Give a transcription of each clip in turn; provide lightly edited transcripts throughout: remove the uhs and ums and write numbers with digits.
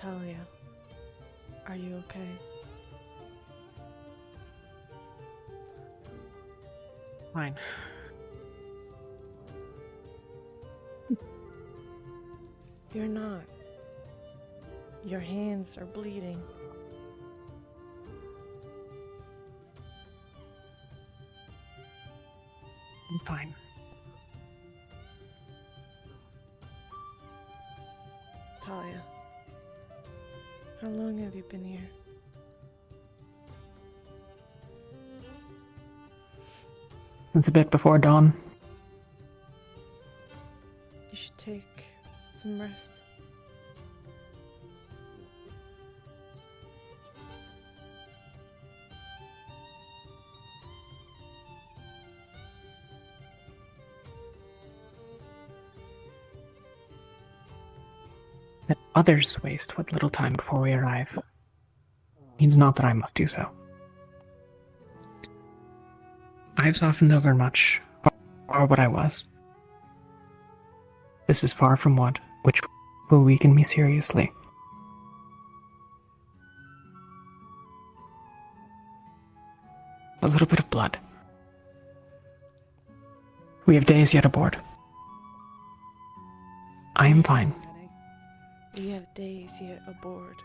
Talia, are you okay? Fine. You're not. Your hands are bleeding. I'm fine. Talia, how long have you been here? It's a bit before dawn. You should take some rest. That others waste what little time before we arrive means not that I must do so. I've softened over much, or what I was. This is far from which will weaken me seriously. A little bit of blood. We have days yet aboard. I am fine. We have days yet aboard.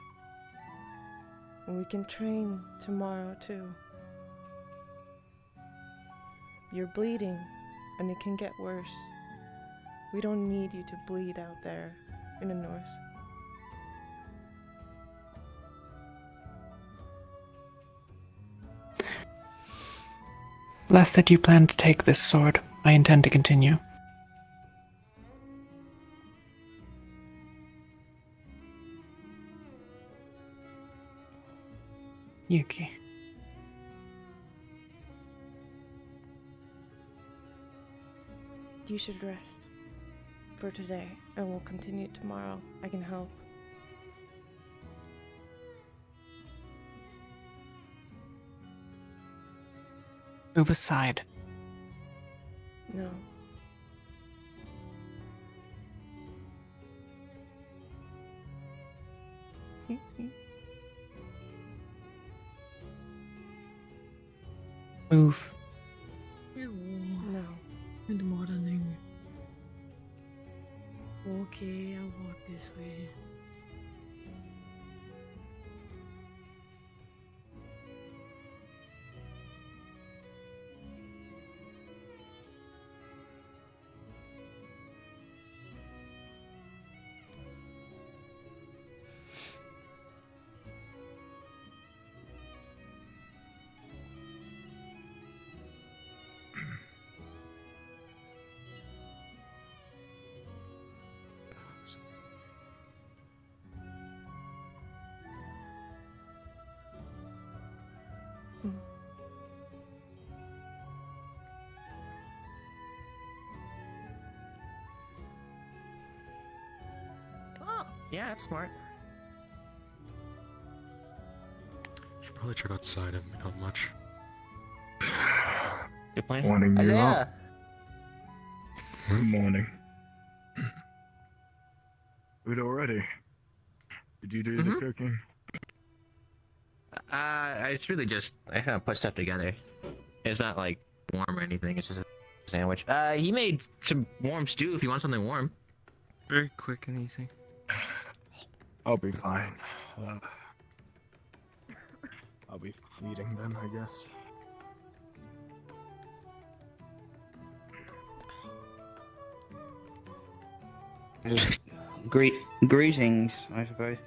And we can train tomorrow too. You're bleeding, and it can get worse. We don't need you to bleed out there in the north. Lest that you plan to take this sword, I intend to continue. Yuki. You should rest for today, and we'll continue tomorrow. I can help. Move aside. No. Move. No. Good morning. Okay, I'll walk this way. Oh, yeah, that's smart. Should probably check outside and not much. Good plan. Morning, you Isaiah! lot. Good morning. Food already? Did you do the cooking? It's really just, I kind of put stuff together. It's not like warm or anything, it's just a sandwich. He made some warm stew if you want something warm. Very quick and easy. I'll be fine. I'll be eating then, I guess. Greetings, I suppose.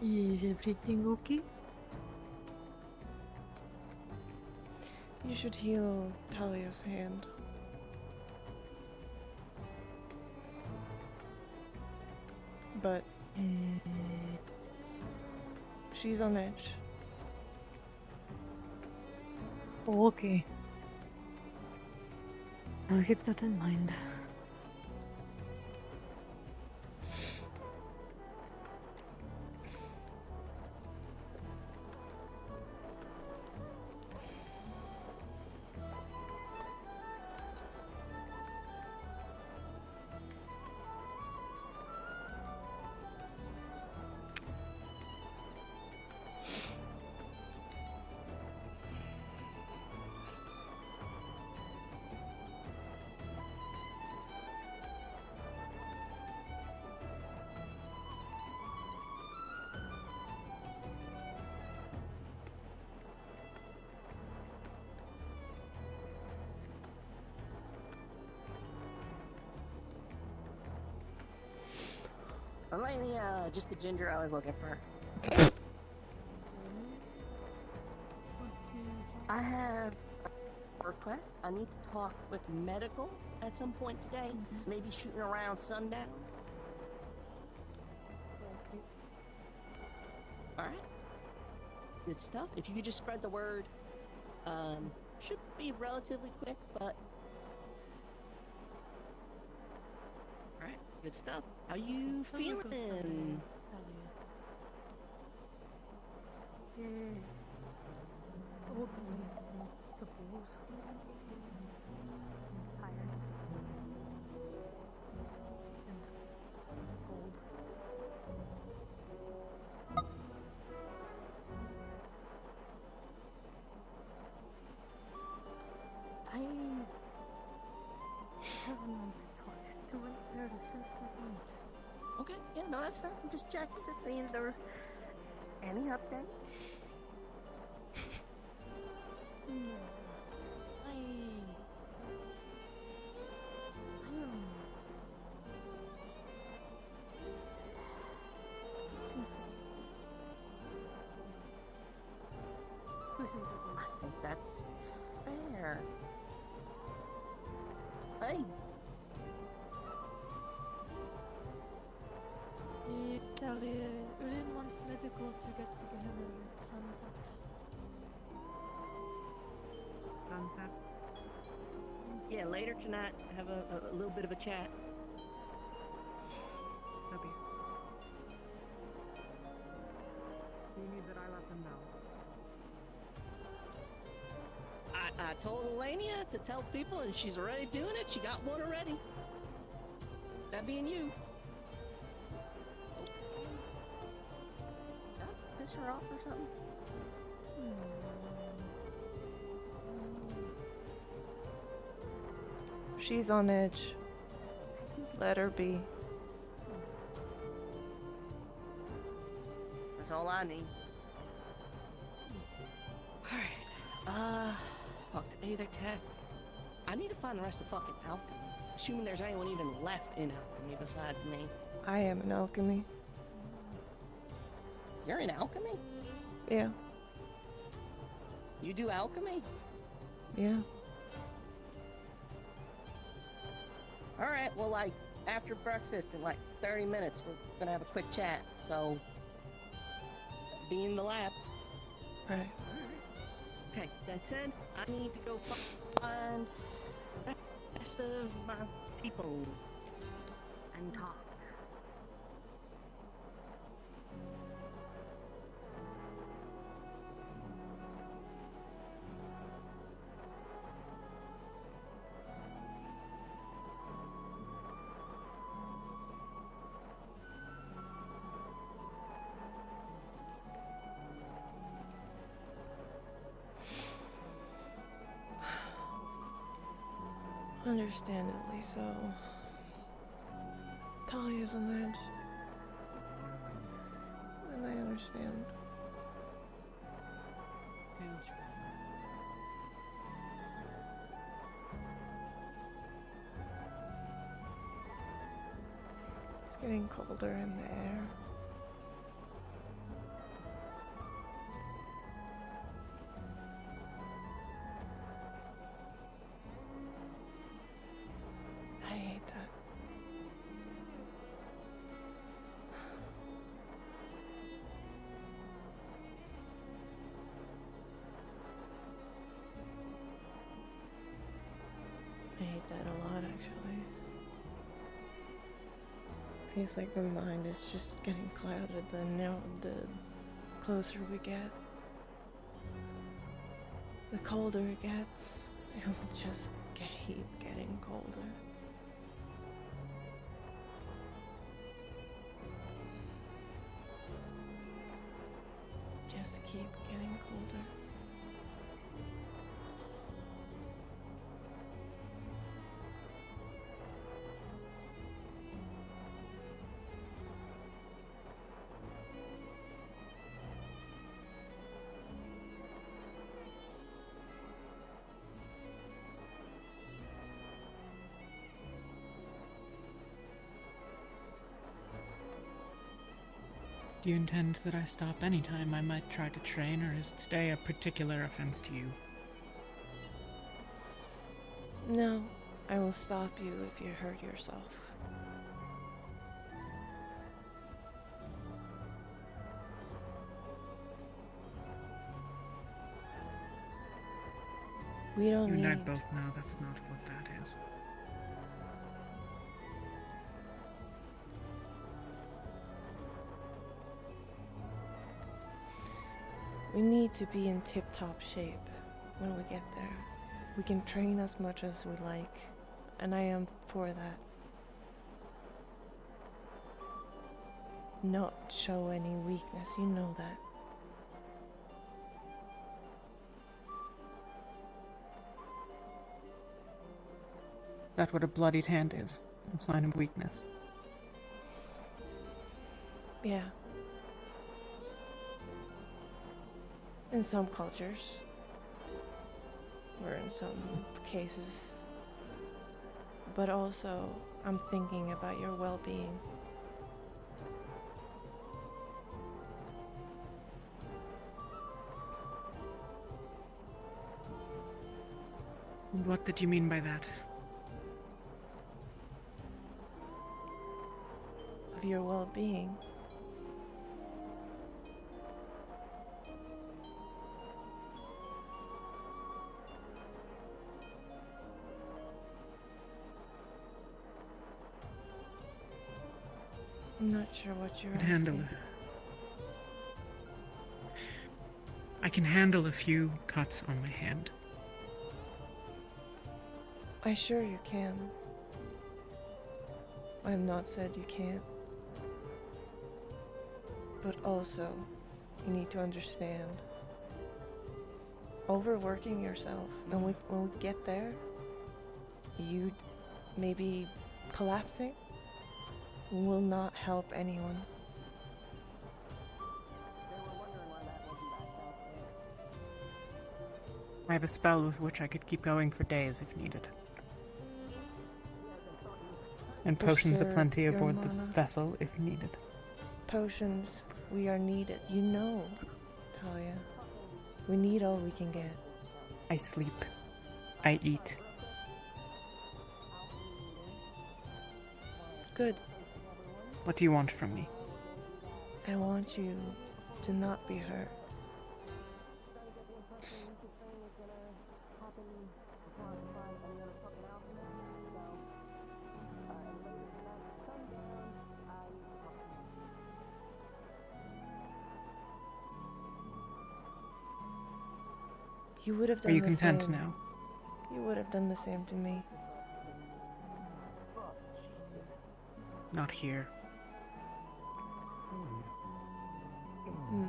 Is everything okay? You should heal Talia's hand. But She's on edge. Okay. I'll keep that in mind. Elenia, just the ginger I was looking for. I have a request. I need to talk with medical at some point today. Maybe shooting around sundown. Alright. Good stuff. If you could just spread the word. Should be relatively quick, but... Alright, good stuff. How you feeling? Okay, suppose. Tired. And cold. I haven't talked to her since that night. Okay, yeah, no, that's fair. I'm just checking, just seeing if there was any updates. No. I don't know. I think that's fair. Hey, Italy, Ulin wants medical to get together at sunset. Sunset. Yeah, later tonight, have a little bit of a chat. Copy. Do you need that I let them know? I told Elenia to tell people, and she's already doing it. She got one already. That being you. Did I piss her off or something? She's on edge. Let her be. That's all I need. Alright. Fuck, either tech. I need to find the rest of fucking alchemy. Assuming there's anyone even left in alchemy besides me. I am an alchemy. You're in alchemy? Yeah, You do alchemy? yeah. Alright, well, like, after breakfast in like 30 minutes, we're gonna have a quick chat, so... Be in the lab. Right. Okay, that said, I need to go find the rest of my people and talk. Understandably so. Talia's on edge. And I understand. It's getting colder in the air. I hate that. like that a lot, actually. Feels like the mind is just getting clouded the closer we get. The colder it gets, it will just keep getting colder. Just keep getting colder. Do you intend that I stop any time I might try to train, or is today a particular offense to you? No, I will stop you if you hurt yourself. We don't You need... and I both know that's not what that is. We need to be in tip-top shape when we get there. We can train as much as we like, and I am for that. Not show any weakness, you know that. That's what a bloodied hand is. A sign of weakness. Yeah. In some cultures, or in some cases. But also, I'm thinking about your well-being. What did you mean by that? Of your well-being. I'm not sure what you're asking. I can handle a few cuts on my hand. I sure you can. I have not said you can't. But also, you need to understand. Overworking yourself, and when we get there, you maybe collapsing will not help anyone. I have a spell with which I could keep going for days if needed. And potions Restore aplenty your aboard the mana. vessel if needed. Potions, we are needed. You know, Talia. We need all we can get. I sleep. I eat. Good. What do you want from me? I want you to not be hurt. You would have done Are you the content same. now? You would have done the same to me. Not here. Hmm.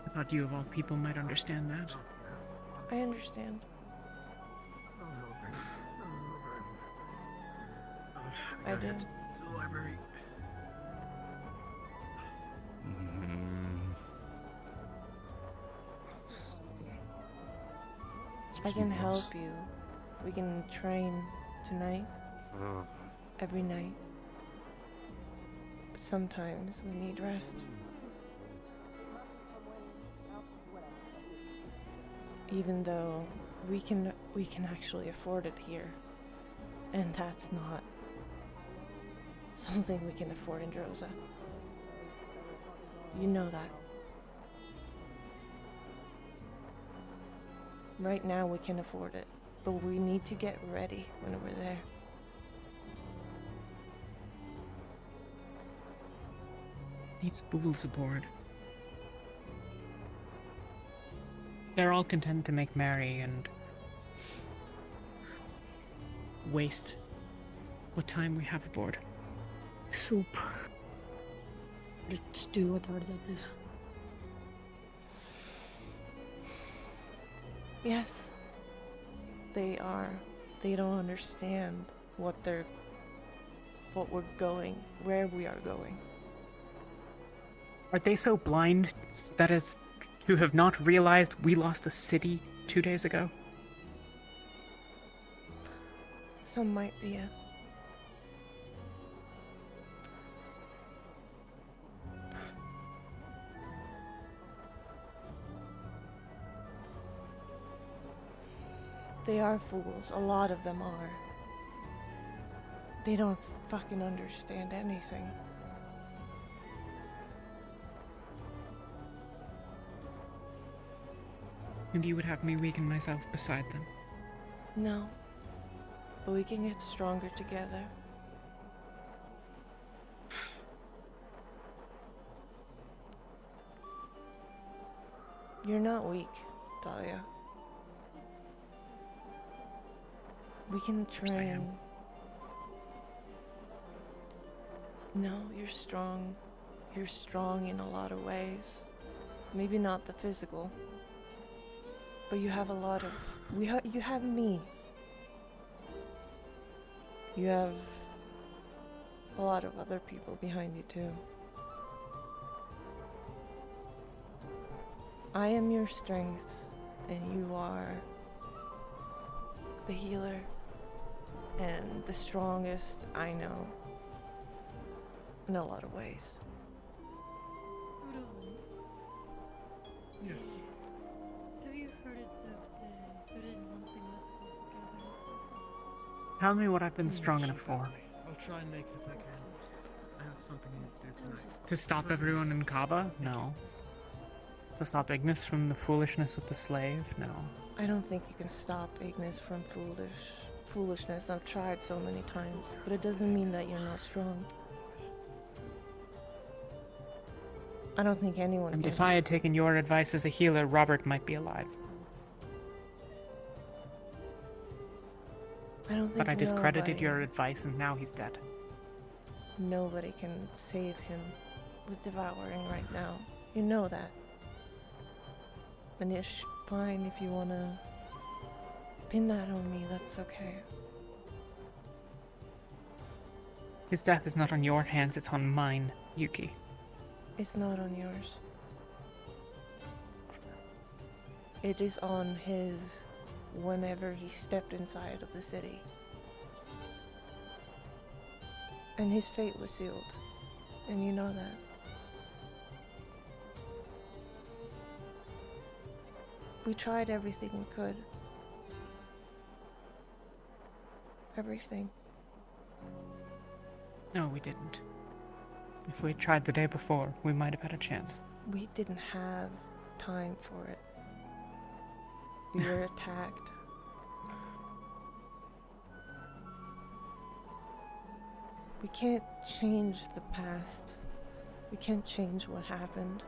I thought you of all people might understand that. I understand. I do. The library. I can help you. We can train tonight, every night. But sometimes we need rest. Even though we can actually afford it here. And that's not something we can afford in Droza. You know that. Right now we can afford it, but we need to get ready when we're there. These fools aboard. They're all content to make merry and waste what time we have aboard. Soup. Let's do whatever that is. Yes, they are. They don't understand what we're going, where we are going. Are they so blind that is to have not realized we lost a city 2 days ago? Some might be, yes. They are fools. A lot of them are. They don't fucking understand anything. And you would have me weaken myself beside them. No. But we can get stronger together. You're not weak, Dahlia. We can try Yes, I am. and... No, you're strong. You're strong in a lot of ways. Maybe not the physical. But you have a lot of... you have me. You have a lot of other people behind you too. I am your strength, and you are the healer and the strongest I know in a lot of ways. Yes. Have you heard of the good and one thing that's together? Tell me what I've been strong enough for. I'll try and make it if I can. I have something to do tonight. To stop everyone in Kaba? No. To stop Ignis from the foolishness with the slave? No. I don't think you can stop Ignis from foolishness. I've tried so many times, but it doesn't mean that you're not strong. I don't think anyone And can. if I had taken your advice as a healer, Robert might be alive. I don't think But I discredited nobody- your advice and now he's dead. Nobody can save him with devouring right now. You know that. And it's fine if you wanna pin that on me, that's okay. His death is not on your hands, it's on mine, Yuki. It's not on yours. It is on his whenever he stepped inside of the city. And his fate was sealed. And you know that. We tried everything we could. Everything. No, we didn't. If we had tried the day before, we might have had a chance. We didn't have time for it. We were attacked. We can't change the past. We can't change what happened.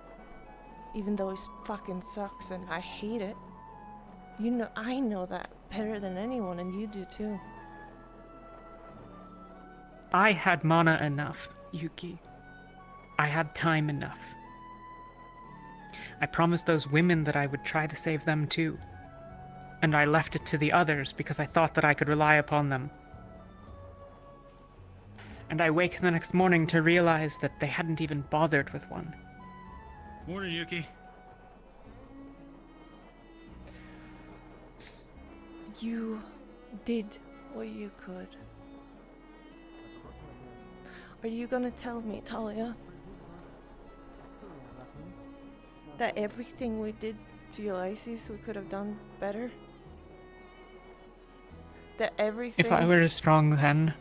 Even though it fucking sucks and I hate it. You know, I know that better than anyone, and you do too. I had mana enough, Yuki. I had time enough. I promised those women that I would try to save them too. And I left it to the others because I thought that I could rely upon them. And I wake the next morning to realize that they hadn't even bothered with one. Morning, Yuki. You did what you could. Are you gonna tell me, Talia, that everything we did to Ulysses we could have done better? That everything... If I were as strong then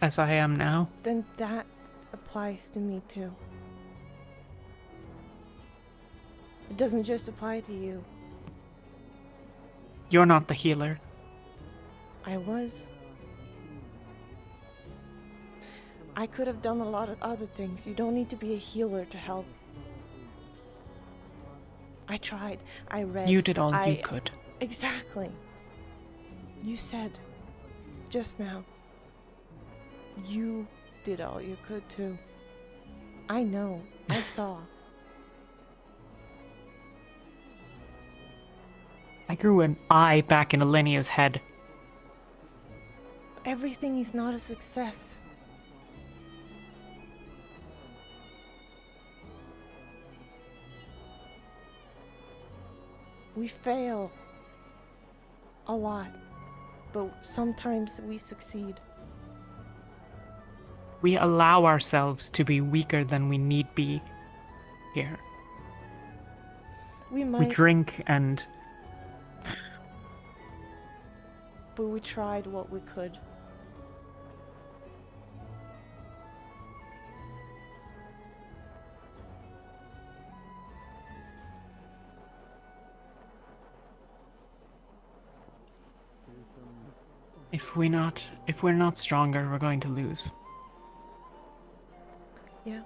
as I am now, then that applies to me too. It doesn't just apply to you. You're not the healer. I was. I could have done a lot of other things. You don't need to be a healer to help. I tried. I read. You did all you could. Exactly. You said just now. You did all you could too. I know. I saw. I grew an eye back in Alenia's head. Everything is not a success. We fail a lot, but sometimes we succeed. We allow ourselves to be weaker than we need be here. We might, We drink and... but we tried what we could. If we're not stronger, we're going to lose. Yeah.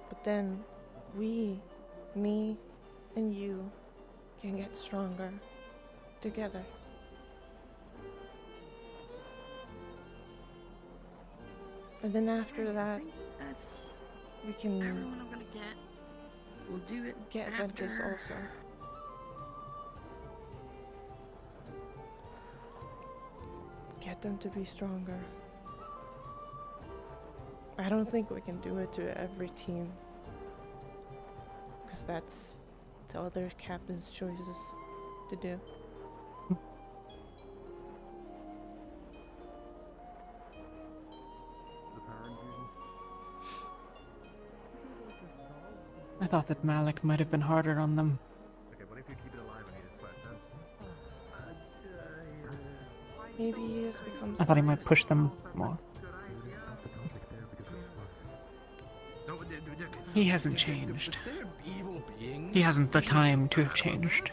But then we, me and you, can get stronger together. And then after that, That's we can everyone I'm gonna get. We'll do it get after. Ventus also. Get them to be stronger. I don't think we can do it to every team. Because that's the other captain's choices to do. I thought that Malik might have been harder on them. Okay, what if you keep it alive and he just quest then? Maybe he has become I thought he soft. might push them more. He hasn't changed. He hasn't the time to have changed.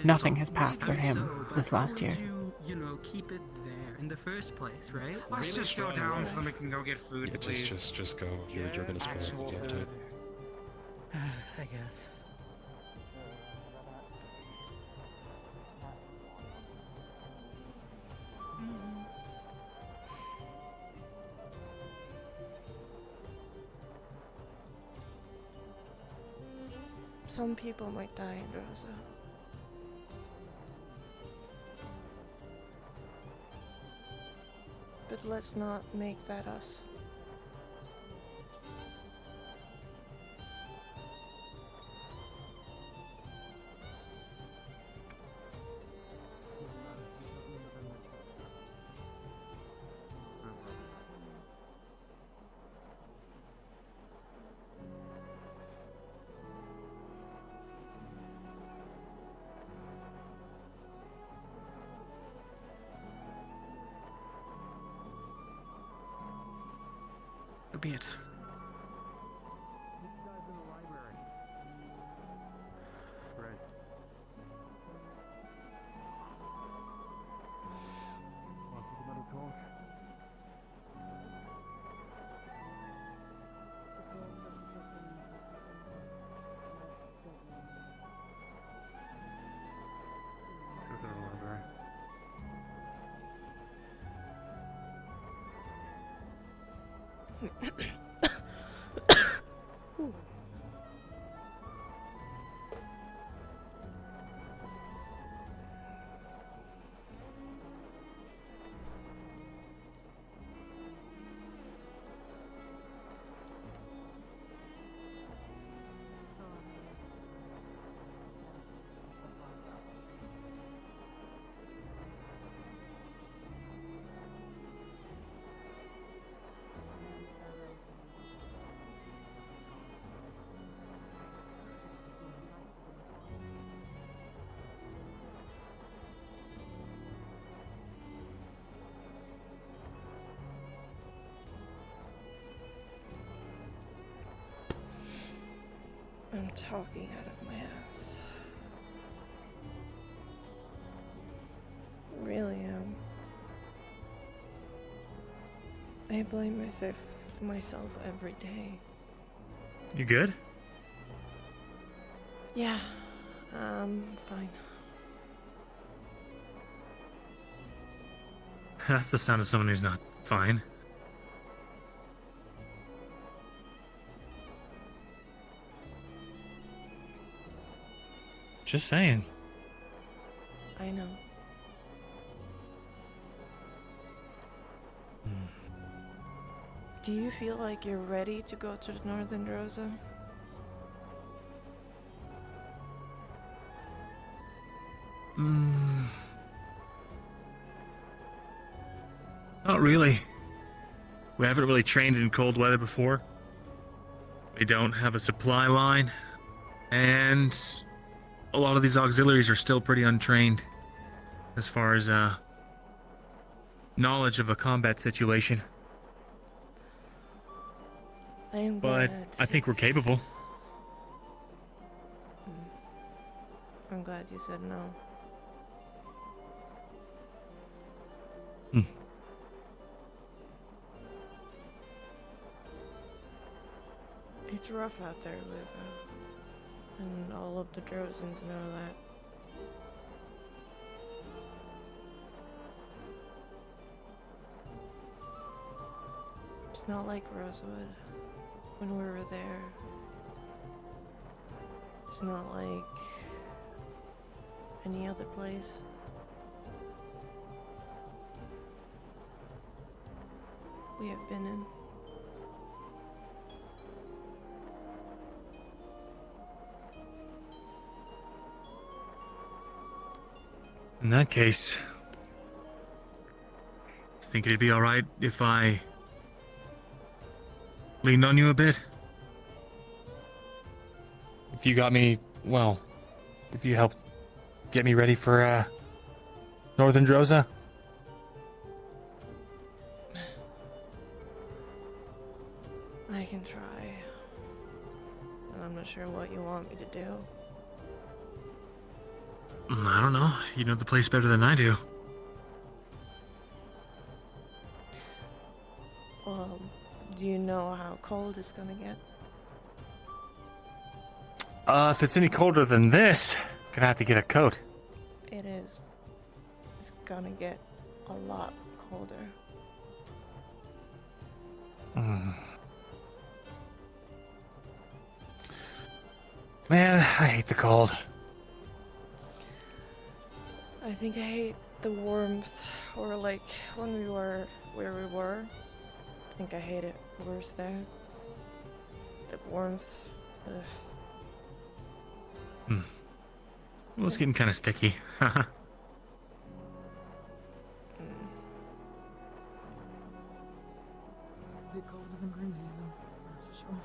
Nothing has passed for him this last year. You know, keep it there in the first place, right? Let's just go down so that we can go get food, Yeah, please. just go. You're gonna spoil it. It's all tight. I guess. Some people might die in Rosa. But let's not make that us. So be it. talking out of my ass. I really am. I blame myself every day. You good? Yeah, fine. That's the sound of someone who's not fine. Just saying. I know. Do you feel like you're ready to go to the Northern Rosa? Not really. We haven't really trained in cold weather before. We don't have a supply line. And a lot of these auxiliaries are still pretty untrained as far as knowledge of a combat situation. I am But glad. I think we're capable. I'm glad you said no. It's rough out there, Luca. And all of the Drozens know that. It's not like Rosewood when we were there. It's not like any other place. We have been in. In that case, think it'd be alright if I leaned on you a bit? If you got me, well, if you helped get me ready for, Northern Droza? I can try. And I'm not sure what you want me to do. I don't know. You know the place better than I do. Well, do you know how cold it's gonna get? If it's any colder than this, I'm gonna have to get a coat. It is. It's gonna get a lot colder. Man, I hate the cold. I think I hate the warmth, or like when we were where we were. I think I hate it worse there. The warmth. Ugh. Well, it's getting kind of sticky. Bit colder than Greenhaven, that's for sure.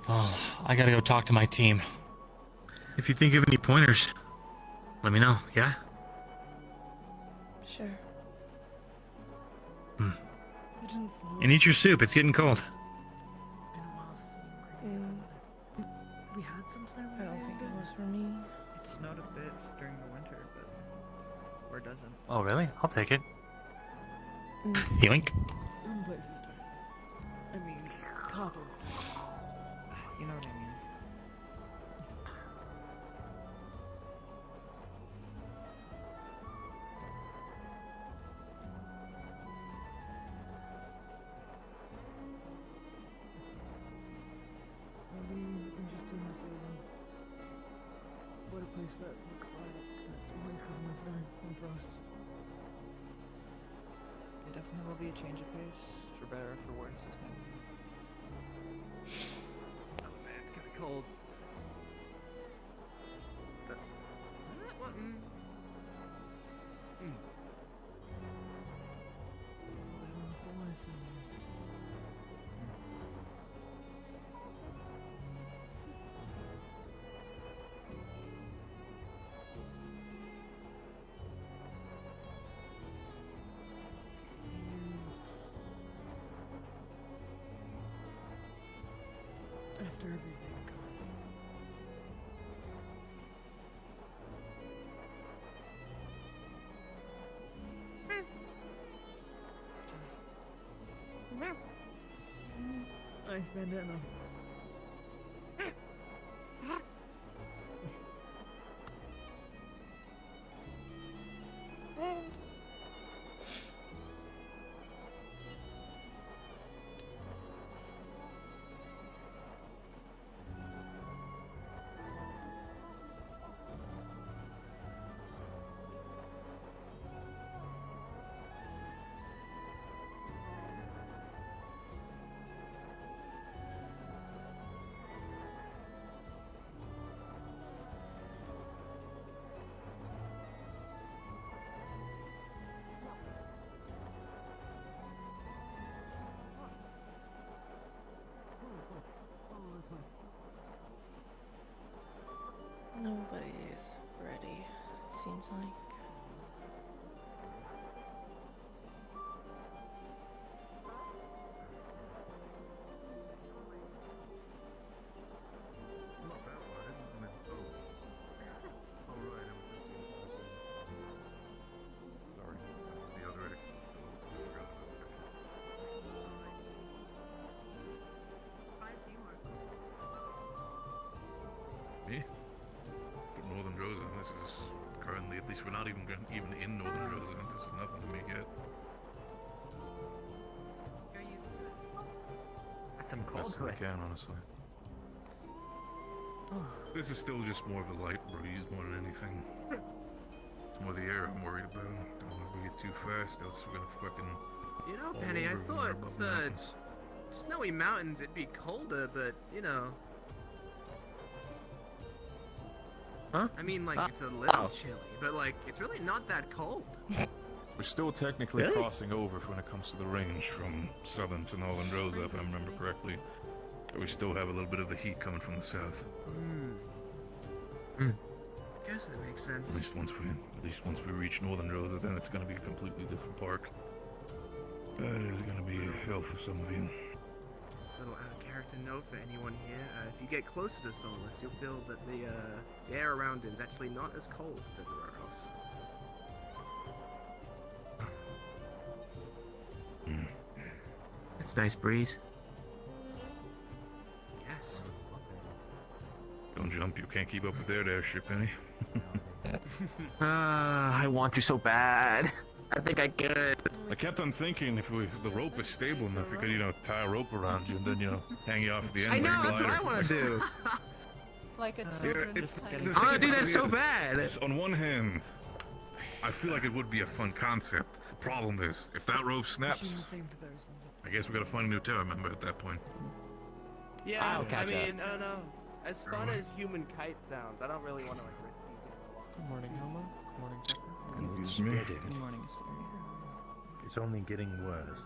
Oh, I gotta go talk to my team. If you think of any pointers, let me know, yeah? Sure. And eat your soup, it's getting cold. Been a while since we've been in Greenhaven. We had some snow. I don't think it was for me. It snowed a bit during the winter, but or it doesn't. Oh, really? I'll take it. Yoink. Some places do. I mean, copper. You know what I mean. I'd be interested in seeing what a place that looks like. That's always covered in snow and frost. It definitely will be a change of pace, for better or for worse. Oh man, it's kinda cold. bandana. Nobody is ready, seems like. Me? But Northern Rosa, this is currently, at least we're not even in Northern Rosa. This is nothing to me yet. You're used to it. That's some Best as I can, honestly. This is still just more of a light breeze more than anything. It's more the air I'm worried about. Don't want to breathe too fast, else we're gonna fucking. You know, fall Penny, I over when we're thought above the the mountains. snowy mountains it'd be colder, but you know. Huh? I mean, like, it's a little chilly, but like, it's really not that cold. We're still technically Really? crossing over when it comes to the range from southern to northern Rosa, if I remember correctly. But we still have a little bit of the heat coming from the south. Guess that makes At sense. least once we reach northern Rosa, then it's gonna be a completely different park. That is gonna be hell for some of you. Little out of character note for anyone here: if you get closer to Solus, you'll feel that the air around him is actually not as cold as everywhere else. It's a nice breeze. Yes. Don't jump, you can't keep up with their airship, Penny. I want to so bad. I think I could. I kept on thinking if the rope is stable enough, we could, tie a rope around you and then, hang you off at the end. I like know, a that's what glider. I want to do. Like a Yeah, children's the tiny thing I want to do about that it so is, bad. on one hand, I feel like it would be a fun concept. The problem is, if that rope snaps, I guess we gotta find a new terror member at that point. Yeah, I'll catch I mean, up. I don't know. As fun as human kite sounds, I don't really want to like risk you getting along. Good morning, Helma. Good morning, Pepper. Excuse me? Good morning, It's only getting worse.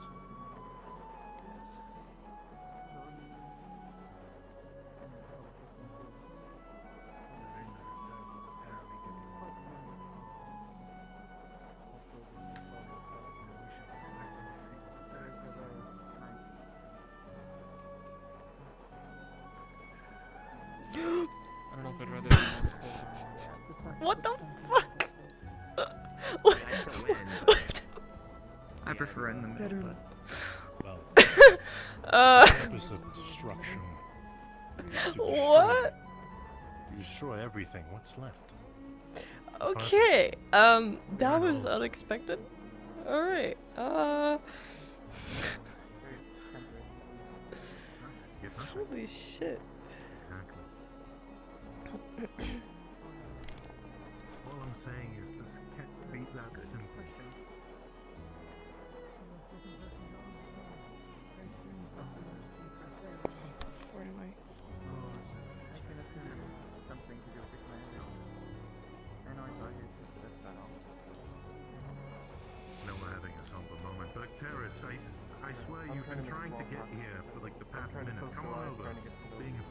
I don't know if I'd rather be this cold or What the fuck? What? I prefer in the middle, but Well, the purpose of destruction is to destroy. What? You destroy everything. What's left? Okay. That was unexpected. Alright. Holy shit. All I'm saying is this can't be that simple. Where am I? something to do with the commander. I know I thought you should set that off. No, we're having a somber moment, but Terrace, I swear you've been trying to get here for like the past minute. Come on over. Being a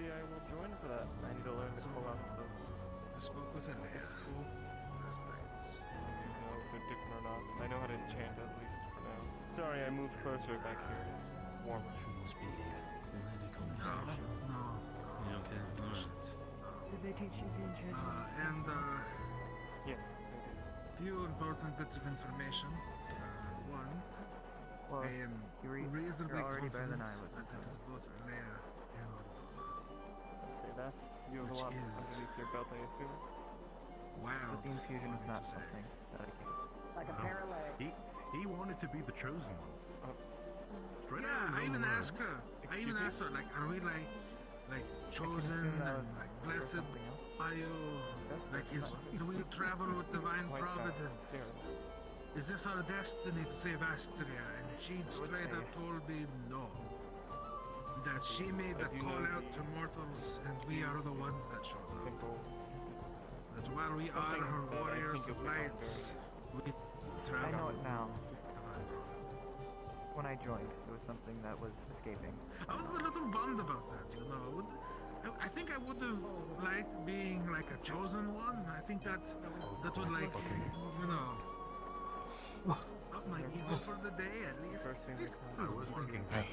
maybe I will join for that. I need to learn to pull out the... I spoke with Elia last night. I don't even know if they're different or not. I know how to enchant at least for now. Sorry, I moved closer back here. It's warmer. No. Did they teach you the enchantment? Yeah, Few important bits of information. One, Well, I am reasonably you're already better than confident I was. that it is both Elia and say that. You have a Which lot is- underneath your belt, I assume. wow. But the infusion is not something that I can... Like a parallel. He wanted to be the chosen one. Straight Yeah, out of I even nowhere. asked her. Like, are we like chosen and like blessed? Are you like do we travel with divine providence? Is this our destiny to save Astria? And she straight up told me no. That she made the call out to mortals, and we are the ones that showed up. That while we are her warriors of lights, we travel. I know it now. When I joined, it was something that was escaping. I was a little bummed about that, you know. I think I would have liked being like a chosen one. I think that would like, you know, up my ego for the day at least. I was thinking that.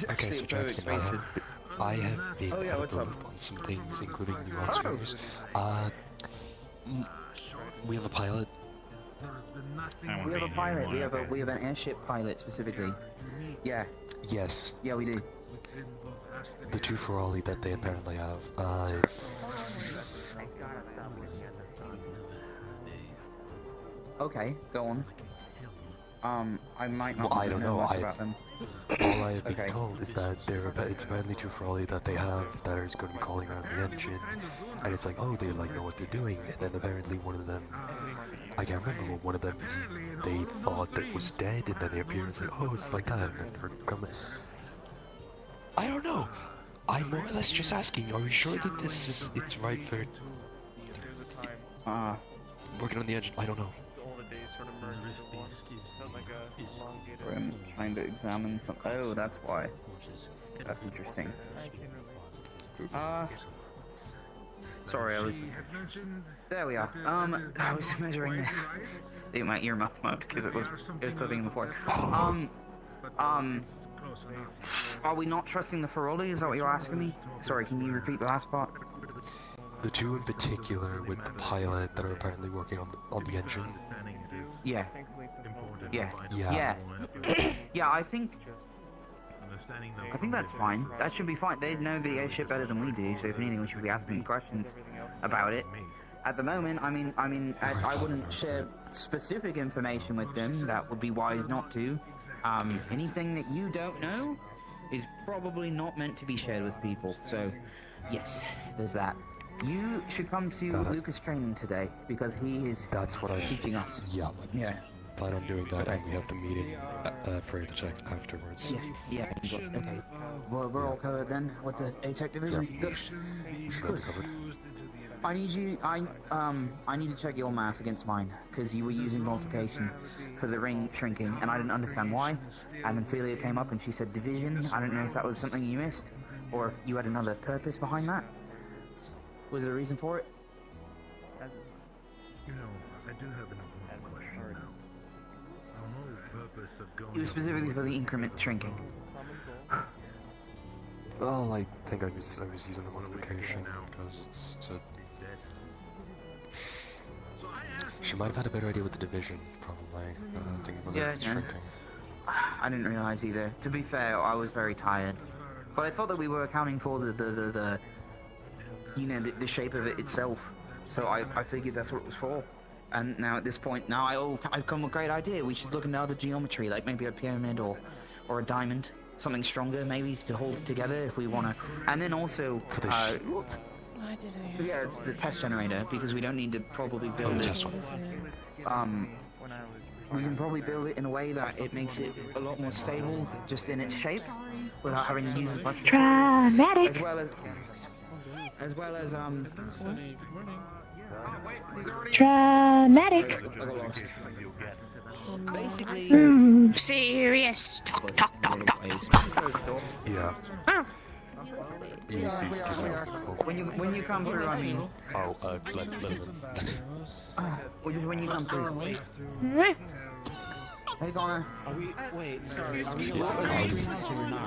Okay, so Jackson, I have been pulled on some things, including new officers. We have a pilot. We have a pilot. We have an airship pilot specifically. Yeah. Yes. Yeah, we do. The two Ferrari that they apparently have. Okay, go on. I might not I don't know much about them. All I have been told is that it's apparently two Ferrari that they have that are going to be calling around the engine, and it's like, oh, they like know what they're doing, and then apparently one of them, I can't remember, but one of them, they thought that was dead, and then they appeared and said, oh, it's like that, and then they're coming. I don't know. I'm more or less just asking, are we sure that it's right for working on the engine? I don't know. All the days sort of merged into one. Felt like a elongated... I'm trying to examine some. Oh, that's why. That's interesting. Sorry, I was. There we are. I was measuring my earmuff mode because it was clipping in the floor. Are we not trusting the Ferrari? Is that what you're asking me? Sorry, can you repeat the last part? The two in particular with the pilot that are apparently working on the engine. Yeah. Yeah. Yeah. Yeah, I think that's fine. That should be fine. They know the airship better than we do, so if anything, we should be asking questions about it. At the moment, I wouldn't share specific information with them. That would be wise not to. Anything that you don't know is probably not meant to be shared with people. So, yes, there's that. You should come to Lucas' training today because he is teaching us. Yeah. Yeah. Plan on doing that, and we have the meeting for the check afterwards. Yeah. Okay. Well, we're all covered then with the A-Tech division. Good. Good. I need you. I need to check your math against mine because you were using multiplication for the ring shrinking, and I didn't understand why. And then Felia came up and she said division. I don't know if that was something you missed, or if you had another purpose behind that. Was there a reason for it? You know, I do have an important question now. The whole purpose of going... It was specifically for the increment shrinking. Well, I think I was using the multiplication because it's to... She might have had a better idea with the division, probably. Thinking about the shrinking. I didn't realize either. To be fair, I was very tired. But I thought that we were accounting for the you know, the shape of it itself. So I figured that's what it was for. And now at this point, I've come with a great idea. We should look into other geometry, like maybe a pyramid or a diamond. Something stronger, maybe, to hold it together if we want to. And then also, Why did I? yeah, the test generator, because we don't need to probably build it. We can probably build it in a way that it makes it a lot more stable, just in its shape, without having to use as much. Dramatic. As well as Dramatic. I got lost. Basically, serious. Talk. Yeah. When you come through, I mean. Oh, let him. Well, just when you come through. Hey, Connor. Wait, sorry. Are we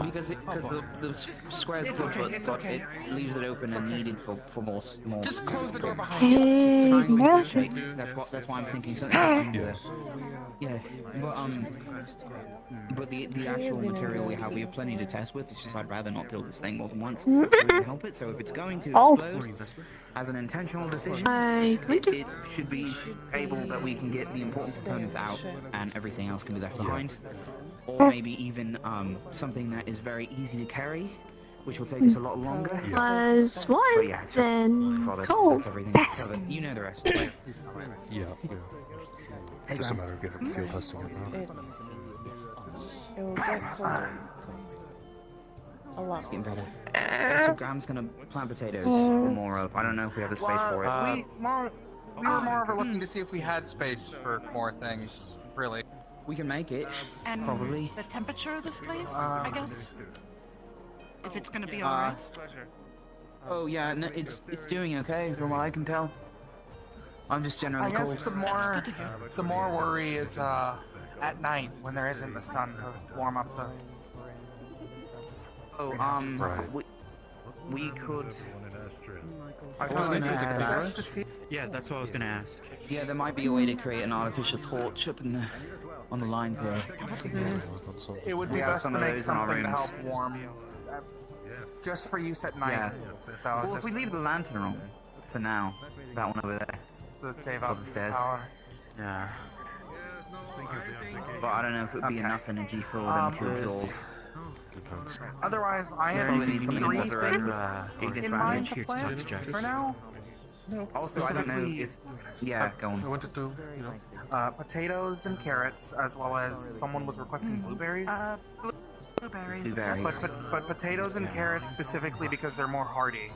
Because the square is good, but it leaves it open and needed for more. Just close the door behind Hey, you. That's why I'm thinking something. Yeah, but the actual material we have plenty to test with. It's just I'd rather not build this thing more than once. We can help it. So if it's going to explode as an intentional decision, it should be able that we can get the important components out and everything else can be left behind. Or maybe even something that is very easy to carry, which will take us a lot longer. Was warm, then cold. Best. Covered. You know the rest. Yeah. Just a matter of getting field testing it now. It will get colder. A lot. It's getting better. So Graham's gonna plant potatoes or more of. I don't know if we have the space for it. We were more looking to see if we had space for more things, really. We can make it, And probably. the temperature of this place, I guess? If it's gonna be alright. Oh yeah, no, it's doing okay from what I can tell. I'm just generally I guess cold. the more worry is at night when there isn't the sun to warm up the. Oh, we could. I was gonna ask. Yeah, that's what I was gonna ask. Yeah, there might be a way to create an artificial torch up in the on the lines here. It would be We have best some to of make those in our something to rooms. help warm, just for use at night. Yeah. Though, Well, if we leave the lantern on for now, that one over there. to save up the stairs. power. Yeah. But I don't know if it would be enough energy for them to absorb. Otherwise, I There have really need to be three another things in mind to plant for now. Also, I don't know if. Yeah, go on. I wanted to, potatoes and carrots, as well as someone was requesting blueberries. Blueberries. Blueberries. But potatoes and carrots specifically because they're more hardy.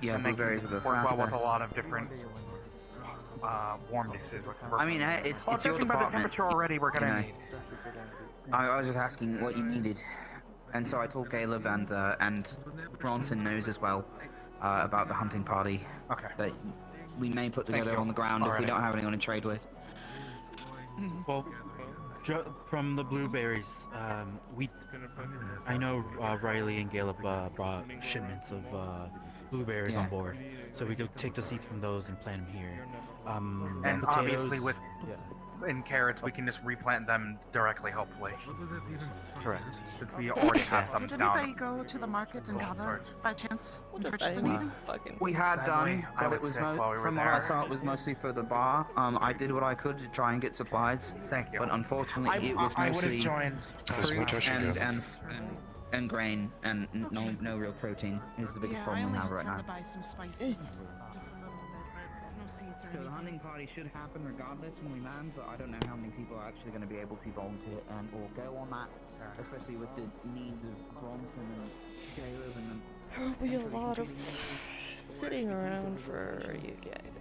Yeah, and they blueberries can are the work well with faster. a lot of different warm dishes. I mean, it's your judging by the department. temperature already, we're gonna You know. need. I was just asking what you needed, and so I told Caleb and Bronson knows as well about the hunting party. Okay. That we may put Thank together you. on the ground if we Alright. don't have anyone to trade with. Well, from the blueberries, I know Riley and Caleb brought shipments of blueberries on board, so we could take the seeds from those and plant them here. And potatoes, obviously with in carrots, we can just replant them directly, hopefully. Correct. Since we already have some Did down. anybody go to the market and gather by chance? And What the purchase fuck? anything? We had done, I but was it was sick while we were from what I there. saw, it was mostly for the bar. I did what I could to try and get supplies. Thank you. But unfortunately, it was I would have mostly joined fruit and grain and no real protein is the biggest Yeah, I problem we only have had right time now. to buy some spices. So the hunting party should happen regardless when we land, but I don't know how many people are actually going to be able to volunteer and or go on that, especially with the needs of Bronson and Caleb and them. There'll be a lot of sitting around for you guys.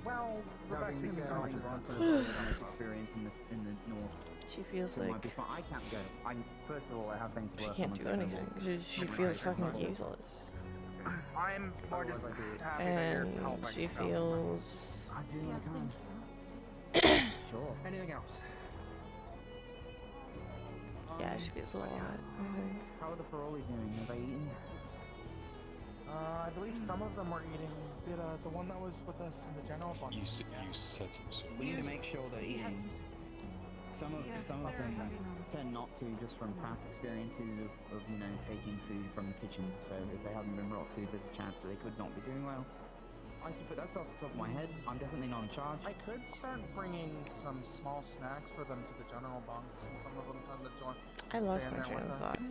Well, Rebecca's going Bronson has experience in the north. She feels So it might like be fun. I can't go. First of all, I have things to she work can't on do and anything. She feels fucking useless. I'm more just happy that you're And helping. she feels... Sure. Anything else? Yeah, she feels a lot, I think. How are the parolees doing? Have they eaten? I believe some of them were eating. Did the one that was with us in the general bunch? You said some. We need to make sure they're eating. Some of them tend not to, just from past experiences of taking food from the kitchen. So if they haven't been brought food, there's a chance that they could not be doing well. I suppose that's off the top of my head. I'm definitely not in charge. I could start bringing some small snacks for them to the general bunks, and some of them tend to join. I lost stay in my there train with of us. thought.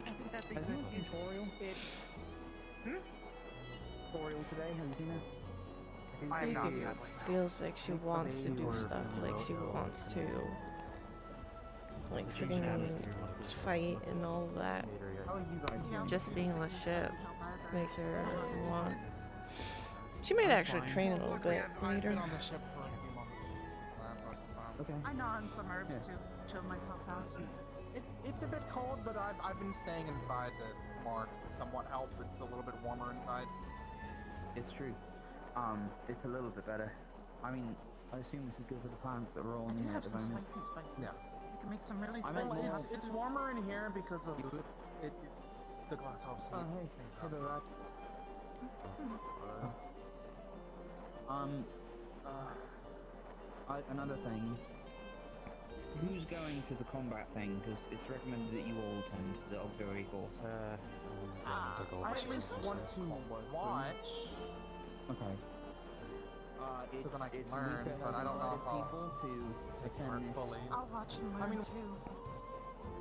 I think that's Has it tutorial fit? Tutorial today? Have you seen it? I am not It sadly. feels like she wants to do stuff, like she wants to, like, freaking fight and all that. Just being on the ship makes her want. She might actually train a little bit I've later. been on the ship for a few months. Okay. I know on some herbs to chill myself out. It's a bit cold, but I've been staying inside to more somewhat help. It's a little bit warmer inside. It's true. It's a little bit better. I mean, I assume this is good for the plants that are all I in do here have at the some moment. spicy spices. Yeah. You can make some really I meant tasty more- hot It's warmer in here because of it the glass helps Oh, heat hey, things hey up. there, Rod. Another thing. Who's going to the combat thing? Because it's recommended that you all attend the auxiliary course. I at least want to watch. Okay. So then I can it's learn, Luca but I has don't know invited how people to take part attend this. fully. I'll watch and learn I mean, too.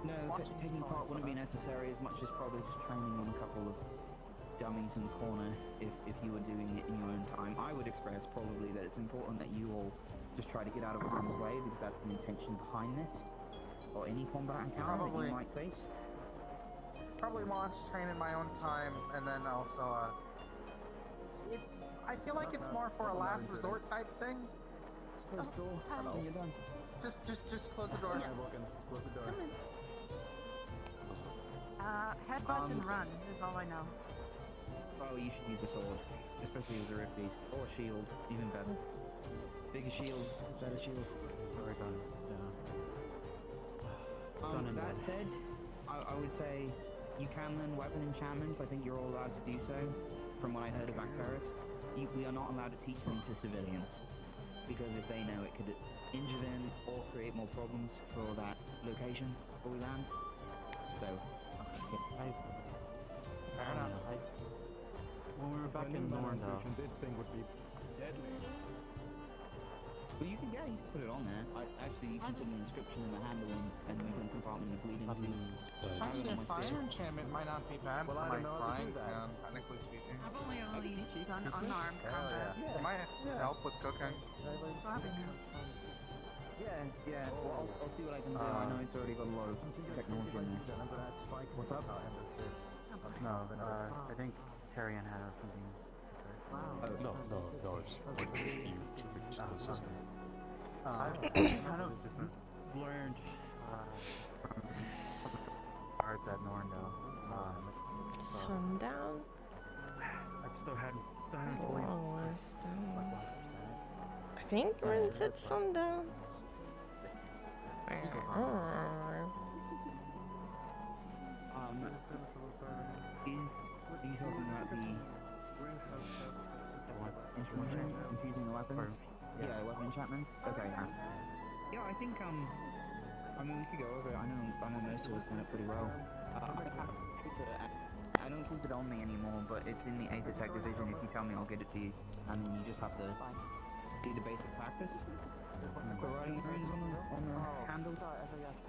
No, taking part wouldn't be necessary as much as probably just training on a couple of dummies in the corner if you were doing it in your own time. I would express probably that it's important that you all just try to get out of harm's way because that's the intention behind this or any combat encounter that you might face. Probably watch, train in my own time, and then also I feel like it's more for a last resort type thing. Close the door. Hello. And you're done. Just close the door. Close the door. Headbutt and run is all I know. Oh, you should use a sword, especially as a rift beast, or a shield, even better. Bigger shield, better shield. Very done. That said, I would say you can learn weapon enchantments. I think you're all allowed to do so. From what I heard of Actaris, we are not allowed to teach them to civilians because if they know it could injure them or create more problems for that location where we land. So, fair enough. When we were back in Norndale, this thing would be deadly. Well, you can put it on there. Actually, you can put an inscription in the handle and you can compartment the bleeding to. Actually, a fire enchantment might not be bad for my frying pan, technically speaking. I've only done unarmed combat. It might help with cooking. Yeah. Well, I'll see what I can do. I know it's already got a lot of technology in there. What's up? No, I think Tyrion had something. No, it's like you the system. I kind of learned from parts at Norndale. Sundown? I've still had That's a long ways down. I think Rin said sundown. Are you talking about the instrument infusing the weapons? Yeah, weapon enchantments? Okay, yeah, I think, I mean, we could go over it. I know most of us know it pretty well. I don't keep it on me anymore, but it's in the 8th Attack Division. If you tell me, I'll get it to you. And then you just have to do the basic practice. The writing runes on the handle.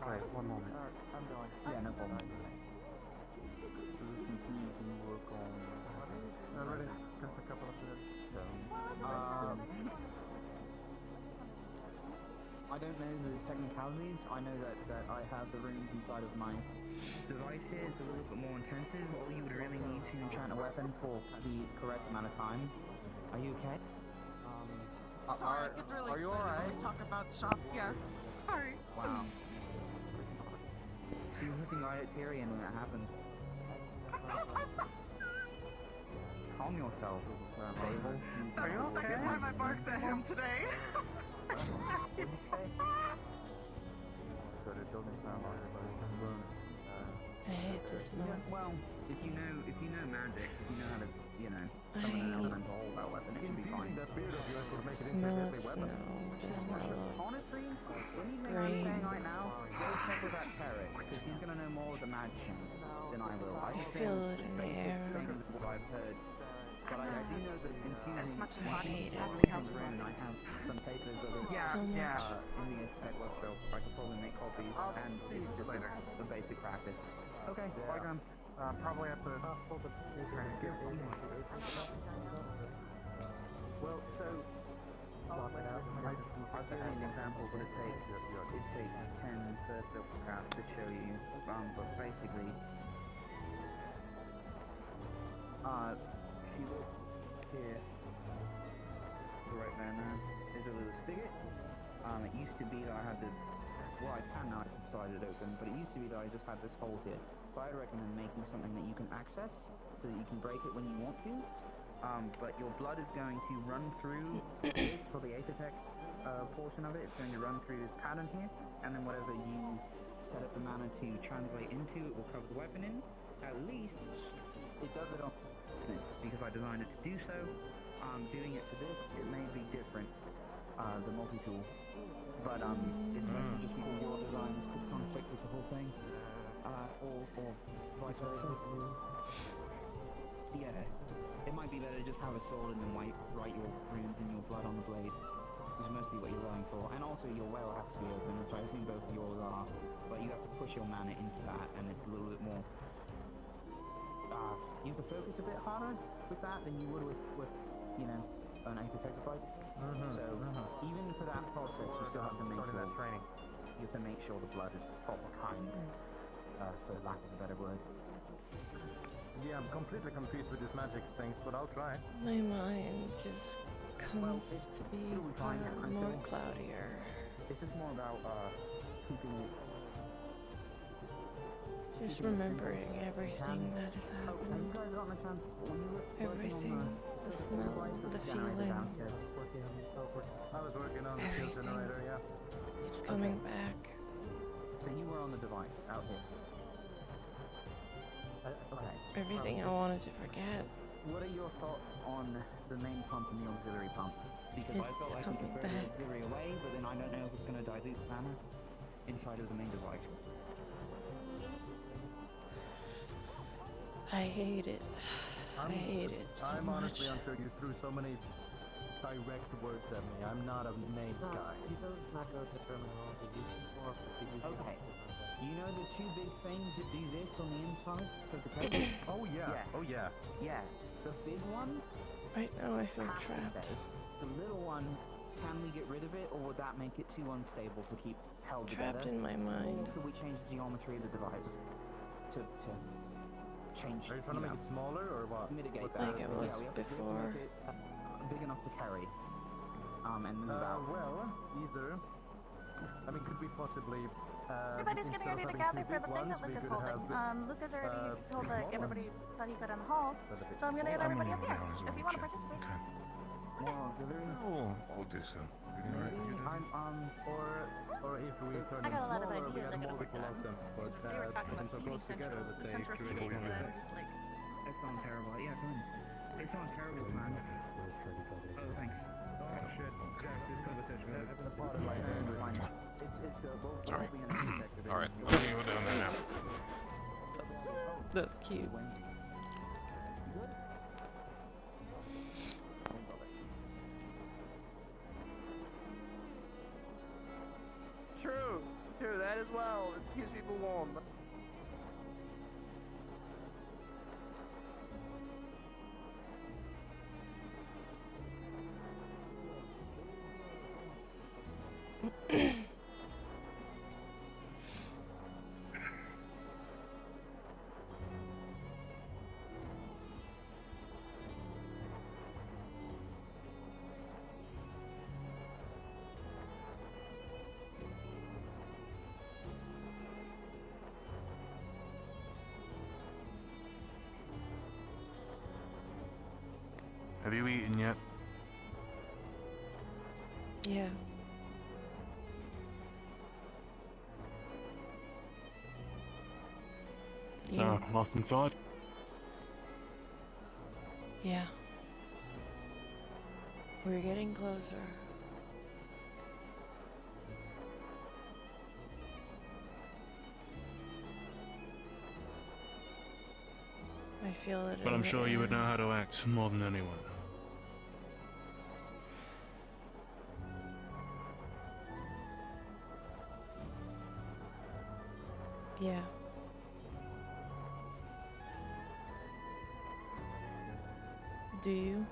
Alright, one moment. I'm going. Yeah, no problem. Already, just a couple of minutes. I don't know the technicalities. I know that I have the runes inside of my device here. It's a little bit more intensive. All you would really need to enchant a weapon for the correct amount of time. Are you okay? Sorry, it gets really are you excited alright? when we talk about shop. Yes. Sorry. Wow. She was looking right at Tyrion when that happened. Calm yourself, Babel. Are you okay? Time I barked at him today. I hate this mode. Well, if you know magic, if you know how to, summon an element to hold that weapon, it should be fine. Smell of snow. The smell of Honestly, anything I'm grain. saying right now, go check with that Tarek, because he's gonna know more of the magic than I will. I just feel know it in the basic air. things of what I've heard. But I do know that infusing I hate it. rune, I have some papers of it So much. in the Aesthetic workshop. I could probably make copies, and it's just the basic practice. Okay, bye, Graham. Probably have to pull the Well, so I'll give you an example what it takes. It takes 10 first level casts to show you, but basically, she was here. to be that I had this, well, I can now, I can slide it open, but it used to be that I just had this hole here. So I'd recommend making something that you can access, so that you can break it when you want to. But your blood is going to run through this, for the apex portion of it, it's going to run through this pattern here, and then whatever you set up the mana to translate into, it will cover the weapon in. At least, it does it on because I designed it to do so. Doing it for this, it may be different, the multi-tool, but it's mostly just because your design could conflict with the whole thing, or vice versa. Yeah, it might be better to just have a sword and then write your runes in your blood on the blade, which is mostly what you're going for. And also your well has to be open, which I assume both of yours are, but you have to push your mana into that, and it's a little bit more, you have to focus a bit harder with that than you would with you know, an apex sacrifice. So even for that process, you still have to make sure you have to make sure the blood is proper kind, for lack of a better word. Yeah, I'm completely confused with these magic things, but I'll try. My mind just comes to be more cloudier. It's just more about keeping it. Just remembering everything that has happened. Everything, the smell, the feeling. I was working on the fuel generator, yeah. It's coming back. So you were on the device out here. Okay. Everything I wanted to forget. What are your thoughts on the main pump and the auxiliary pump? Because I felt like we could throw the auxiliary away, but then I don't know if it's going to dilute the mana inside of the main device. I hate it. I hate it so I'm honestly much. unsure. You threw so many direct words at me. I'm not a name guy. Okay. You know the two big things that do this on the inside of the cable? Oh yeah. Oh yeah. Yeah. The big one? Right now I feel trapped. The little one, can we get rid of it, or would that make it too unstable to keep held Trapped together? in my mind. Or could we change the geometry of the device to change? Are you trying to make it smaller or what? Mitigate What's that. Like it Yeah, was we have to before. make it big enough to carry. And move out. Well, either. I mean, could we possibly? Everybody's getting ready to gather for the thing that Luke is holding. Luke has already told everybody that he could in the hall, so I'm gonna get everybody up here. If you want to participate. Oh, I'll do so. Or if we turn I got a lot of smaller, we ideas have I gotta multiple work of them, but They were talking put them so about close TV together Central, that they Central create TV, a and I was just like, It sounds terrible. Yeah, come on. It sounds terrible, man. Oh, thanks. Oh, shit. Jack, this conversation is a part of my Sorry. Alright, let me go down there now. That's cute. True, that as well. It keeps people warm. Have you eaten yet? Yeah. So, lost in thought? Yeah. We're getting closer. I feel it. But in I'm the sure you would air. know how to act more than anyone. Yeah. Do you?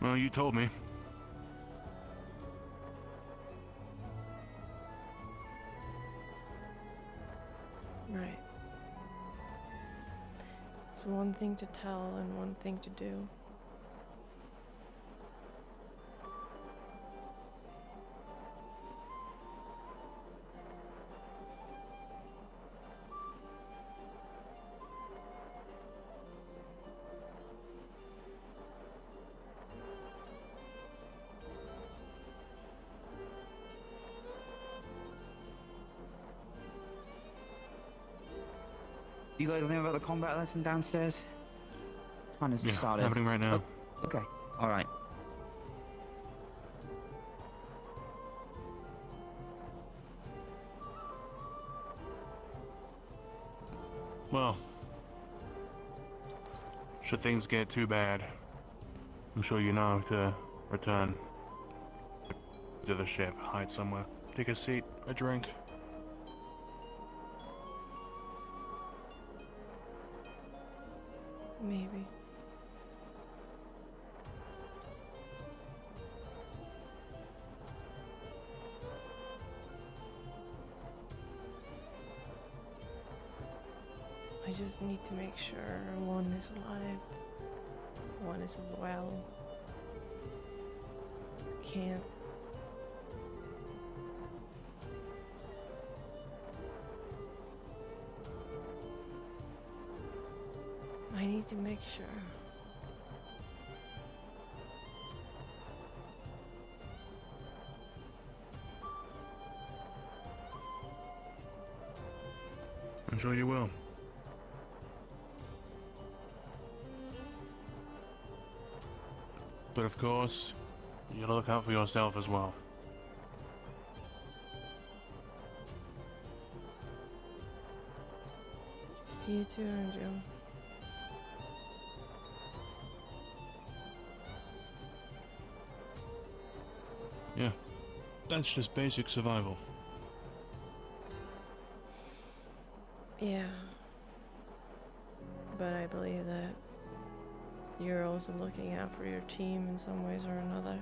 Well, you told me. Right. It's one thing to tell and one thing to do. You guys know about the combat lesson downstairs? It's kind of Yeah, started. happening right now. Oh, okay, alright. Well, should things get too bad, I'm sure you know to return to the ship, hide somewhere, take a seat, a drink. Maybe. I just need to make sure one is alive, one is well. Can't. I need to make sure. I'm sure you will. But of course, you gotta look out for yourself as well. You too, Angel. Yeah, that's just basic survival. Yeah. But I believe that you're also looking out for your team in some ways or another.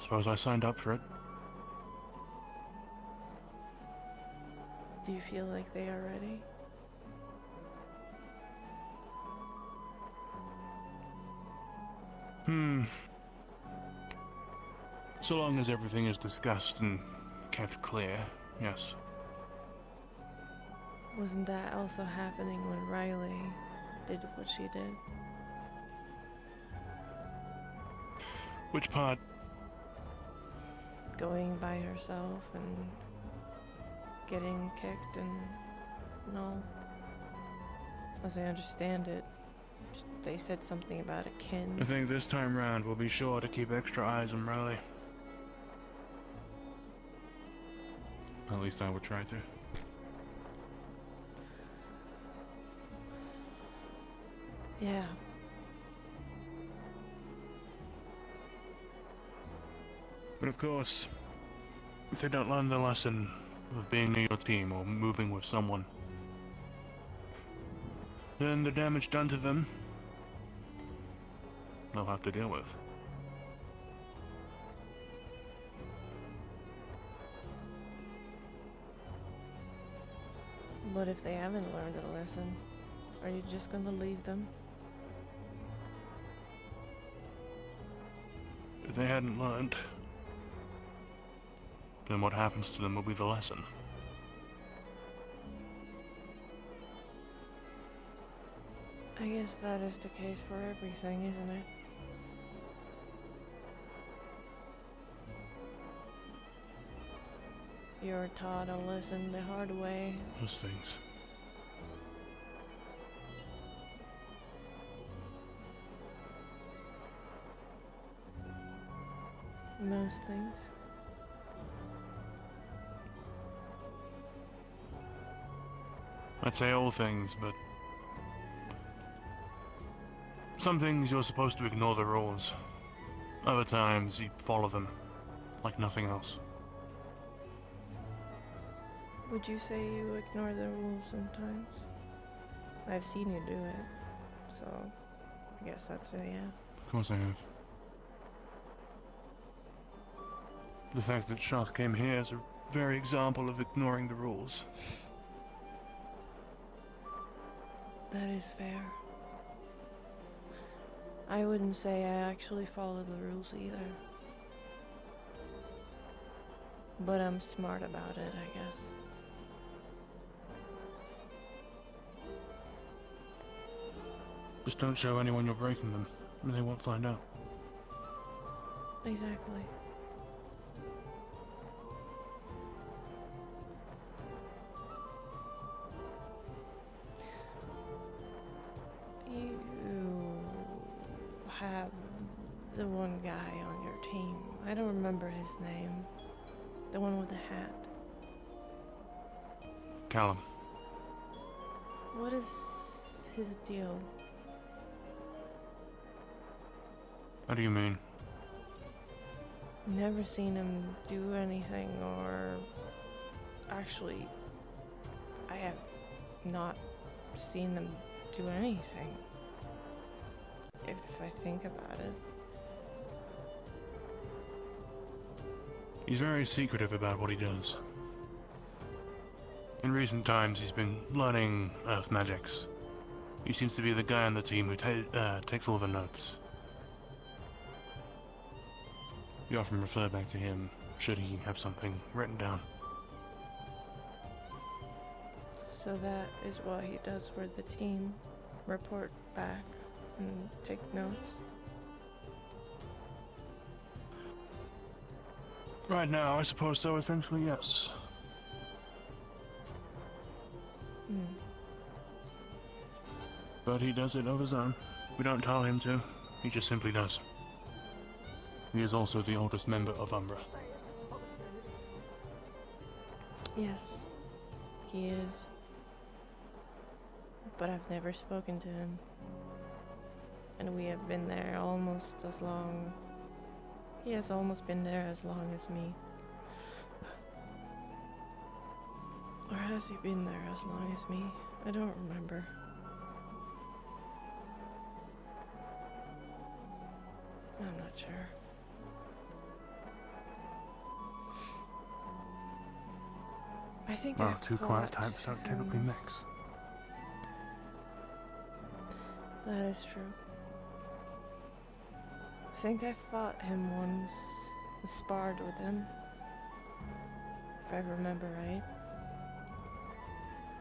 Suppose I signed up for it. Do you feel like they are ready? So long as everything is discussed and kept clear, yes. Wasn't that also happening when Riley did what she did? Which part? Going by herself and getting kicked and no. As I understand it, they said something about a kin. I think this time round we'll be sure to keep extra eyes on Riley. At least I would try to. Yeah. But of course, if they don't learn the lesson of being near your team or moving with someone, then the damage done to them, they'll have to deal with. But if they haven't learned a lesson, are you just gonna leave them? If they hadn't learned, then what happens to them will be the lesson. I guess that is the case for everything, isn't it? You're taught a lesson the hard way. Those things. Most things. I'd say all things, but some things you're supposed to ignore the rules. Other times you follow them like nothing else. Would you say you ignore the rules sometimes? I've seen you do it, so I guess that's a yeah. Of course I have. The fact that Shoth came here is a very example of ignoring the rules. That is fair. I wouldn't say I actually follow the rules either. But I'm smart about it, I guess. Just don't show anyone you're breaking them, and they won't find out. Exactly. The one guy on your team. I don't remember his name. The one with the hat. Callum. What is his deal? What do you mean? Never seen him do anything, or actually, I have not seen them do anything. If I think about it. He's very secretive about what he does. In recent times, he's been learning earth magics. He seems to be the guy on the team who takes all the notes. We often refer back to him should he have something written down. So that is what he does for the team. Report back and take notes. Right now, I suppose so, essentially, yes. But he does it of his own. We don't tell him to. He just simply does. He is also the oldest member of Umbra. Yes, he is. But I've never spoken to him. And we have been there almost as long. He has almost been there as long as me. Or has he been there as long as me? I don't remember. I'm not sure. I think Well, two quiet types don't typically mix. That is true. I think I fought him once, sparred with him, if I remember right.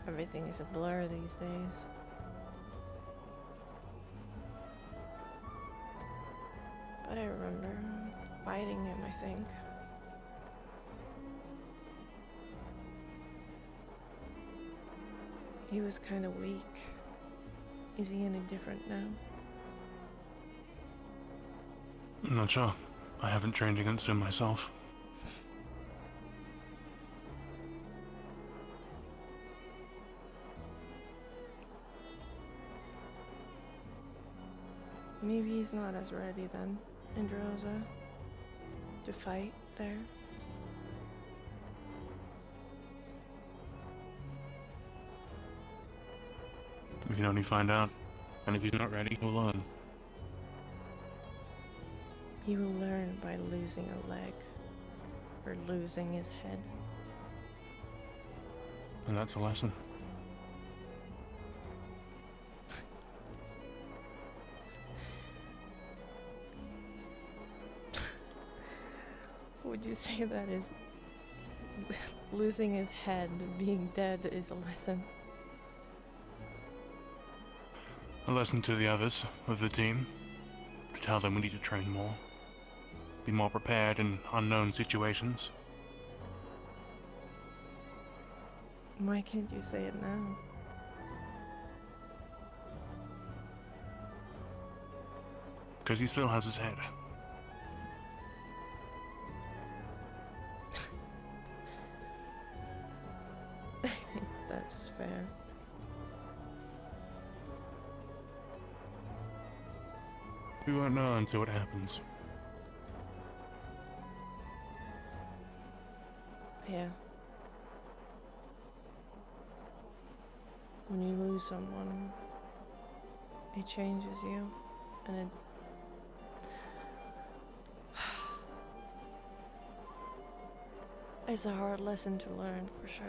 Everything is a blur these days. But I remember fighting him, I think. He was kind of weak. Is he any different now? I'm not sure. I haven't trained against him myself. Maybe he's not as ready then, Androsa, to fight there. We can only find out. And if he's not ready, he'll learn. He will learn by losing a leg, or losing his head. And that's a lesson. Would you say that is losing his head, being dead, is a lesson? A lesson to the others of the team. To tell them we need to train more. Be more prepared in unknown situations. Why can't you say it now? Because he still has his head. I think that's fair. We won't know until it happens. Yeah. When you lose someone, it changes you, and it... It's a hard lesson to learn, for sure.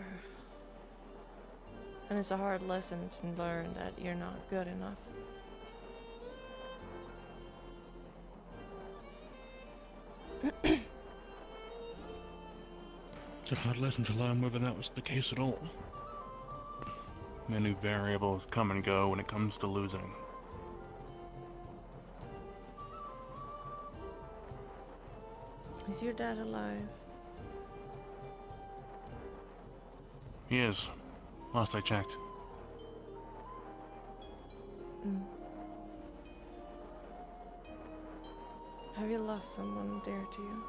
And it's a hard lesson to learn that you're not good enough. It's a hard lesson to learn whether that was the case at all. Many variables come and go when it comes to losing. Is your dad alive? He is. Last I checked. Have you lost someone dear to you?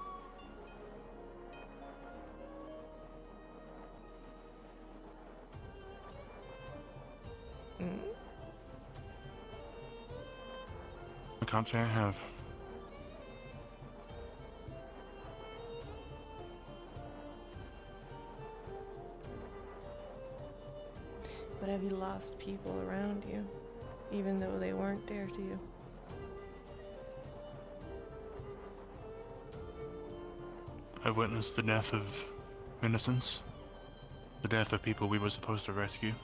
I can't say I have. But have you lost people around you, even though they weren't dear to you? I've witnessed the death of innocents, the death of people we were supposed to rescue.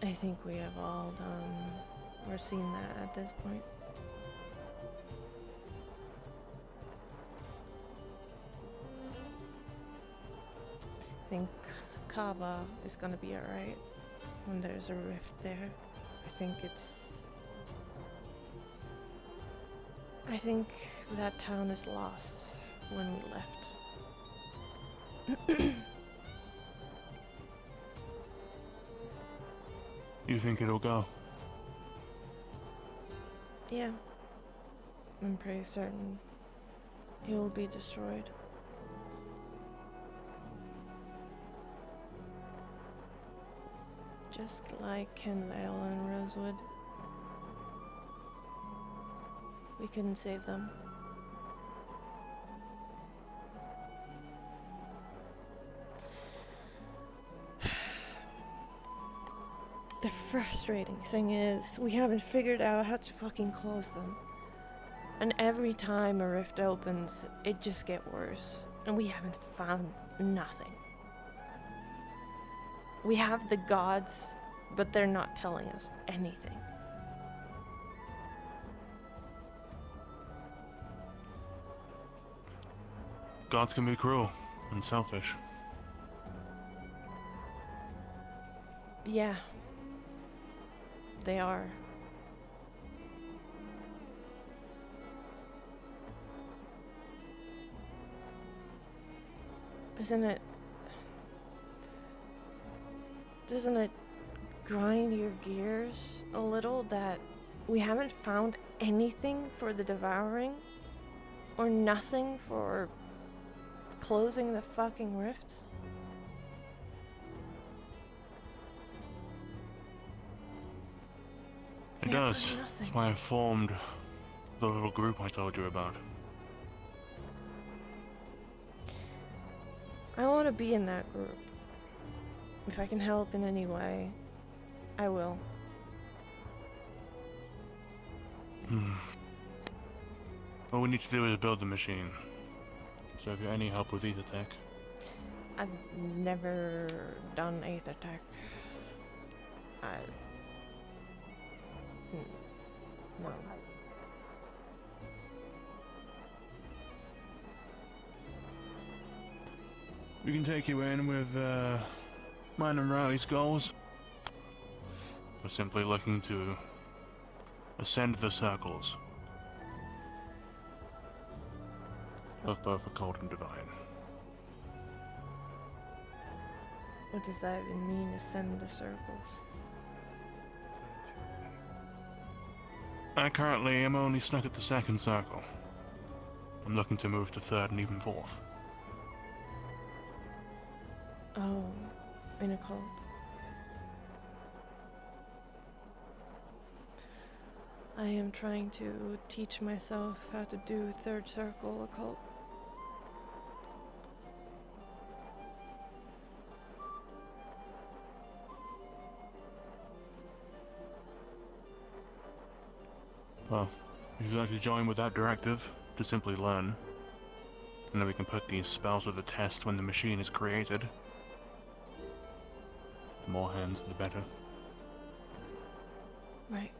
I think we have all done or seen that at this point. I think Kaba is gonna be alright when there's a rift there. I think that town is lost when we left. You think it'll go? Yeah. I'm pretty certain it will be destroyed. Just like Kenvale and Rosewood. We couldn't save them. The frustrating thing is, we haven't figured out how to fucking close them. And every time a rift opens, it just gets worse. And we haven't found nothing. We have the gods, but they're not telling us anything. Gods can be cruel and selfish. Yeah. They are. Doesn't it grind your gears a little that we haven't found anything for the devouring or nothing for closing the fucking rifts? It does. That's why I formed the little group I told you about. I want to be in that group. If I can help in any way, I will. What we need to do is build the machine. So if you have any help with ether tech. I've never done ether tech. No. We can take you in with mine and Riley's goals. We're simply looking to ascend the circles of both occult and divine. What does that even mean, ascend the circles? I currently am only stuck at the second circle. I'm looking to move to third and even fourth. Oh, in a cult. I am trying to teach myself how to do third circle occult. Well, if you'd like to join with that directive, to simply learn, and then we can put these spells to the test when the machine is created. The more hands, the better. Right.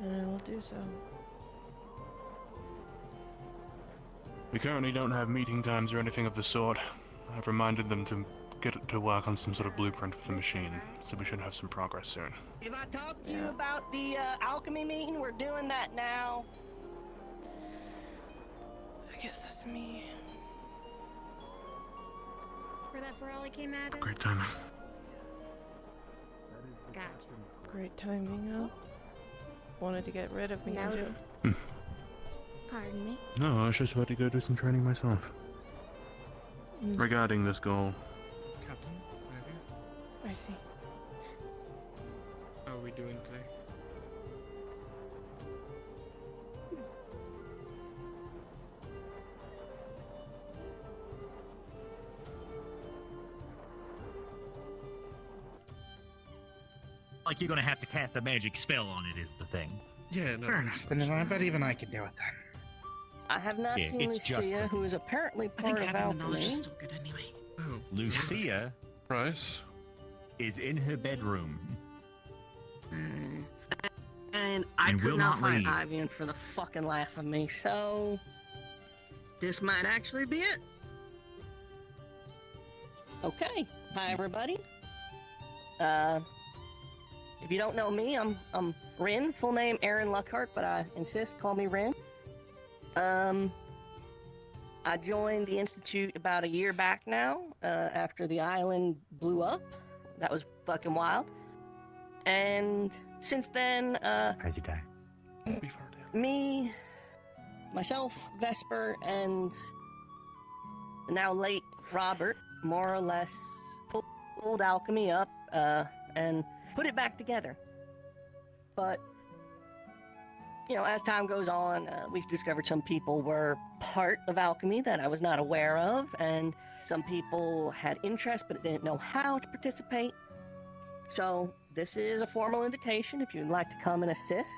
And I will do so. We currently don't have meeting times or anything of the sort. I've reminded them to get to work on some sort of blueprint for the machine, so we should have some progress soon. If I talked to you about the alchemy meeting, we're doing that now. I guess that's me. Where that Brawley came at us? Great timing. Gotcha. Great timing, huh? wanted to get rid of me, No. Joe. Pardon me? No, I was just about to go do some training myself. Mm. Regarding this goal. Captain, maybe? I see. How are we doing today? Like you're gonna have to cast a magic spell on it is the thing. Yeah, no. Fair enough. Then I bet even I could deal with that. I have not Yeah, seen it's just Lucia, who is apparently I think part of having the knowledge alchemy. is still good anyway. Oh, Lucia Price is in her bedroom. And I And could will not not find leave. Ivian for the fucking life of me, so this might actually be it. Okay, hi everybody. If you don't know me, I'm Rin. Full name Aaron Luckhart, but I insist call me Rin. I joined the Institute about a year back now, after the island blew up. That was fucking wild. And since then, Crazy day. me, myself, Vesper, and the now late Robert, more or less pulled alchemy up, and put it back together. But, you know, as time goes on, we've discovered some people were part of alchemy that I was not aware of, and some people had interest but didn't know how to participate. So this is a formal invitation if you'd like to come and assist.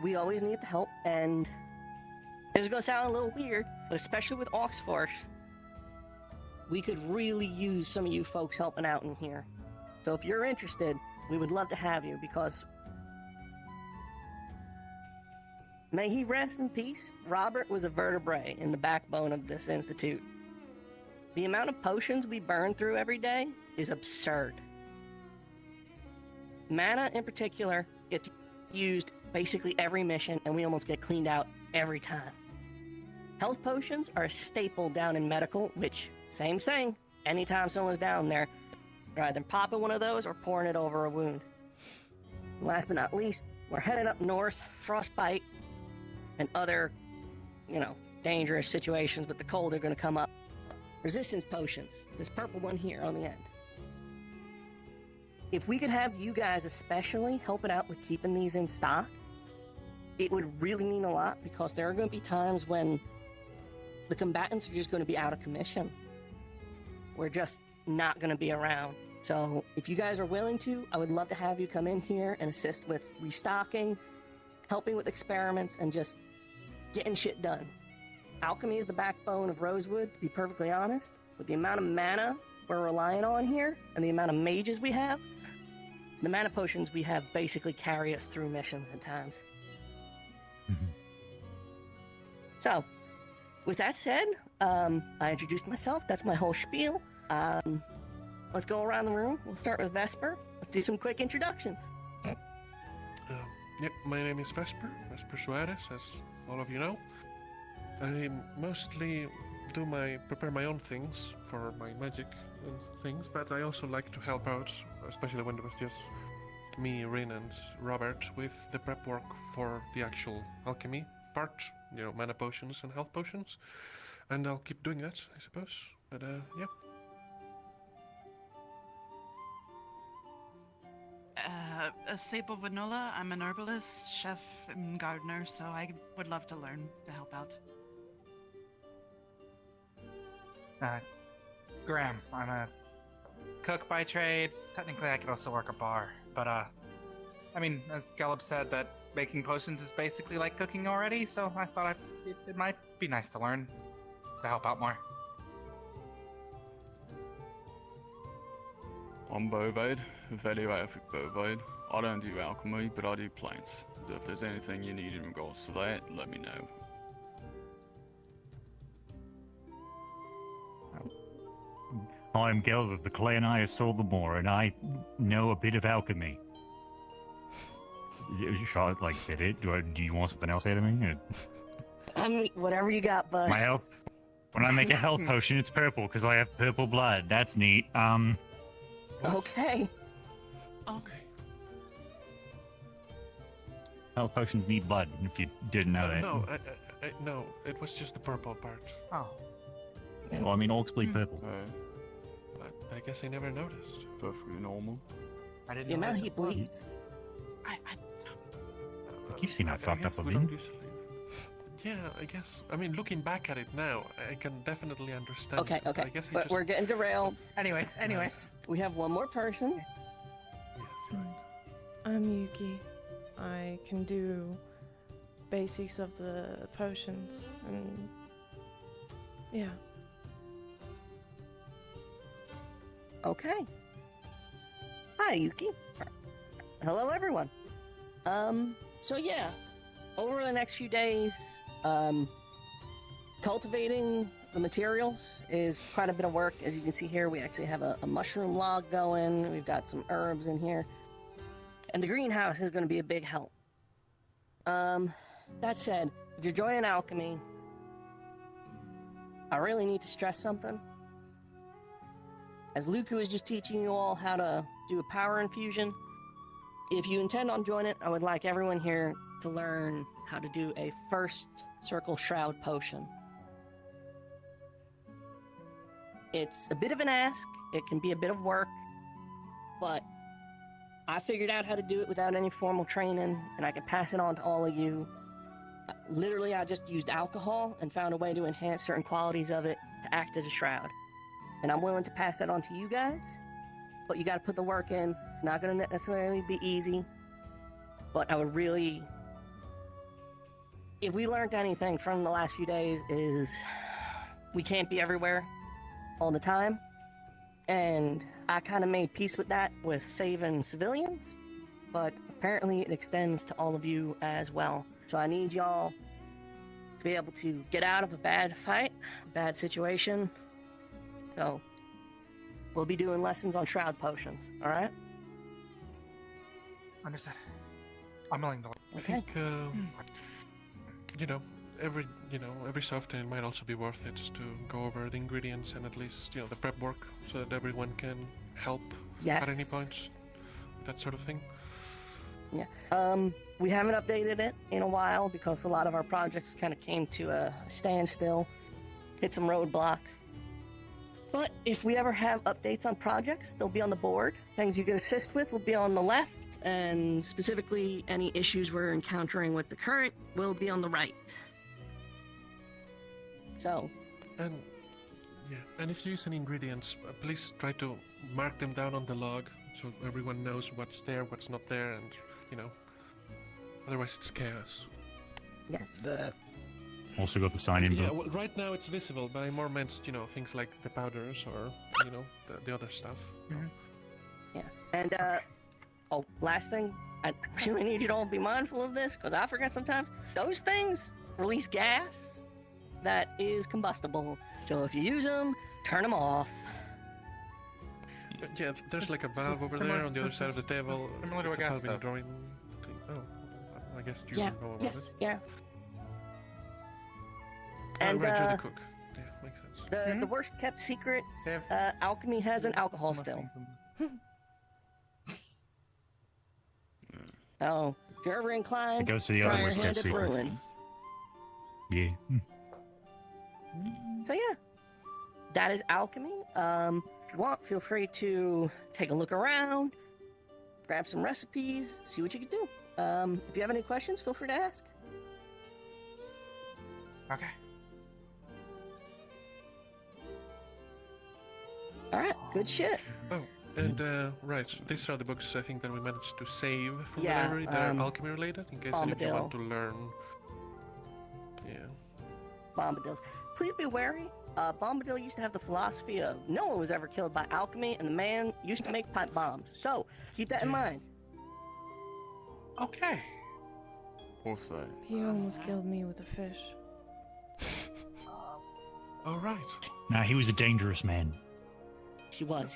We always need the help, and this is going to sound a little weird, but especially with Oxforce, we could really use some of you folks helping out in here. So if you're interested, we would love to have you, because may he rest in peace, Robert was a vertebrae in the backbone of this institute. The amount of potions we burn through every day is absurd. Mana, in particular, gets used basically every mission, and we almost get cleaned out every time. Health potions are a staple down in medical, which, same thing, anytime someone's down there, you're either popping one of those or pouring it over a wound. Last but not least, we're headed up north, frostbite, and other, you know, dangerous situations with the cold are going to come up. Resistance potions, this purple one here on the end. If we could have you guys especially helping out with keeping these in stock, it would really mean a lot, because there are going to be times when the combatants are just going to be out of commission. We're just not going to be around. So if you guys are willing to, I would love to have you come in here and assist with restocking, helping with experiments, and just getting shit done. Alchemy is the backbone of Rosewood, to be perfectly honest. With the amount of mana we're relying on here, and the amount of mages we have, the mana potions we have basically carry us through missions at times. So, with that said, I introduced myself. That's my whole spiel. Let's go around the room. We'll start with Vesper. Let's do some quick introductions. Yep, my name is Vesper Suarez, as all of you know. I mostly prepare my own things for my magic and things, but I also like to help out, especially when it was just me, Rin, and Robert with the prep work for the actual alchemy part, you know, mana potions and health potions. And I'll keep doing that, I suppose. But, yeah. Sable Vanilla, I'm an herbalist, chef, and gardener, so I would love to learn to help out. Graham, I'm a cook by trade. Technically, I could also work a bar, but I mean, as Gallup said, that making potions is basically like cooking already, so I thought it might be nice to learn to help out more. I'm Bovade, Value-Afric Bovade. I don't do alchemy, but I do plants. So if there's anything you need in regards to that, let me know. I'm Gelder, the Clay and I saw the more, and I know a bit of alchemy. Charlotte, like, said it. Do you want something else to say to me? I mean, whatever you got, bud. My health. When I make a health potion, it's purple because I have purple blood. That's neat. Okay. Okay. Health potions need blood, if you didn't know that. No, it was just the purple part. Oh. Well, I mean, orcs bleed purple. I guess I never noticed. Perfectly normal. I didn't The know amount that he it was. bleeds. You've seen how fucked up I've we been. don't usually- Yeah, I guess. I mean, looking back at it now, I can definitely understand. Okay, it, but okay. I guess he But just... we're getting derailed. Anyways. We have one more person. I'm Yuki. I can do basics of the potions and yeah. Okay. Hi, Yuki. Hello, everyone. So yeah, over the next few days, cultivating the materials is quite a bit of work. As you can see here, we actually have a mushroom log going. We've got some herbs in here. And the greenhouse is going to be a big help. That said, if you're joining alchemy, I really need to stress something. As Luca was just teaching you all how to do a power infusion, if you intend on joining, I would like everyone here to learn how to do a first circle shroud potion. It's a bit of an ask, it can be a bit of work, but I figured out how to do it without any formal training, and I can pass it on to all of you. Literally, I just used alcohol and found a way to enhance certain qualities of it to act as a shroud. And I'm willing to pass that on to you guys, but you gotta put the work in. Not gonna necessarily be easy, but I would really... If we learned anything from the last few days is we can't be everywhere all the time. And I kind of made peace with that with saving civilians, but apparently it extends to all of you as well. So I need y'all to be able to get out of a bad fight, bad situation. So we'll be doing lessons on shroud potions, all right? Understood. I'm willing to. I think, every so often it might also be worth it to go over the ingredients and at least, the prep work so that everyone can help at any point, that sort of thing. Yeah. We haven't updated it in a while because a lot of our projects kind of came to a standstill, hit some roadblocks. But if we ever have updates on projects, they'll be on the board. Things you can assist with will be on the left, and specifically any issues we're encountering with the current will be on the right. So. And if you use any ingredients, please try to mark them down on the log so everyone knows what's there, what's not there, and otherwise it's chaos. Yes. Also got the sign-in Yeah, book. well, right now it's visible, but I more meant, things like the powders or, the other stuff. Yeah. And, last thing, I really need you to all be mindful of this, because I forget sometimes. Those things release gas that is combustible. So if you use them, turn them off. Yeah, there's like a valve over there on the other side of the table. Similar to a It's gas valve in the stove. drawing. Oh, I guess you Yeah, know about yes, it. yeah. And And, you're the cook. Yeah, makes sense. The worst kept secret, alchemy has an alcohol still. Oh, if you're ever inclined, It goes to the try other your worst hand kept at secret. brewing. Yeah. So yeah, that is alchemy. If you want, feel free to take a look around, grab some recipes, see what you can do. If you have any questions, feel free to ask. Okay. All right, good shit. Oh, and right, these are the books I think that we managed to save from Yeah, the library that are alchemy related, in case any of you want to learn. Yeah. Bombadils. Please be wary. Bombadil used to have the philosophy of no one was ever killed by alchemy, and the man used to make pipe bombs. So keep that in mind. Okay. What's that? He almost killed me with a fish. All right. Nah, he was a dangerous man. He was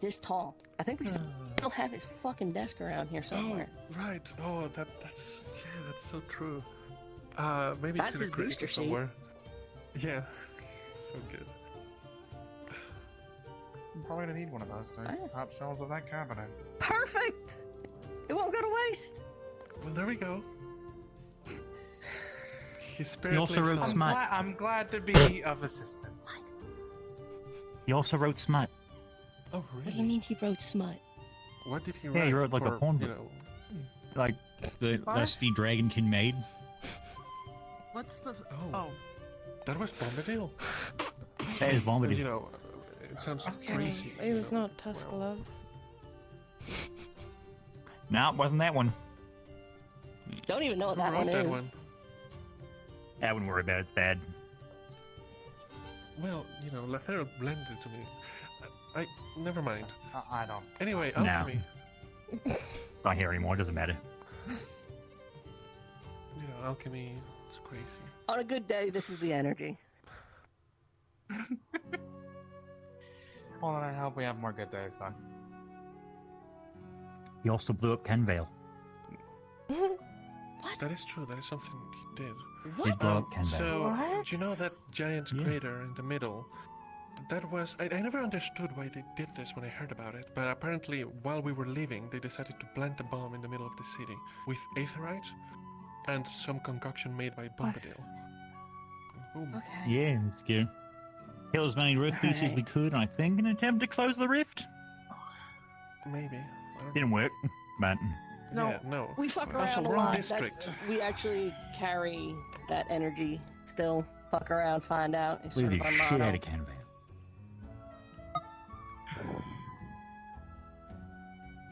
this tall. I think we still have his fucking desk around here somewhere. Oh, right. Oh, that's so true. Maybe That's it's in his a crystal booster seat. somewhere. Yeah. So good. I'm probably gonna need one of those. There's the top shelves of that cabinet. Perfect! It won't go to waste. Well, there we go. His spirit He also lives wrote on. smut. I'm glad to be of assistance. He also wrote smut. Oh, What do you really? mean he wrote smut? What did he write? Yeah, he wrote like a for, porn you book. know, Like the What? Dusty Dragonkin made. What's the? Oh. That was Bombadil. That is You Bombadil. know, it sounds crazy. It was not Tusk Love. Nah, it wasn't that one. Don't even know what Who that wrote one that is. one? I wouldn't worry about it. It's bad. Well, you know, Lathero blended to me. I never mind. I don't. Anyway, No. alchemy. It's not here anymore. It doesn't matter. You know, alchemy. It's crazy. On a good day, this is the energy. Well, then I hope we have more good days then. He also blew up Kenvale. That is true. That is something he did. He blew up Kenvale. So, do you know that giant crater in the middle? That was... I never understood why they did this when I heard about it, but apparently while we were leaving, they decided to plant a bomb in the middle of the city with aetherite and some concoction made by Bombadil. Boom. Okay. Yeah, it's good. Kill as many rift pieces we could, I think, in an attempt to close the rift. Maybe. I don't Didn't work, but No, Yeah, no. we fuck Also, around a wrong lot. district. We actually carry that energy still. Fuck around, find out. It's blew sort the of our shit motto. out of Kenvale.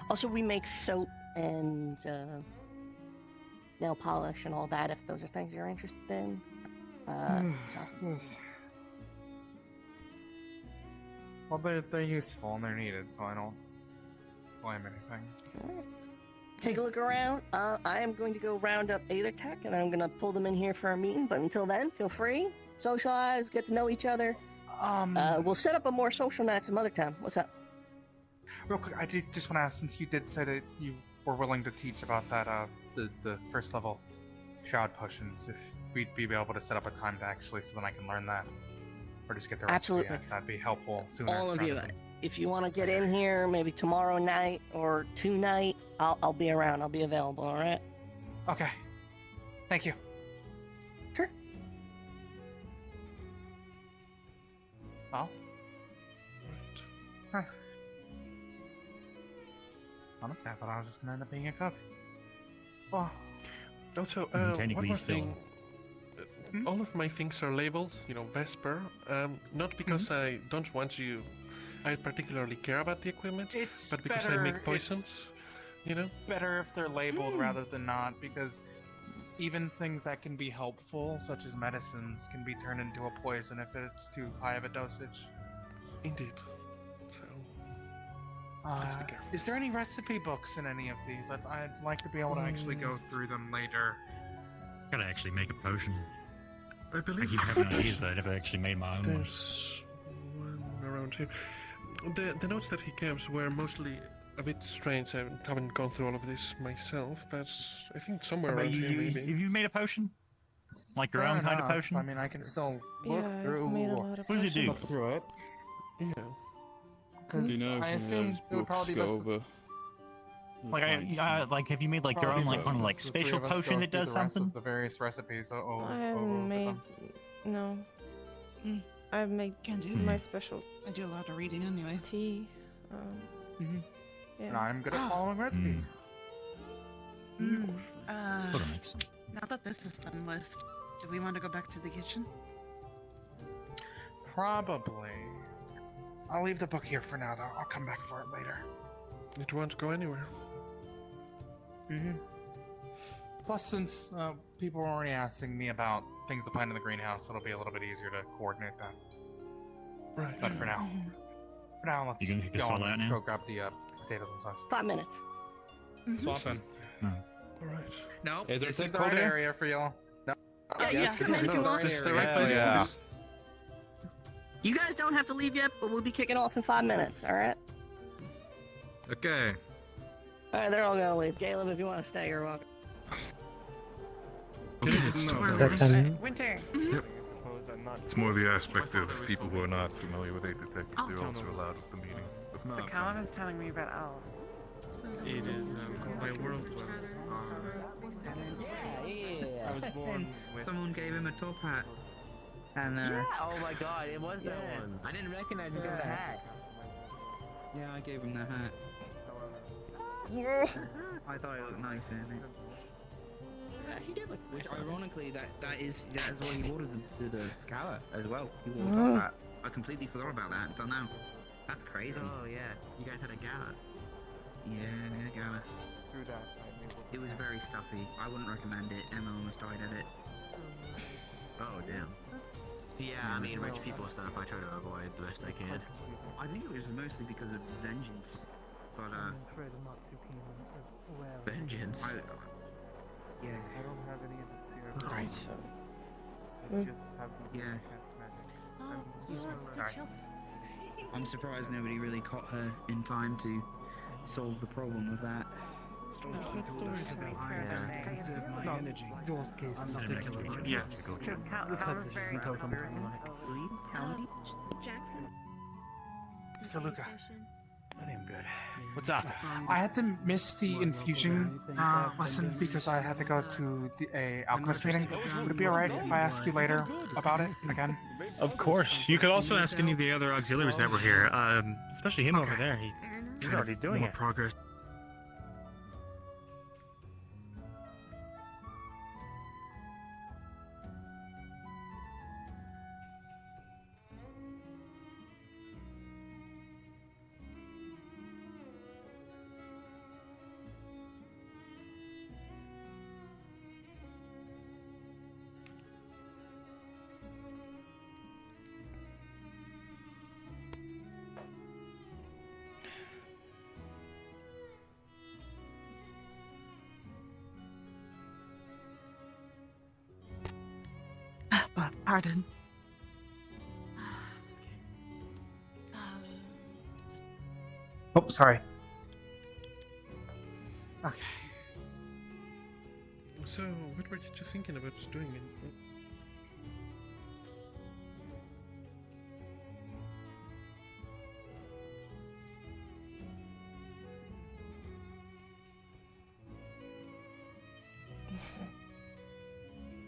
Also, we make soap and nail polish and all that if those are things you're interested in. So. Well, they're useful and they're needed, so I don't blame anything. Take a look around. I am going to go round up Aethertech and I'm going to pull them in here for a meeting. But until then, feel free, socialize, get to know each other. We'll set up a more social night some other time. What's up? Real quick, I did just want to ask, since you did say that you were willing to teach about that, the first level shroud potions, if we'd be able to set up a time to actually, so then I can learn that, or just get the recipe. Absolutely. That'd be helpful sooner. All of rather you. than- If you want to get in here, maybe tomorrow night or tonight, I'll be around. I'll be available. All right. Okay. Thank you. Sure. Well. Huh. Honestly, I thought I was just gonna end up being a cook. Well. Also, technically one more still- thing. All of my things are labeled, you know, Vesper. Not because I don't want you. I particularly care about the equipment, but because I make poisons. You know. Better if they're labeled rather than not, because even things that can be helpful, such as medicines, can be turned into a poison if it's too high of a dosage. Indeed. So. Let's be careful. Is there any recipe books in any of these? I'd like to be able to actually go through them later. Gotta actually make a potion. I believe I keep having ideas, but I never actually made my own one. There's one around here. The notes that he kept were mostly a bit strange. I haven't gone through all of this myself, but I think somewhere But around here maybe. Have you made a potion? Like your Fair own kind of enough. potion? I mean, I can still look Yeah, I've through. made a lot of What does it do? Look through it. Yeah. Because You know, I if assume those it would probably be books best. go over. Like, have you made like your Probably own like best one if like the three special of us potion go that through does the rest something? of the various recipes. I haven't made. No. I've made Can do. my special I do a lot of reading anyway. tea. Yeah. And I'm good at following recipes. Gotta make some. Now that this is done with, do we want to go back to the kitchen? Probably. I'll leave the book here for now, though. I'll come back for it later. It won't go anywhere. Plus, since people were already asking me about things to plant in the greenhouse, it'll be a little bit easier to coordinate that. Right. But for now, let's You gonna kick us go all on out now? go grab the potatoes and such. 5 minutes. Swap in. All right. No, Is there this is sick the right over there? area for y'all. No. Yeah, Yes, come this in is if you the want. right That's the area. right place. yeah. You guys don't have to leave yet, but we'll be kicking off in 5 minutes. All right. Okay. All right, they're all gonna leave. Caleb, if you want to stay, you're welcome. Winter. It's more the aspect of people who are not familiar with Aether Tech. They're also allowed at the meeting. So Callum is telling me about elves. It is my world was. I was born with. Someone gave him a top hat. And Oh my god, it was that one. I didn't recognize him because of the hat. yeah, I gave him the hat. I thought it looked nice, didn't it? Yeah, he did look Which, ironically, that is what he wore to the gala as well. He wore a top hat. I completely forgot about that until now. That's crazy. Oh yeah, you guys had a gala. Yeah, gala. It was very stuffy. I wouldn't recommend it. Emma almost died at it. Oh damn. Yeah, I mean rich people stuff I try to avoid the best I can. I think it was mostly because of vengeance. But vengeance. Yeah. I don't have any of the Right, so. Yeah. Sorry. I'm surprised nobody really caught her in time to solve the problem of that. That story's about conserve my energy. Your case is ridiculous. Yes. Jackson? So Luca. I am good. What's up? I had to miss the infusion lesson because I had to go to a alchemist meeting. Would it be alright if I ask you later about it again? Of course. You could also ask any of the other auxiliaries that were here, especially him over there. He's already doing more progress. Pardon. Oh, sorry. Okay. So, what were you thinking about doing?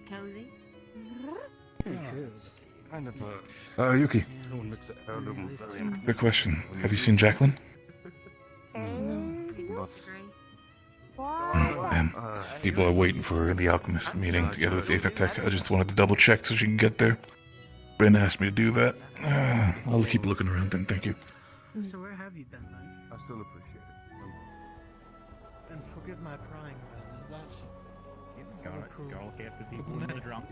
Cozy? Kind of Yuki. Good question. Have you seen Jacqueline? Man, people are waiting for her in the alchemist meeting together with the Aether Tech. I just wanted to double check so she can get there. Ben asked me to do that. I'll keep looking around then, thank you. So where have you been, man? I still appreciate it. And forgive my prying, Ben. Is that... Y'all care for people when they're drunk?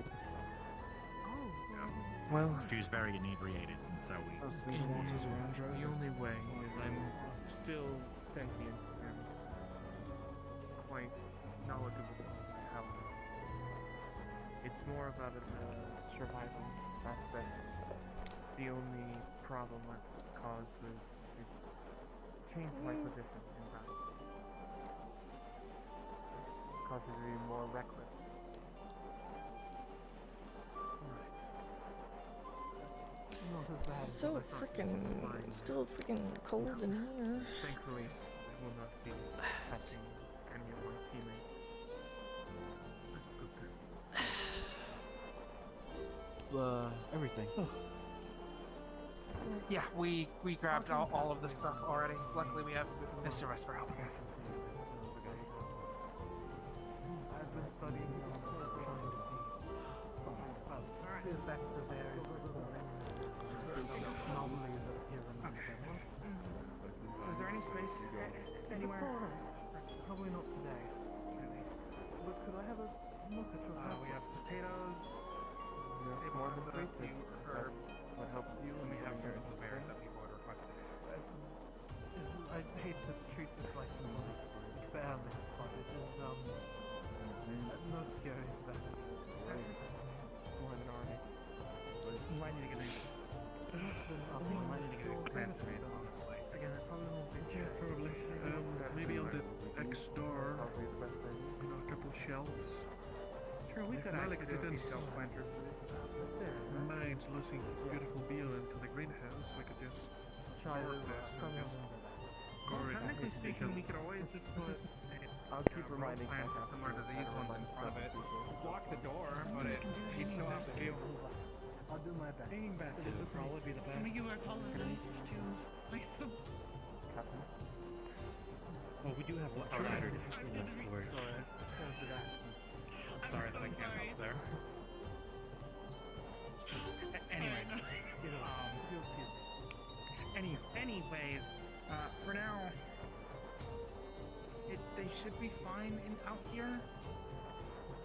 Well, She was very inebriated, and so we... The only way is I'm still sentient and quite knowledgeable about my health. It's more about a survival aspect. The only problem I've caused is change my position in battle. Causes me to be more reckless. So still freaking cold in here. Thankfully, I will not be touching any of my teammates. Everything. Yeah, we grabbed all of the stuff already. Luckily, we have Mr. Vesper helping us. I've been studying back to various anomalies that appear in the system. So is there any space anywhere? Probably not today. But could I have a look at your We have potatoes. more than three herbs. What helps you? And we have various wares that people had requested. I hate to treat this like family, but it is no scary stuff. More than already. You might need to get a plant made, honestly. Again, I probably won't be Yeah, probably. Maybe on the next door, a couple shelves. Sure, we could Malik actually do a didn't few self-planters. mind losing his beautiful beetle into the greenhouse. We could just Try store to this and just come store it technically speaking, we could always just put I'll keep reminding plant some more disease ones in front of it. Block the door, but it he'd still have to be. I'll do my best. Aiming back This would probably be the best. Some of you are tall enough to like some. Captain. Well, we do have one rider to worry. Sorry that I can't help there. Anyway, anyways, for now, they should be fine out here.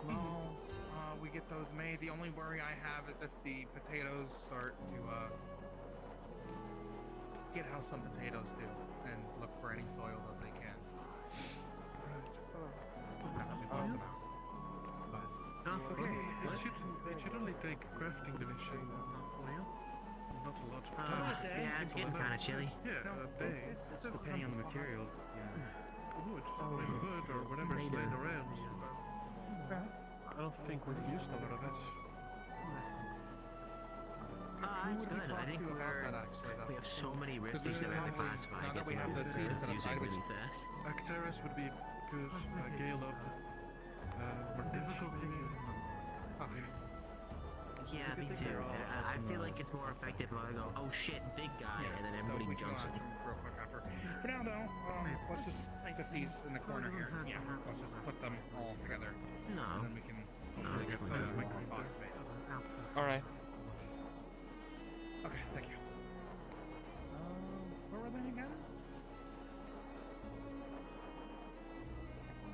Well, we get those made. The only worry I have is if the potatoes start to get how some potatoes do and look for any soil that they can. Okay. It should only take crafting division. Not a lot. Yeah, it's getting kind of chilly. Yeah, a day. Depending on the materials. Wood or whatever's laying around. I don't think we've used a lot of it. It's good. I think we have so many recipes that we have to classify. Now that we have the seeds to the using side, which really fast. Acteris would be good. Gale up. More difficulty. Okay. Yeah, me too. I feel like it's more effective when I go, oh shit, big guy, and then everybody jumps in. Real quick after. For now, though, let's just put these in the corner here. Yeah, let's just put them all together. No. And then we can definitely make some box space. All right. Okay, thank you. Where were they again?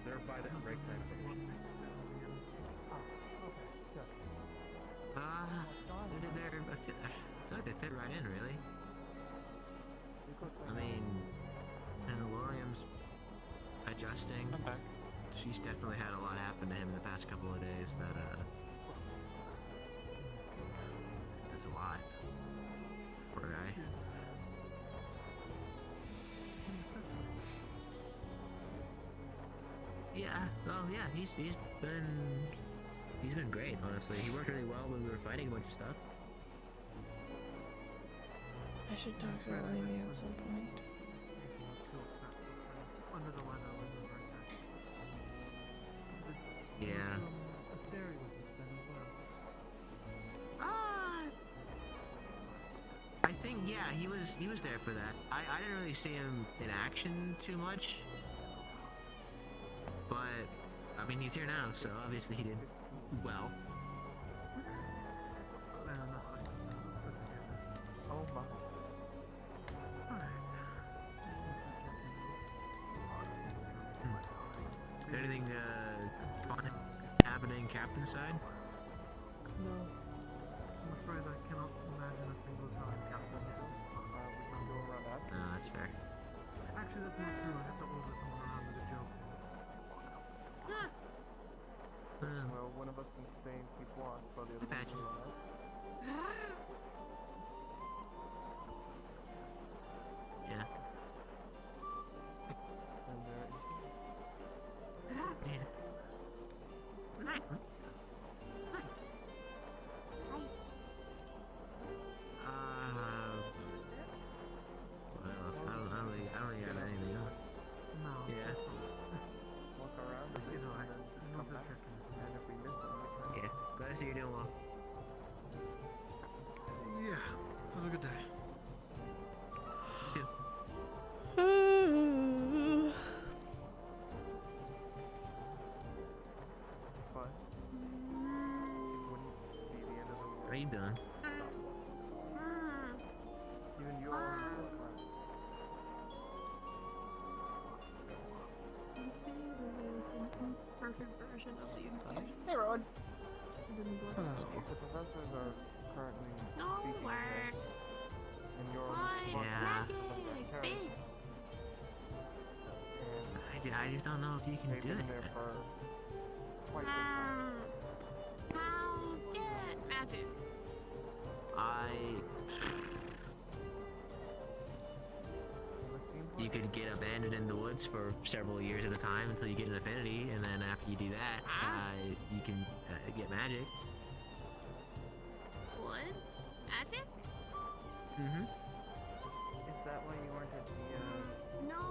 They're by the break time. They fit right in, really. I mean, Mandalorian's adjusting. She's definitely had a lot happen to him in the past couple of days that, that's a lot. Poor guy. Yeah, well, yeah, he's been great, honestly. He worked really well when we were fighting a bunch of stuff. I should talk to Amy at some point. Yeah. I think, yeah, he was there for that. I didn't really see him in action too much. But, I mean, he's here now, so obviously he did well. Oh my. Anything fun happening captain's side? No. I'm afraid I cannot imagine a single time captain. We can go around that. No, that's fair. Actually, that's not true. I have to order someone around with a joke. Well, one of us can stay and keep watch while the other one can go out. Yeah. And there. Yeah. What else? I don't really have anything else. No. Yeah. Walk around a bit and then just come back. And if we miss them, we can. Yeah. Glad to see you're doing well. Yeah. Have a good day. You too. But it wouldn't be the end of the world. Are you done? Even you all want to work on it. You see, there is an imperfect version of the infusion. Hey, Rowan. The professors are currently No speaking work. in your Yeah. Big. I just don't know if you can they've do been it. there for quite some time. How get magic? You could get abandoned in the woods for several years at a time until you get an affinity, and then after you do that, you can get magic. Woods? Magic? Mm-hmm. Is that why you weren't at the No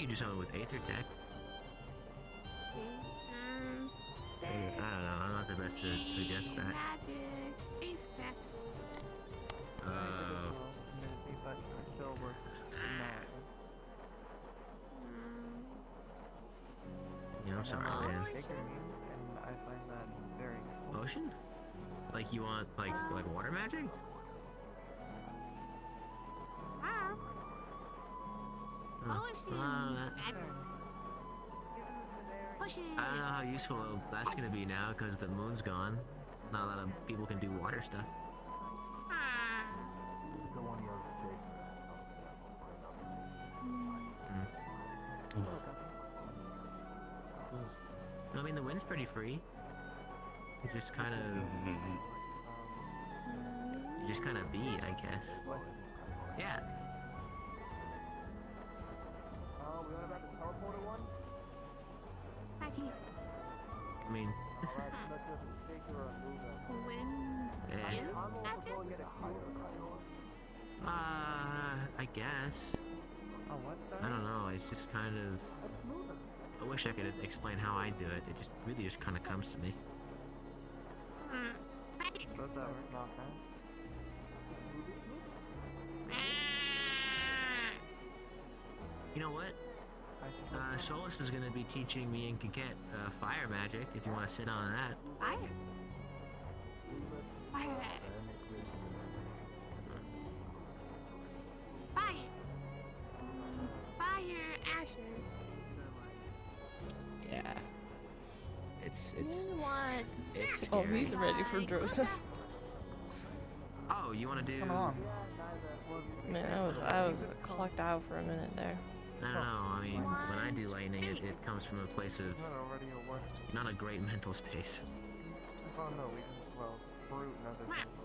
do something with Aether Tech. I don't know, I'm not the best to suggest that. Yeah, I'm sorry, man. I find that very cool. Potion? Like you want like water magic? I don't know how useful that's gonna be now because the moon's gone. Not a lot of people can do water stuff. I mean, the wind's pretty free. You just kind of be, I guess. Yeah. I mean, I guess. I don't know. It's just kind of. I wish I could explain how I do it. It just really just kind of comes to me. You know what? Solus is going to be teaching me and Kaket fire magic, if you want to sit on that. Fire? Fire. Fire. Fire ashes. Yeah. It's Oh, he's ready for Joseph. Oh, you want to do... Man, I was clocked out for a minute there. I don't know, I mean, when I do lightning, it comes from a place of not a great mental space. Oh no, we can, well, fruit and other things.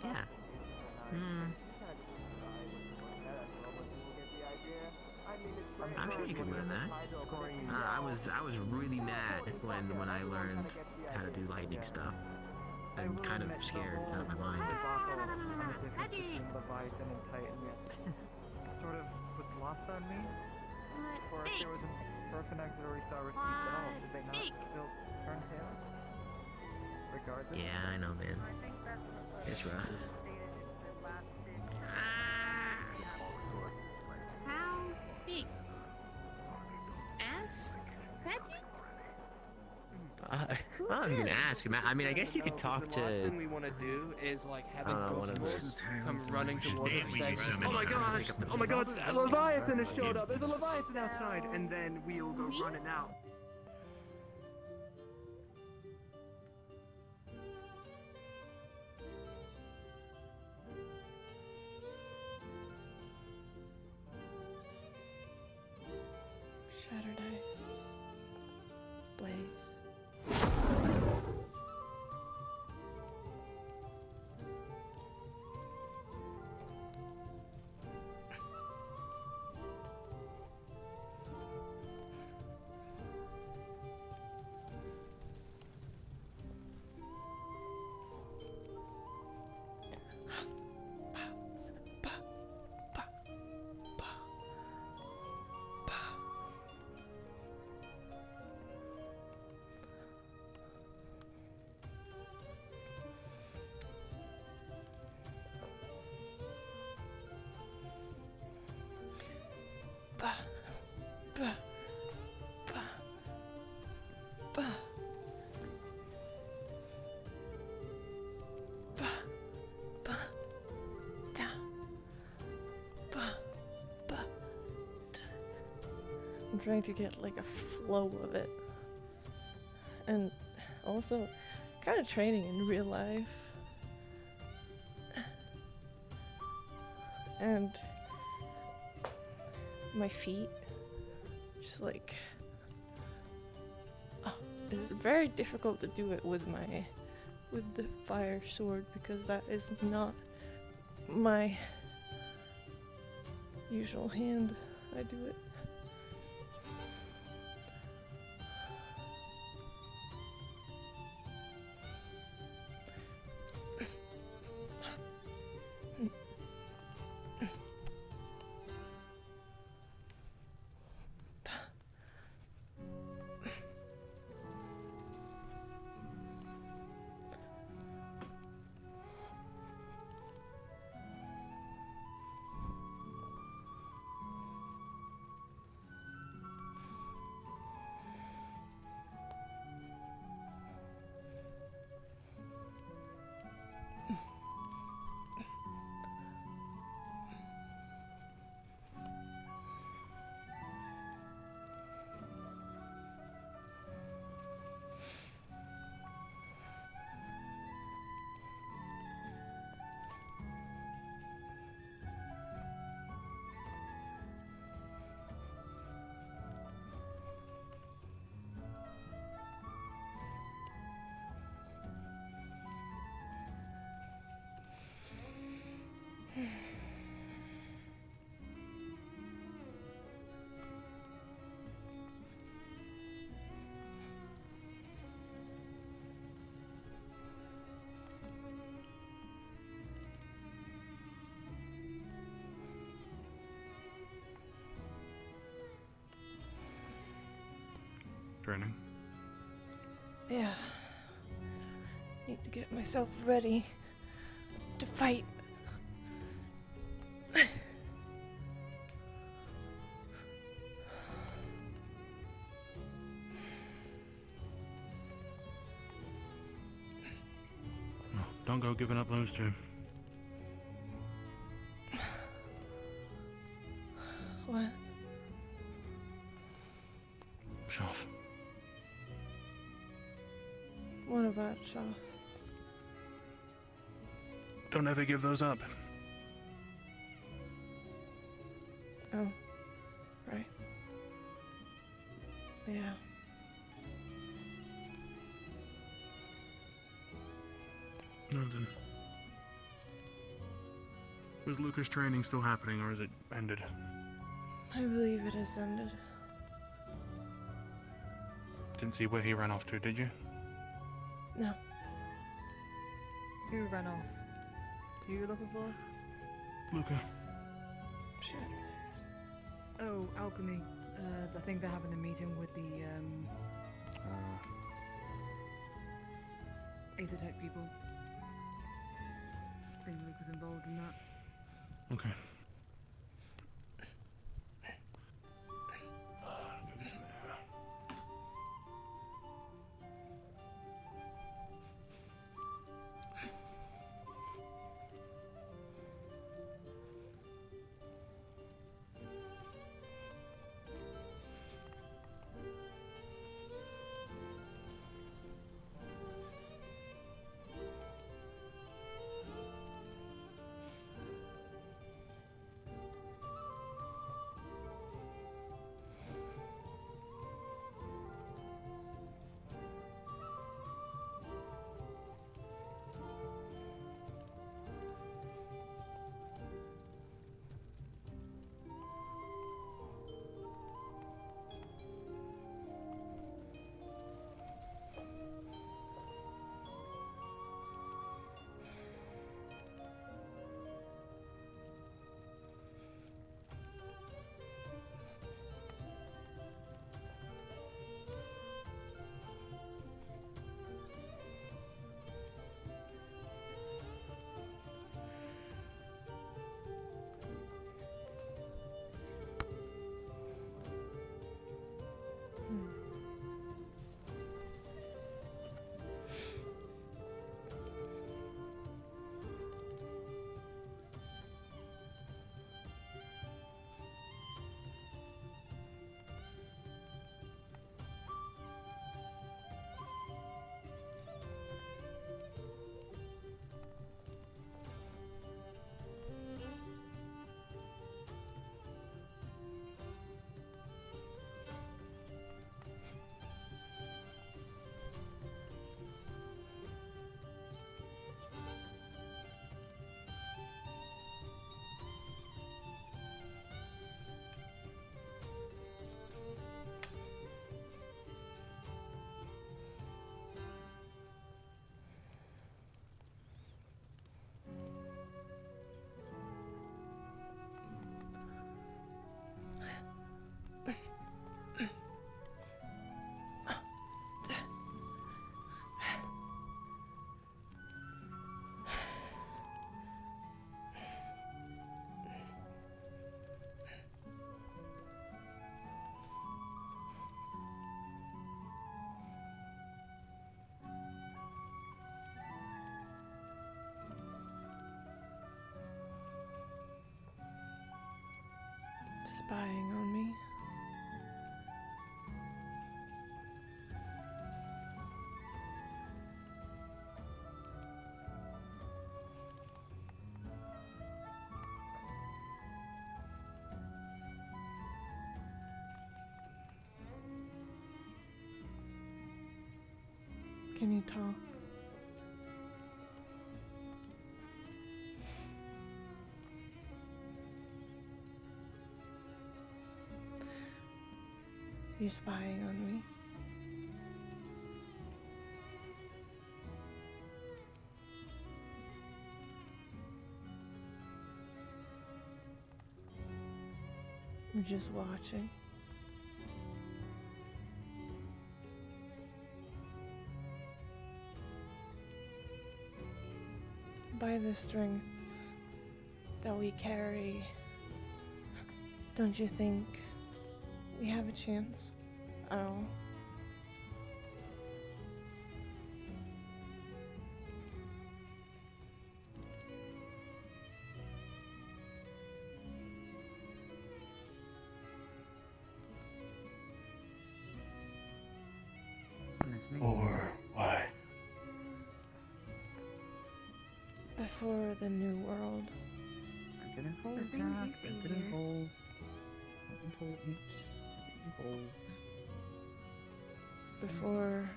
Yeah. I'm sure you can learn that. I was really mad when I learned how to do lightning stuff. I'm kind of scared out of my mind. Leviathan and Titan sort of was lost on me. Or if there was a connected or we saw receipts at all, did they not still turn tail? Regardless? Yeah, I know, man. It's rough. How big? Ask Reggie? I'm not even gonna ask him. I mean, I guess you could talk to. The last thing we want to do is like have a one of ghost those. come running towards us and say, Oh my gosh! "Oh my God! A Leviathan has showed up! There's a Leviathan outside!" And then we'll go running out. Shattered ice. Blaze. I'm trying to get like a flow of it. And also kind of training in real life. And my feet just like it's very difficult to do it with the fire sword because that is not my usual hand I do it. training. Yeah. Need to get myself ready to fight. Don't go giving up those two. What? Shoth. What about Shoth? Don't ever give those up. Oh. Right. Yeah. Nothing. Is Lucas' training still happening, or is it ended? I believe it has ended. Didn't see where he ran off to, did you? No. Who ran off? Who you looking for? Luca. Shit. Oh, alchemy. I think they're having a meeting with the Aethertech people. I think Luke was involved in that. Okay. Spying on me. Can you talk? You spying on me? You're just watching. by the strength that we carry, don't you think we have a chance at all? Or why? Before the new world. The things you say here. Before,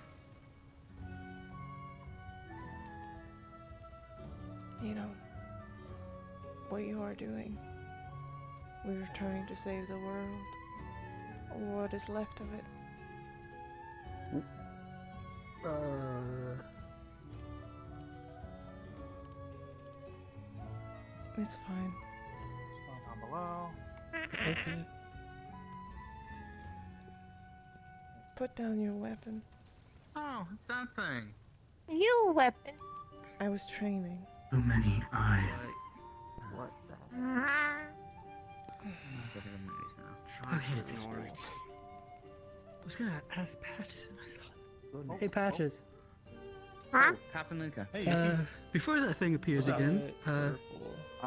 you know, what you are doing. We were trying to save the world, or what is left of it. It's fine. Down below. Okay. Put down your weapon. Oh, it's that thing. You weapon. I was training. So many eyes. What the? Okay, it's alright. I was gonna ask Patches and I thought. Hey, Patches. Huh? Captain Luca. Before that thing appears again, were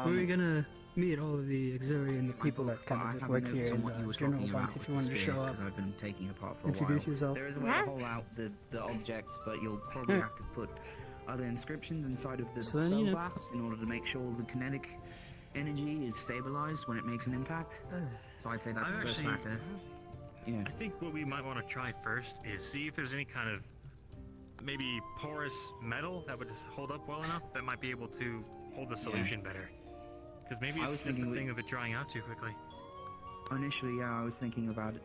we Um, gonna meet all of the auxiliary and the people that kind of just work here in the general bunch if you wanted to show up? Because I've been taking apart for Introduce a while. yourself. There is a way to hold out the objects, but you'll probably have to put other inscriptions inside of the So then, spell you know- glass in order to make sure the kinetic energy is stabilized when it makes an impact. So I'd say that's the first factor. Yeah. I think what we might want to try first is see if there's any kind of maybe porous metal that would hold up well enough that might be able to hold the solution better. Because maybe I it's was just a thinking thing of it drying out too quickly. Initially, yeah, I was thinking about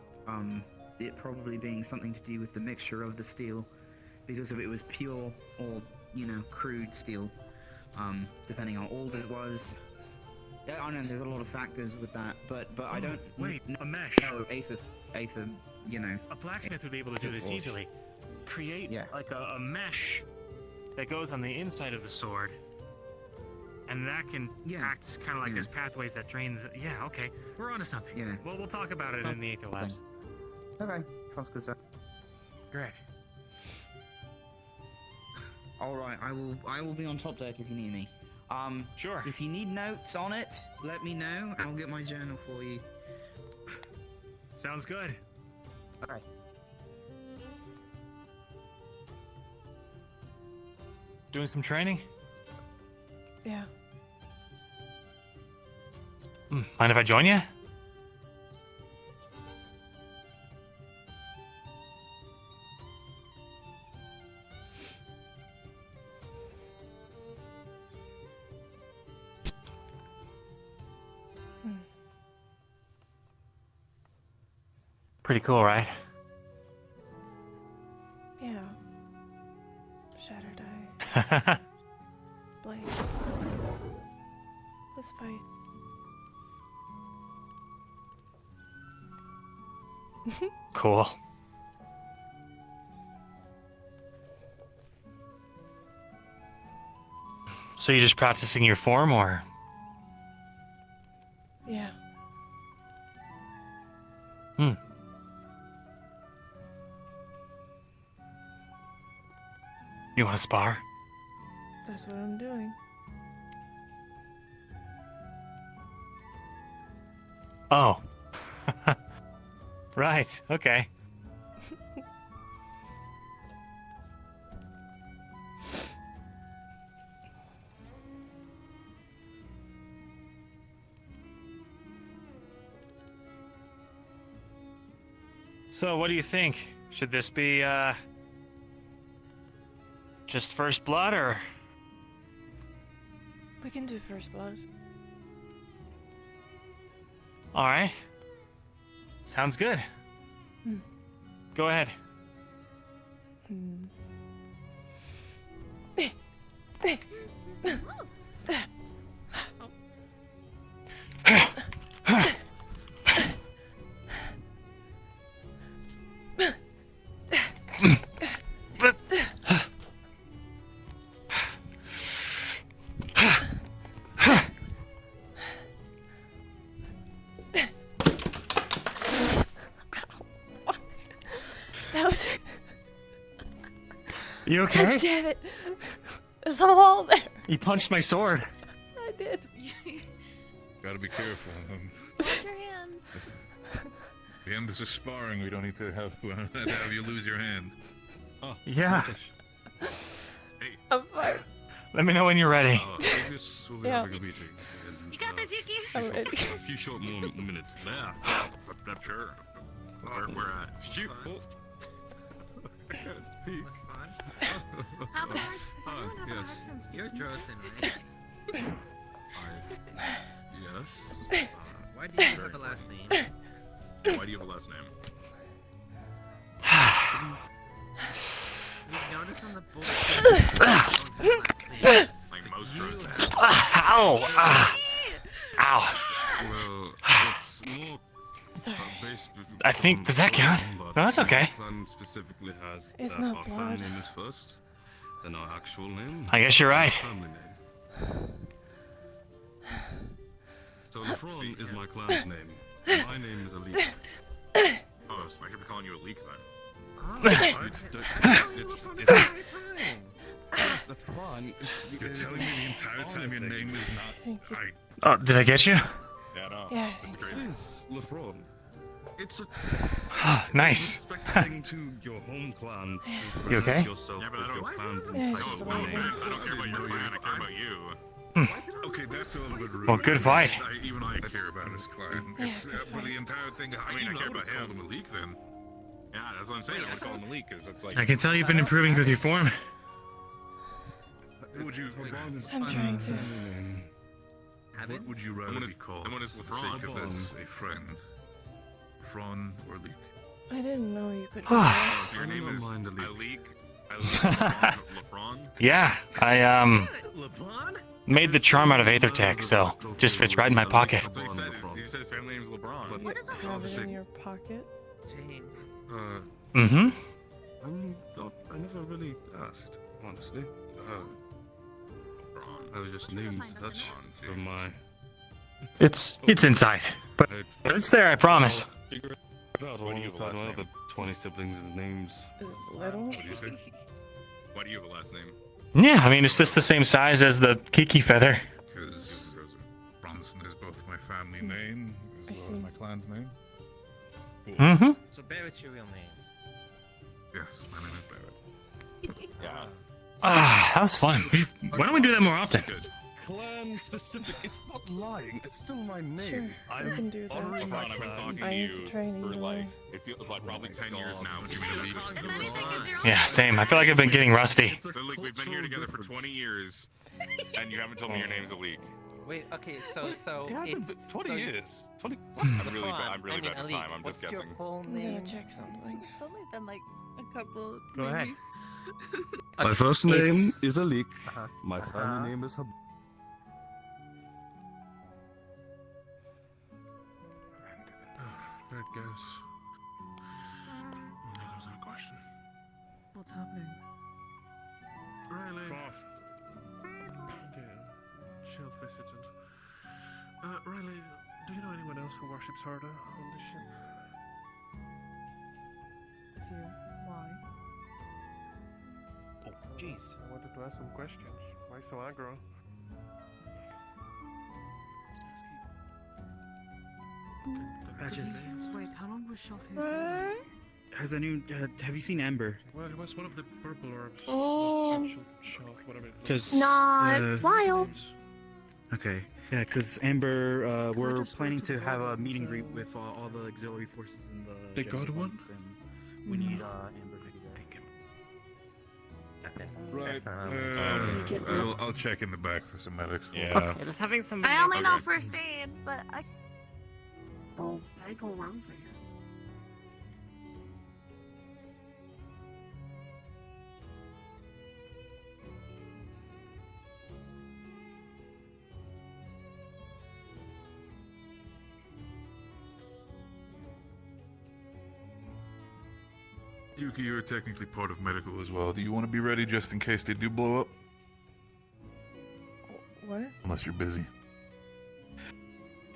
it probably being something to do with the mixture of the steel, because if it was pure or, you know, crude steel, depending on how old it was. Yeah, I know there's a lot of factors with that, but I don't. Wait, a mesh. No, Aether, you know. A blacksmith would be able to do this Forge. easily. Create like a mesh that goes on the inside of the sword, and that can act kind of like there's pathways that drain the... Yeah, okay. We're onto something. Yeah. Well, we'll talk about it in the Aether Labs. Okay, sounds good, sir. Great. All right, I will be on top deck if you need me. Sure. If you need notes on it, let me know. I'll get my journal for you. Sounds good. All right. Doing some training? Yeah. Mind if I join you? Pretty cool, right? Yeah. Shattered Eye. Blade. Let's fight. Cool. So you're just practicing your form, or? Yeah. You want to spar? That's what I'm doing. Oh. Right, okay. So, what do you think? Should this be, just first blood, or? We can do first blood. Alright. Sounds good. Go ahead. You okay? Damn it. There's a hole there. You punched my sword. I did. Gotta be careful. Wash your hands. The end, this is sparring. We don't need to have you lose your hand. Oh, Yeah. Hey. I'm fine. Let me know when you're ready. I guess we'll be Yeah. having a meeting. You got this, Yuki. I'm ready. A few short more minutes. Yeah. Sure. Where at? Shoot. I can't speak. How about yes. You're Josen, right? Yes. Why do you have a last name? Why do you have a last name? You notice on the board. Like most Roses. Ow! Ow! Well, it's more based. I think, does that count? No, that's okay. Plan specifically has It's that not our blood. family name is first, then our actual name. I guess you're right. Family name. So Lefron is my clan's name. My name is Alik. Oh, so I could be calling you Alik then. Yes, that's fine. You're telling me the entire time your name is not right. Oh, did I get you? Yeah, no. Yeah, That's great. It is Lefron. It's a Nice. respecting to your home clan to You present okay? yourself with your clan's Yeah, entire just name. leaving. I don't care about your clan, I care about you. Okay, that's a little bit rude. Well, good fight. Even I care about his clan. It's but the entire thing. I mean, I care about him. Call him Malik then. Yeah, that's what I'm saying. I would call him Malik because it's like. I can tell you've been improving with your form. Would you? I'm trying to. What would you rather be called for the sake of this? A friend, Fron, or Leek? I didn't know you could. So your name is Alik. Lefron. Yeah, I made the charm out of Aether Tech, so just fits right in my pocket. That's what he said. He said his family name is LeBron. You have it in your pocket. James. Mm-hmm. I never really asked, honestly. I was just named Dutch for my. It's inside, but it's there, I promise. About one of the 20 siblings' names. Is little? What do you say? Why do you have a last name? Yeah, I mean it's just the same size as the Kiki feather. Because Bronson is both my family name, as well as my clan's name. Mm-hmm. So Barrett's your real name. Yes, my name is Barrett. Yeah. Ah, that was fun. Why don't we do that more often? Clan specific. It's not lying. It's still my name. Sure, we can do that. I've been talking I to need you to train for either like way. it feels like probably 10 years now. But you mean Yeah, same. I feel like I've been getting rusty. Like we've been here together for 20 years, and you haven't told me your name's Alik. Wait, okay, so It's 20 so years. 20. I'm really bad at time. I'm just What's your guessing. full I'm gonna name? check something. It's only been like a couple. Go ahead. My first name is Alik. My family name is Hab. There it goes. That was our question. What's happening? Riley. Yeah, Shield visited. Riley, do you know anyone else who worships Harda on this ship? Why? Oh, jeez. I wanted to ask some questions. Why so aggro? Patches. Wait, how long was Shelf here for? Has anyone? Have you seen Ember? Well, it was one of the purple orbs. Shelf, whatever it was. Because Not wild. Okay. Yeah, because Ember, we're planning to have a meet and greet with all the auxiliary forces in the. They got one? And we need Ember to do that. Right. I'll check in the back for some medics. Yeah. Okay, just having some. I only know first aid, but I. Oh, I go wrong place. Yuki, you're technically part of medical as well. Do you want to be ready just in case they do blow up? What? Unless you're busy.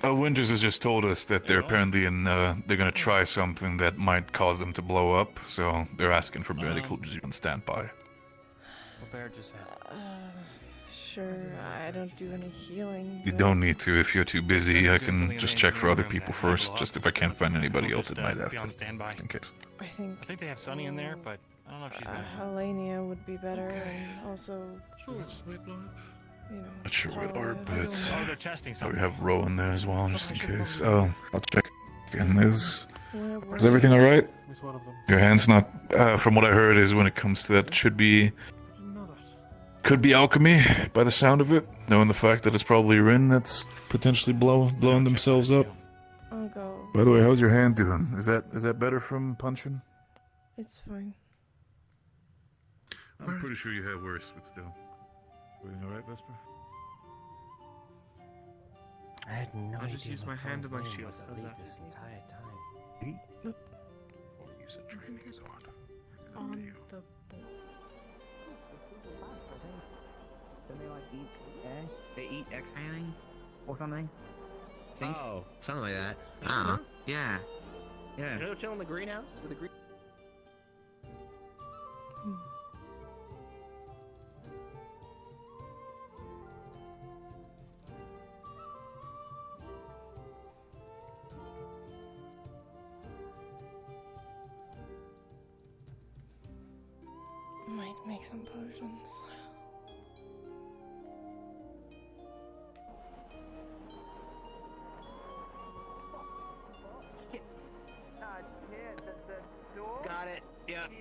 Winters has just told us that they're apparently they're gonna try something that might cause them to blow up, so they're asking for medical just on standby. what Bear just said. Sure, I don't do any healing. You but- don't need to if you're too busy. I can just check for other people first, just if I can't find anybody else, it might have be to, on standby. just in case. I think they have Sunny in there, but I don't know if she's gonna. Helenia would be better, and also, you know, Not sure where Tara. Lord, but Oh, they're testing we something. have Ro in there as well, just in case. Oh, I'll check. And is Where- everything all right? It's one of them. Your hand's not. From what I heard, is when it comes to that, it could be alchemy by the sound of it, knowing the fact that it's probably Rin that's potentially blowing themselves up. I'll go. By the way, how's your hand doing? Is that better from punching? It's fine. I'm pretty sure you had worse, but still. Everything all right, Vesper? I had no I'll just idea use my my hand and my phone's name shield. was How's Elite that? this entire time. On the board. Don't they like eat egg? They eat egg fanning or something? Think? Oh, something like that. I don't know. Yeah. Yeah. You know, chill in the greenhouse with the green. Might make some potions. Got it. Yep.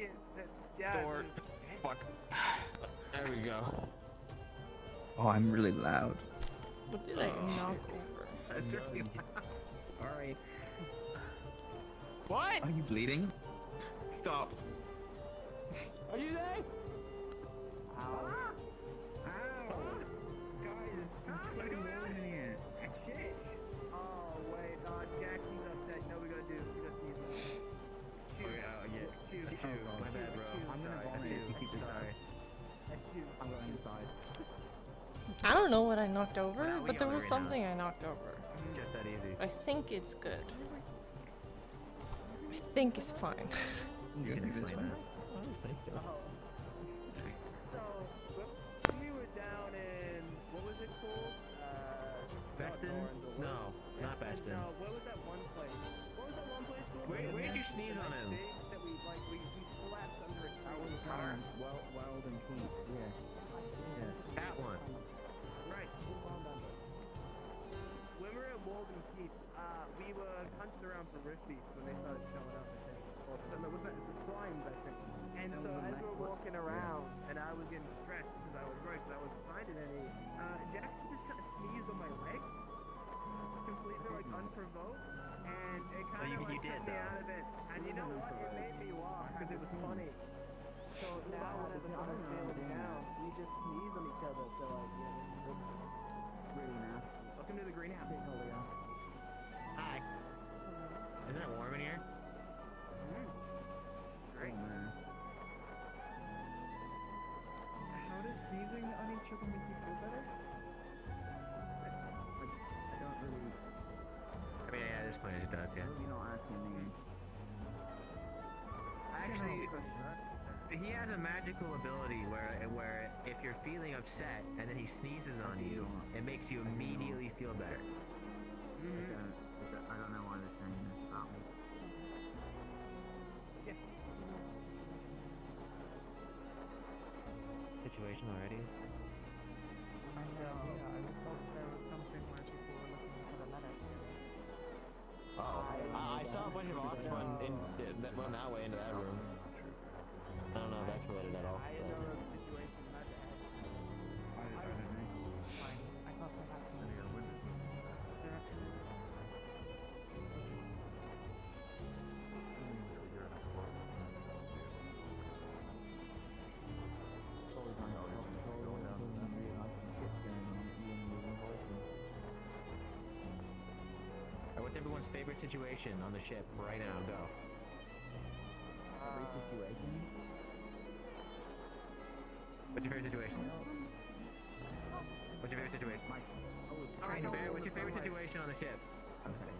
Door. Fuck. There we go. Oh, I'm really loud. What did I knock over? That's really loud. Sorry. What? Are you bleeding? Stop. Are you there? I don't know what I knocked over, but there was something I knocked over. Just that easy. I think it's good. I think it's fine. You can explain that. We were down in, what was it called? Beston? No, not Beston. No, where was that one place? What was that one place called? Where did you sneeze on him? That we collapsed under a tower. Wild and Keith, yeah. That one. Right. When we were at Walden Keith, we were hunting around for riffies when they started showing up, I think. Or something, was that the slimes, I think. And so as we were walking around, and I was getting stressed because I was worried because I wasn't finding any, Jackson just kind of sneezed on my leg, completely like unprovoked, and it kind of like took me out of it. And you know what? It made me laugh because it was funny. So now whenever I'm feeling down, we just sneeze on each other. So like, yeah, it's really nice. Welcome to the greenhouse. Hi. Isn't it warm in here? Great. How does sneezing on each other make you feel better? I don't really. I mean, yeah, at this point it does, yeah. You're not asking me. Actually, he has a magical ability where if you're feeling upset and then he sneezes on you, it makes you immediately feel better. I don't know why they're saying this about me. Situation already? I was hoping there was something where people were looking for the medic. I saw a bunch of ops that went that way into that room. I don't know if that's related at all. I didn't know the situation had to happen. I thought they had some What's everyone's favorite situation on the ship right now? Go. Situation? What's your favorite situation? What's your favorite situation? Alright, Bear, what's your favorite situation on the ship? Okay.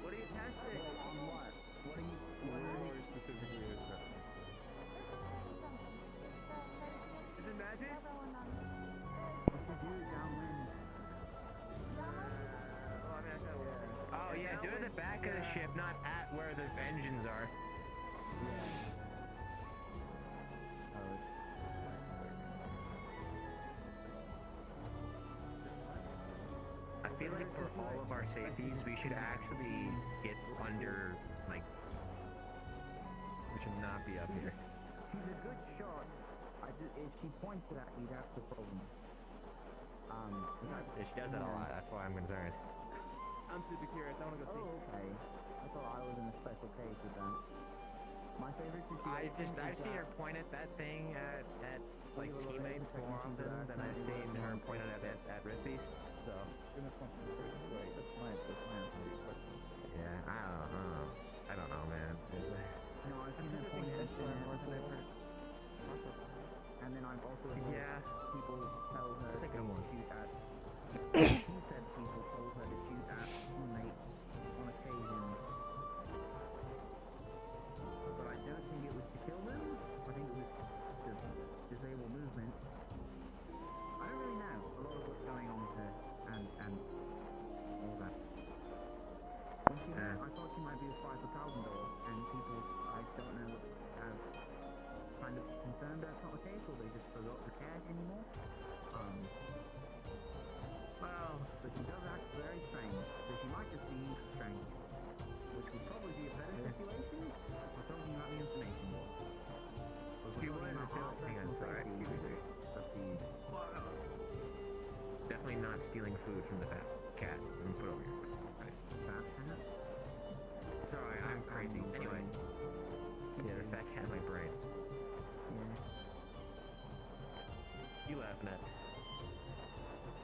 What are you testing? On what? What are you specifically? engines are. I feel like for all of our safeties, we should actually get under, like, we should not be up here. She's a good shot. If she pointed at you, that's the problem. She does that a lot, that's why I'm concerned. I'm super curious. I want to go see. Oh, okay. I thought I was in a special case with that. My favorite situation I've seen her point at that thing at like teammates more often than I've seen her point at it at Rispy's. So. Yeah, I don't know, man. No, I've seen her point at and then I've also heard people tell her to shoot at. She said people told her to shoot at teammates on occasion. But I don't think it was to kill them. I think it was to disable movement. I don't really know a lot of what's going on with her and all that. When she went, I thought she might be a spy for Calvindor, and people I don't know have kind of concerned that's not the case, or they just forgot to care anymore. Well, but she does act very strange, so she might just be strange, which would probably be a better situation for talking about the information. She was hang on, sorry. Definitely not stealing food from the fat cat. Let me put it over here. Right. Fat cat? Sorry, I'm crazy. Anyway. Yeah, the fat cat in my brain. Yeah. You laughing at?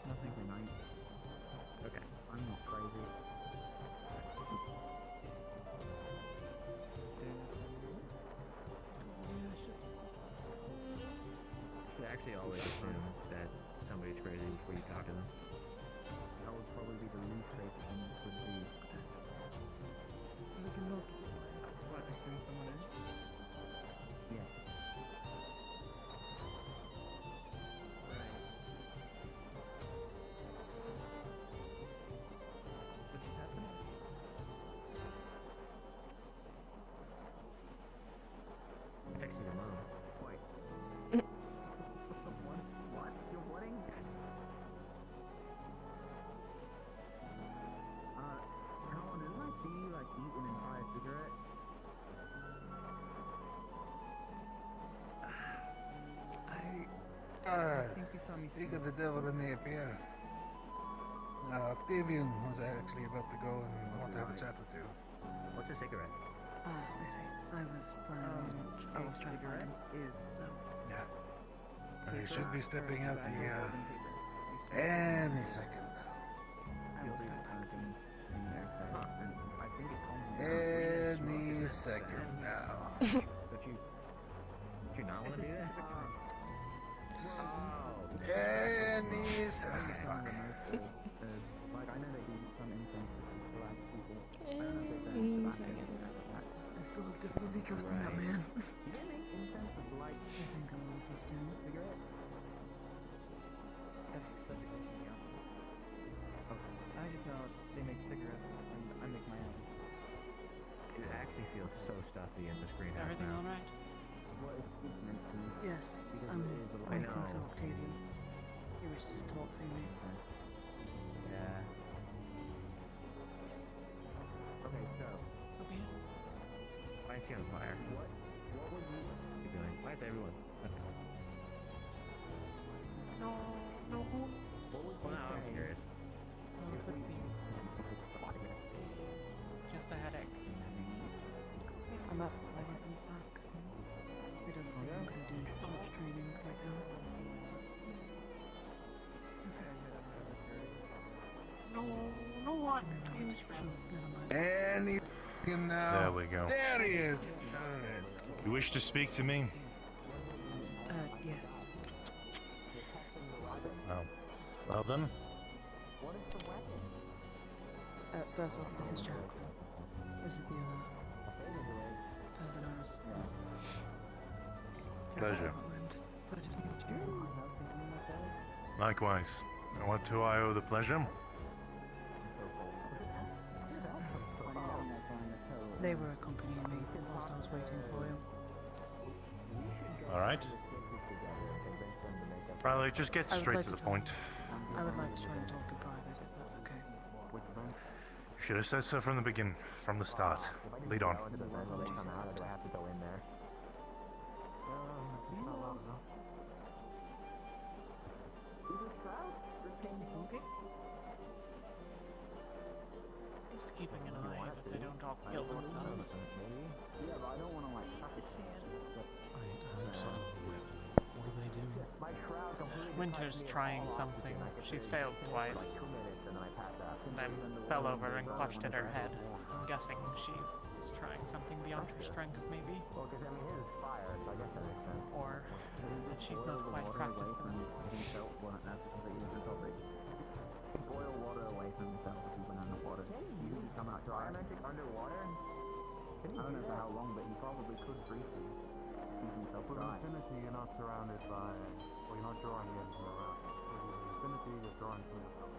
Nothing tonight. Okay. I'm not crazy. You should actually always assume that somebody's crazy before you talk to them. That would probably be the least safe thing you could do. You can look what I think someone is. Yeah. What just happened? Texting your mom. Wait. What? You're wedding? Colin, didn't I see you like eat an entire cigarette? Speak of the devil in the appear. Octavian was actually about to go and want to have a chat with you. What's a cigarette? I see. I was trying to find him. Yeah. He should be stepping out any second now. Any second now. Don't you not want to do that? Any second. Fuck. Like, I know they do some instances with black people. Any second. I still have difficulty trusting that man. Incense of light. I think I'm gonna trust him. Cigarette? That's such a question, yeah. Okay. I just know they make cigarettes, and I make my own. It actually feels so stuffy in this greenhouse. Everything now. alright? What is it meant to? Yes. Because I'm it is a waiting know. for Octavian. He was just talk to me. Yeah. Okay, so. Okay. Why is he on fire? What would you? Keep going. Why is everyone? No. What would Well, now I'm curious. Just a headache. I'm up. My weapon's back. It doesn't seem I'm gonna do too much training right now. No one. Any him now. There we go. There he is. You wish to speak to me? Yes. Oh. Well then. First off, this is Jack. This is the other person Pleasure. Pleasure to meet you. Likewise. And what do I owe the pleasure? They were accompanying me whilst I was waiting for you. Alright. Riley, just get straight to the point. I would like to try and talk in private, if that's okay. Should have said so from the beginning, from the start. Lead on. Just keeping an eye that they don't all kill themselves. Yeah, but I don't want to like suck it. What are they doing? Winter's trying something. She's failed twice. Then fell over and clutched at her head. I'm guessing she is trying something beyond her strength, maybe. Well, because I mean, his is fire, so I guess that makes sense. Or that she's not quite practiced enough. Boil water away from himself if he went underwater. You could come out dry. Magic underwater? I don't know for how long, but he probably could briefly keep himself dry. With infinity, you're not surrounded by, well, you're not drawing in from around. With infinity, you're drawing from yourself.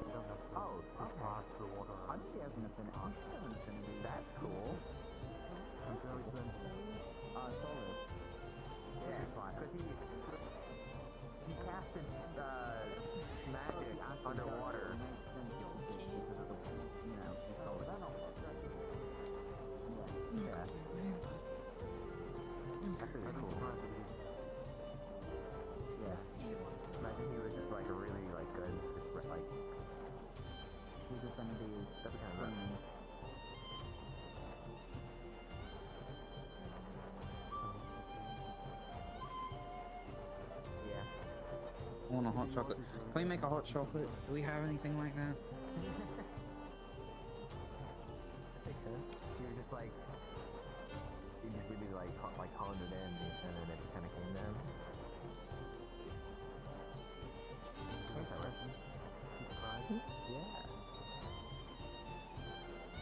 You don't have to pass the water. I think he has an affinity. I have an affinity. That's cool. I'm fairly certain. Solid. Yeah, because he casted magic underwater. Because of the, you know, it's solid. Yeah. That's really cool. Yeah. Imagine he was just like a really like good, like his affinity is that's kind of running. Yeah. I want a hot chocolate. Can we make a hot chocolate? Do we have anything like that? You're just like, you just really like honed it in, and then it kind of came down. Yeah.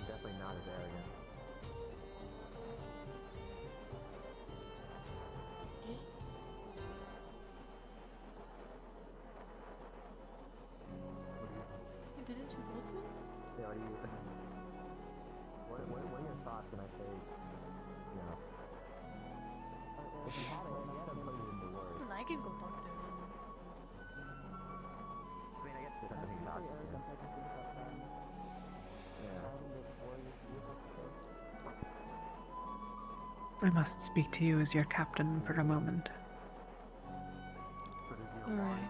Definitely not as arrogant. Didn't you vote him? Yeah, what do you think? What are your thoughts when I say, you know, if you had to put it into words. I can go talk to him. I mean, I guess there's nothing about it. I must speak to you as your captain for a moment. Alright.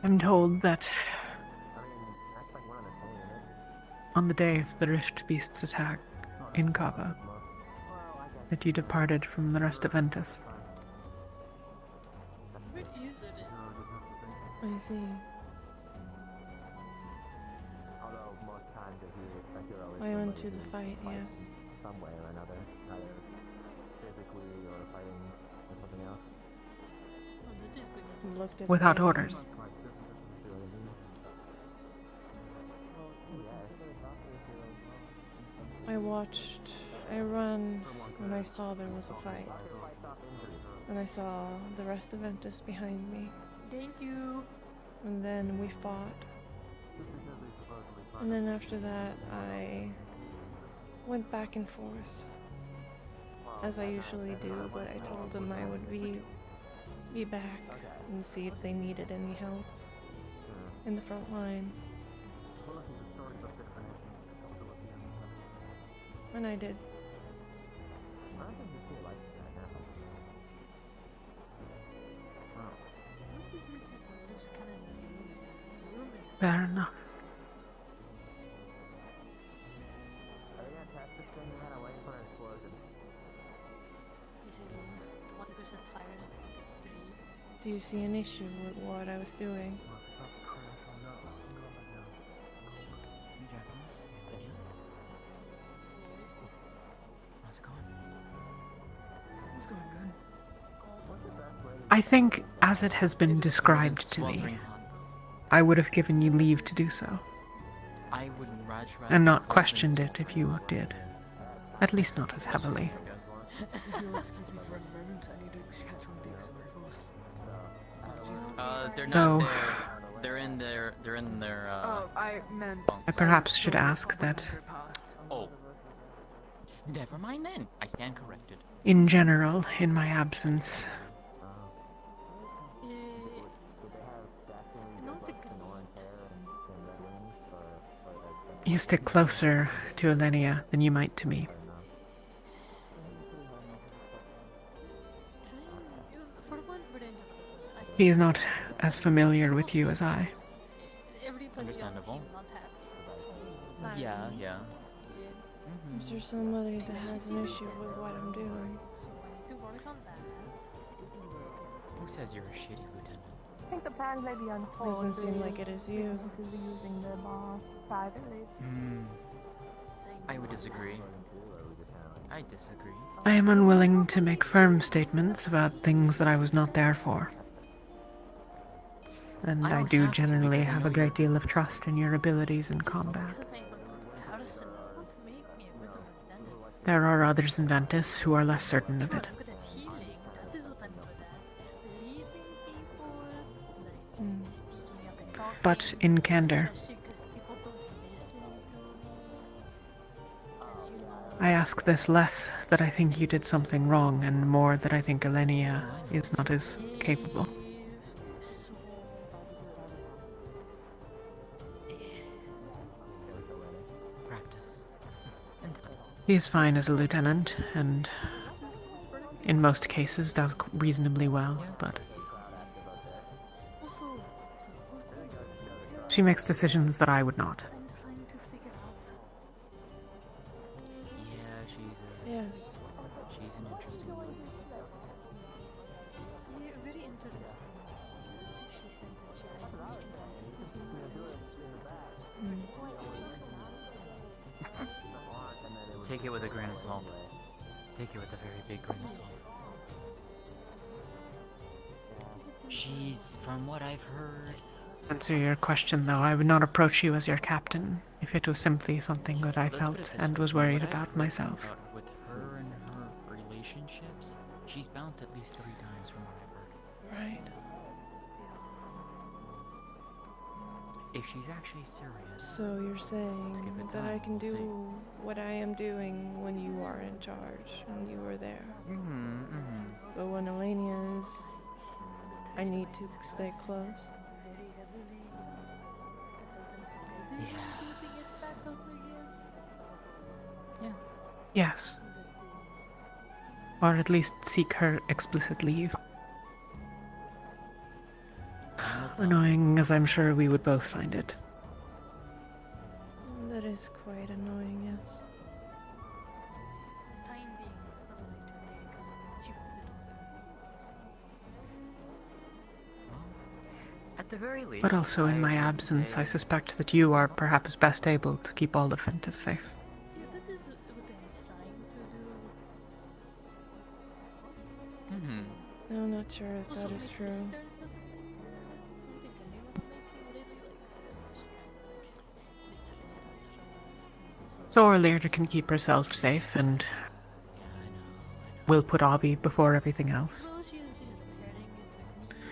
I'm told that on the day of the Rift Beast's attack in Kava, that you departed from the rest of Ventus. What is it? I see. Although most times you're always I went to the fight, yes. some way or another, either physically or fighting or something else. Looked at Without the- orders. I ran when I saw there was a fight. And I saw the rest of Ventus behind me. Thank you. And then we fought. And then after that, I went back and forth. As I usually do, but I told them I would be back and see if they needed any help in the front line. And I did. Fair enough. Do you see an issue with what I was doing? I think, as it has been described to me, I would have given you leave to do so, I wouldn't Raj and not questioned it if you did. At least not as heavily. If you'll excuse me for a moment, I need to catch one big sword horse. They're not No. there. They're in their. Oh, I meant. I perhaps should ask that, Oh. Never mind then. I stand corrected. in general, in my absence, you stick closer to Elenia than you might to me. He is not as familiar with you as I. Understandable. Yeah, yeah. Is there somebody that has an issue with what I'm doing? Who says you're a shitty lieutenant? I think the plan may be on hold. Doesn't seem like it is you. Businesses are using the bar privately. I would disagree. I disagree. I am unwilling to make firm statements about things that I was not there for. And I do generally have a great deal of trust in your abilities in combat. There are others in Ventus who are less certain of it. But in candor, I ask this less that I think you did something wrong and more that I think Elenia is not as capable. He is fine as a lieutenant, and in most cases does reasonably well, but she makes decisions that I would not. Yes. She's an interesting one. Take it with a grain of salt. Take it with a very big grain of salt. She's, from what I've heard... To answer your question, though, I would not approach you as your captain if it was simply something that I felt and was worried about myself. With her and her relationships, she's bounced at least 3 times from what I've heard. Right. If she's actually serious... So you're saying that I can do what I am doing when you are in charge, when you were there. But when Elenia is... I need to stay close. Yeah. Yes. Or at least seek her explicit leave. Annoying as I'm sure we would both find it. That is quite annoying, yes. At the very least... But also in my absence, I suspect that you are perhaps best able to keep all of Ventus safe. I'm not sure if that is true. So our leader can keep herself safe and will put Avi before everything else.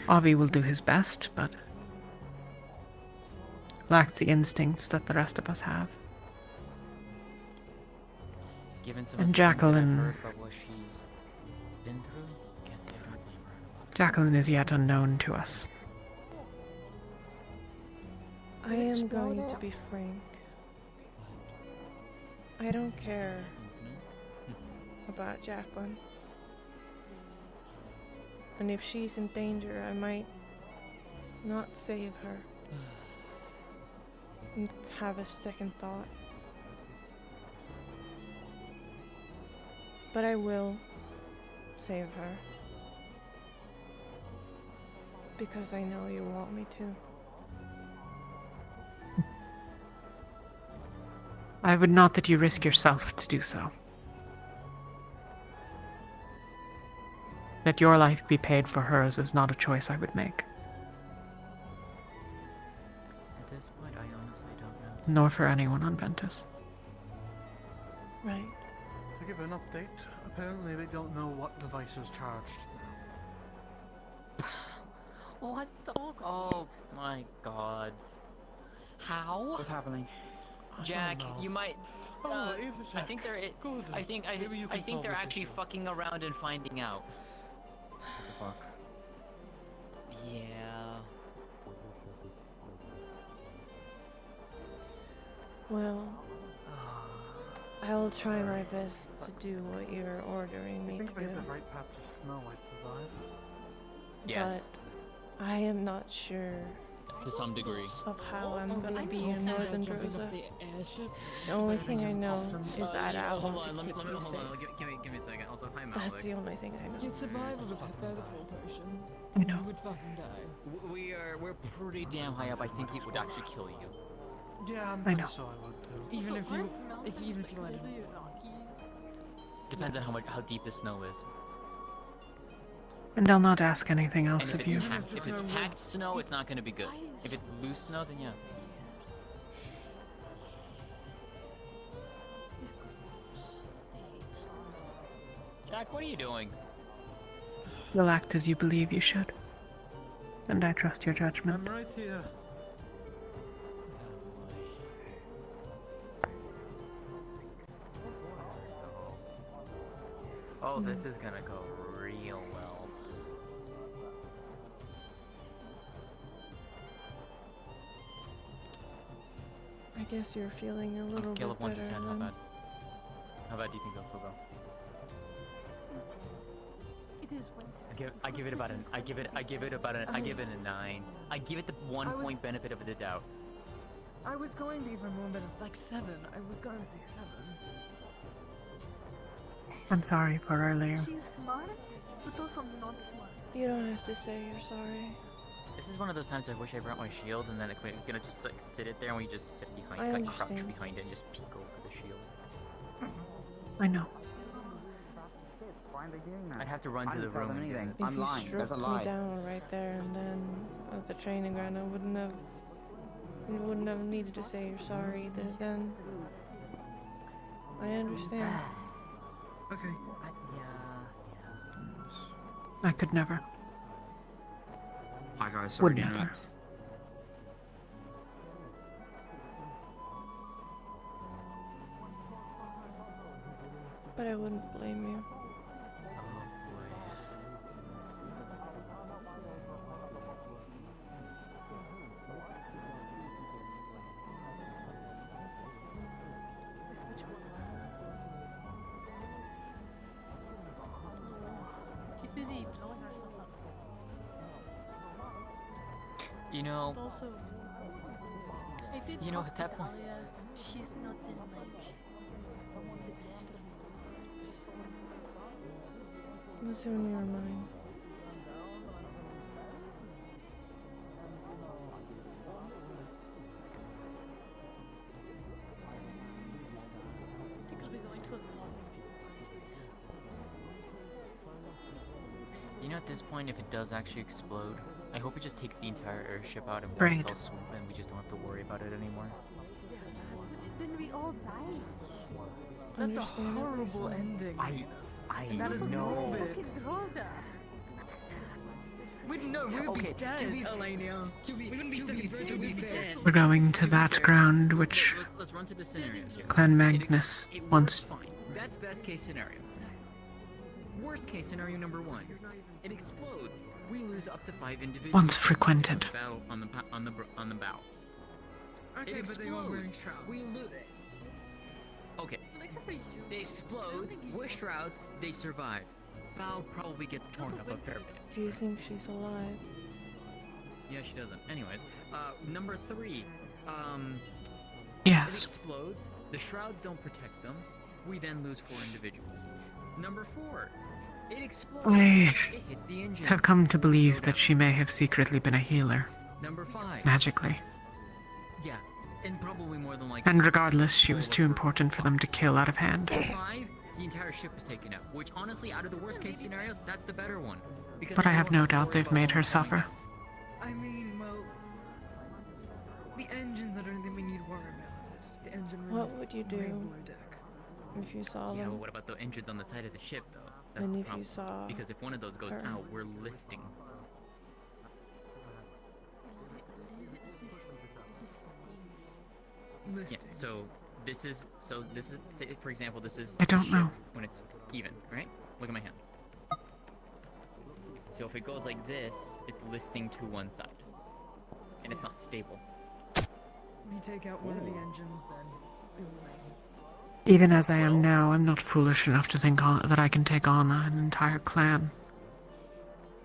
Avi will do his best, but lacks the instincts that the rest of us have. And Jacqueline... Jacqueline is yet unknown to us. I am going to be frank. I don't care about Jacqueline. And if she's in danger, I might not save her. And have a second thought. But I will save her. Because I know you want me to. I would not that you risk yourself to do so. That your life be paid for hers is not a choice I would make. At this point, I honestly don't know. Nor for anyone on Ventus. Right. To give an update, apparently they don't know what device is charged. What the? Oh my god. How? What's happening? Jack, you might. Oh, I think they're. Good. I think Maybe you I can think solve they're this actually issue. fucking around and finding out. What the fuck? Yeah. Well, I will try my best to do what you're ordering me to If we do. hit the right patch of snow, I'd survive. Yes. But I am not sure To some degree. of how I'm gonna be in Northern Rosa. The only thing I know is that I want to keep you safe. Give me a second. Also, hi, That's the only thing I know. You survive with a hypothetical potion. I know. You would fucking die. We're pretty damn high up. I think it would actually kill you. Yeah, I'm I know. sure I would too. Even if you let it. Depends on how deep the snow is. And I'll not ask anything And else if of you. if it's packed snow, it's not going to be good. If it's loose snow, then yeah. Jack, what are you doing? You'll act as you believe you should. And I trust your judgment. I'm right here. Oh, this is gonna go real well. I guess you're feeling a On little a scale bit of 1 to better 10, how then. bad? How bad do you think this will go? It is winter. I give it about an. I give it a 9. I give it the 1 point benefit of the doubt. I was going to give him one, but it's like 7. I was going to say 7. I'm sorry for earlier. She's smart, but also not smart. You don't have to say you're sorry. This is one of those times I wish I brought my shield, and then it's gonna just like sit it there, and we just sit behind, I like crouch understand. behind it, and just peek over the shield. I know. Why aren't they doing that? I'd have to run I to the didn't tell room them and get anything. it. I'm If you lying. There's struck a me lie. down right there and then at the training ground, I wouldn't have. You wouldn't have needed to say you're sorry either. Then I understand. Okay. I could never. Hi guys, Would sorry to never. interrupt. But I wouldn't blame you. She's busy blowing herself up. You know, And also, I did You know, talk at that to point- Talia. She's not in like the best of moods. What's on your mind? Because we're going to a long you know, at this point, if it does actually explode, I hope it just takes the entire airship out and Right. fell swoop, and we just don't have to worry about it anymore. Then we all die. That's a Understandably horrible so. ending. I That is know. fucking Rosa. We'd no, we would Okay, be dead, Elenia. We wouldn't be celebrating, we'd be dead. We're going to that ground which Let's run through the scenarios here. Clan Magnus It once. works fine. That's best case scenario. Worst case scenario number 1. It explodes. We lose up to 5 individuals. Once frequented. Battle on the bow. Okay, It but they were wearing explodes. shrouds. We lose. Okay. They explode. We're shrouds. They survive. Bow probably gets torn up a fair bit. Do you think she's alive? Yeah, she doesn't. Anyways, number 3. Yes. It explodes. The shrouds don't protect them. We then lose 4 individuals. Number 4. It explodes. I It hits the engine. have come to believe that she may have secretly been a healer. Number 5. Magically. Yeah, and probably more than likely. And regardless, she was too important for them to kill out of hand. 5. The entire ship is taken out. Which, honestly, out of the worst case scenarios, that's the better one. Because But I then have we don't no to doubt worry they've about made her all the suffer. I mean, well, the engines are the only thing we need to worry about. The engine room What is would you way do below deck. if you saw Yeah, but them? what about the engines on the side of the ship, though? That's And the if you problem. saw Because if one of those goes her? out, we're listing. Yeah, so this is, say for example, this is I don't ship know. when it's even, right? Look at my hand. So if it goes like this, it's listing to one side. And it's not stable. We take out one of the engines then. Even as I am now, I'm not foolish enough to think that I can take on an entire clan.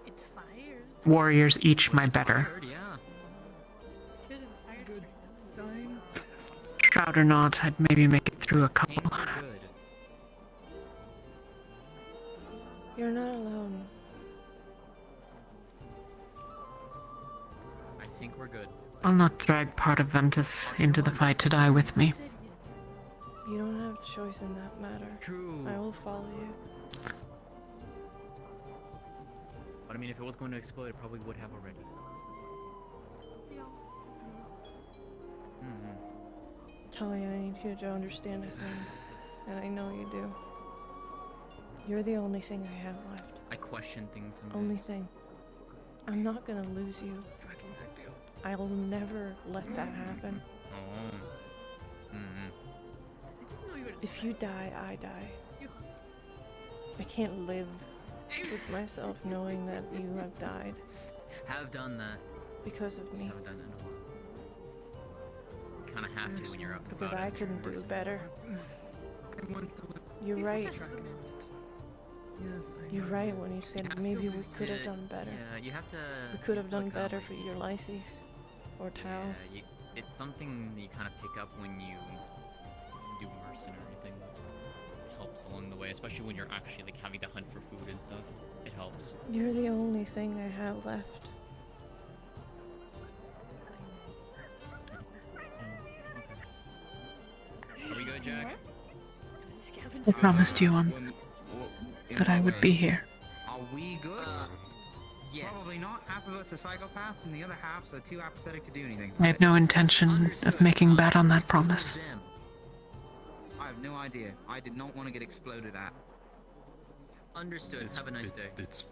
It's fired. Warriors each my better. Yeah. Good sign. Shroud or not, I'd maybe make it through a couple. Good. You're not alone. I think we're good. I'll not drag part of Ventus into the fight to die with me. You don't have a choice in that matter. True. I will follow you. But I mean, if it was going to explode, it probably would have already. Talia, I need you to understand a thing. And I know you do. You're the only thing I have left. I question things sometimes. Only thing. I'm not gonna lose you. I'll never let that happen. Oh. If you die, I die. I can't live with myself knowing that you have died Have done that. because of me. Haven't done that in a while. You kind of have to when you're up. Because about I it. couldn't do better. You're right. You're right when you said maybe we could have done better. Yeah, you have to. We could have done look better up. for your Lyces or Tau. Yeah, it's something that you kind of pick up when you do mercenary things. It helps along the way, especially when you're actually like having to hunt for food and stuff. It helps. You're the only thing I have left. Are we good, Jack? I promised you one that I would be here. Are we good? Yes. Probably not. Half of us are psychopaths, and the other half are too apathetic to do anything. I have no intention of making bad on that promise. I have no idea. I did not want to get exploded at. Understood. Have a nice day. It's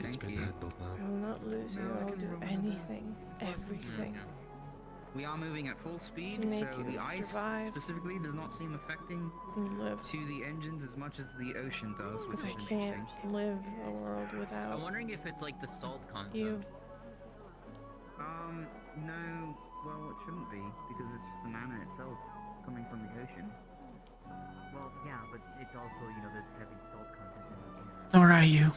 Thank been you. handled now. I will not lose you. I'll do anything, everything. We are moving at full speed, To make so you the ice survive. specifically does not seem affecting And live. to the engines as much as the ocean does. Because which I is can't interesting. live a world without I'm wondering if it's like the salt concept. you. No. Well, it shouldn't be because it's the mana itself coming from the ocean. Well, yeah, but it's also, there's heavy salt content in the air. Nor are you.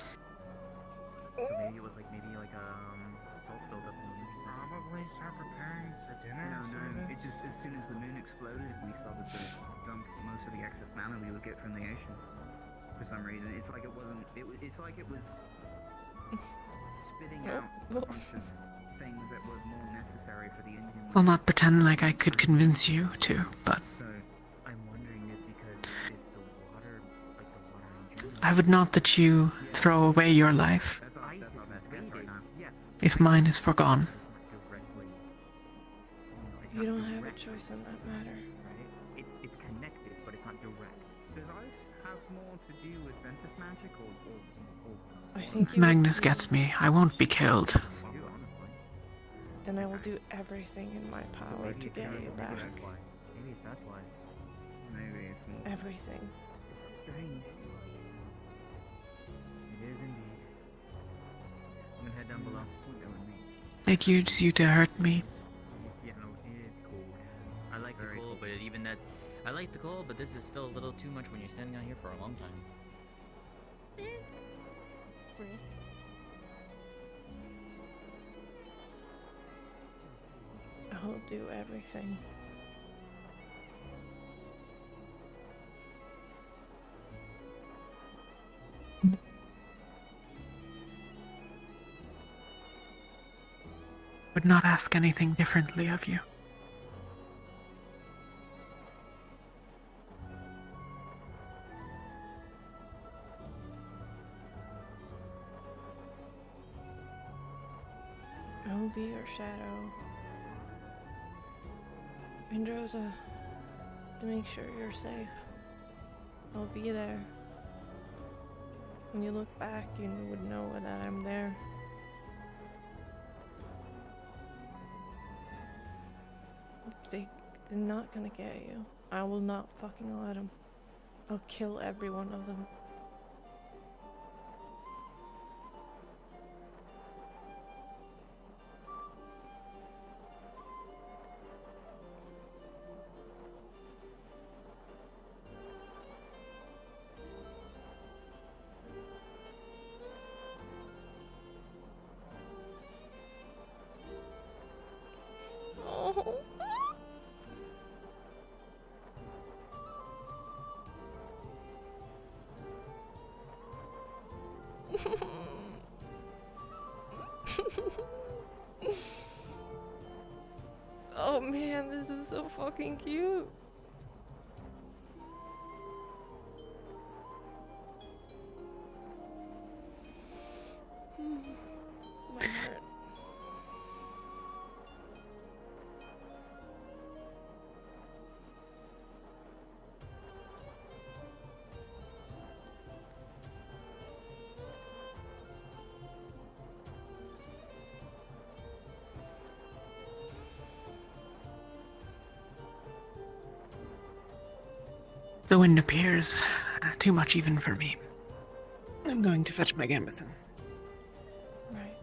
So maybe it was like, salt buildup in the ocean. Probably start preparing for dinner. No. It just, as soon as the moon exploded, we started to dump most of the excess mana we would get from the ocean. For some reason, it's like it wasn't. It's like it was spitting out a bunch of things that were more necessary for the engine. I'll not pretend like I could convince you to, but So, I'm wondering if because it's the water, like the water in general. I would not that you throw away your life That's our best guess right now. Yeah. if mine is forgone. You don't have a choice in that matter. It's connected, but it's not direct. Does ice have more to do with Ventus magic or I think you. Magnus gets me. I won't be killed. Then I will do everything in my power to get you back. Maybe that's why. Maybe it's more. Everything. Strange. It is indeed. I'm gonna head down below. It used you to hurt me. Yeah, no, it's cold. I like the cold, but even that, I like the cold, but this is still a little too much when you're standing out here for a long time. I'll do everything. Would not ask anything differently of you. I will be your shadow. Indrosa, to make sure you're safe. I'll be there. When you look back, you would know that I'm there. They're not gonna get you. I will not fucking let them. I'll kill every one of them. Oh. Oh man, this is so fucking cute. My heart. The wind appears too much even for me. I'm going to fetch my gambeson. Right.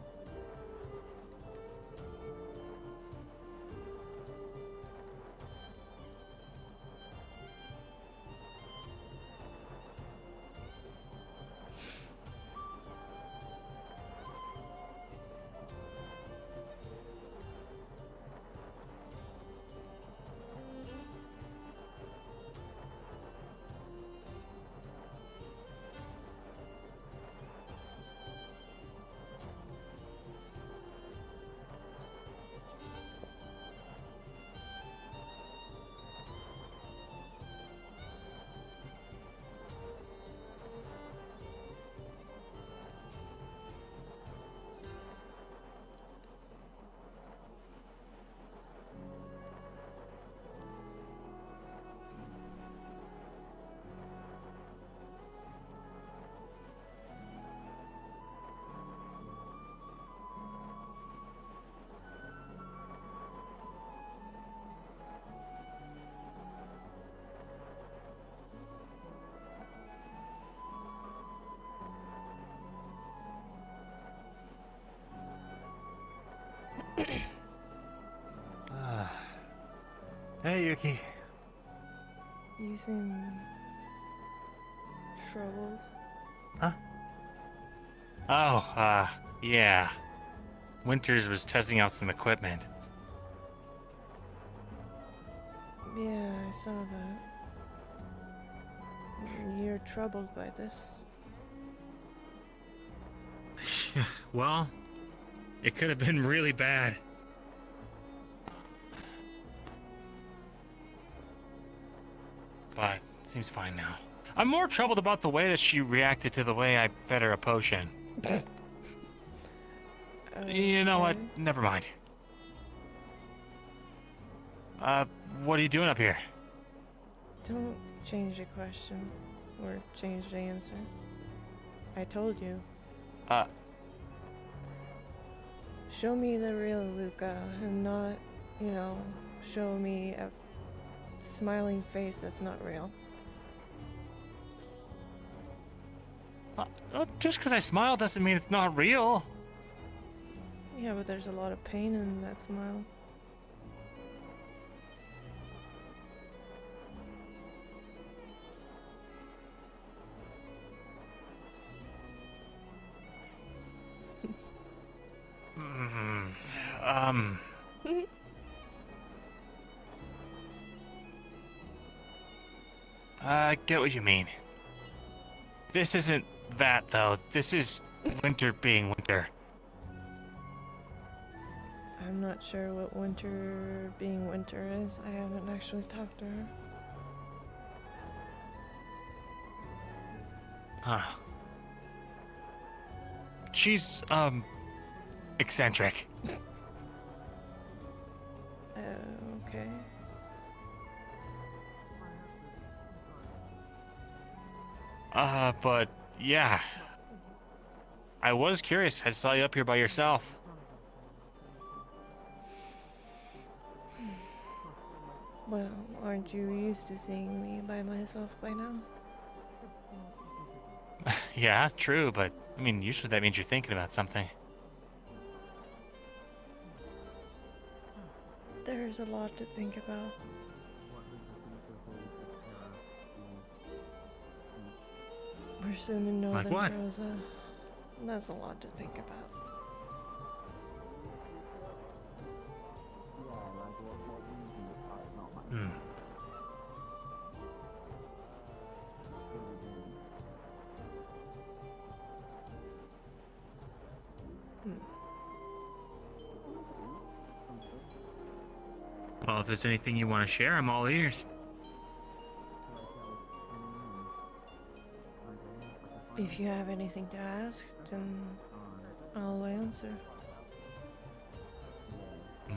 Hey, Yuki. You seem troubled. Huh? Oh, yeah. Winters was testing out some equipment. Yeah, I saw that. You're troubled by this. Well, it could have been really bad. But it seems fine now. I'm more troubled about the way that she reacted to the way I fed her a potion. You know what? Never mind. What are you doing up here? Don't change the question or change the answer. I told you. Show me the real Luca and not, you know, show me a smiling face that's not real. Just because I smile doesn't mean it's not real. Yeah, but there's a lot of pain in that smile. I get what you mean. This isn't that, though. This is Winter being Winter. I'm not sure what Winter being Winter is. I haven't actually talked to her. Huh. She's, eccentric. Okay. But, yeah. I was curious. I saw you up here by yourself. Well, aren't you used to seeing me by myself by now? Yeah, true, but I mean, usually that means you're thinking about something. There's a lot to think about. We're soon in Like northern what? Rosa. That's a lot to think about. Hmm. Well, if there's anything you want to share, I'm all ears. If you have anything to ask, then I'll answer.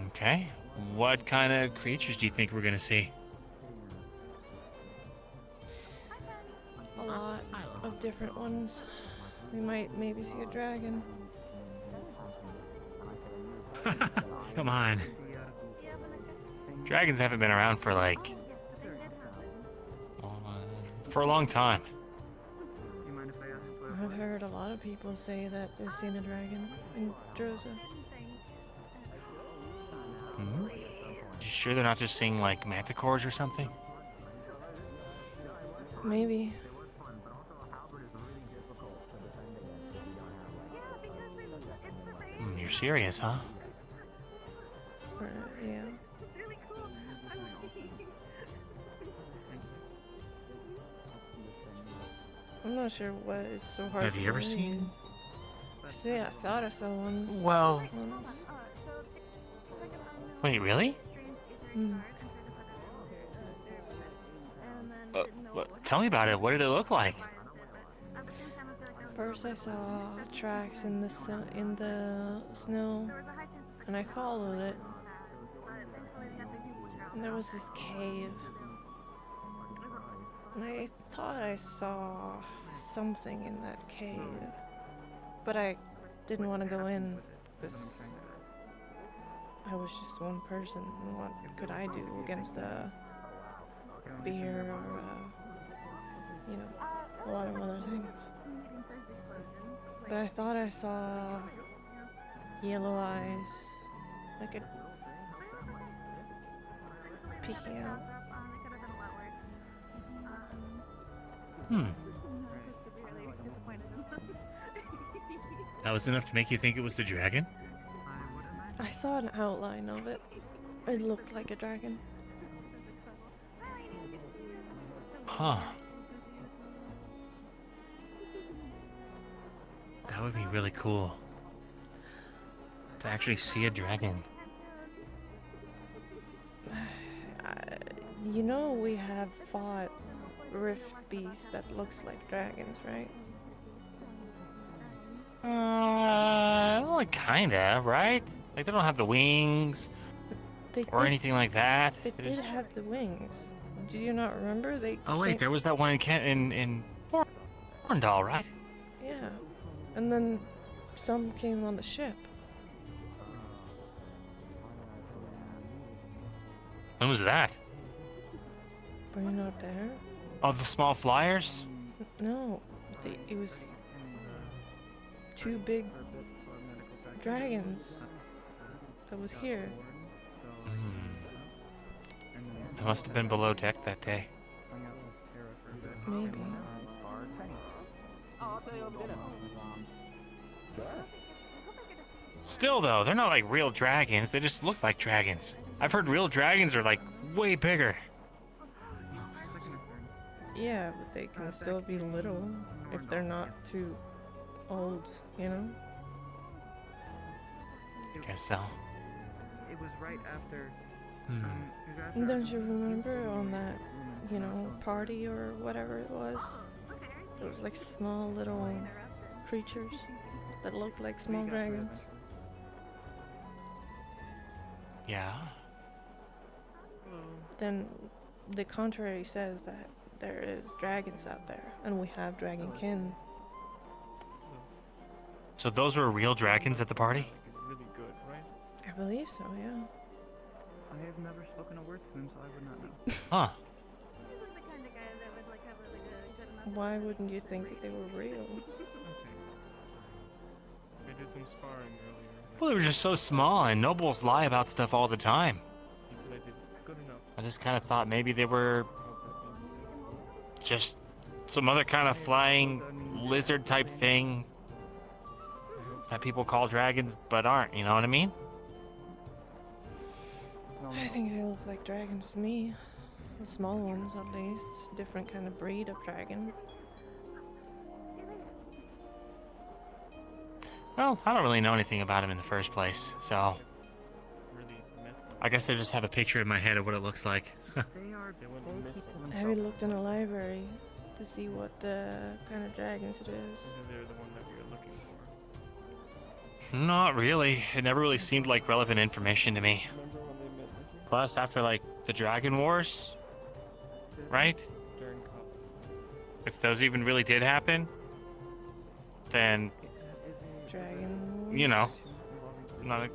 Okay. What kind of creatures do you think we're gonna see? A lot of different ones. We might maybe see a dragon. Come on. Dragons haven't been around for for a long time. I've heard a lot of people say that they've seen a dragon in Drosa. Hmm? You sure they're not just seeing like manticores or something? Maybe. You're serious, huh? Yeah. I'm not sure what is so hard. Have you ever for me. seen? Yeah, I thought I saw one. Well- once. Wait, really? Hmm. Tell me about it. What did it look like? First, I saw tracks in the snow, and I followed it. And there was this cave, and I thought I saw something in that cave, but I didn't want to go in because I was just one person. What could I do against a bear or a lot of other things? But I thought I saw yellow eyes, like a peeking out. That was enough to make you think it was the dragon? I saw an outline of it. It looked like a dragon. Huh. That would be really cool. To actually see a dragon. You know we have fought rift beasts that looks like dragons, right? Like kinda, right? Like they don't have the wings or anything like that. They did have the wings. Do you not remember? Oh wait, there was that one in Borndal, right? Yeah. And then some came on the ship. When was that? Were you not there? Oh, the small flyers? No. It was two big dragons that was here. I must have been below deck that day. Maybe. Still though, they're not like real dragons, they just look like dragons. I've heard real dragons are like way bigger. Yeah, but they can still be little if they're not too old, you know? Guess so. It was right after. Don't you remember on that, party or whatever it was? There was like small little creatures that looked like small dragons. Yeah. Then the contrary says that there is dragons out there, and we have dragonkin. So those were real dragons at the party? I believe so, yeah. I have never spoken a word to him, so I would not know. Huh. Why wouldn't you think they were real? I did some sparring earlier. Well, they were just so small, and nobles lie about stuff all the time. He said I did good enough. I just kind of thought maybe they were just some other kind of flying lizard type thing that people call dragons but aren't, you know what I mean? I think they look like dragons to me. The small ones, at least. Different kind of breed of dragon. Well, I don't really know anything about him in the first place, so I guess I just have a picture in my head of what it looks like. Have you looked in a library to see what kind of dragons it is? They're the one that we were looking for. Not really. It never really seemed like relevant information to me. Remember when they met? Plus, after like the Dragon Wars, right? During college. If those even really did happen, then Dragon. you know, not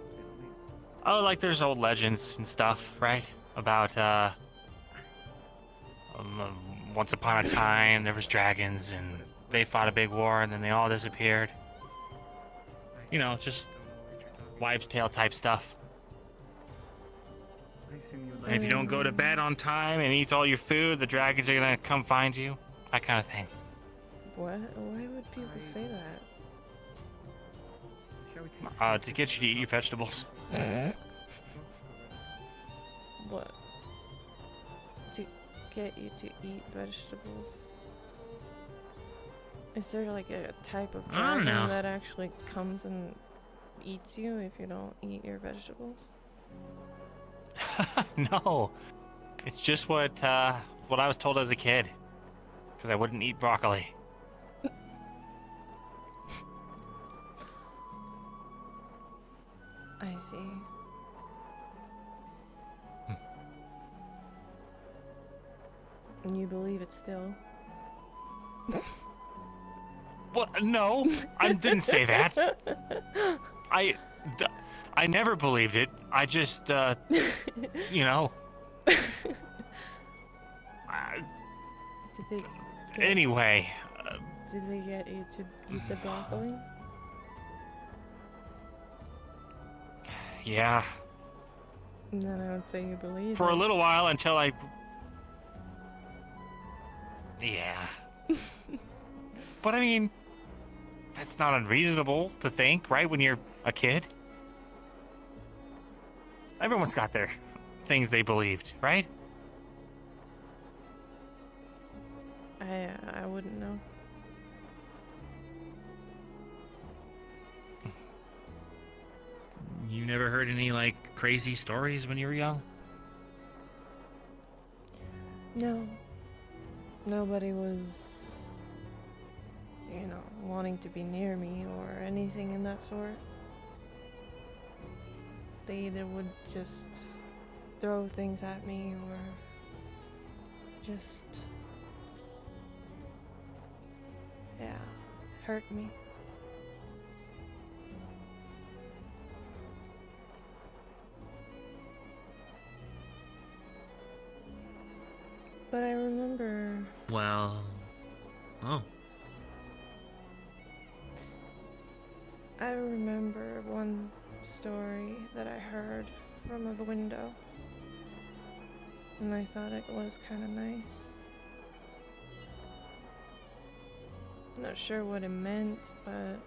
oh, like there's old legends and stuff, right? About once upon a time there was dragons and they fought a big war and then they all disappeared. You know, just wives' tale type stuff. And if you don't go to bed on time and eat all your food, the dragons are gonna come find you. That kind of thing. What? Why would people say that? To get you to eat your vegetables. What? To get you to eat vegetables? Is there like a type of I don't dragon know. that actually comes and eats you if you don't eat your vegetables? No, it's just what I was told as a kid, because I wouldn't eat broccoli. I see. And you believe it still? What? No, I didn't say that. I never believed it. I just, you know. Did they get, Anyway. Did they get you to eat the broccoli? Yeah. And then I would say you believe For it. a little while until I. Yeah. But I mean, that's not unreasonable to think, right? When you're a kid. Everyone's got their things they believed, right? I wouldn't know. You never heard any, like, crazy stories when you were young? No. Nobody was, you know, wanting to be near me or anything in that sort. They either would just throw things at me or just, yeah, hurt me. But I remember... Well... Oh. I remember one story that I heard from a window. And I thought it was kind of nice. Not sure what it meant, but...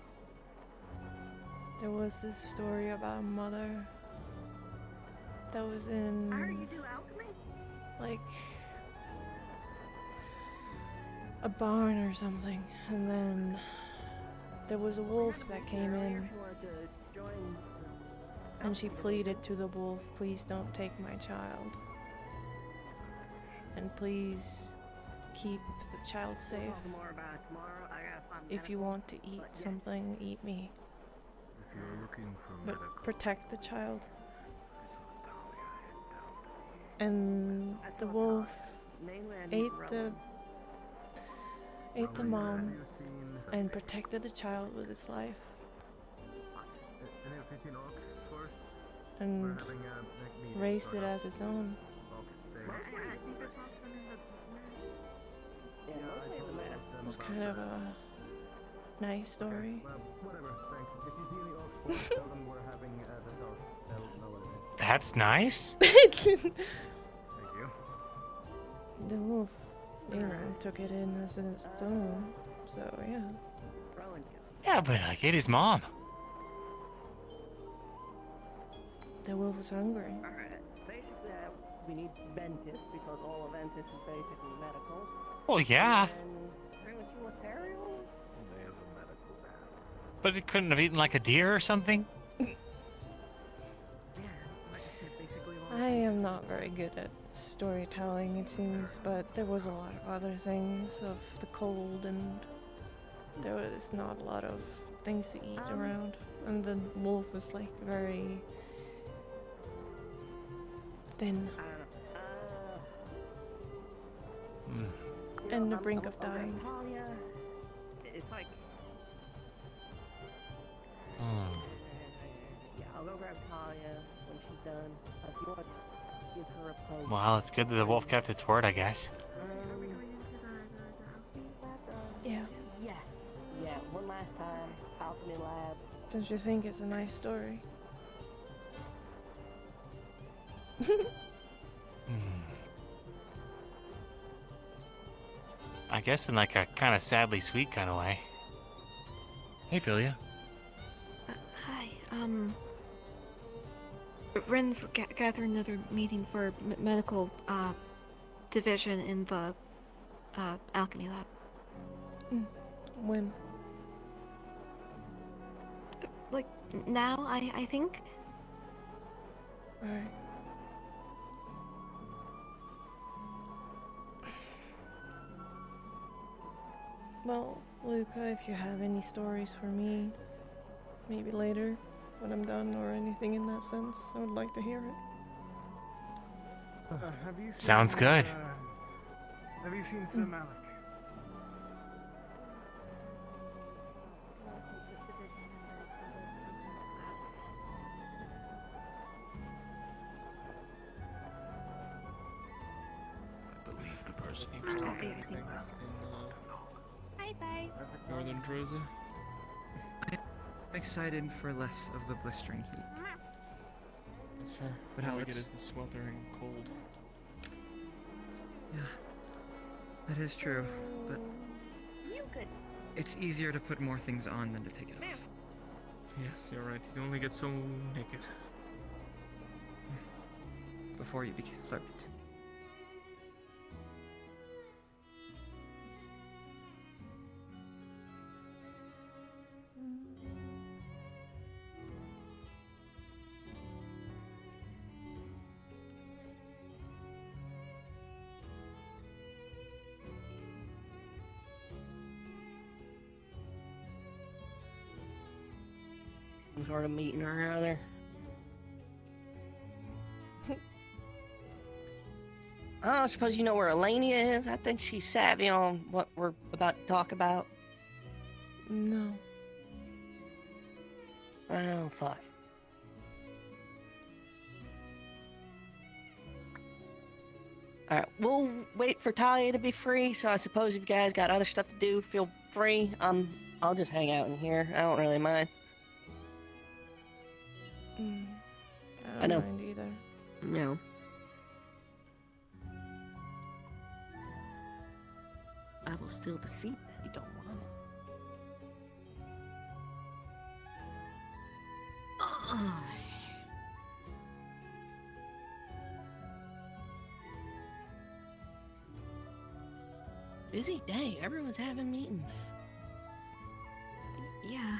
there was this story about a mother that was in... like... a barn or something, and then there was a wolf that came in, and she pleaded to the wolf, please don't take my child, and please keep the child safe. If you want to eat something, eat me, If you're looking for but medical, protect the child. And the wolf ate the mom and protected the child with his life. any of 15 Oxford? and raise it as its own. It was kind of a nice story. That's nice. Thank you. The wolf, took it in as its own, so yeah. Yeah, but like it is mom. The wolf was hungry. Alright, basically we need Ventus because all of Ventus is basically medical. Well, yeah. And pretty much utilitarian? But it couldn't have eaten like a deer or something? I am not very good at storytelling, it seems, but there was a lot of other things of the cold, and there was not a lot of things to eat around. And the wolf was like very thin. And the brink of dying. It's like... Hmm. Yeah, I'll go grab Talia when she's done. If you want to give her a poke. Well, it's good that the wolf kept its word, I guess. Yeah. Yeah, one last time, Alchemy Lab. Don't you think it's a nice story? I guess in like a kind of sadly sweet kind of way. Hey, Philia. Hi, Ren's gathering another meeting for medical, division in the, alchemy lab. When? Like, now, I think? Alright. Well, Luca, if you have any stories for me, maybe later, when I'm done, or anything in that sense, I would like to hear it. Have you seen, Sounds good. Have you seen Sir Malik? I believe the person he was talking to. Hi, bye. Northern Druza. I'm excited for less of the blistering heat. That's fair. But All how we get it's- is the sweltering cold. Yeah, that is true, but You good? it's easier to put more things on than to take it off. Yes, you're right. You can only get so naked. Before you start. Some sort of meeting or other. I suppose you know where Elenia is. I think she's savvy on what we're about to talk about. No. Well, fuck. Alright, we'll wait for Talia to be free, so I suppose if you guys got other stuff to do, feel free. I'll just hang out in here. I don't really mind. I don't mind either. No. I will steal the seat if you don't want it. Busy day. Everyone's having meetings. Yeah.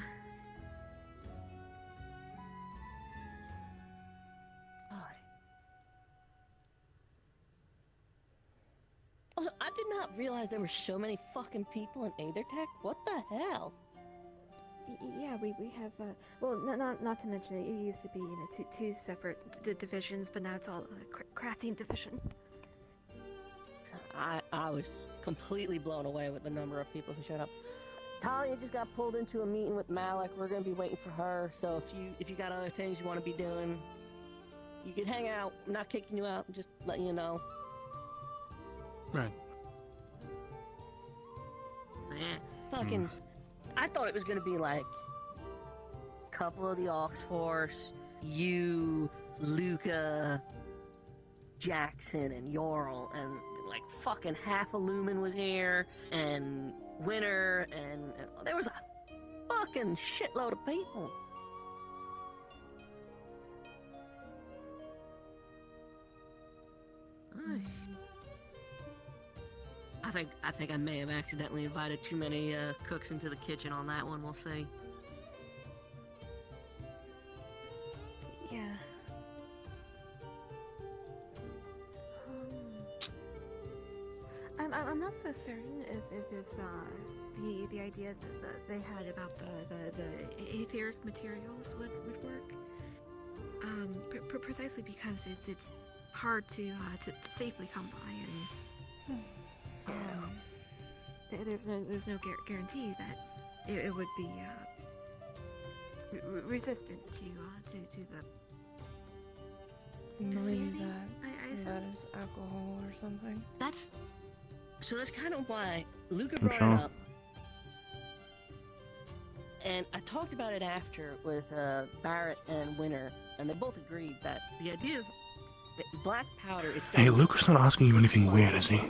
Also, I did not realize there were so many fucking people in Aethertech. What the hell? Yeah, we have, well, not to mention it used to be, you know, two separate divisions, but now it's all a crafting division. I was completely blown away with the number of people who showed up. Talia just got pulled into a meeting with Malik. We're gonna be waiting for her. So if you got other things you want to be doing, You can hang out. I'm not kicking you out. I'm just letting you know. Right. Man, fucking. I thought it was gonna be like a couple of the Aux Force, you, Luca, Jackson, and Yorl, and like fucking half of Lumen was here, and Winter, and there was a fucking shitload of people. I think I may have accidentally invited too many cooks into the kitchen on that one. We'll see. Yeah. I'm not so certain if the idea that they had about the etheric materials would work. Precisely because it's hard to safely come by, and there's no guarantee that it would be resistant to the Maybe I that is alcohol or something. That's kind of why Luca brought it up. And I talked about it after with Barrett and Winter, and they both agreed that the idea of black powder, it's Hey, Luca's not asking you anything weird, is he?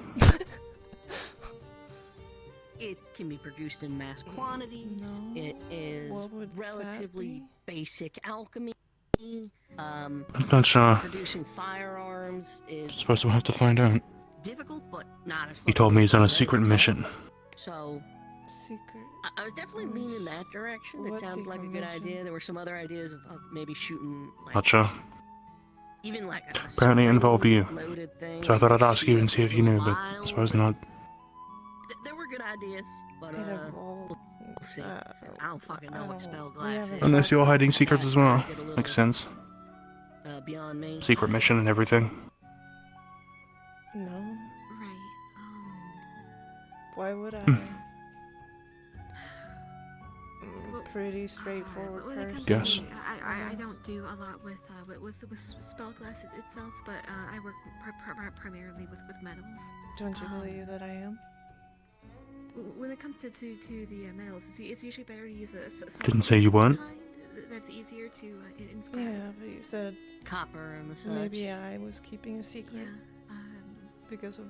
It can be produced in mass quantities. No. It is relatively basic alchemy. I'm not sure. Producing firearms is Suppose we'll have to find out. difficult, but not as He told me he's on a secret mission. So, secret. I was definitely leaning that direction. It What sounded like a secret good mission? idea. There were some other ideas of maybe shooting, like, Not sure. even like a Apparently it involved you. loaded thing. So I thought I'd ask you and see if you knew, but I suppose not. There were good ideas, but we'll see. I don't fucking know what spell we glass is. haven't- Unless you're hiding secrets as well. Makes sense. Beyond me. Secret mission and everything. No. Right. Why would I? Pretty straightforward When it comes person. Yes. to me, I don't do a lot with spellglass itself, but I work primarily with metals. Don't you believe that I am? When it comes to the metals, it's usually better to use a Didn't say you weren't. kind that's easier to inscribe. Yeah, but you said copper and the such. maybe I was keeping a secret because of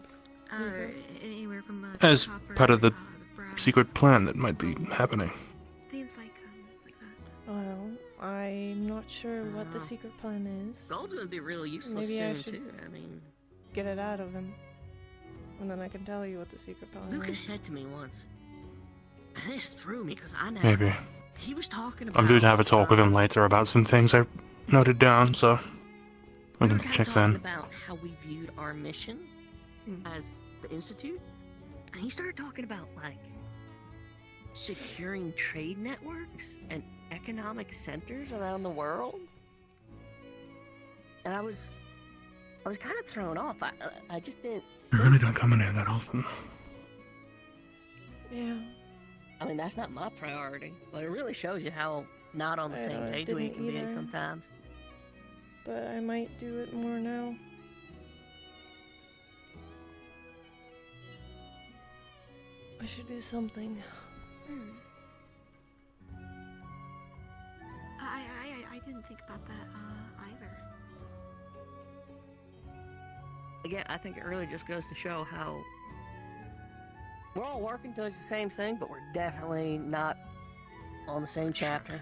Luca. Anywhere from As copper, part of the brass, secret plan that might be happening. things like that. Well, I'm not sure what the secret plan is. Gold's gonna be real useless Maybe I soon should too. I mean, get it out of him, and then I can tell you what the secret plan Lucas is. said to me once, and this threw me because I never. Maybe. He was talking about. I'm due to have a talk with him later about some things I noted down, so we can check talking then. about how we viewed our mission as the Institute, and he started talking about like securing trade networks and economic centers around the world, and I was kind of thrown off. I just didn't. You really don't come in here that often. Yeah. I mean, that's not my priority, but it really shows you how not on the same page we didn't can be either. sometimes. But I might do it more now. I should do something. I didn't think about that either. Again, I think it really just goes to show how we're all working towards the same thing, but we're definitely not on the same chapter.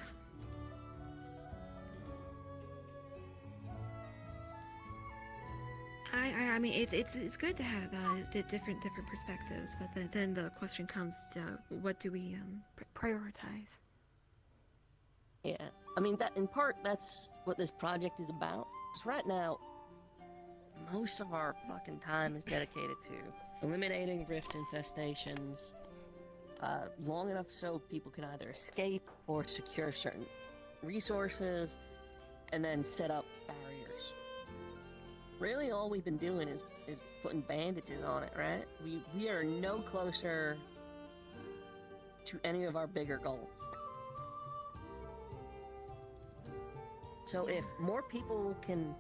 I mean, it's good to have different perspectives, but then the question comes to what do we prioritize? Yeah, I mean, that in part, that's what this project is about. Because right now, most of our fucking time is dedicated to eliminating rift infestations long enough so people can either escape or secure certain resources and then set up barriers. Really, all we've been doing is putting bandages on it, right? We are no closer to any of our bigger goals. So if more people can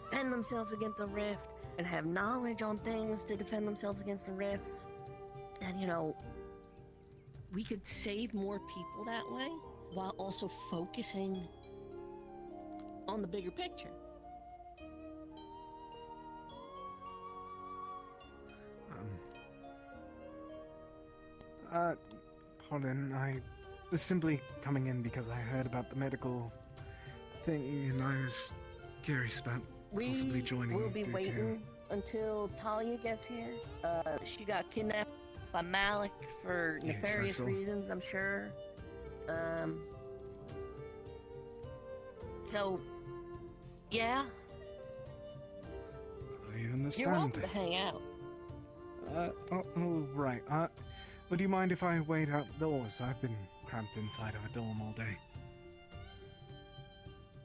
defend themselves against the rift and have knowledge on things to defend themselves against the rifts, then, you know, we could save more people that way while also focusing on the bigger picture. Pardon, I was simply coming in because I heard about the medical thing and I was curious about possibly joining. We'll be waiting until Talia gets here. She got kidnapped by Malik for Yes, I nefarious saw. reasons, I'm sure. So, yeah, I understand. you're welcome to hang out. Right. Would you mind if I wait outdoors? I've been cramped inside of a dorm all day.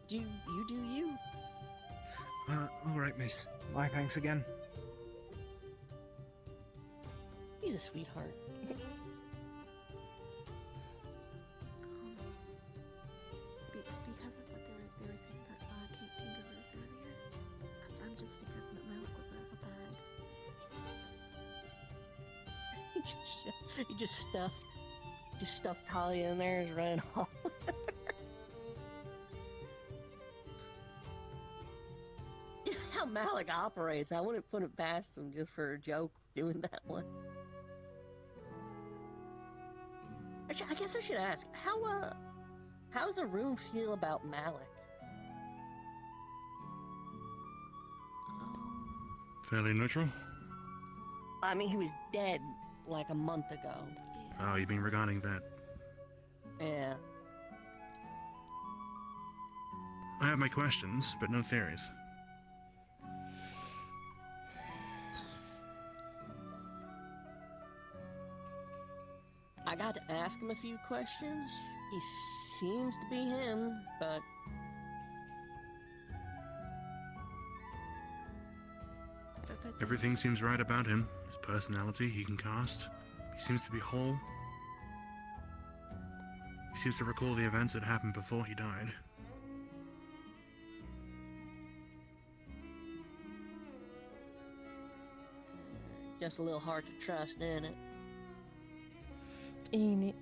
You do you. Alright, miss. My thanks again. He's a sweetheart. Because of what they were saying about King Rivers earlier, I'm just thinking of Malik with a bag. He just stuffed Talia in there and ran off. How Malik operates, I wouldn't put it past him just for a joke doing that one. Actually, I guess I should ask, how's the room feel about Malik? Fairly neutral? I mean, he was dead like a month ago. Oh, you mean regarding that? Yeah. I have my questions, but no theories. I got to ask him a few questions. He seems to be him, but... Everything seems right about him. His personality, he can cast. He seems to be whole. He seems to recall the events that happened before he died. Just a little hard to trust, isn't it? Ain't it?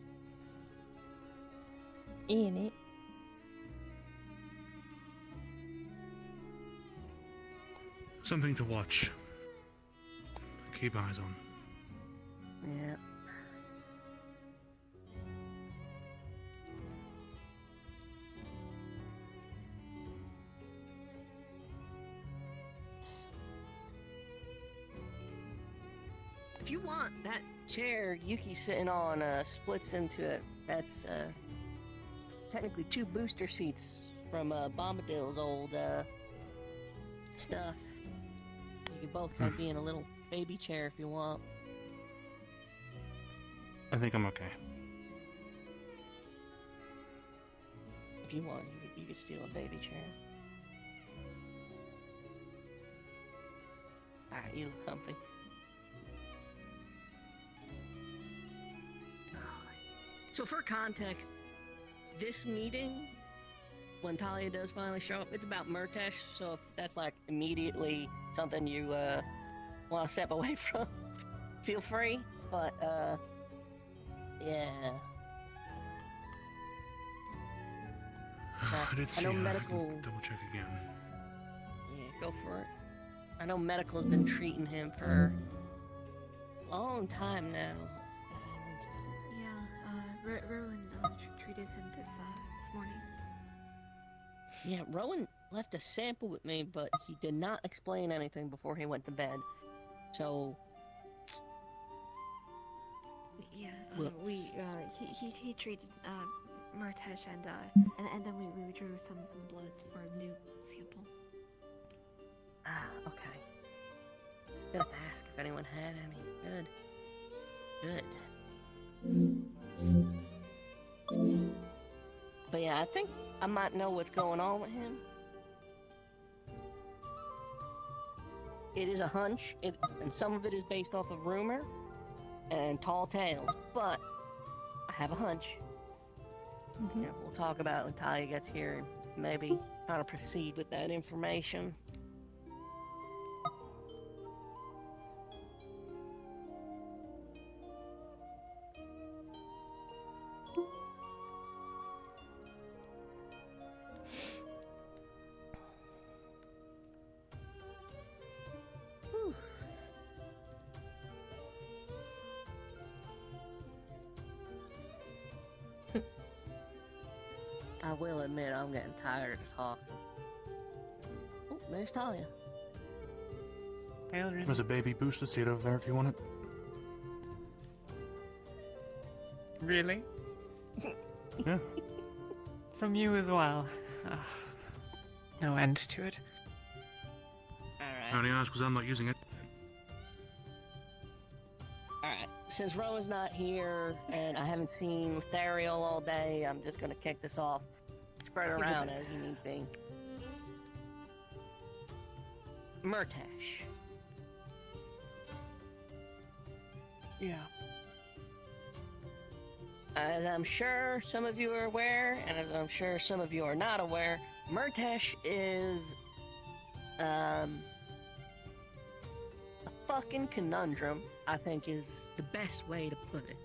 Ain't it? Something to watch. Keep eyes on. Yeah. If you want, that chair Yuki's sitting on splits into it. That's technically 2 booster seats from Bombadil's old stuff. You can both kind of be in a little baby chair if you want. I think I'm okay. If you want, you could steal a baby chair. Alright, you look comfy. So for context, this meeting, when Talia does finally show up, it's about Murtesh, so if that's like immediately something you want to step away from, feel free, but yeah. I did see know that. medical... I can double check again. Yeah, go for it. I know medical's been treating him for a long time now. Yeah, Rowan treated him this morning. Yeah, Rowan left a sample with me, but he did not explain anything before he went to bed. So... Yeah, Whoops. he treated Murtesh and then we drew some blood for a new sample. Ah, okay. Gonna ask if anyone had any. Good. But yeah, I think I might know what's going on with him. It is a hunch, and some of it is based off of rumor and tall tales, but I have a hunch. Yeah, we'll talk about it when Talia gets here and maybe kind of proceed with that information. I will admit I'm getting tired of talking. Oh, there's Talia. There's a baby booster seat over there if you want it. Really? Yeah. From you as well. No end to it. I only ask because I'm not using it. Alright, since Rowan's not here and I haven't seen Therial all day, I'm just gonna kick this off. Spread He's around a- as you need be. Murtash. Yeah. As I'm sure some of you are aware, and as I'm sure some of you are not aware, Murtash is a fucking conundrum, I think is the best way to put it.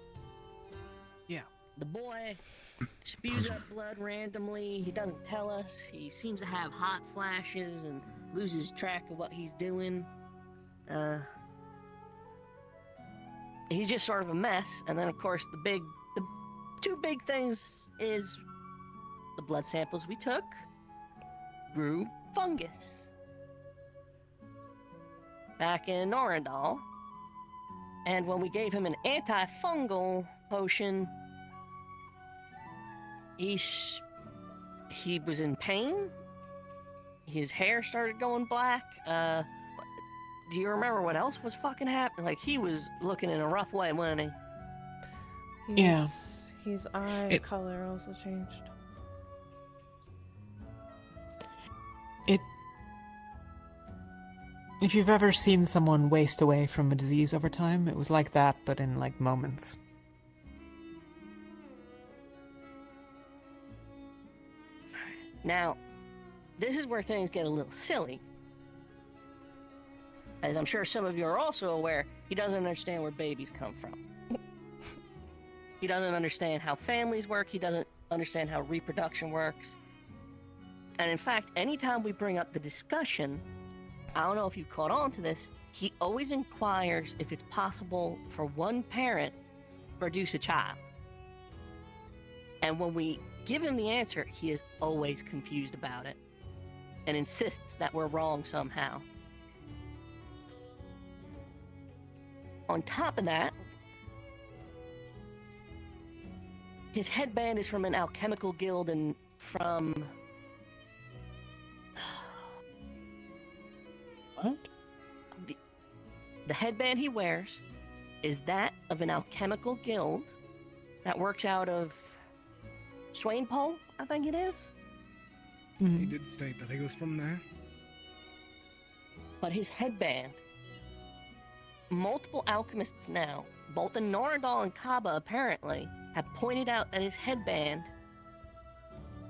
Yeah. The boy spews up blood randomly, he doesn't tell us, he seems to have hot flashes and loses track of what he's doing. He's just sort of a mess, and then of course the two big things is the blood samples we took grew fungus. Back in Norandal, and when we gave him an antifungal potion, he was in pain. His hair started going black. Do you remember what else was fucking happening? Like, he was looking in a rough way, wasn't he? Yeah. His eye color also changed. If you've ever seen someone waste away from a disease over time, it was like that, but in like moments. Now, this is where things get a little silly. As I'm sure some of you are also aware, he doesn't understand where babies come from. He doesn't understand how families work, he doesn't understand how reproduction works. And in fact, anytime we bring up the discussion, I don't know if you caught on to this, he always inquires if it's possible for one parent to produce a child. And when we give him the answer, he is always confused about it and insists that we're wrong somehow. On top of that, his headband is from an alchemical guild and from... What? The headband he wears is that of an alchemical guild that works out of Swainpole, I think it is. He did state that he was from there. But his headband, multiple alchemists now, both in Norandal and Kaba apparently, have pointed out that his headband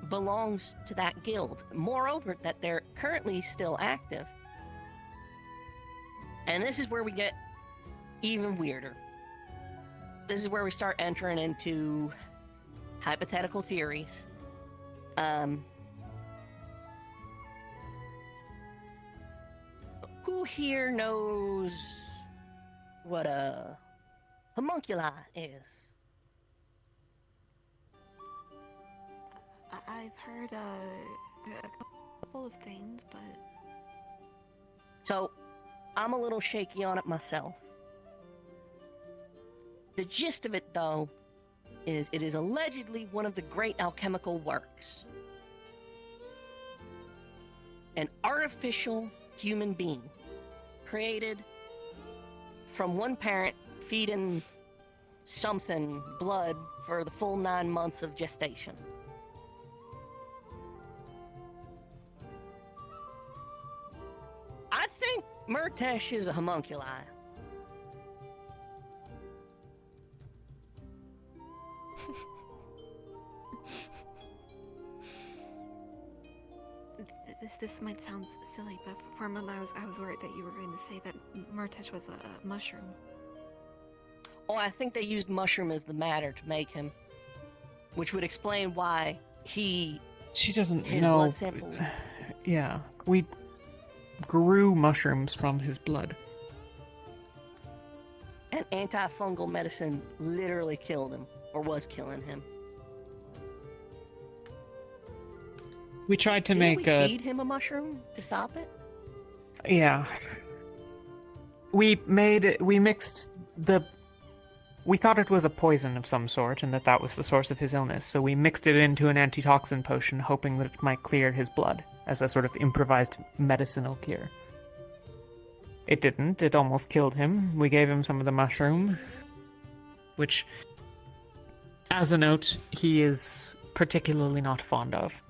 belongs to that guild. Moreover, that they're currently still active. And this is where we get even weirder. This is where we start entering into hypothetical theories. Who here knows what a homunculi is? I've heard a couple of things, but... So, I'm a little shaky on it myself. The gist of it, though, is it is allegedly one of the great alchemical works. An artificial human being created from one parent feeding something blood for the full 9 months of gestation. I think Murtash is a homunculi. This might sound silly, but for a moment I was worried that you were going to say that Murtash was a mushroom. Oh, I think they used mushroom as the matter to make him. which would explain why She doesn't his know. blood sample. Yeah, we grew mushrooms from his blood. And antifungal medicine literally killed him, or was killing him. We tried to Didn't make we a. feed him a mushroom to stop it? Yeah. We mixed the. We thought it was a poison of some sort, and that was the source of his illness, so we mixed it into an antitoxin potion, hoping that it might clear his blood, as a sort of improvised medicinal cure. It didn't. It almost killed him. We gave him some of the mushroom, which, as a note, he is particularly not fond of.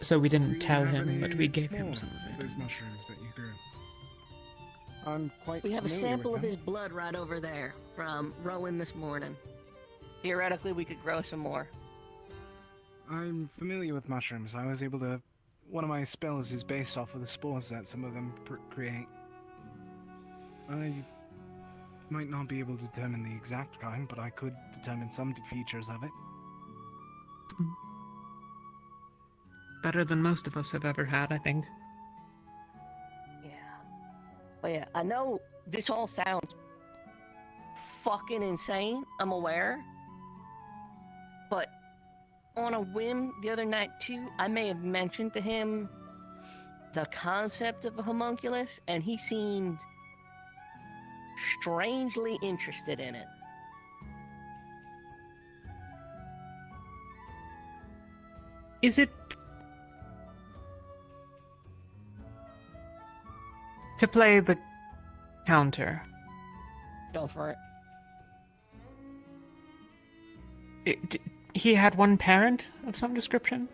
So we didn't tell him, but we gave him some of it. Those mushrooms that you grew. I'm quite We have a familiar sample with of them. his blood right over there from Rowan this morning. Theoretically, we could grow some more. I'm familiar with mushrooms. I was able to. One of my spells is based off of the spores that some of them create. I might not be able to determine the exact kind, but I could determine some features of it. Better than most of us have ever had, I think. But yeah, I know this all sounds fucking insane, I'm aware. But on a whim the other night too, I may have mentioned to him the concept of a homunculus, and he seemed strangely interested in it. Is it... To play the counter. Go for it. He had one parent of some description?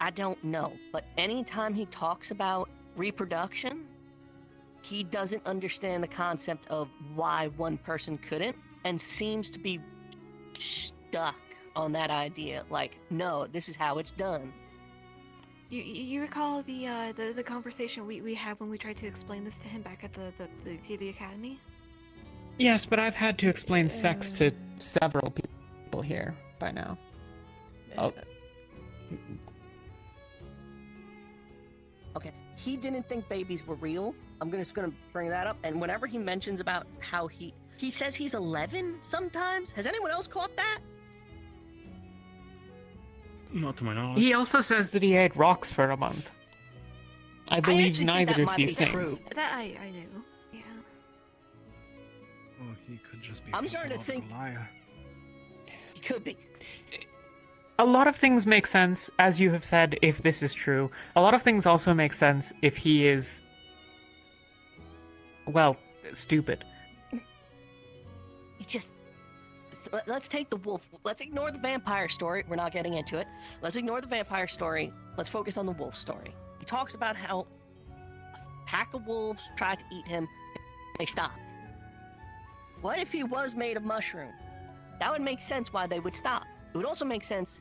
I don't know, but anytime he talks about reproduction, he doesn't understand the concept of why one person couldn't, and seems to be stuck on that idea. Like, no, this is how it's done. You recall the conversation we had when we tried to explain this to him back at the academy? Yes, but I've had to explain sex to several people here by now. Oh. Okay, he didn't think babies were real. I'm just gonna bring that up. And whenever he mentions about how he says he's 11 sometimes. Has anyone else caught that? Not to my knowledge. He also says that he ate rocks for a month. I believe neither of these things. That I knew. Yeah. Or he could just be I'm starting to think a liar. He could be. A lot of things make sense, as you have said, if this is true. A lot of things also make sense if he is... well, stupid. He just... Let's take the wolf. Let's ignore the vampire story. We're not getting into it. Let's ignore the vampire story. Let's focus on the wolf story. He talks about how a pack of wolves tried to eat him. They stopped. What if he was made of mushroom? That would make sense why they would stop. It would also make sense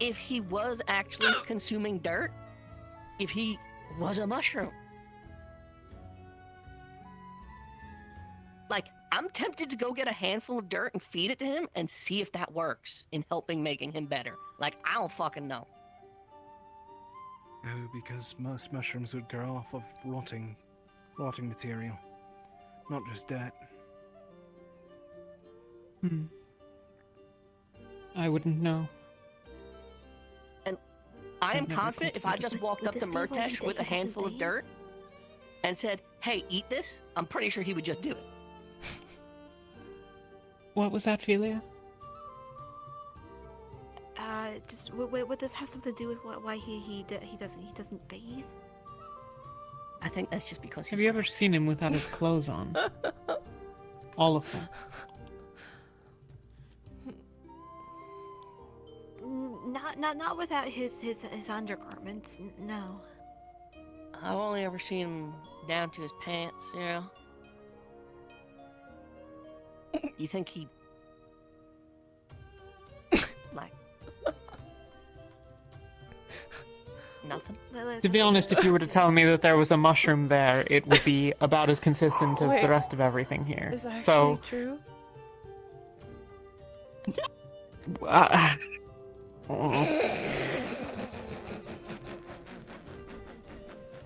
if he was actually consuming dirt, if he was a mushroom. Like, I'm tempted to go get a handful of dirt and feed it to him and see if that works in helping making him better. Like, I don't fucking know. No, because most mushrooms would grow off of rotting material, not just dirt. I wouldn't know. And I am I've never confident if I just walked up to Murtesh with a handful of dirt and said, hey, eat this, I'm pretty sure he would just do it. What was that, Philia? Just would this have something to do with why he doesn't bathe? I think that's just because. Have you ever seen him without his clothes on? All of them. Not without his undergarments. No. I've only ever seen him down to his pants, you know? You think he... like... Nothing. To be honest, if you were to tell me that there was a mushroom there, it would be about as consistent as Wait, the rest of everything here. Is that So, actually true?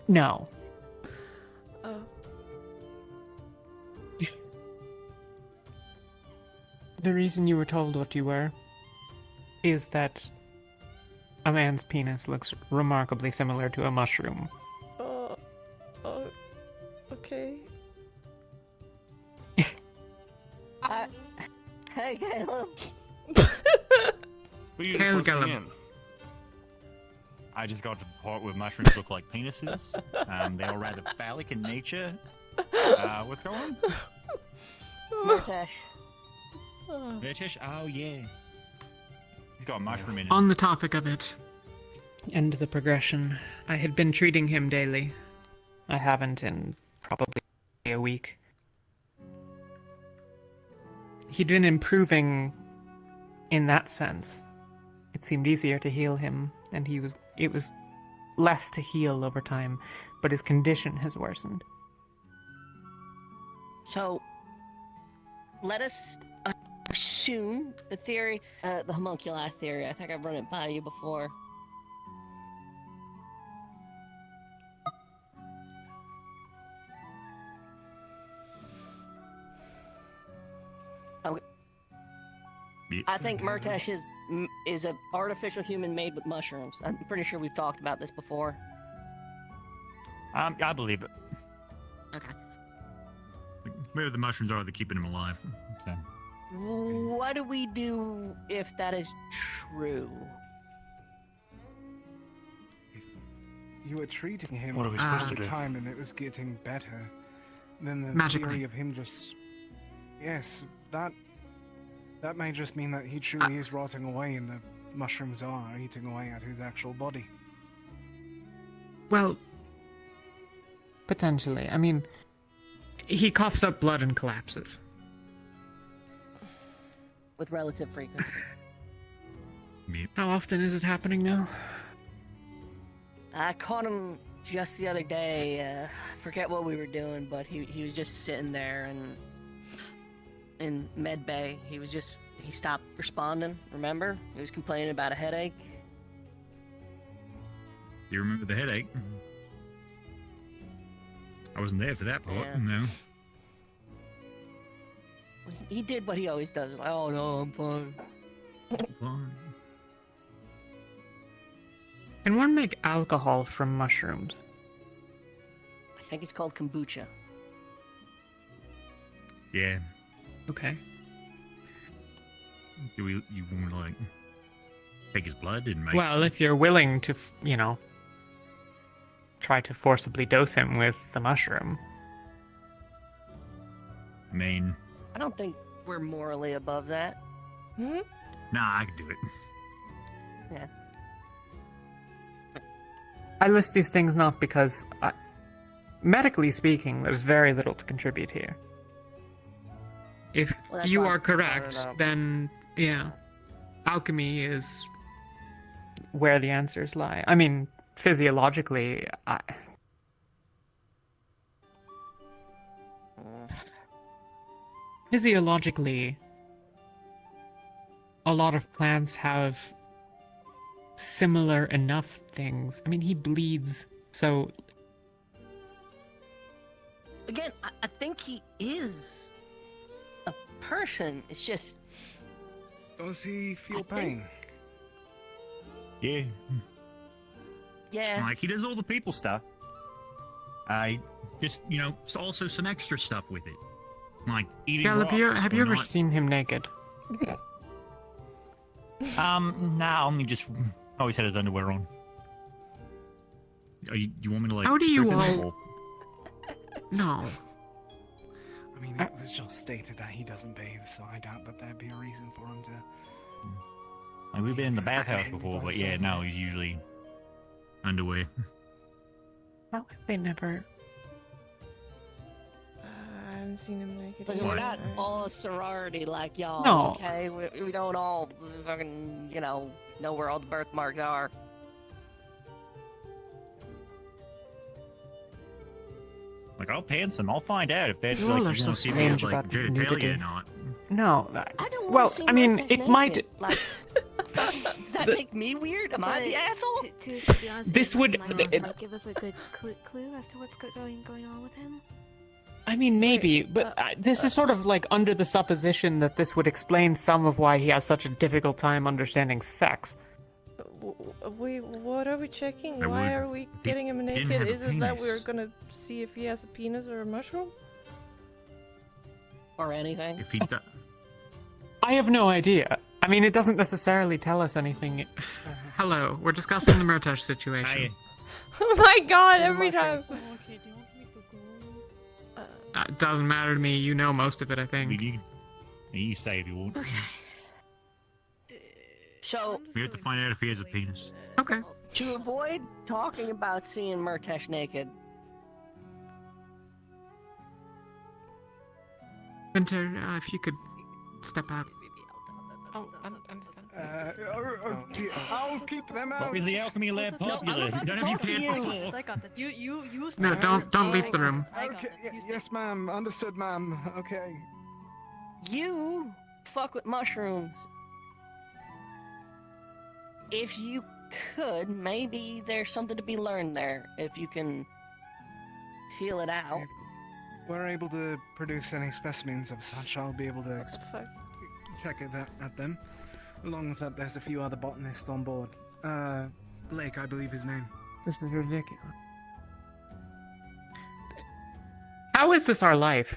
No. Oh. The reason you were told what you were is that a man's penis looks remarkably similar to a mushroom. Oh. Okay. Hey, Caleb. Who you Hail, just listening Caleb. in? I just got to the part where mushrooms look like penises. They are rather phallic in nature. What's going on? Murtash. British? Oh yeah. He's got a mushroom in it. On the topic of it, and the progression, I had been treating him daily. I haven't in probably a week. He'd been improving in that sense. It seemed easier to heal him, and it was less to heal over time, but his condition has worsened. So, let us assume the theory, the homunculi theory. I think I've run it by you before. I think Murtash is an artificial human made with mushrooms. I'm pretty sure we've talked about this before. I believe it. Okay. Maybe the mushrooms are keeping him alive. So. What do we do if that is true? You were treating him What are we all supposed to the do? time, and it was getting better. Then the Magically. theory of him just... Yes, that may just mean that he truly is rotting away and the mushrooms are eating away at his actual body. Well, potentially. I mean, he coughs up blood and collapses. With relative frequency. How often is it happening now? I caught him just the other day. I forget what we were doing, but he was just sitting there and in med bay. He stopped responding. Remember? He was complaining about a headache. Do you remember the headache? I wasn't there for that part. Yeah. No. He did what he always does. Like, oh no, I'm fine. Can one make alcohol from mushrooms? I think it's called kombucha. Yeah. Okay. You want to take his blood and make? Well, if you're willing to, try to forcibly dose him with the mushroom. I mean, I don't think we're morally above that. Hmm? nah, I could do it. Yeah. I list these things not because, medically speaking, there's very little to contribute here. If Well, that's you why are I brought it correct, up. then, yeah, alchemy is where the answers lie. I mean, physiologically, Physiologically, a lot of plants have similar enough things. I mean, he bleeds, so Again, I think he is a person. It's just. Does he feel pain? Yeah. Yeah. Like he does all the people stuff. I just also some extra stuff with it, like eating Caleb, rocks have you or ever not. seen him naked? Nah, only just always had his underwear on. You want me to How do you strip him, all- or- No. I mean, it was just stated that he doesn't bathe, so I doubt that there'd be a reason for him to... Like, we've been in the bathhouse before, but yeah, no, he's usually underwear. How have they never... I haven't seen him naked. Listen, we're either. not all a sorority like y'all, No. okay? We don't all fucking, know where all the birthmarks are. Like, I'll pay some. I'll find out if that's You all like are you so want to see me as strange like about genitalia nudity. or not. No. I don't Well, wanna see I mean, Martez it naked. might. Like, does that make me weird? Am I the asshole? To be honest, This it would- might, it- might give us a good clue as to what's going on with him. I mean, maybe, but this is sort of like under the supposition that this would explain some of why he has such a difficult time understanding sex. Wait, what are we checking? I Why would- are we getting him didn't naked? have a Is it that we're penis. gonna see if he has a penis or a mushroom? Or anything? If he does. I have no idea. I mean, it doesn't necessarily tell us anything. Hello, we're discussing the Murtash situation. Oh my god, There's a every mushroom. time. It doesn't matter to me. You know most of it, I think. You say if you want. So, We have to find out if he has a penis. Okay. to avoid talking about seeing Murtash naked, Winter, if you could step out. Oh, understand. I'll keep them out. What is the alchemy lab popular? None of you cared before. I got this. You No, don't leave the room. Okay, yes, ma'am. Understood, ma'am. Okay. you fuck with mushrooms. If you could, maybe there's something to be learned there. If you can feel it out. If we're able to produce any specimens of such, I'll be able to check at them. Along with that, there's a few other botanists on board. Blake, I believe his name. This is ridiculous. How is this our life?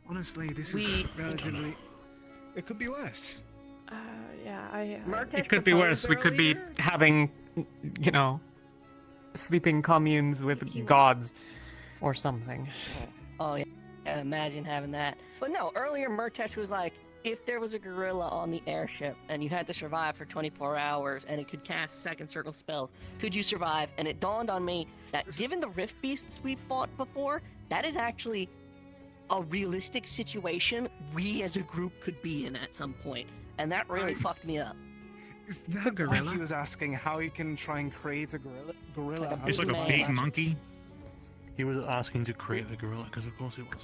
Honestly, this is relatively. It could be worse. Yeah, It could be worse. We could be having, you know, sleeping communes with gods or something. Oh yeah, imagine having that. But no, earlier Murtash was like, if there was a gorilla on the airship and you had to survive for 24 hours and it could cast second circle spells, could you survive? And it dawned on me that given the rift beasts we've fought before, that is actually a realistic situation we as a group could be in at some point. And that really fucked me up. Is that gorilla? He was asking how he can try and create a gorilla. It's like a big monkey. He was asking to create the gorilla, because of course he was.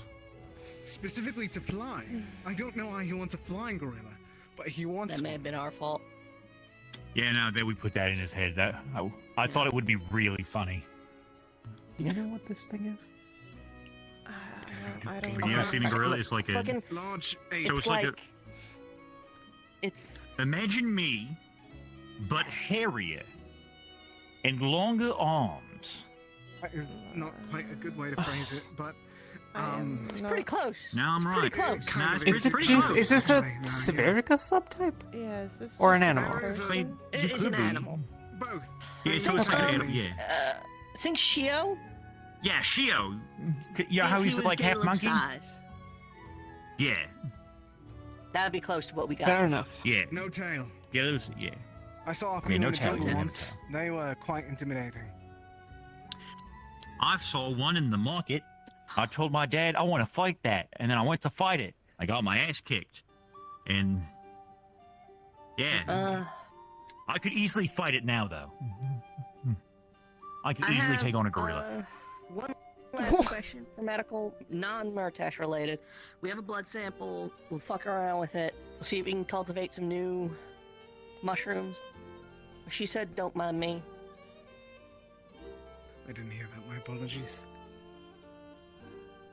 Specifically to fly. I don't know why he wants a flying gorilla, but he wants. That may have been our fault. Yeah, no, that we put that in his head. That I thought it would be really funny. You know what this thing is? I don't When know. you ever seen a gorilla, it's like a Fucking large. So it's like a. It's. Imagine me, but hairier and longer arms. That is not quite a good way to phrase it, but It's pretty close. No, I'm right. Pretty close. Nah, Is it pretty just, close, is this a actually. Severica subtype? Yeah, is this Or an just a animal? person? It's an animal. Both. Yeah, so it's like an animal. Yeah. Think Shio? Yeah, Shio. Yeah, how If he's he was like half Caleb's monkey. size, Yeah. that'd be close to what we got. Fair enough. Yeah. No tail. Caleb's. Yeah. I saw a few Yeah, no in the tail, jungle yeah, no once. They were quite intimidating. I saw one in the market. I told my dad I want to fight that, and then I went to fight it. I got my ass kicked, and yeah, I could easily fight it now, though. I could easily take on a gorilla. One last question for medical, non-Murtash related. We have a blood sample. We'll fuck around with it. We'll see if we can cultivate some new mushrooms. She said, "Don't mind me." I didn't hear that. My apologies.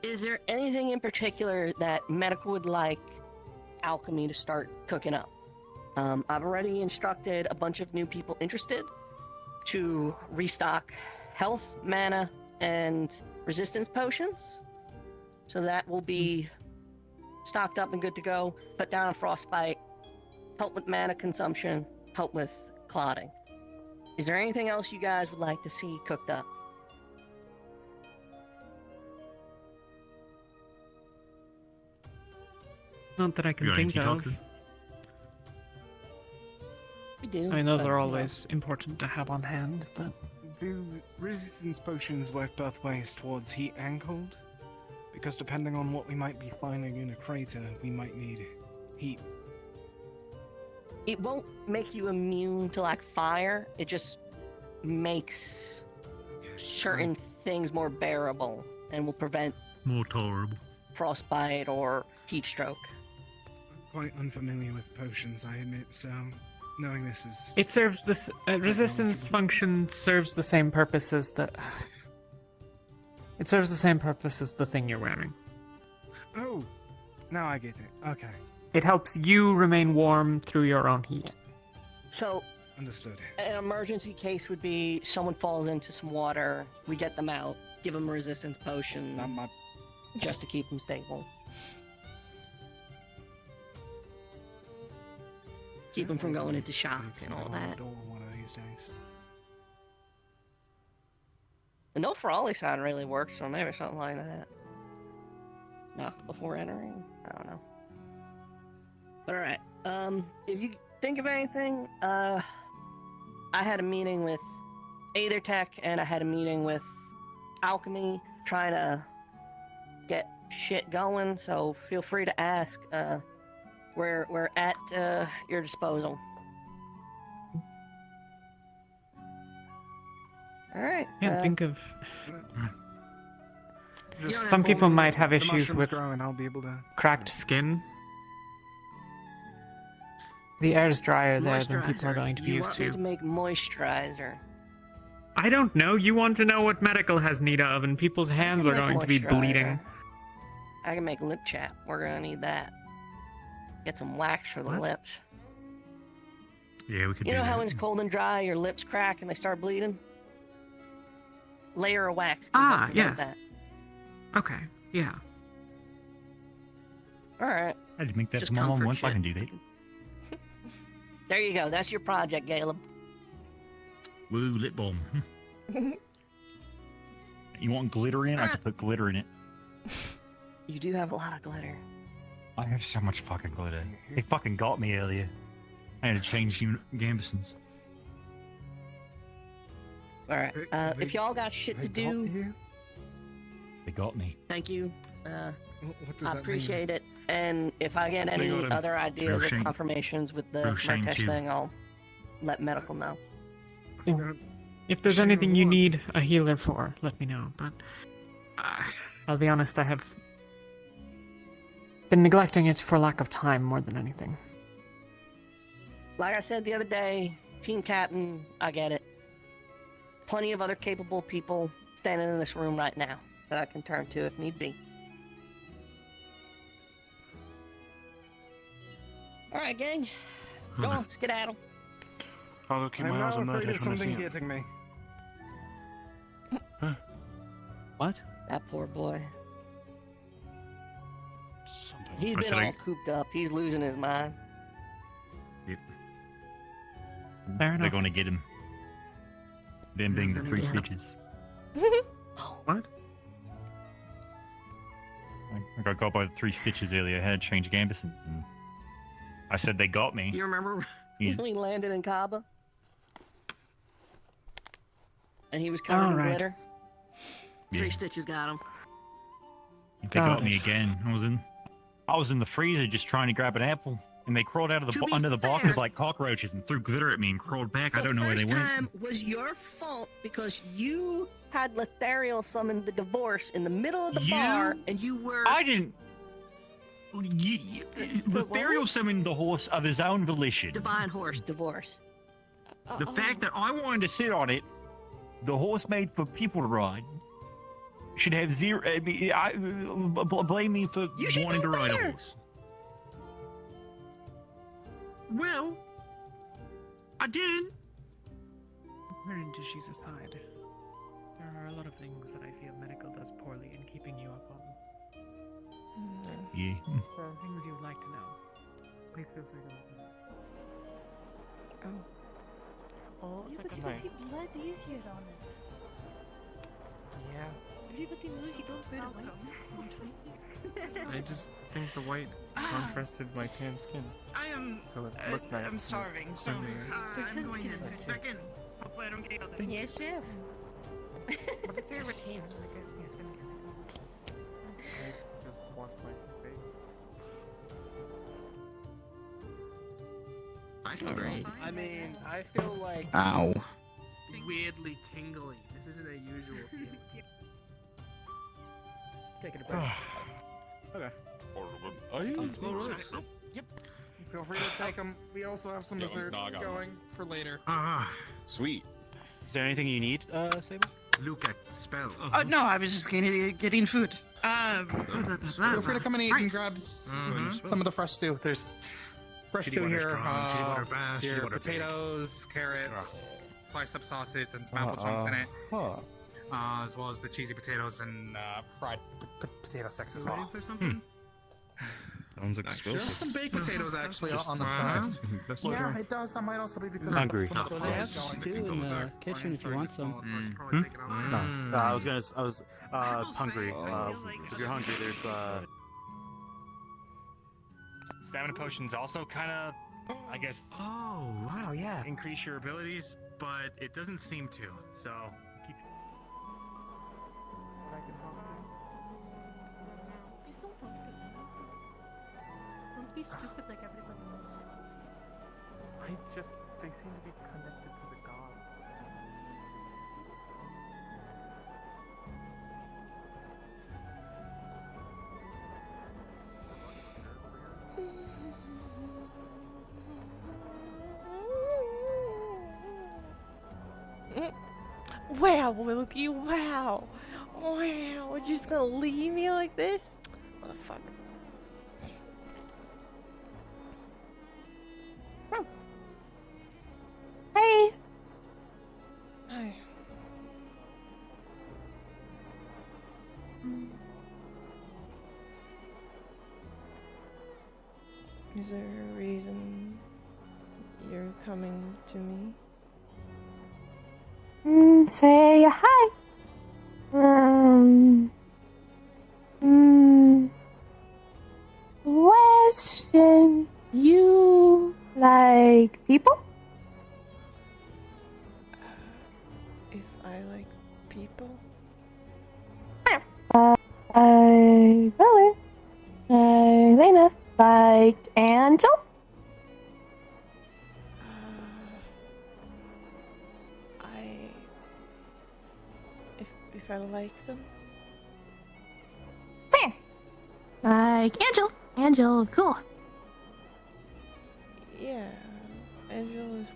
Is there anything in particular that medical would like alchemy to start cooking up? I've already instructed a bunch of new people interested to restock health, mana, and resistance potions. So that will be stocked up and good to go. Cut down on frostbite, help with mana consumption, help with clotting. Is there anything else you guys would like to see cooked up? Not that I can You got think anything of. to We do. I mean, those but, are you know. always important to have on hand, but Do resistance potions work both ways towards heat and cold? Because depending on what we might be finding in a crater, we might need heat. It won't make you immune to like fire. It just makes certain things more bearable and will prevent More tolerable. frostbite or heat stroke. Quite unfamiliar with potions, I admit, so knowing this is... It serves this resistance function serves the same purpose as the. It serves the same purpose as the thing you're wearing. Oh, now I get it. Okay, It helps you remain warm through your own heat. So, understood. an emergency case would be someone falls into some water, we get them out, give them a resistance potion, just to keep them stable. Keep them from going into shock and all that. One of these days. The no Ferrari sign really works, so maybe something like that. Knock before entering? I don't know. But alright, if you think of anything, I had a meeting with Aethertech and I had a meeting with Alchemy trying to get shit going, so feel free to ask. We're at your disposal. Alright. Can't think of. Just Some people might have the issues mushrooms with grow and I'll be able to... cracked skin. The air's drier there than people are going to be You used want me to. to make moisturizer. I don't know. You want to know what medical has need of, and people's hands are make going to be moisturizer. bleeding. I can make lip chap. We're gonna need that. Get some wax for the lips. Yeah, we could You do know how that. when it's cold and dry, your lips crack and they start bleeding? Layer of wax. Ah, prevent yes. that. Okay, yeah. Alright. I did make that Just for my mom comfort once. I shit. can do that. There you go. That's your project, Caleb. Woo, lip balm. You want glitter in? I could put glitter in it. You do have a lot of glitter. I have so much fucking glitter. They fucking got me earlier. I had to change Gambesons. Alright. If y'all got shit to do, They got me. thank you. What does I that appreciate it. And if I get any got him. other ideas or Roshan- confirmations with the Roshan test too. thing, I'll let medical know. If there's anything you need a healer for, let me know. But I'll be honest, I have been neglecting it for lack of time more than anything. Like I said the other day, team captain, I get it. Plenty of other capable people standing in this room right now that I can turn to if need be. Alright, gang. Go on, skedaddle. I'll go keep I'm my eyes now on that afraid head of when I see something it. getting me. What? That poor boy. Something. He's I been said all I- cooped up. He's losing his mind. Yep. Fair They're enough. gonna get him. Them being the gonna three get him. stitches. What? I got got by the 3 stitches earlier. I had to change Gambesons. And I said they got me. You remember He's- when we landed in Cabo? And he was covered in Alright. glitter? Yeah. 3 stitches got him. They Got got it. me again. I was in the freezer just trying to grab an apple, and they crawled out of To the be under the fair- boxes like cockroaches and threw glitter at me and crawled back. I don't know where they First went. time was your fault because you had Lethariel summon the divorce in the middle of the bar, and you were. I didn't. Lethariel summoned the horse of his own volition. Divine horse divorce. The fact that I wanted to sit on it, the horse made for people to ride, should have zero. I mean, blame me for wanting to ride a horse. Well, I didn't. Wherein does Jesus hide? There are a lot of things that I feel medical does poorly in keeping you up on. Yeah. There are things you'd like to know. Please feel free to open. Oh, it's like a But knife. blood easier on it. Yeah. Everybody knows you don't wear white. I just think the white contrasted my tan skin. I am. So it looked nice. I'm starving, so Same here. I'm going to back in. Hopefully, I don't get yelled at. Yes, chef. But it's your routine. I guess we spend I just washed my face. I feel great. I mean, I feel like Ow. weirdly tingly. This isn't a usual thing. Taking a break. Okay. Yep. Feel free to take them. We also have some dessert going for later. Sweet. Is there anything you need, Sable? Look at spell. No, I was just getting food. Feel free to come and eat and grab some of the fresh stew. There's fresh stew here. Here, potatoes, carrots, sliced up sausage, and some apple chunks in it. As well as the cheesy potatoes and fried potato sticks as well. Sounds like a spell. There's some baked potatoes actually on the side. Yeah, it does. That might also be because Hungry. some of the They have sauce going. stew in the kitchen if you want some. No, I was hungry. If you're hungry, there's stamina potions also kind of, I guess. Oh, wow, yeah. Increase your abilities, but it doesn't seem to. So keep. Please don't talk to them. Don't be stupid like everybody else. They seem to be connected to the gods. Wow, Wilkie, wow. Wow, you're just gonna leave me like this? Motherfucker. Hey. Hi. Is there a reason you're coming to me? Say hi. Question. You like people? If I like people? Really? Lena liked Angel? If I like them? Like Angel. Angel, cool. Yeah, Angel is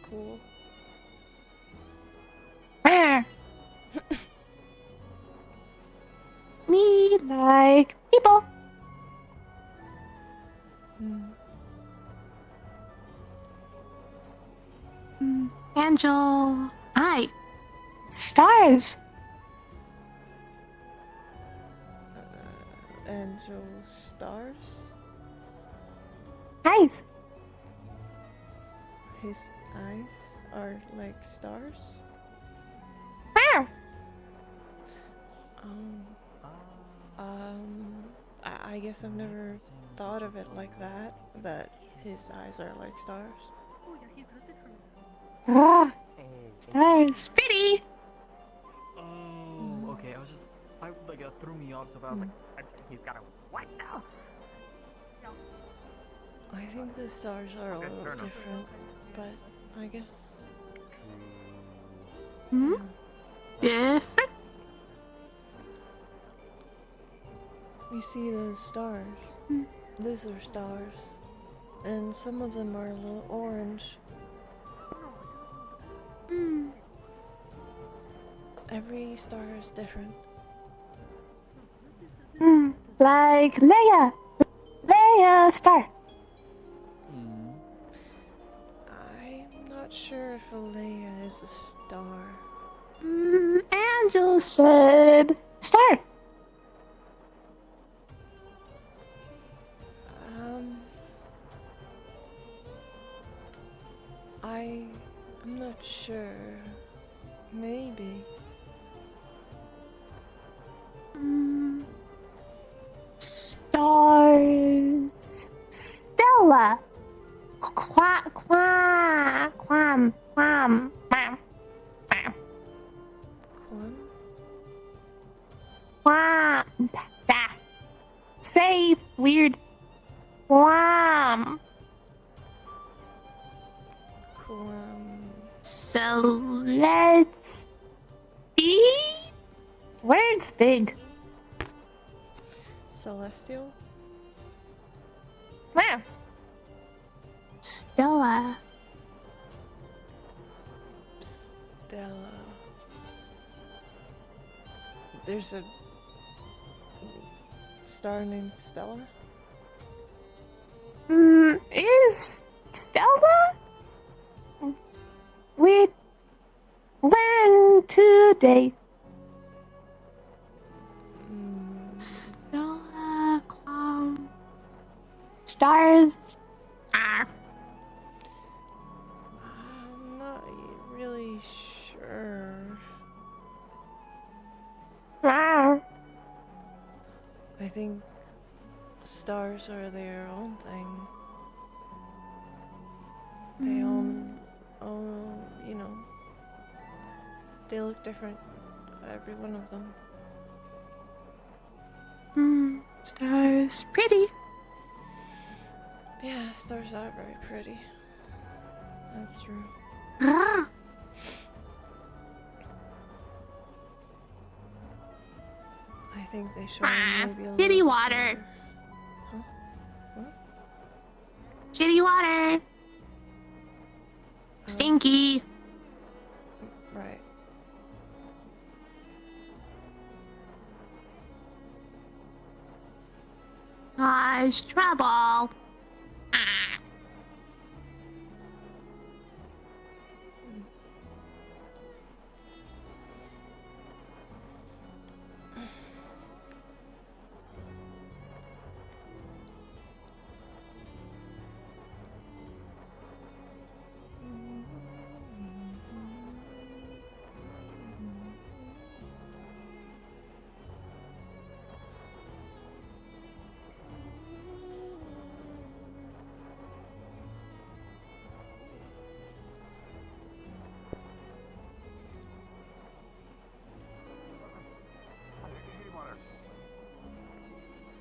cool. Me like people. Angel, I. Stars. Angel stars? Eyes. His eyes are like stars? I guess I've never thought of it like that, that his eyes are like stars. Ah, stars. Pretty. Oh, okay. It threw me off. So I was like, he's got a what now? I think the stars are a little different, but I guess. Different. You see those stars? These are stars, and some of them are a little orange. Every star is different. Like Leia. Leia star. I'm not sure if Alea is a star. Angel said star. I'm not sure. Maybe. Stars. Stella. Quam. Say weird. Quam. Quam. Say So let's see. Words big. Celestial? Where? Stella. Stella. There's a star named Stella? Is Stella? We learned today. Stella clown. Stars. I'm not really sure. I think stars are their own thing. They all, you know, they look different, every one of them. Stars. Pretty. Yeah, stars are very pretty. That's true. I think they show maybe a little Shitty bit water. better. Huh? What? Shitty water. Stinky. Right. Cause trouble.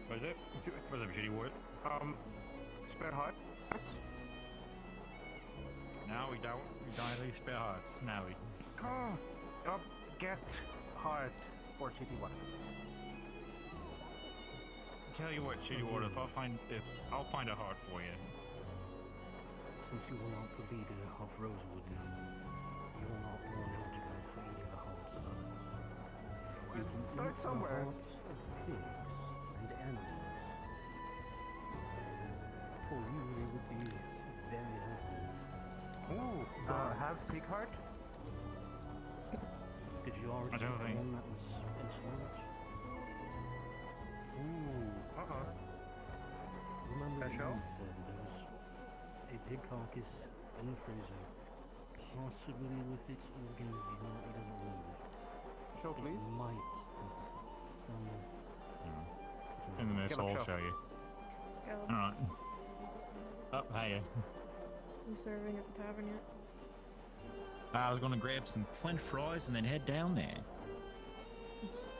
What is it? What's up, shitty wood? Spare heart? No, we don't. We don't leave spare hearts. No, we. Come up, get heart for shitty water. Tell you what, shitty water. If I'll find a heart for you. Since you will not the leader of Rosewood now, you will not more eligible for any of the hearts. You can start eat somewhere. The hearts of pigs and animals. For you, they would be very helpful. Ooh, have pig heart? Did you already I don't get think. one that was in storage? Ooh. Remember Special? you said there was a pig carcass in the freezer, possibly with its organs not even moved. Show, please. It might have some... In the mess, I'll show you. Alright. Oh, hiya. You serving at the tavern yet? I was gonna grab some French fries and then head down there.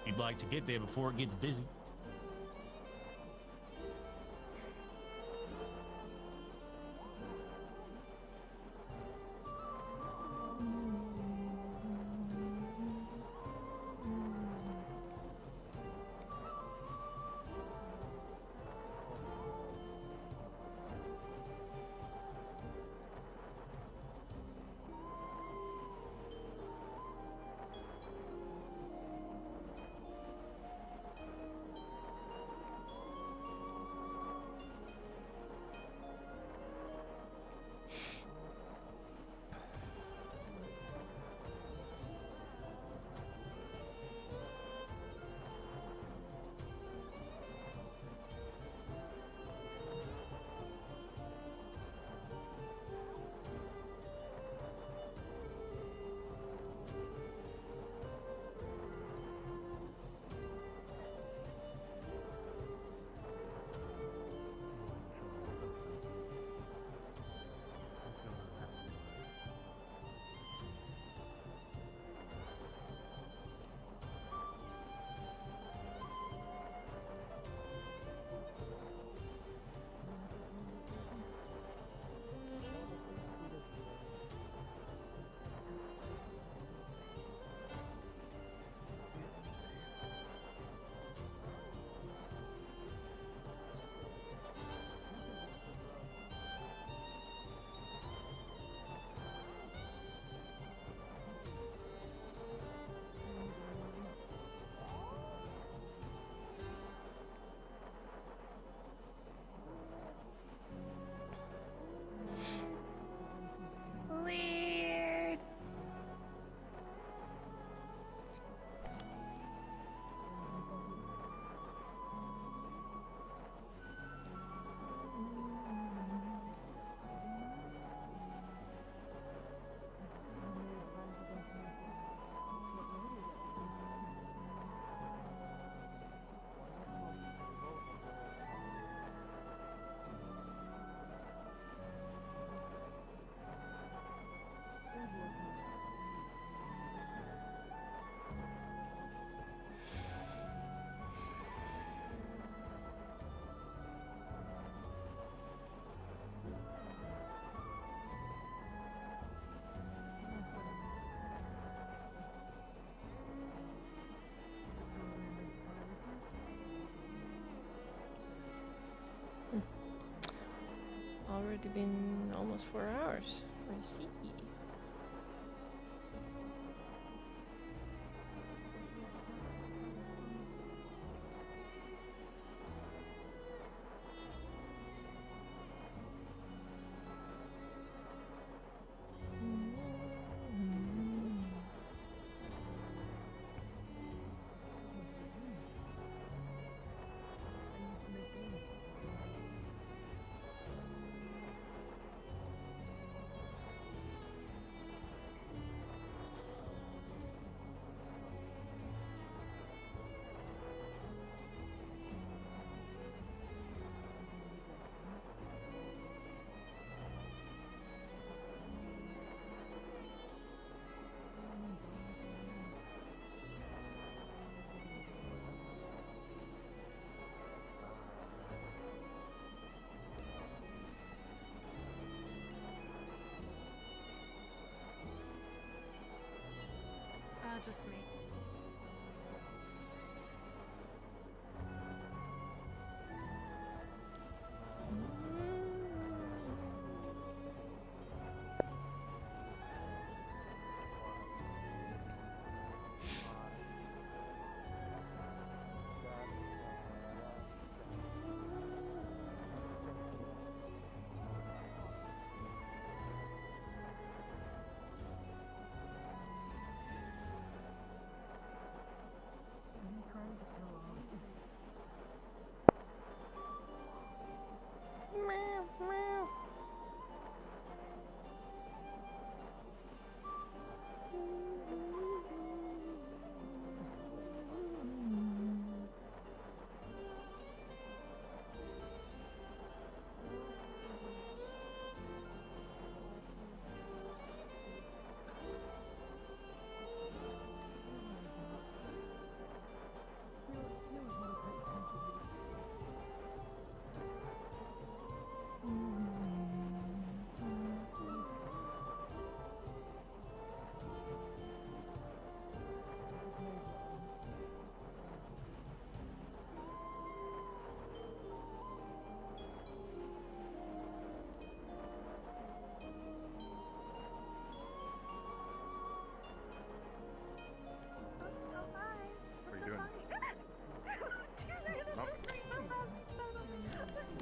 You'd like to get there before it gets busy. already been almost 4 hours. I see. Just me.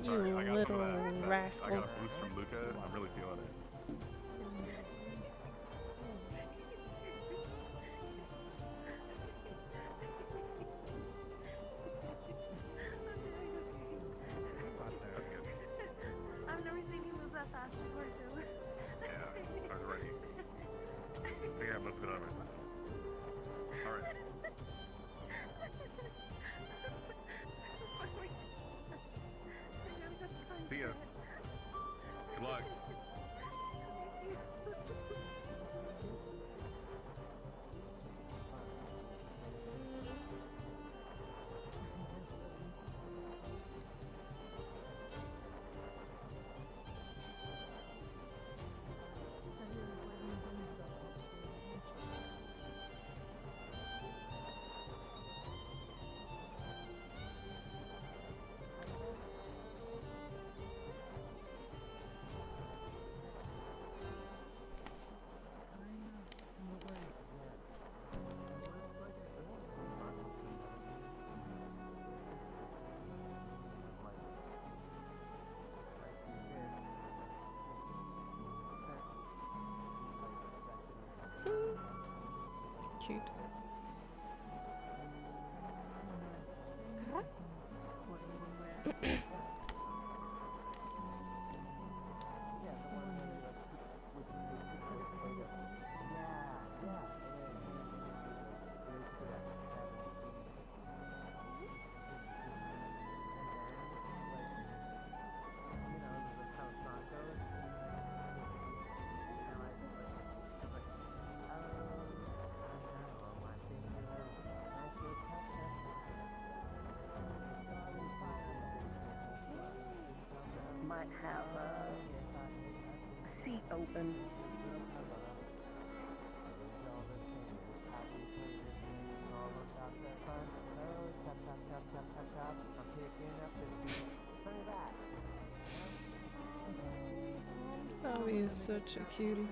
You little rascal. I got a boost from Luca. I'm really feeling it. I've never seen you move that fast before, too. Yeah, I was ready. I think I must have been on right now. Alright. See ya. Good luck. Cute. Might have a seat open. is such a cutie.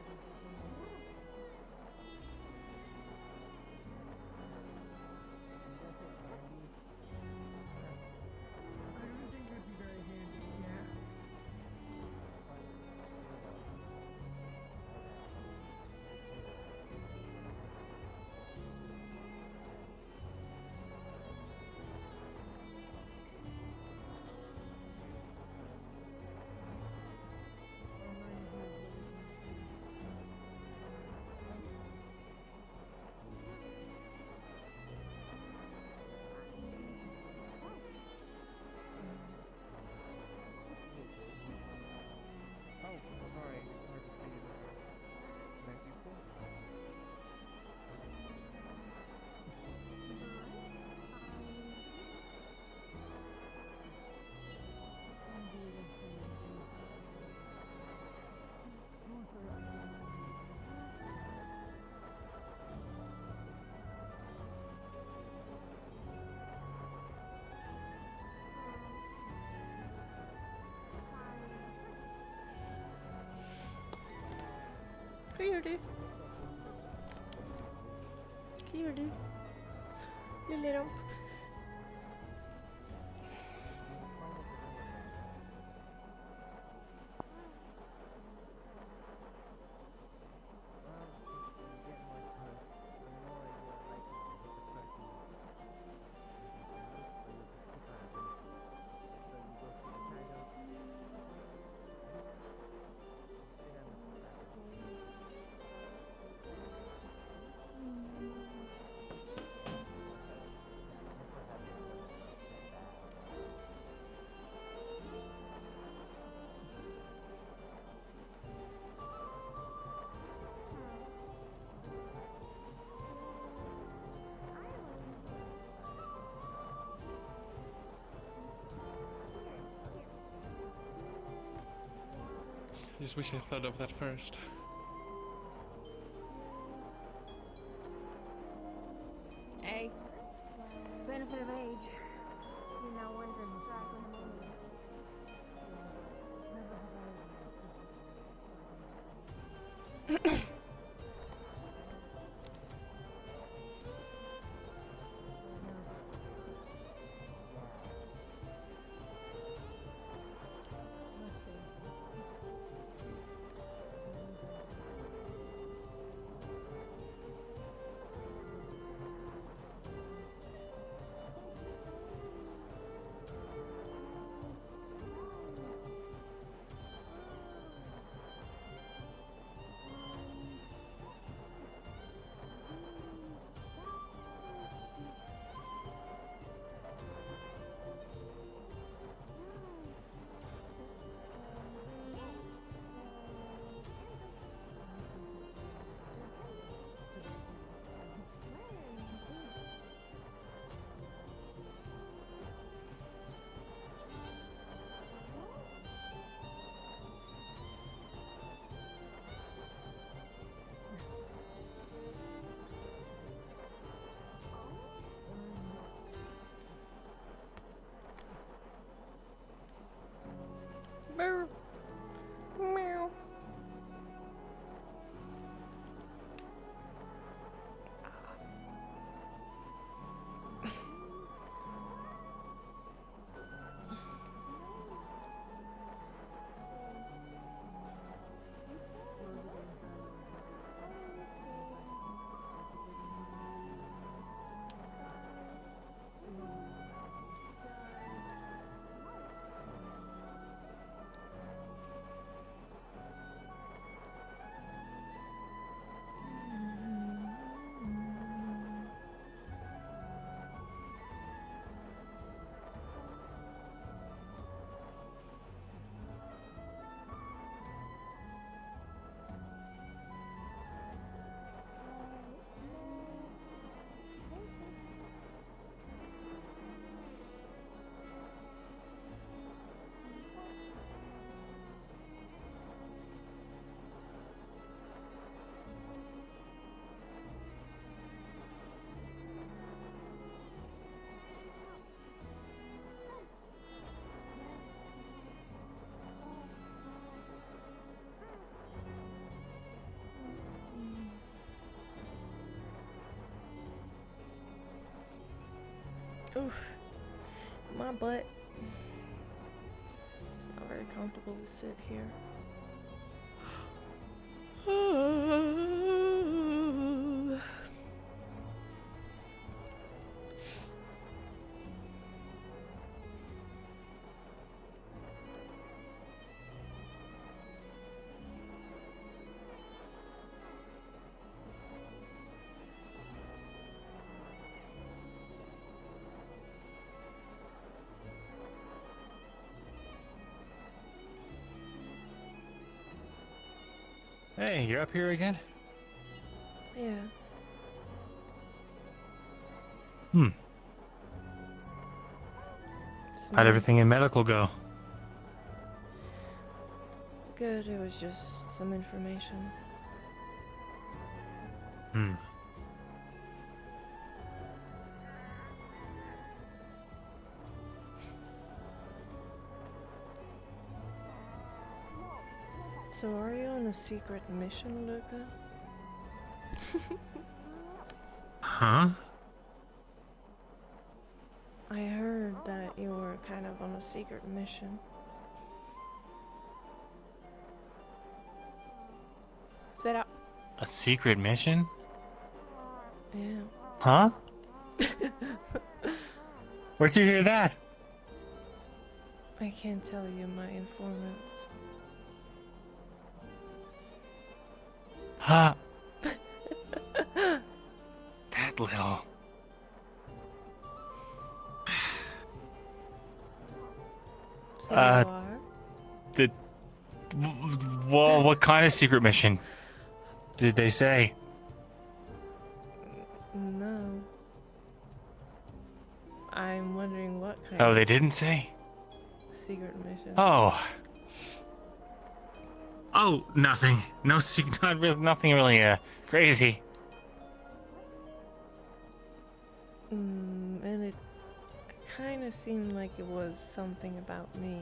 Cutie. Cutie. Little. I just wish I thought of that first. Hey. Benefit of age. You know when's exactly the moment. Oof. My butt. It's not very comfortable to sit here. Hey, you're up here again? Yeah. Hmm. It's How'd everything in nice. medical go? Good, it was just some information. Hmm. So are you on a secret mission, Luca? Huh? I heard that you were kind of on a secret mission. Sit up. A secret mission? Yeah. Huh? Where'd you hear that? I can't tell you my informants. Huh? That little. So you are? Well, what kind of secret mission did they say? No. I'm wondering what kind Oh, of they didn't say? secret mission. Oh. Oh, nothing. No Not really, nothing really crazy. And it kind of seemed like it was something about me.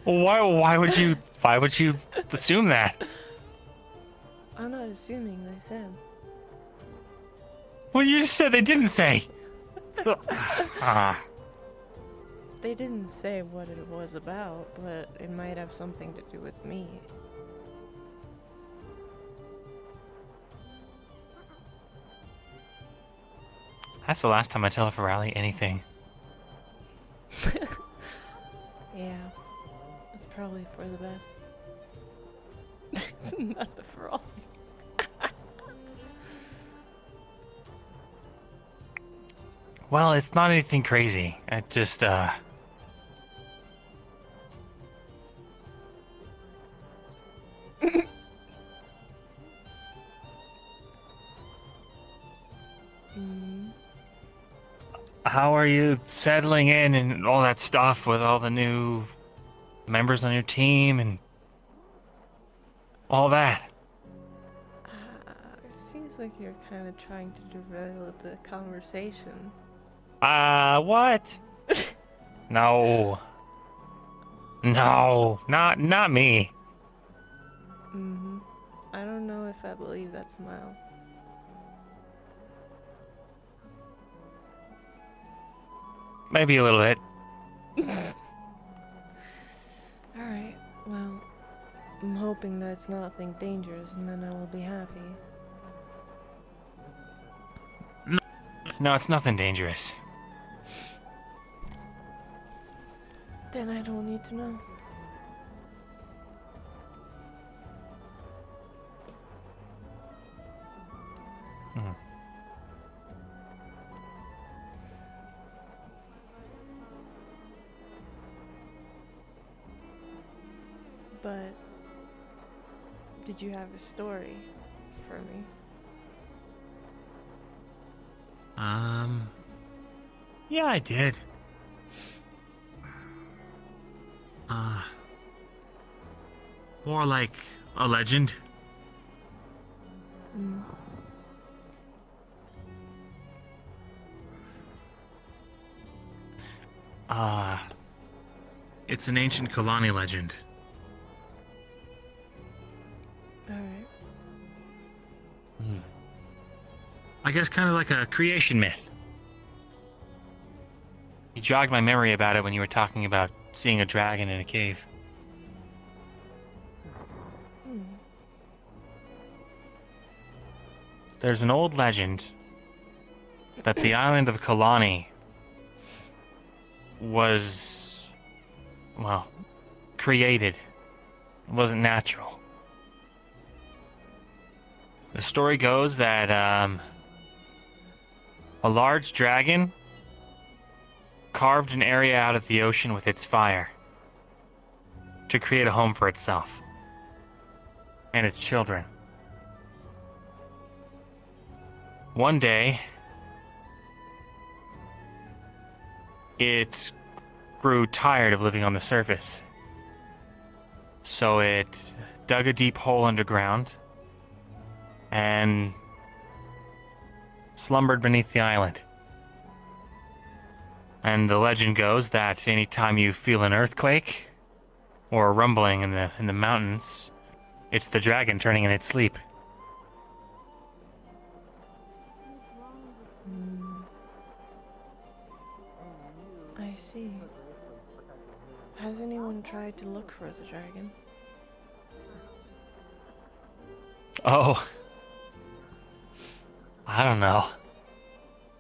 Why would you assume that? I'm not assuming, they said. Well, you just said they didn't say. So, They didn't say what it was about, but it might have something to do with me. That's the last time I tell a Ferrari anything. Yeah, it's probably for the best. It's not the Ferrari. Well, it's not anything crazy. I just, How are you settling in and all that stuff with all the new members on your team and all that? It seems like you're kind of trying to derail the conversation. What? No. No, not me. I don't know if I believe that smile. Maybe a little bit. Alright, well, I'm hoping that it's nothing dangerous and then I will be happy. No, it's nothing dangerous. Then I don't need to know. But did you have a story for me? Yeah, I did. More like a legend. It's an ancient Kalani legend. Alright. I guess kind of like a creation myth. You jogged my memory about it when you were talking about seeing a dragon in a cave. There's an old legend that the island of Kalani was, well, created. It wasn't natural. The story goes that a large dragon carved an area out of the ocean with its fire to create a home for itself and its children. One day, it grew tired of living on the surface, so it dug a deep hole underground and slumbered beneath the island. And the legend goes that anytime you feel an earthquake or a rumbling in the mountains, it's the dragon turning in its sleep. I see. Has anyone tried to look for the dragon? Oh. I don't know.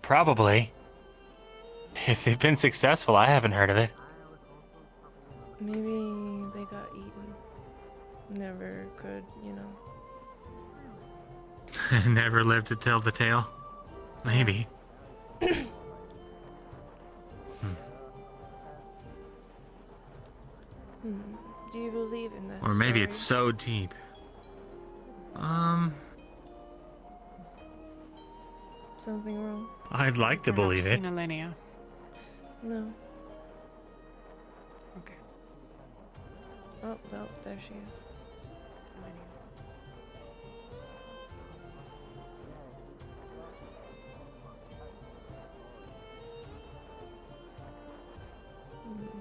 Probably. If they've been successful, I haven't heard of it. Maybe they got eaten. Never could, you know. Never lived to tell the tale. Maybe. Do you believe in that? Or maybe story? it's so deep. Something wrong? I'd like to believe it. Seen Alenia. No. Okay. Oh, no, there she is.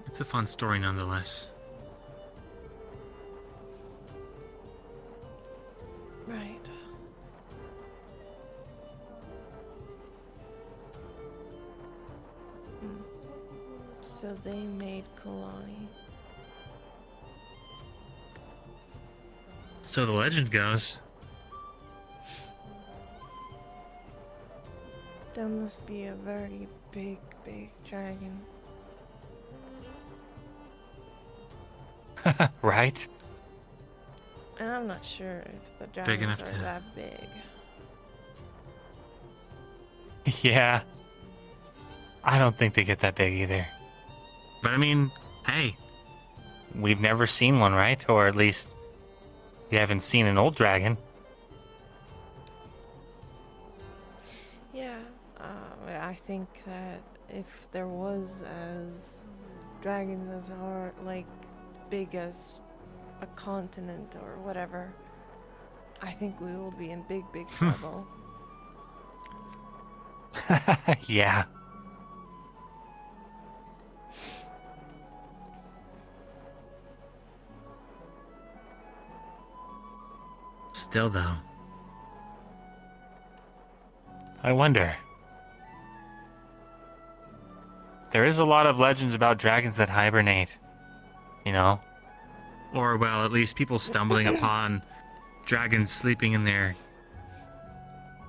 It's a fun story nonetheless. Right. So they made Kalani. So the legend goes. That must be a very big, big dragon. Right? And I'm not sure if the Big enough dragons are to- that big. Yeah. I don't think they get that big either. But I mean, hey. We've never seen one, right? Or at least we haven't seen an old dragon. Yeah, I think that if there was as dragons as are like big as a continent or whatever, I think we will be in big, big trouble. Yeah. Still though. I wonder. There is a lot of legends about dragons that hibernate. You know? Or, well, at least people stumbling upon dragons sleeping in their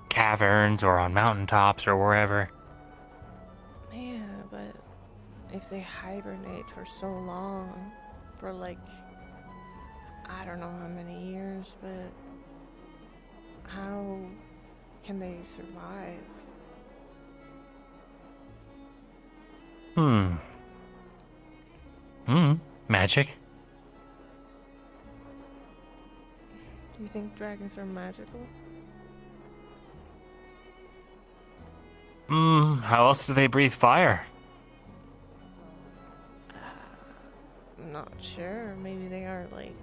caverns or on mountaintops or wherever. Yeah, but if they hibernate for so long, for like, I don't know how many years, but how can they survive? Magic? You think dragons are magical? How else do they breathe fire? I'm not sure. Maybe they are like...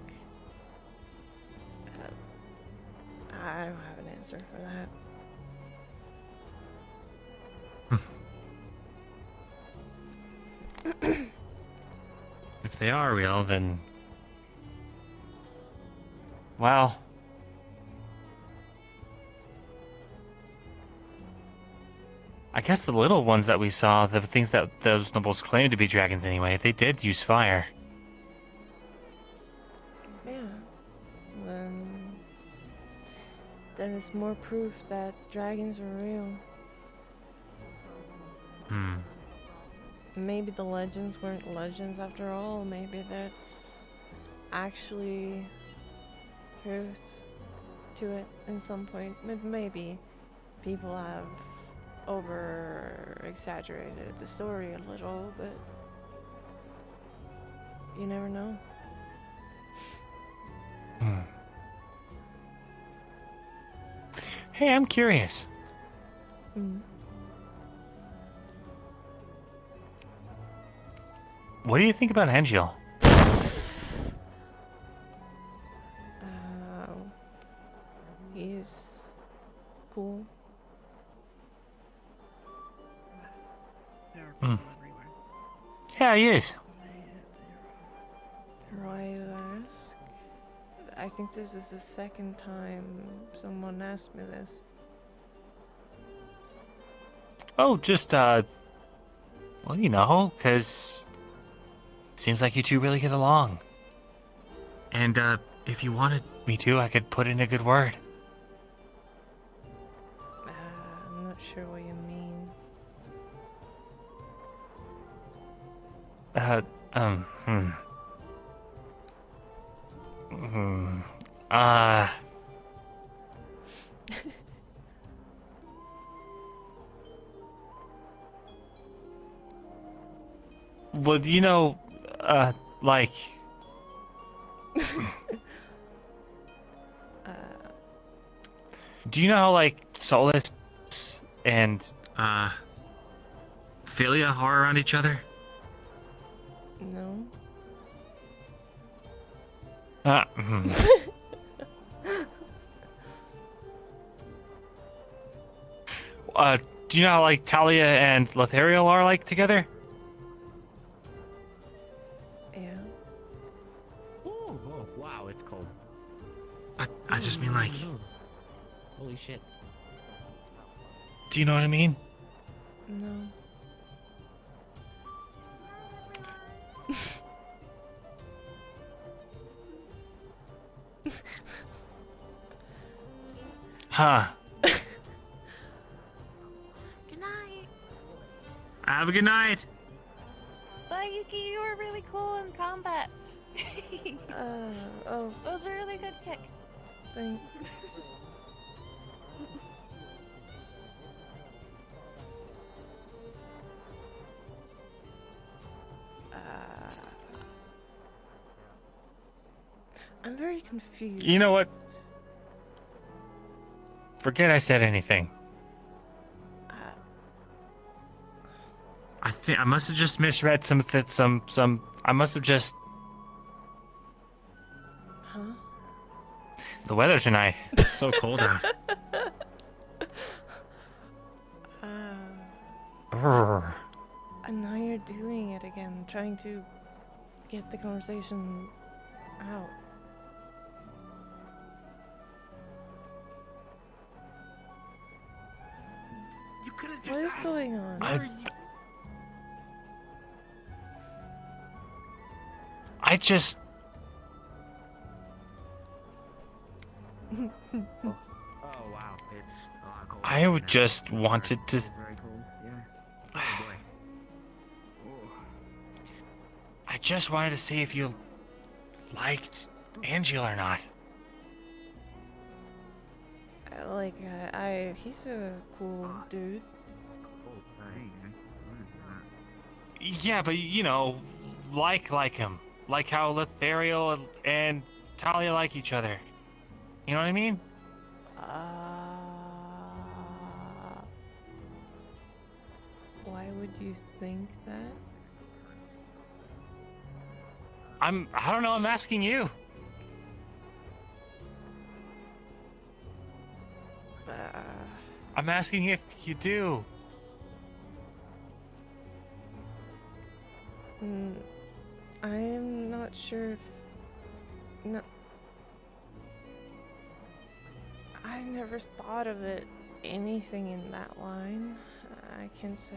I don't have an answer for that. If they are real, then well, I guess the little ones that we saw, the things that those nobles claim to be dragons anyway, they did use fire. Yeah. Then it's more proof that dragons are real. Maybe the legends weren't legends after all. Maybe that's actually truth to it in some point. Maybe people have over-exaggerated the story a little, but you never know. Hey, I'm curious. What do you think about Angel? He's cool. Yeah, he is. Why you ask? I think this is the second time someone asked me this. Oh, just, well, you know, because it seems like you two really get along. And, if you wanted me to, I could put in a good word. I'm not sure what you mean. Well, you know, like... Do you know how, like, Solus and, Philia are around each other? No. Do you know how, like, Talia and Lothariel are, like, together? Yeah. Oh, wow, it's cold. I just mean, like... Holy shit. Do you know what I mean? No. Huh. Good night. Have a good night. Bye, Yuki. You were really cool in combat. Oh. It was a really good kick. Thanks. I'm very confused. You know what? Forget I said anything. I think I must have just misread Some. I must have just. Huh? The weather tonight. It's so cold out. And now you're doing it again, trying to get the conversation out. You could have just What is asked. going on? I just. Oh wow, it's a lot cold. I just wanted to. Very cool. Yeah. Oh boy. I just wanted to see if you liked Angel or not. He's a cool dude. Yeah, but you know, like him. Like how Lothariel and Talia like each other. You know what I mean? Why would you think that? I don't know, I'm asking you. I'm asking if you do. I'm not sure if... No. I never thought of it anything in that line. I can say.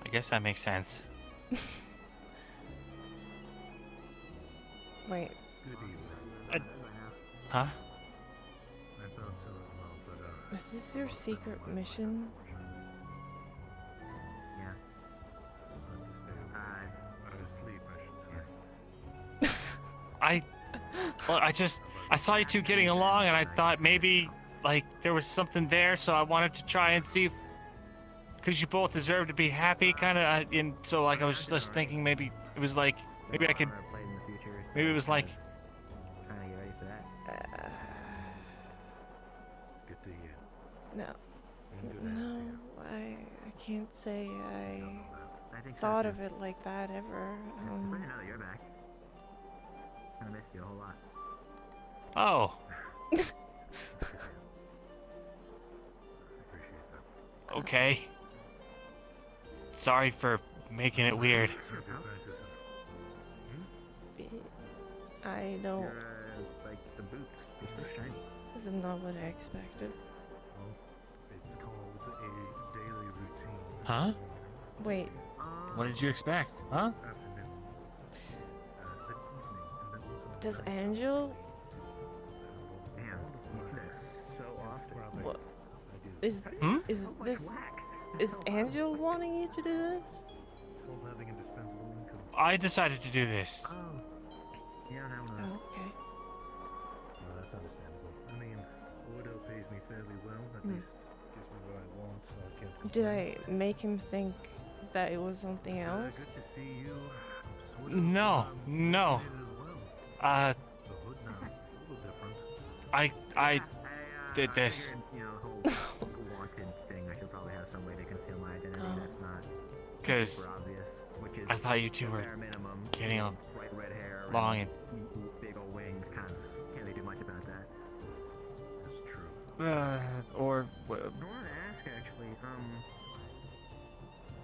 I guess that makes sense. Wait. Huh? Is this your secret mission? I saw you two getting along, and I thought maybe, like, there was something there, so I wanted to try and see if, because you both deserve to be happy, kind of, and so, like, I was just thinking maybe it was like, maybe I could, maybe it was like, Trying to get ready for that. Good to hear. No, I can't say I thought of it like that ever. Now that you're back, I missed you a whole lot. oh. Okay. Sorry for making it weird. I don't. Like the boots, they're so shiny. This is not what I expected. It's called a daily routine. Huh? Wait. What did you expect? Huh? Does Angel? So often. What? Is is Angel wanting you to do this? Having a dispensable income. I decided to do this. You don't have enough. Oh, okay. Well, that's understandable. I mean, Ordo pays me fairly well. At least gives me what I want, so I can't complain. Did I make him think that it was something else? Good to see you. Sort of, No. The hood now, a little different. I did this. You know, whole wanted thing. I should probably have some way to conceal my identity. That's not Because super obvious. Which is I thought you two were bare minimum. getting Bright red hair, along and big old wings. Can't really do much about that. That's true. or I wanted to ask actually.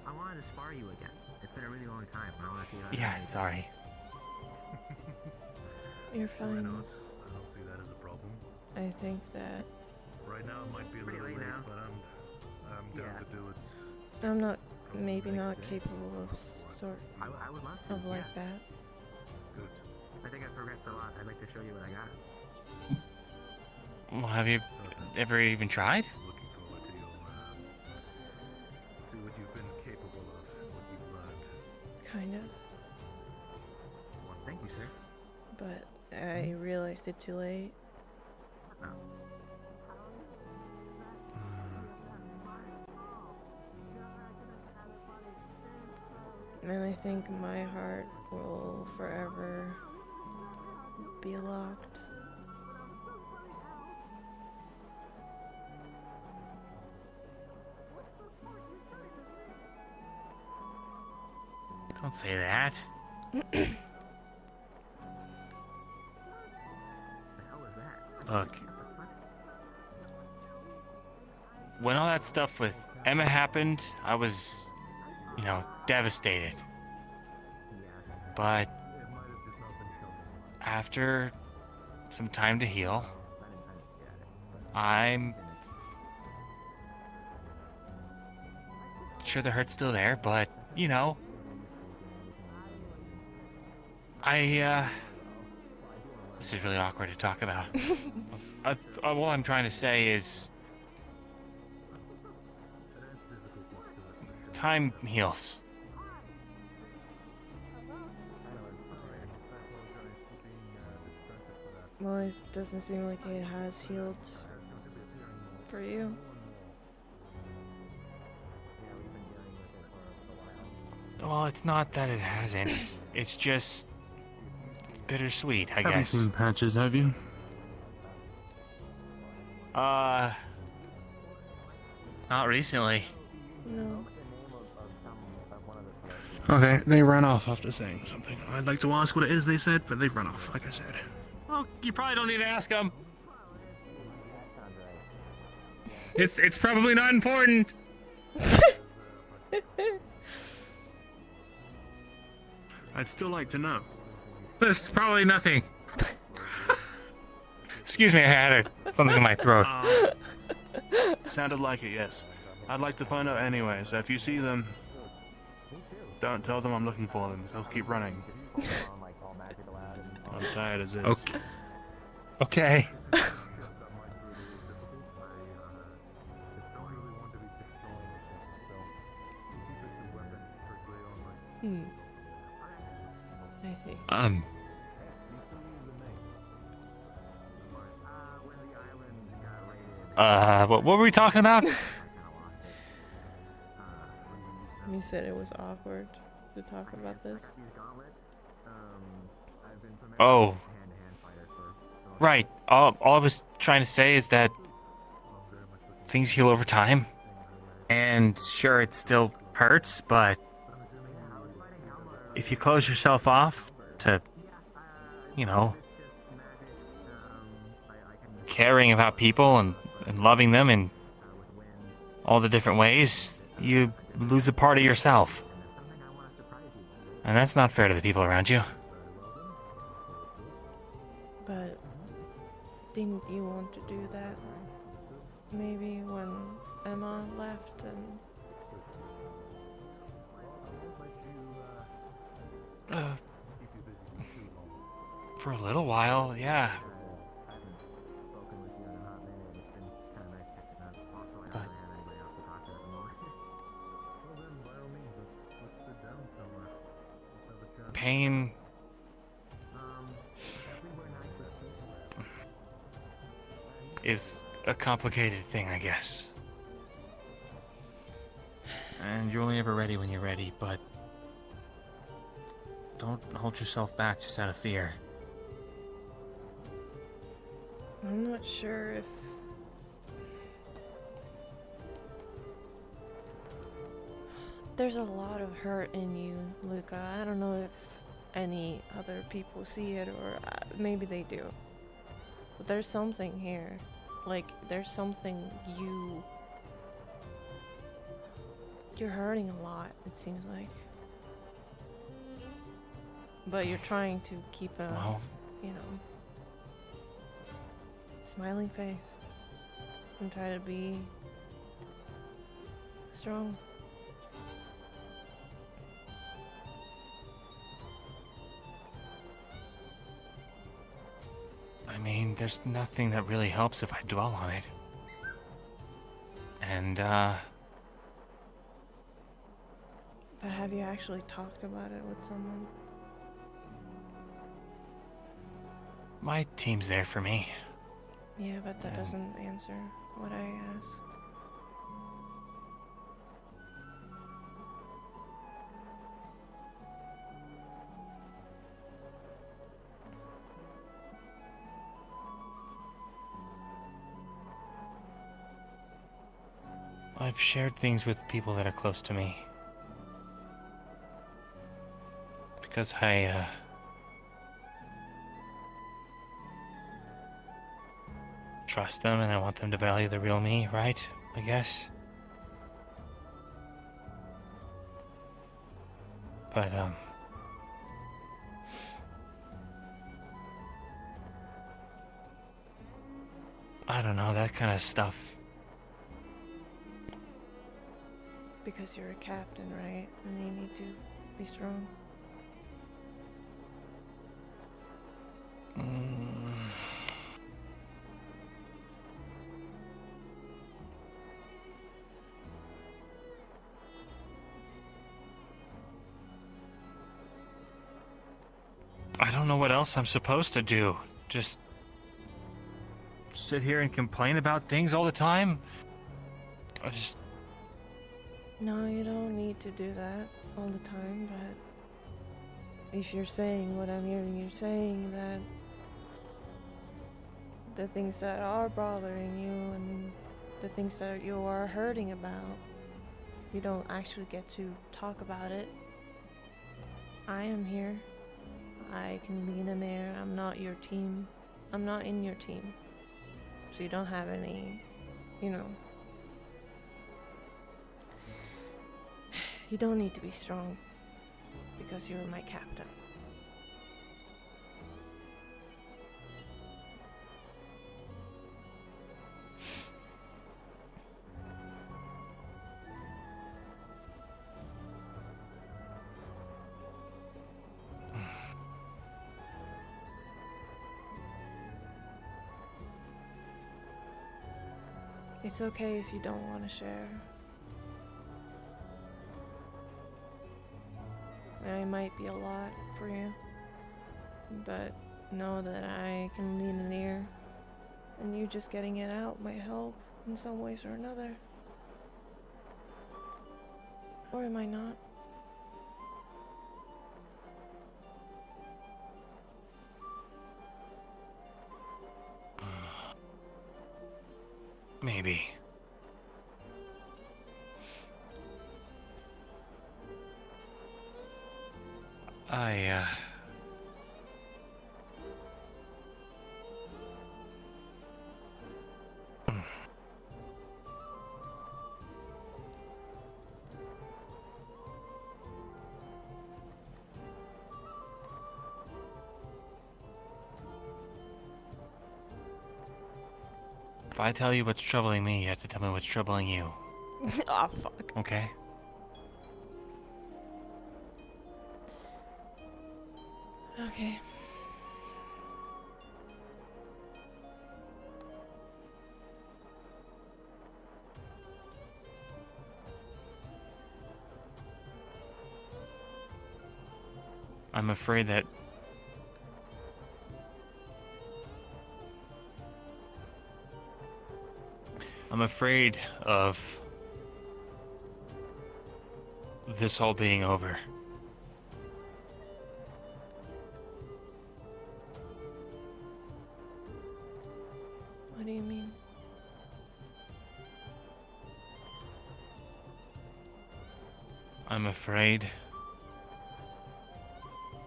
I wanted to spar you again. It's been a really long time. I want to see how. yeah, sorry. You're fine. I don't see that as a problem. I think that Right now it might be a little late, but I'm down to do it. I'm not, maybe not capable of I would love to. of like that. Good. I think I've progressed a lot. I'd like to show you what I got. Well, have you ever even tried? Looking forward to your see what you've been capable of, what you've learned. Kind of. Well, thank you, sir. But I realized it too late. And I think my heart will forever be locked. Don't say that. Look. When all that stuff with Emma happened, I was, devastated. But after some time to heal, I'm sure the hurt's still there, but, this is really awkward to talk about. What I'm trying to say is, time heals. Well, it doesn't seem like it has healed for you. Well, it's not that it hasn't. It's just bittersweet, I Haven't guess. seen patches, have you? Not recently. No. Okay, they ran off after saying something. I'd like to ask what it is they said, but they've run off, like I said. Well, you probably don't need to ask them. It's probably not important. I'd still like to know. It's probably nothing. Excuse me, I had something in my throat. Sounded like it, yes. I'd like to find out anyway, so if you see them, don't tell them I'm looking for them. They'll keep running. I'm tired as is. Okay. I see. What were we talking about? You said it was awkward to talk about this. Oh. Right. All I was trying to say is that things heal over time. And sure, it still hurts, but if you close yourself off to, you know, caring about people and loving them in all the different ways, you lose a part of yourself. And that's not fair to the people around you. But didn't you want to do that? Maybe when Emma left and... For a little while, yeah. Pain is a complicated thing, I guess. And you're only ever ready when you're ready, but don't hold yourself back just out of fear. I'm not sure if... There's a lot of hurt in you, Luca. I don't know if any other people see it, or maybe they do. But there's something here. Like, there's something you're hurting a lot, it seems like. But you're trying to keep a, you know, smiling face. And try to be strong. I mean, there's nothing that really helps if I dwell on it. And, But have you actually talked about it with someone? my team's there for me. Yeah, but that doesn't answer what I asked. I've shared things with people that are close to me. Because I trust them and I want them to value the real me, right? I guess. But, I don't know, that kind of stuff. Because you're a captain, right? And you need to be strong. I don't know what else I'm supposed to do. Just sit here and complain about things all the time? I just... No, you don't need to do that all the time, but if you're saying what I'm hearing, you're saying that the things that are bothering you and the things that you are hurting about, you don't actually get to talk about it. I am here. I can lean in there. I'm not your team. I'm not in your team. So you don't have any, you know. You don't need to be strong because you're my captain. It's okay if you don't want to share. I might be a lot for you, but know that I can lend an ear, and you just getting it out might help in some ways or another. Or it might not. Maybe. If I tell you what's troubling me, you have to tell me what's troubling you. Aw, fuck. Okay? Okay. I'm afraid that I'm afraid of this all being over. What do you mean? I'm afraid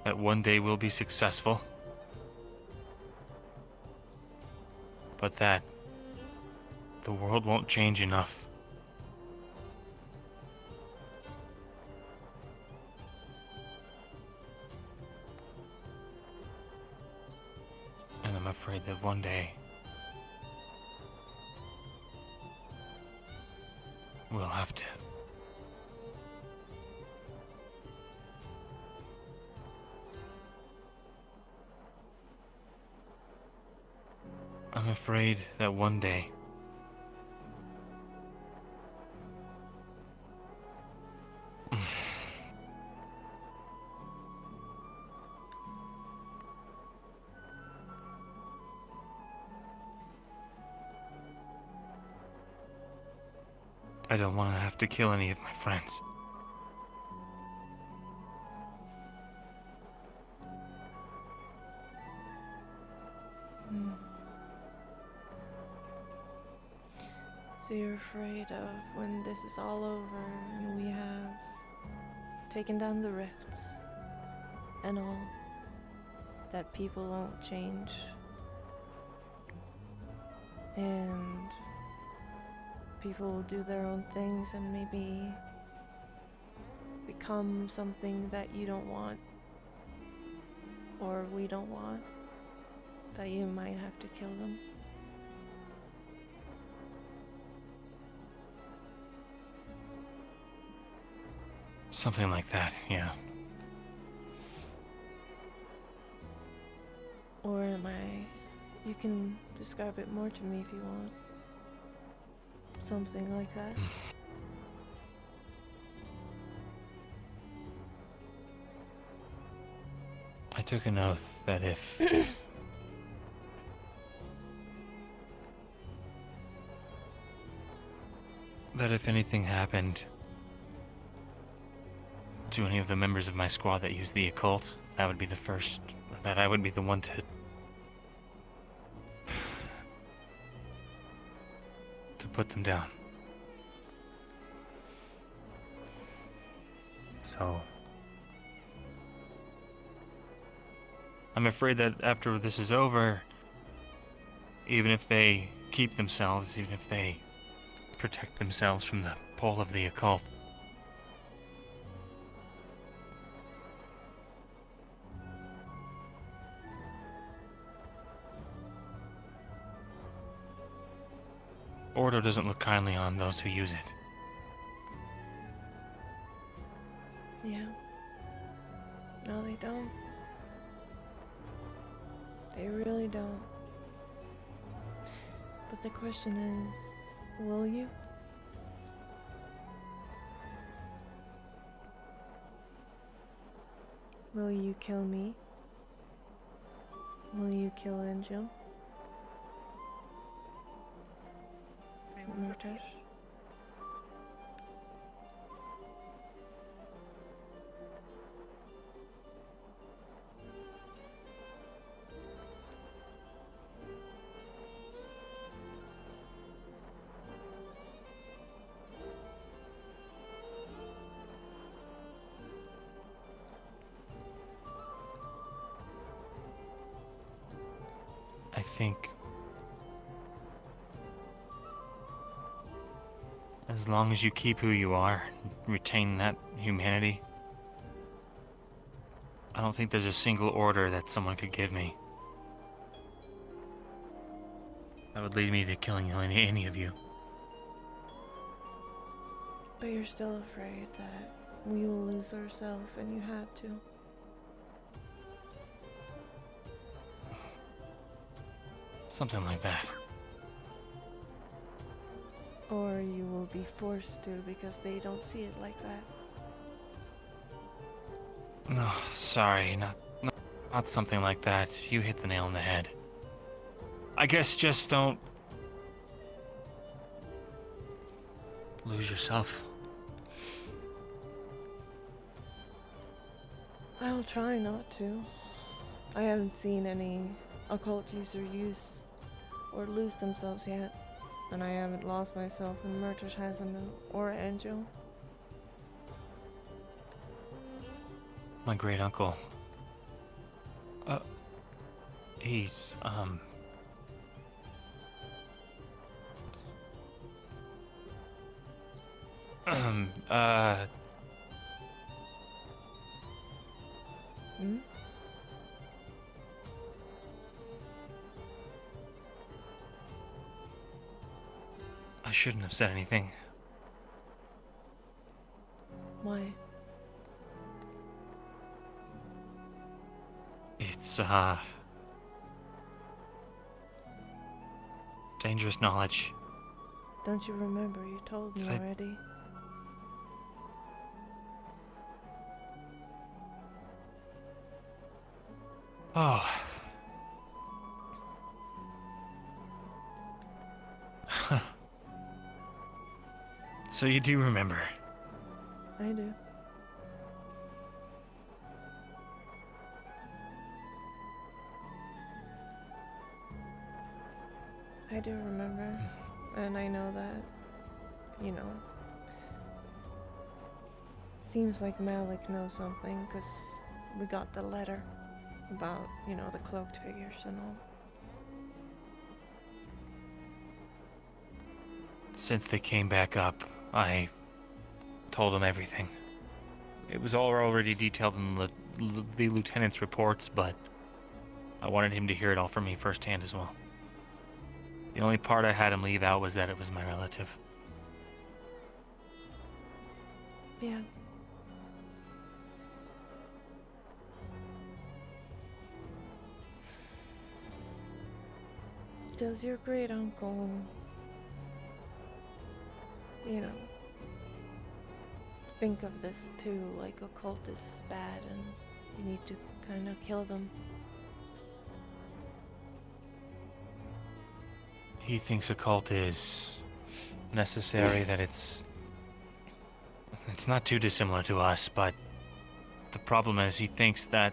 that one day we'll be successful, but that the world won't change enough. And I'm afraid that one day we'll have to I'm afraid that one day I don't want to have to kill any of my friends. So you're afraid of when this is all over and we have taken down the rifts and all, that people won't change and people will do their own things and maybe become something that you don't want or we don't want, that you might have to kill them. Something like that, yeah. Or am I... You can describe it more to me if you want. Something like that. I took an oath that if anything happened to any of the members of my squad that used the occult, that would be the first, that I would be the one to put them down. So I'm afraid that after this is over, even if they keep themselves, even if they protect themselves from the pull of the occult, Ordo doesn't look kindly on those who use it. Yeah. No, they don't. They really don't. But the question is, Will you? Will you kill me? Will you kill Angel? Murtash? I think as long as you keep who you are, retain that humanity, I don't think there's a single order that someone could give me that would lead me to killing any of you. But you're still afraid that we will lose ourselves and you had to. Something like that. Or you will be forced to because they don't see it like that. No, sorry, not something like that. You hit the nail on the head. I guess just don't lose yourself. I'll try not to. I haven't seen any occult user use or lose themselves yet. And I haven't lost myself, and Murtash hasn't, or Angel. My great uncle. He's, Hmm? I shouldn't have said anything. Why? It's, dangerous knowledge. Don't you remember? You told me already. Oh. So you do remember? I do. I do remember. And I know that, you know, seems like Malik knows something because we got the letter about, you know, the cloaked figures and all. Since they came back up, I told him everything. It was all already detailed in the lieutenant's reports, but I wanted him to hear it all from me firsthand as well. The only part I had him leave out was that it was my relative. Yeah. Does your great uncle, you know, think of this too, like a cult is bad and you need to kind of kill them? He thinks a cult is necessary, that it's not too dissimilar to us, but the problem is he thinks that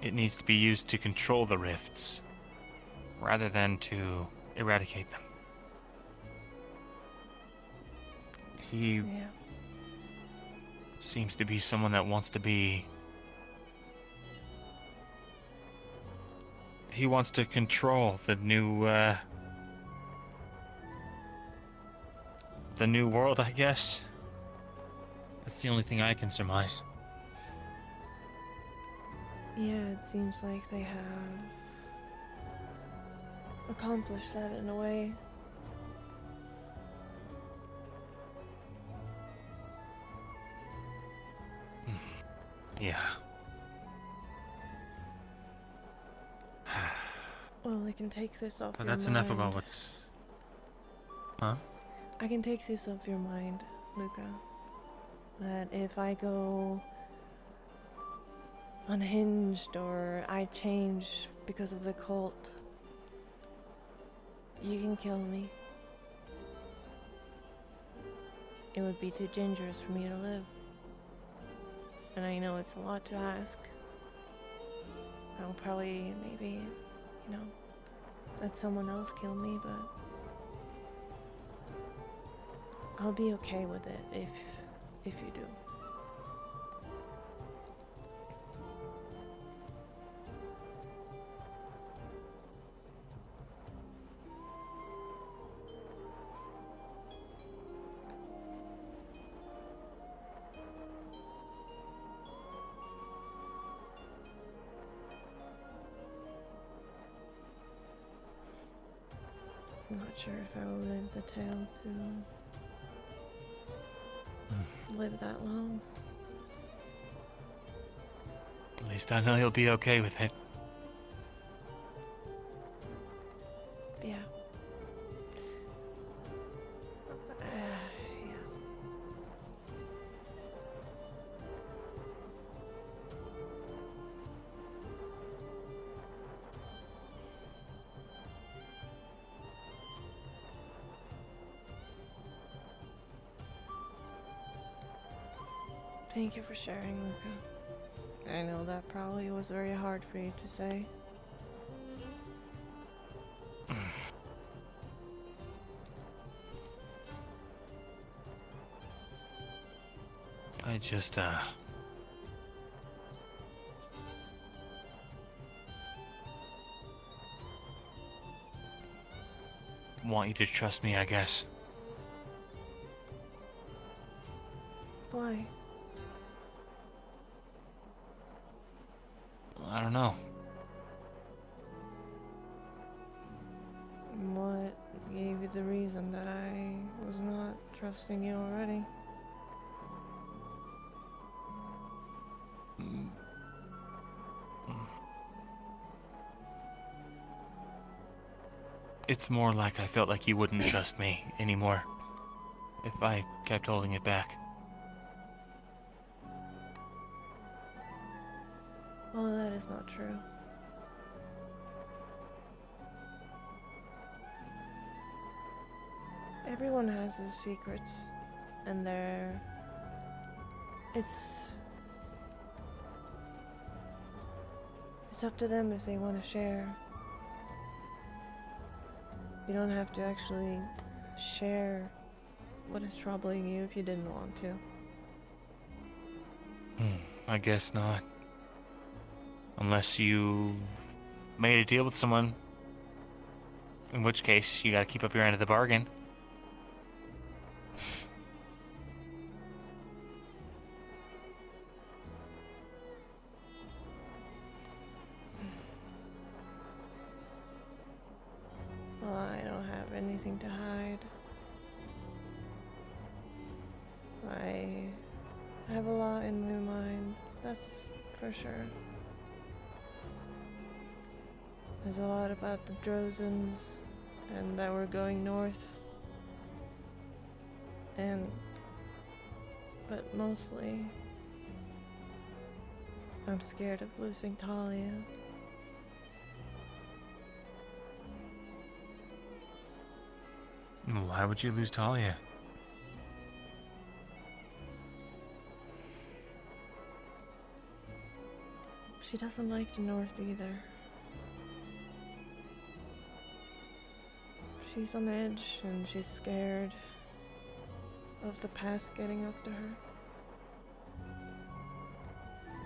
it needs to be used to control the rifts rather than to eradicate them. He seems to be someone that wants to be... He wants to control the new world, I guess. That's the only thing I can surmise. Yeah, it seems like they have accomplished that in a way. Yeah. Well, I can take this off But your that's mind. enough about what's... Huh? I can take this off your mind, Luca. That if I go unhinged or I change because of the cult, you can kill me. It would be too dangerous for me to live. And I know it's a lot to ask. I'll probably, maybe, let someone else kill me, but I'll be okay with it if you do. I'm not sure if I will live the tale to live that long. At least I know you'll be okay with it. Yeah. Thank you for sharing, Luca. I know that probably was very hard for you to say. I just, want you to trust me, I guess. Why? I don't know. What gave you the reason that I was not trusting you already? It's more like I felt like you wouldn't trust me anymore if I kept holding it back. Well, that is not true. Everyone has his secrets, and it's up to them if they want to share. You don't have to actually share what is troubling you if you didn't want to. I guess not. Unless you made a deal with someone, in which case you gotta keep up your end of the bargain. Well, I don't have anything to hide. I have a lot in my mind, that's for sure. There's a lot about the Drozens and that we're going north. But mostly, I'm scared of losing Talia. Why would you lose Talia? She doesn't like the north either. She's on edge and she's scared of the past getting up to her.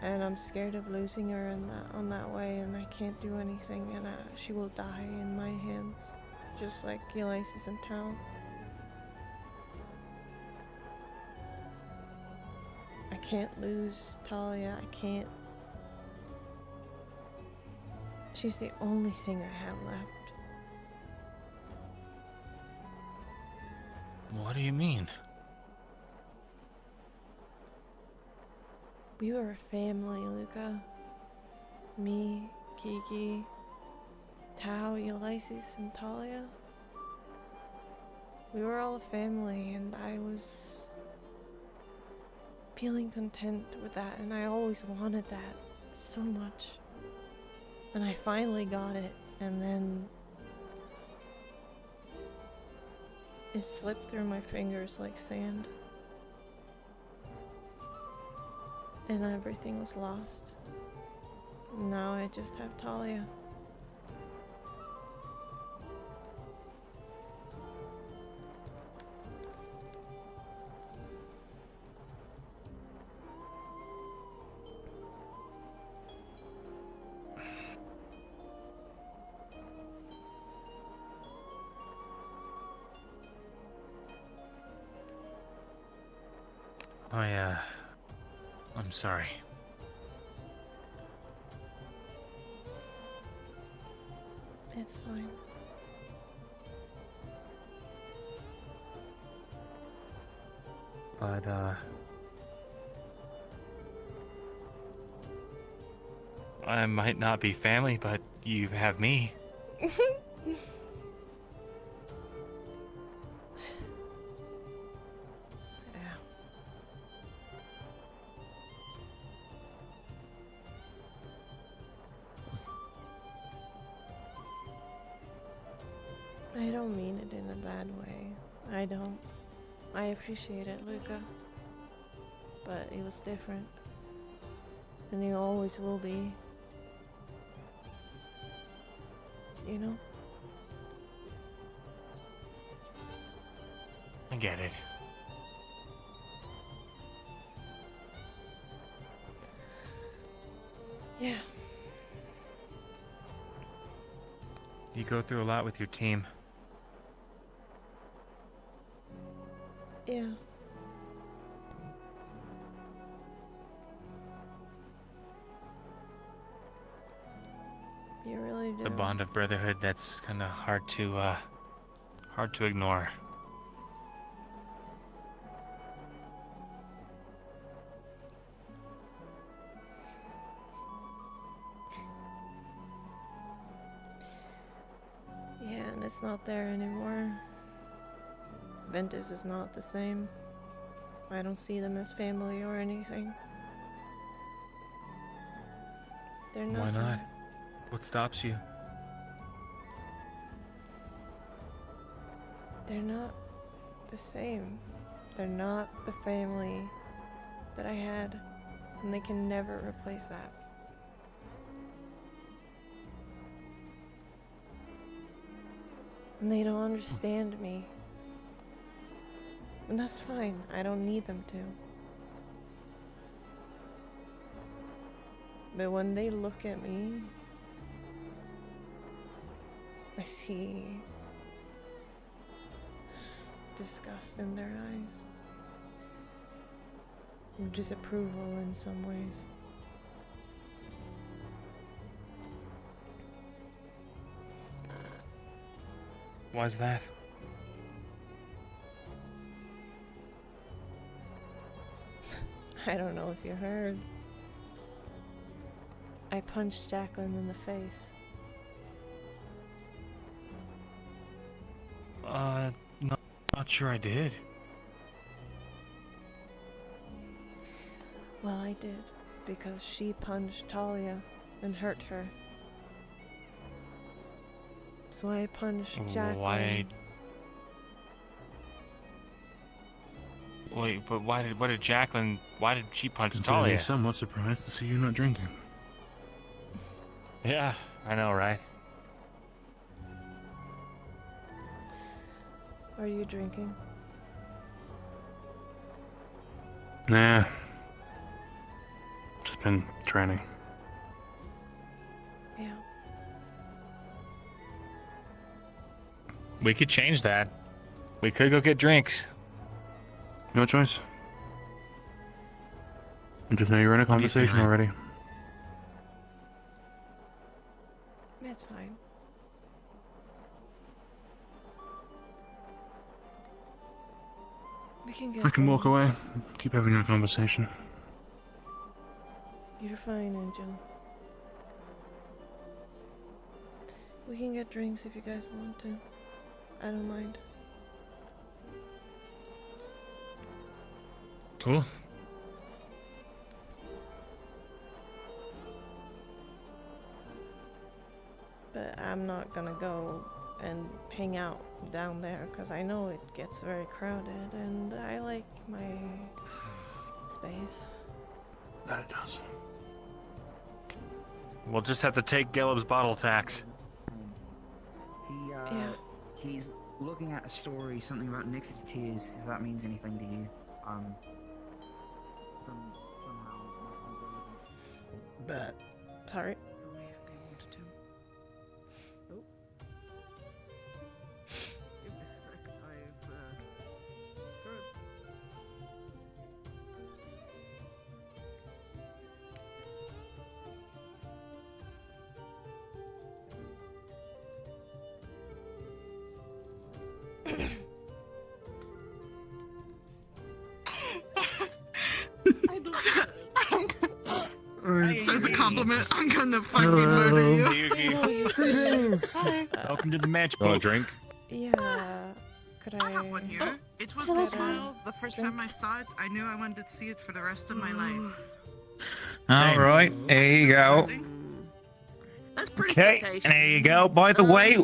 And I'm scared of losing her on that way, and I can't do anything, and she will die in my hands, just like Elias in town. I can't lose Talia, I can't. She's the only thing I have left. What do you mean? We were a family, Luca. Me, Kiki, Tao, Ulysses, and Talia. We were all a family, and I was feeling content with that, and I always wanted that so much. And I finally got it, and then it slipped through my fingers like sand. And everything was lost. Now I just have Talia. I'm sorry. It's fine. But, I might not be family, but you have me. I don't mean it in a bad way. I don't. I appreciate it, Luca. But it was different. And you always will be. You know? I get it. Yeah. You go through a lot with your team. Yeah. You really do. The bond of brotherhood that's kind of hard to ignore. Yeah, and it's not there anymore. Ventus is not the same. I don't see them as family or anything. They're Why nothing. not? What stops you? They're not the same. They're not the family that I had, and they can never replace that. And they don't understand me. And that's fine. I don't need them to. But when they look at me, I see disgust in their eyes. Or disapproval in some ways. Why's that? I don't know if you heard. I punched Jacqueline in the face. Not sure I did. Well, I did, because she punched Talia and hurt her. So I punched Jacqueline. Wait, but why did she punch Consider me Talia? somewhat surprised to see you not drinking. Yeah, I know, right? Are you drinking? Nah. Just been training. Yeah. We could change that. We could go get drinks. No choice. I just know you're in a conversation feeling? already. That's fine. We can get I can walk going. away. Keep having your conversation. You're fine, Angel. We can get drinks if you guys want to. I don't mind. Cool. But I'm not gonna go and hang out down there because I know it gets very crowded and I like my space. That it does. We'll just have to take Geleb's bottle tax. Yeah. He's looking at a story, something about Nix's tears, if that means anything to you. Somehow. But sorry. Says a compliment. I'm gonna fucking murder you. Greetings. Welcome to the match. Want a drink? Yeah. Could I have one here. It was the smile. The first time I saw it, I knew I wanted to see it for the rest of my life. All right, there you go. Okay, and there you go. By the way,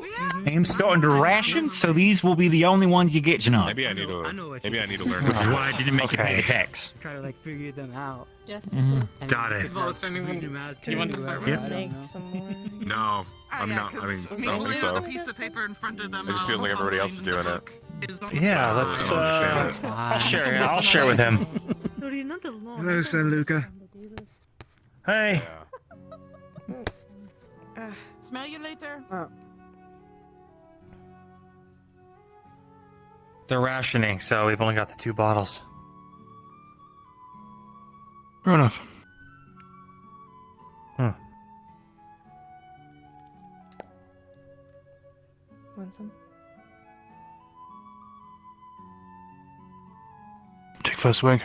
I'm starting to ration, so these will be the only ones you get tonight. Maybe I need to. Maybe I need to learn. Which is why I didn't make you pay the tax. Try to like figure them out. Got it. Well, it's not even. You want to make some more? No, I'm yeah, not. I mean, I don't think with a so. piece of paper in front of them. It just feels like everybody else is doing it. Yeah, let's. I'll share. I'll share with him. Hello, Sir Luca. Hey. Smell you later. They're rationing, so we've only got the 2 bottles. Fair enough. Want some? Take first swig.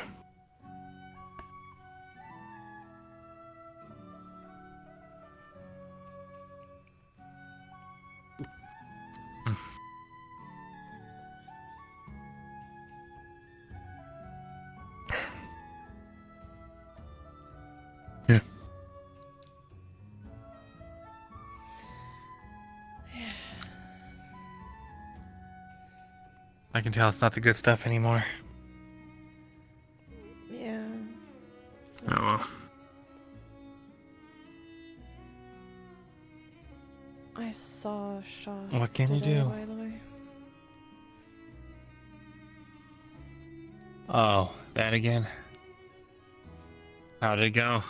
Yeah. I can tell it's not the good stuff anymore. Yeah. Oh well. I saw a shot. What can you today, do? By the way. Oh, that again? How'd it go?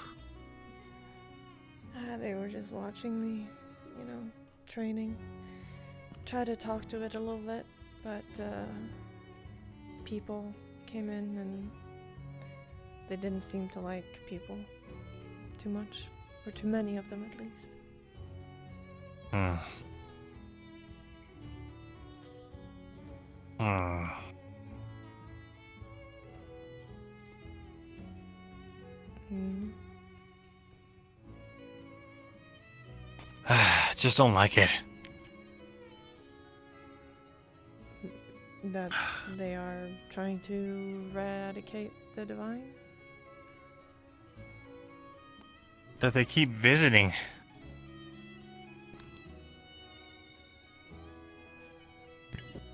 They were just watching me, you know, training. Tried to talk to it a little bit, but people came in and they didn't seem to like people too much, or too many of them at least. Just don't like it. That they are trying to eradicate the divine? That they keep visiting.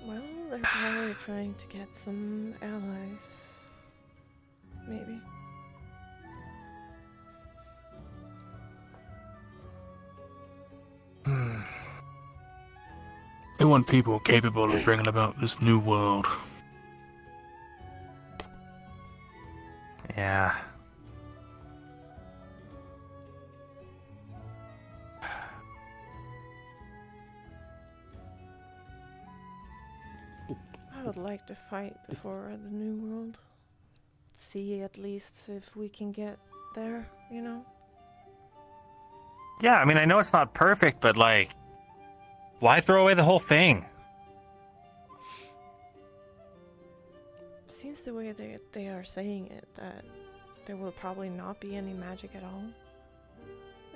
Well, they're probably trying to get some allies. Maybe. They want people capable of bringing about this new world. Yeah. I would like to fight before the new world. See at least if we can get there, you know? Yeah, I mean, I know it's not perfect, but like, why throw away the whole thing? Seems the way they are saying it that there will probably not be any magic at all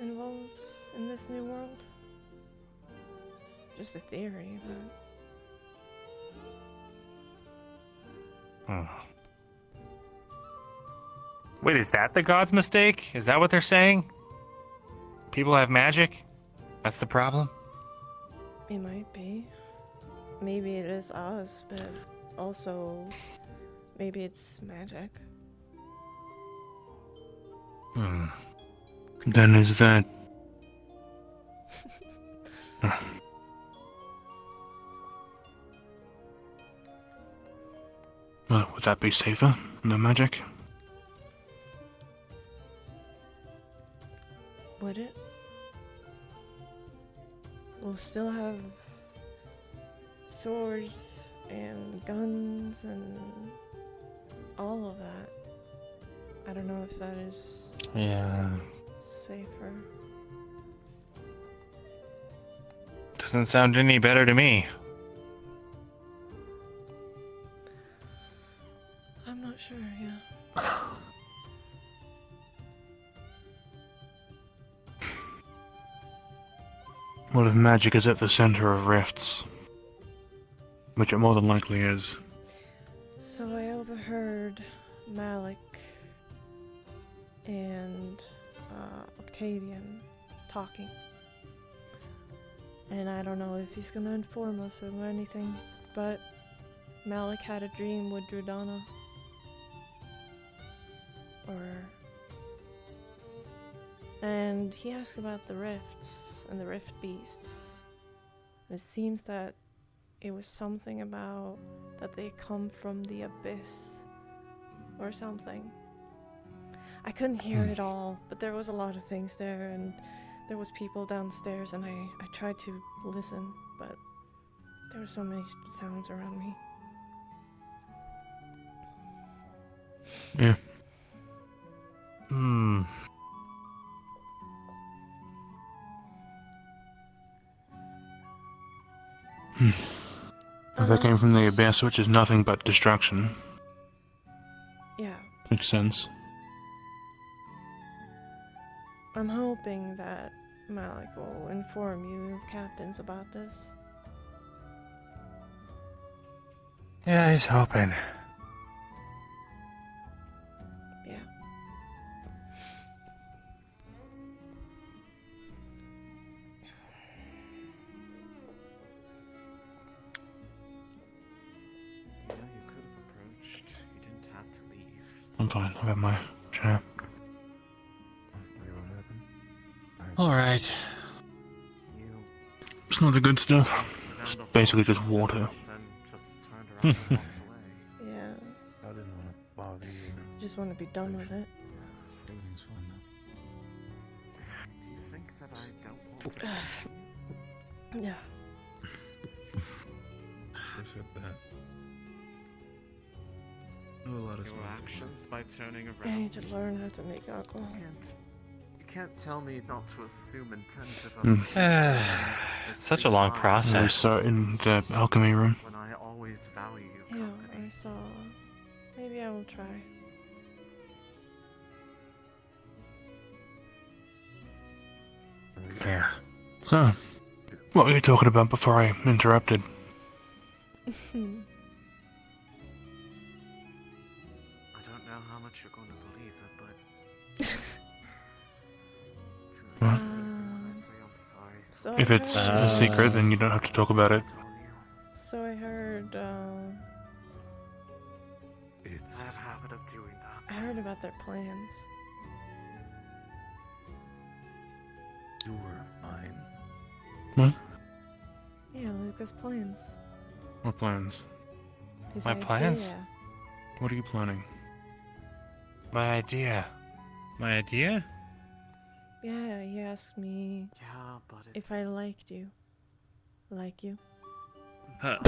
involved in this new world. just a theory, but Wait, is that the god's mistake? Is that what they're saying? People have magic? That's the problem? it might be. Maybe it is us, but also maybe it's magic. Then is that... would that be safer? No magic? Would it? We'll still have swords and guns and all of that. I don't know if that is safer. Doesn't sound any better to me. I'm not sure, yeah. What if magic is at the center of rifts? Which it more than likely is. So I overheard Malik and Octavian talking. And I don't know if he's gonna inform us or anything, but Malik had a dream with Dredana. And he asked about the rifts and the rift beasts. And it seems that it was something about that they come from the abyss or something. I couldn't hear it all, but there was a lot of things there, and there was people downstairs, and I tried to listen, but there were so many sounds around me. Yeah. If that came from the abyss, which is nothing but destruction. Yeah. Makes sense. I'm hoping that Malik will inform you captains about this. Yeah, he's hoping. Yeah. You know, you could have approached. You didn't have to leave. I'm fine. I've had my share. Alright. It's not the good stuff. It's basically just water. Yeah. I didn't want to bother you. Just want to be done with it. Everything's fine Do you think that I don't want to? Yeah. Who said that? I know a lot of Your actions by turning around. I need to learn how to make alcohol. You can't tell me not to assume intent of It's such a long We process. saw it in the alchemy room. when I always value you. Yeah, I saw. Maybe I will try. Yeah. So, what were you talking about before I interrupted? I don't know how much you're going to believe it, but honestly, I'm sorry. So If it's a secret, then you don't have to talk about it. So I heard, I have a habit of doing that. I heard about their plans. You were mine. What? Yeah, Lucas' plans. What plans? His My plans? idea. What are you planning? My idea. My idea? Yeah, he asked me Yeah, but if I liked you. Like you? Huh.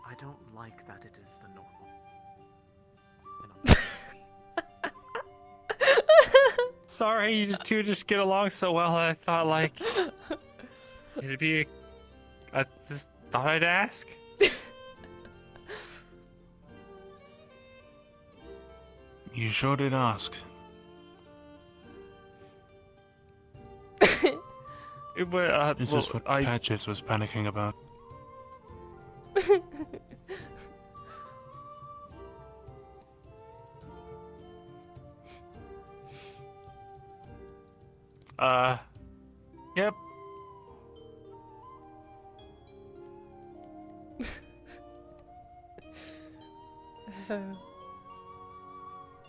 I don't like that it is the normal. And I'm Sorry, you two just get along so well. I thought like it'd be. I just thought I'd ask. You sure did ask. Is this what Patches was panicking about? Yep.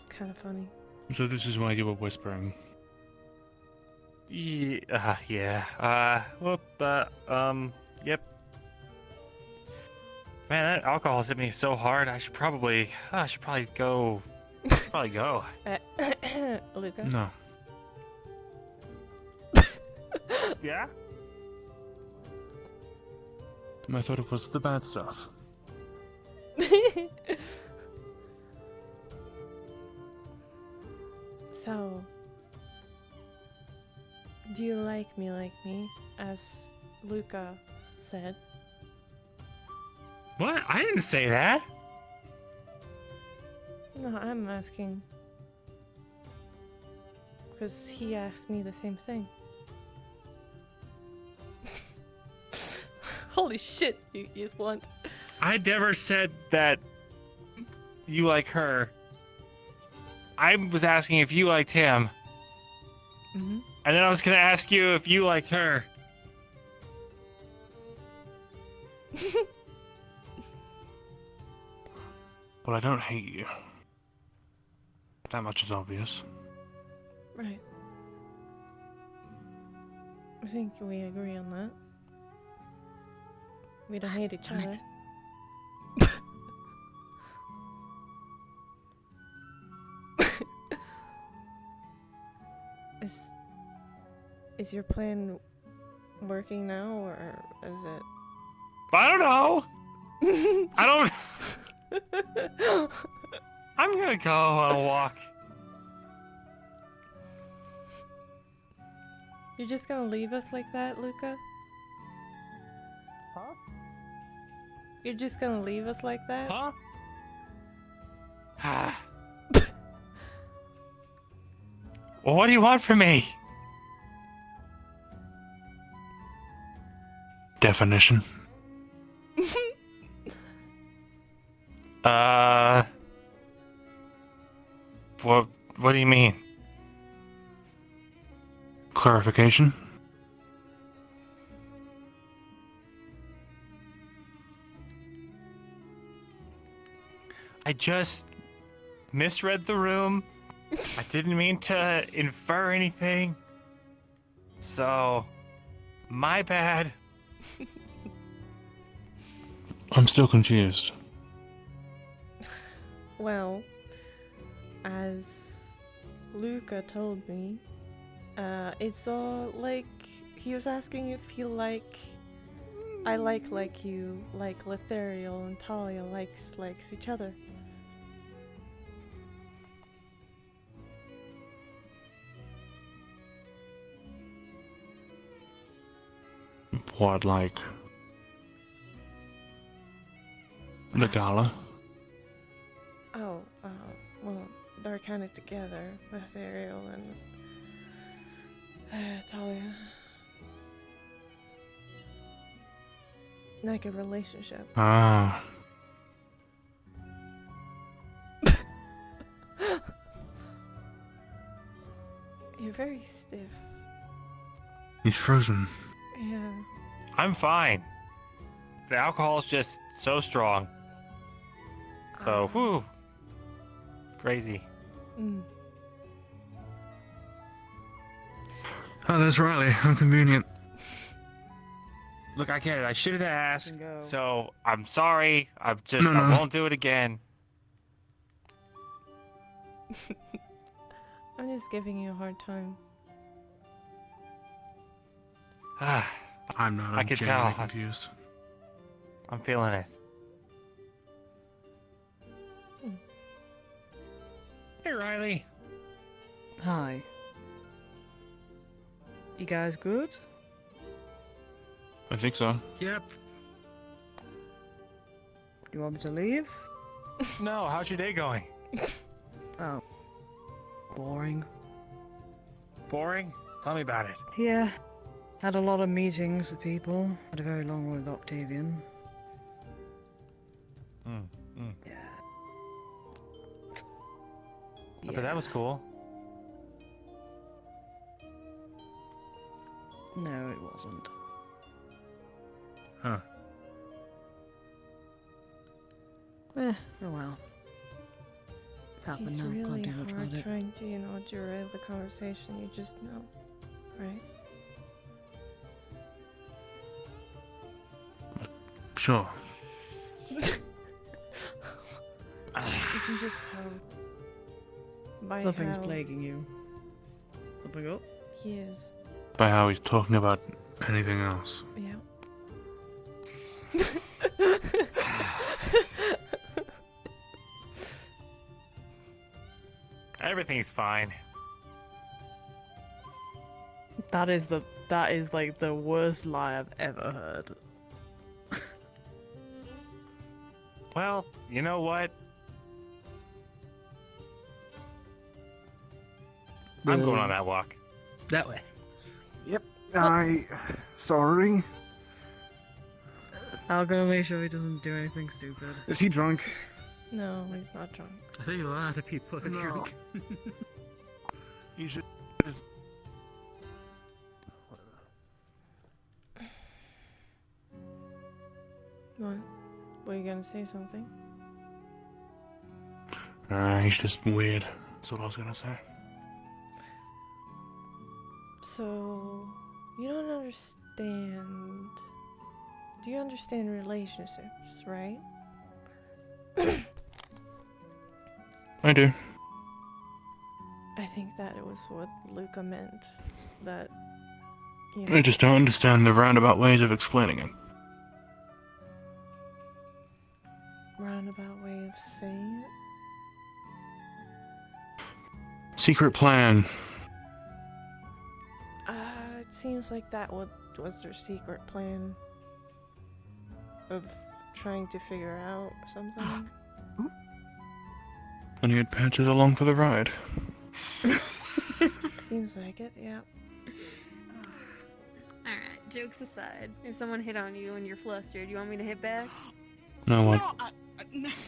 Kind of funny. So this is why you were whispering. Yeah. Yep. Man, that alcohol's hit me so hard. I should probably go. Probably go. Luca? No. Yeah? I thought it was the bad stuff. So, do you like me, as Luca said? What? I didn't say that. No, I'm asking. Because he asked me the same thing. Holy shit, he's blunt. I never said that you like her. I was asking if you liked him. Mm-hmm. And then I was gonna ask you if you liked her. Well, I don't hate you. That much is obvious. Right. I think we agree on that. We don't hate each other. Is your plan working now, or is it? I don't know. I don't. I'm gonna go on a walk. You're just gonna leave us like that, Luca? Huh? You're just gonna leave us like that? Huh? Well, what do you want from me? Definition. What do you mean? Clarification. I just misread the room. I didn't mean to infer anything. So, my bad. I'm still confused. Well, as Luca told me, it's all like he was asking if you like. I like you, like Lethariel and Talia likes each other. What, like the gala? Oh, well, they're kind of together, Lethariel and Talia. Like a relationship. Ah. You're very stiff. He's frozen. Yeah. I'm fine. The alcohol's just so strong. So, whew. Crazy. Mm. Oh, that's Riley. How convenient. Look, I get it. I should have asked. So, I'm sorry. I No. won't do it again. I'm just giving you a hard time. I'm not. I'm I can genuinely tell. confused. I'm feeling it. Hey, Riley. Hi. You guys good? I think so. Yep. You want me to leave? No, how's your day going? Oh. Boring. Boring? Tell me about it. Yeah. Had a lot of meetings with people. Had a very long one with Octavian. Yeah. I bet that was cool. No, it wasn't. Huh. Oh well. It's happened He's now. really Can't do much hard about it. trying to, derail the conversation. You just know, right? Sure. You can just tell by Something's how plaguing you. Something up? he is. By how he's talking about anything else. Yeah. Everything's fine. That is like the worst lie I've ever heard. Well, you know what? I'm going on that walk. That way. Yep. Sorry. I'm gonna make sure he doesn't do anything stupid. Is he drunk? No, he's not drunk. I think a lot of people are drunk. You should. What? Were you gonna say something? He's just weird. That's what I was gonna say. So, you don't understand. Do you understand relationships, right? I do. I think that it was what Luca meant. That, I just don't understand the roundabout ways of explaining it. roundabout way of saying it. Secret plan. It seems like that was their secret plan of trying to figure out something. And he had patched along for the ride. Seems like it, yeah. Alright, jokes aside, if someone hit on you and you're flustered, you want me to hit back? No, what?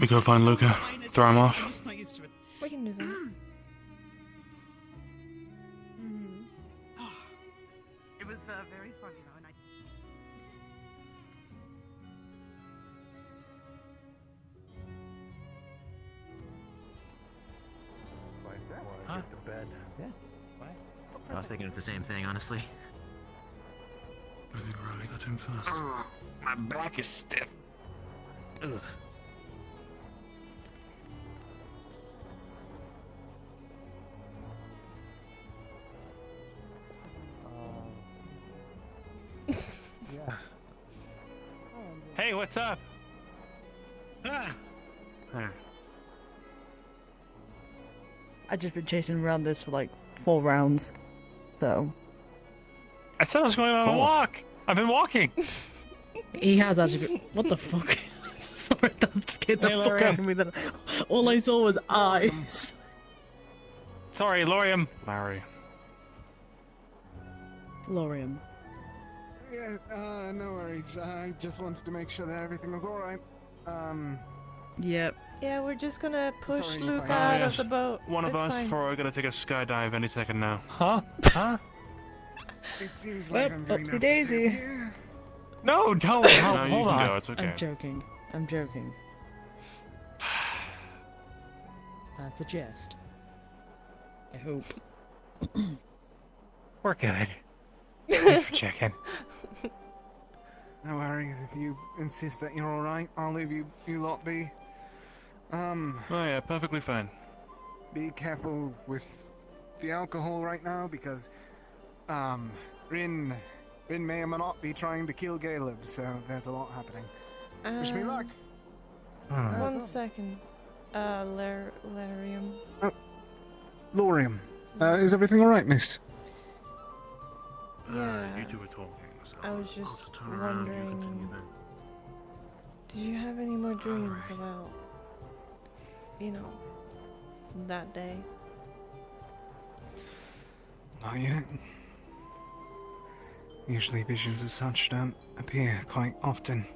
We go find Luca, throw him off. I'm just not used to it. We can do that. It was very funny though, and I... Huh? To bed. Yeah. What? I was thinking of the same thing, honestly. I think Riley got him first. My back is stiff. Ugh. Yeah. Hey, what's up? I've just been chasing around this for like 4 rounds, so. I said I was going on a walk. I've been walking. He has actually been. What the fuck? Sorry, that scared the Hey, fuck out of me. Then all I saw was eyes. Sorry, Lorium. Larry. Lorium. Yeah, no worries. I just wanted to make sure that everything was alright. Yep. Yeah, we're just gonna push Sorry, Luke fine. out yes. of the boat. One of It's us fine. for are gonna take a skydive any second now. Huh? Huh? It seems Well, like I'm going oopsie to daisy. disappear. No, don't. No, Hold you can on. go, it's okay. I'm joking. I'm joking. That's a jest. I hope. We're good. Thanks for checking. No worries, if you insist that you're alright, I'll leave you lot be. Oh yeah, perfectly fine. Be careful with the alcohol right now because, Rin may or may not be trying to kill Caleb, so there's a lot happening. Wish me luck. One second. Larium. Lorium, is everything alright, miss? Yeah. You two were talking, so I was I'll just turn around, you continue wondering. then. Did you have any more dreams about, that day? Not yet. Usually visions as such don't appear quite often.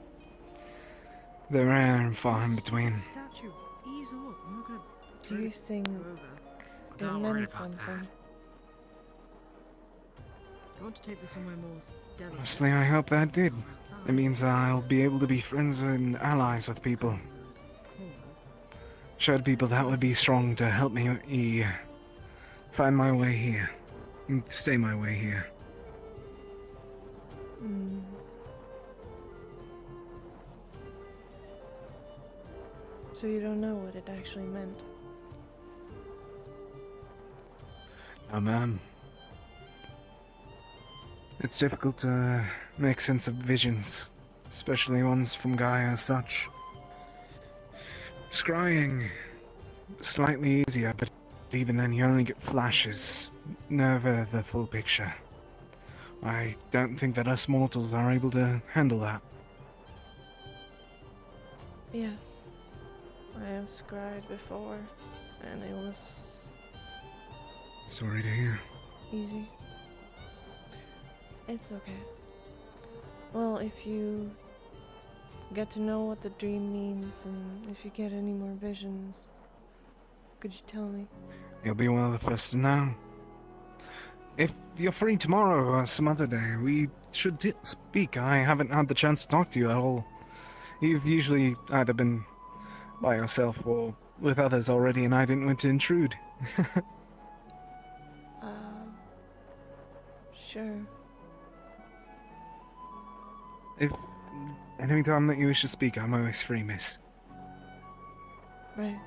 They're rare and far in between. Statue, ease up. I'm not gonna. Do you think it meant something? I want to take this somewhere more delicate. Honestly, I hope that did. It means I'll be able to be friends and allies with people. Showed people that would be strong to help me find my way here. And stay my way here. Mm. So you don't know what it actually meant? No, ma'am. It's difficult to make sense of visions, especially ones from Gaia as such. Scrying, slightly easier, but even then you only get flashes, never the full picture. I don't think that us mortals are able to handle that. Yes. I have scried before, and it was Sorry to hear. easy. It's okay. Well, if you get to know what the dream means, and if you get any more visions, could you tell me? You'll be one of the first to know. If you're free tomorrow or some other day, we should speak. I haven't had the chance to talk to you at all. You've usually either been by yourself or with others already, and I didn't want to intrude. Sure. If any time that you wish to speak, I'm always free, miss. Right.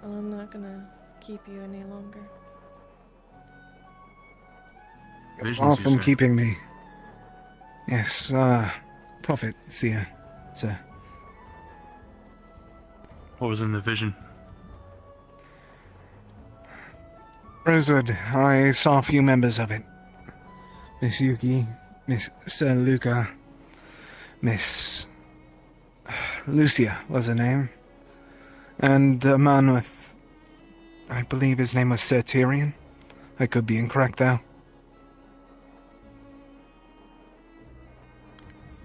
Well, I'm not gonna keep you any longer. Far from keeping me. Yes, prophet, seer, sir. What was in the vision? Rosewood, I saw a few members of it. Miss Yuki, Miss Sir Luca, Miss Lucia was her name, and a man with, I believe his name was Sir Tyrion. I could be incorrect though.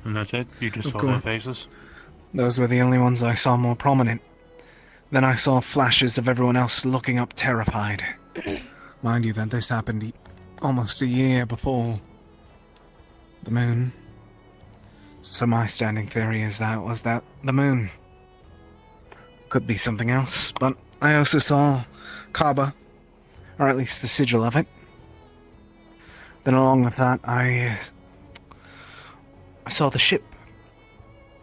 And that's it? You just Of saw course. their faces? Those were the only ones I saw more prominent. Then I saw flashes of everyone else looking up terrified. Mind you that this happened almost a year before the moon. So my standing theory is that the moon could be something else, but I also saw Kaaba, or at least the sigil of it. Then along with that, I saw the ship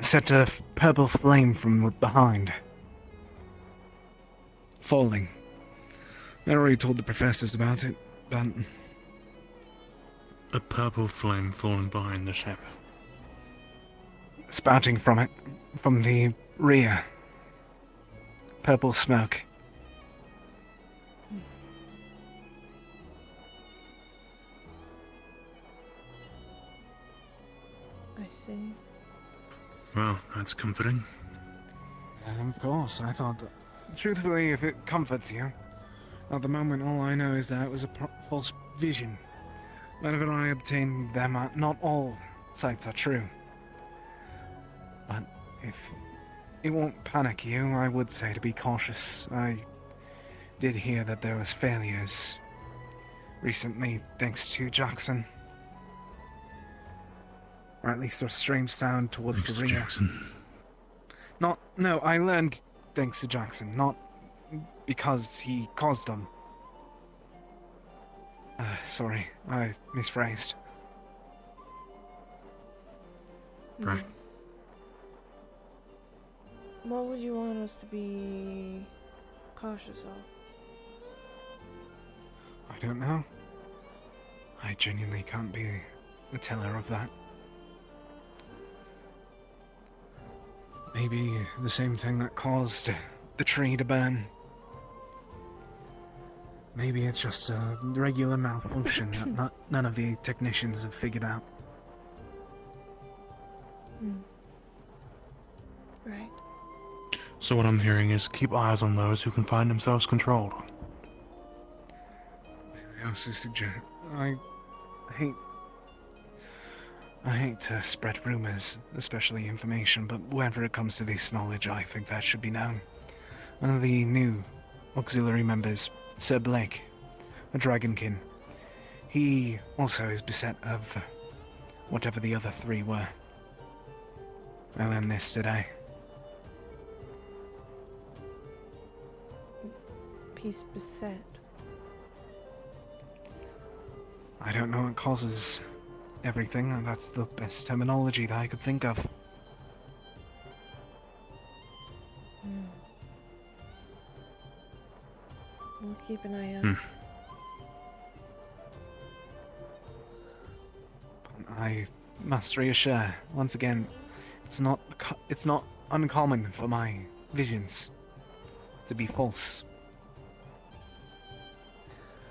set a purple flame from behind. Falling. I already told the professors about it, but... A purple flame falling behind the ship. Spouting from it, from the rear. Purple smoke. I see. Well, that's comforting. And of course, I thought that... Truthfully, if it comforts you, at the moment all I know is that it was a false vision. Whenever I obtained them, not all sights are true. But if it won't panic you, I would say to be cautious. I did hear that there was failures recently, thanks to Jackson. Or at least a strange sound towards the rear. Jackson. No, I learned thanks to Jackson, not because he caused them. Sorry, I misphrased. Right. What would you want us to be cautious of? I don't know. I genuinely can't be the teller of that. Maybe the same thing that caused the tree to burn. Maybe it's just a regular malfunction that none of the technicians have figured out. Right. So what I'm hearing is keep eyes on those who can find themselves controlled. I also suggest... I hate I hate to spread rumors, especially information, but whenever it comes to this knowledge, I think that should be known. One of the new auxiliary members, Sir Blake, a dragonkin, he also is beset of whatever the other three were. I learned this today. He's beset. I don't know what causes everything, and that's the best terminology that I could think of. We'll keep an eye out. I must reassure, once again, it's not uncommon for my visions to be false.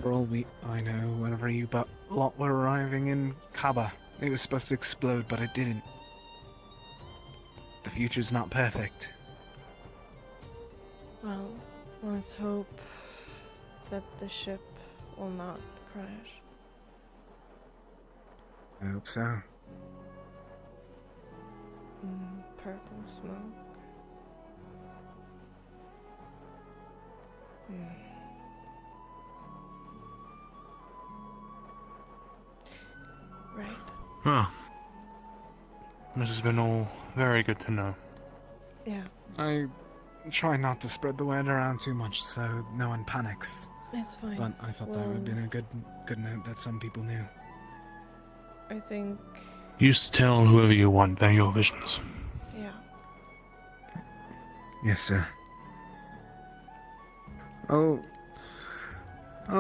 For all I know, whenever you lot were arriving in Kaba, it was supposed to explode, but it didn't. The future's not perfect. Well, let's hope that the ship will not crash. I hope so. Purple smoke. Right. Well, this has been all very good to know. Yeah. I try not to spread the word around too much so no one panics. It's fine. But I thought that would have been a good note that some people knew. I think... Used to tell whoever you want they're your visions. Yeah. Yes, sir. I'll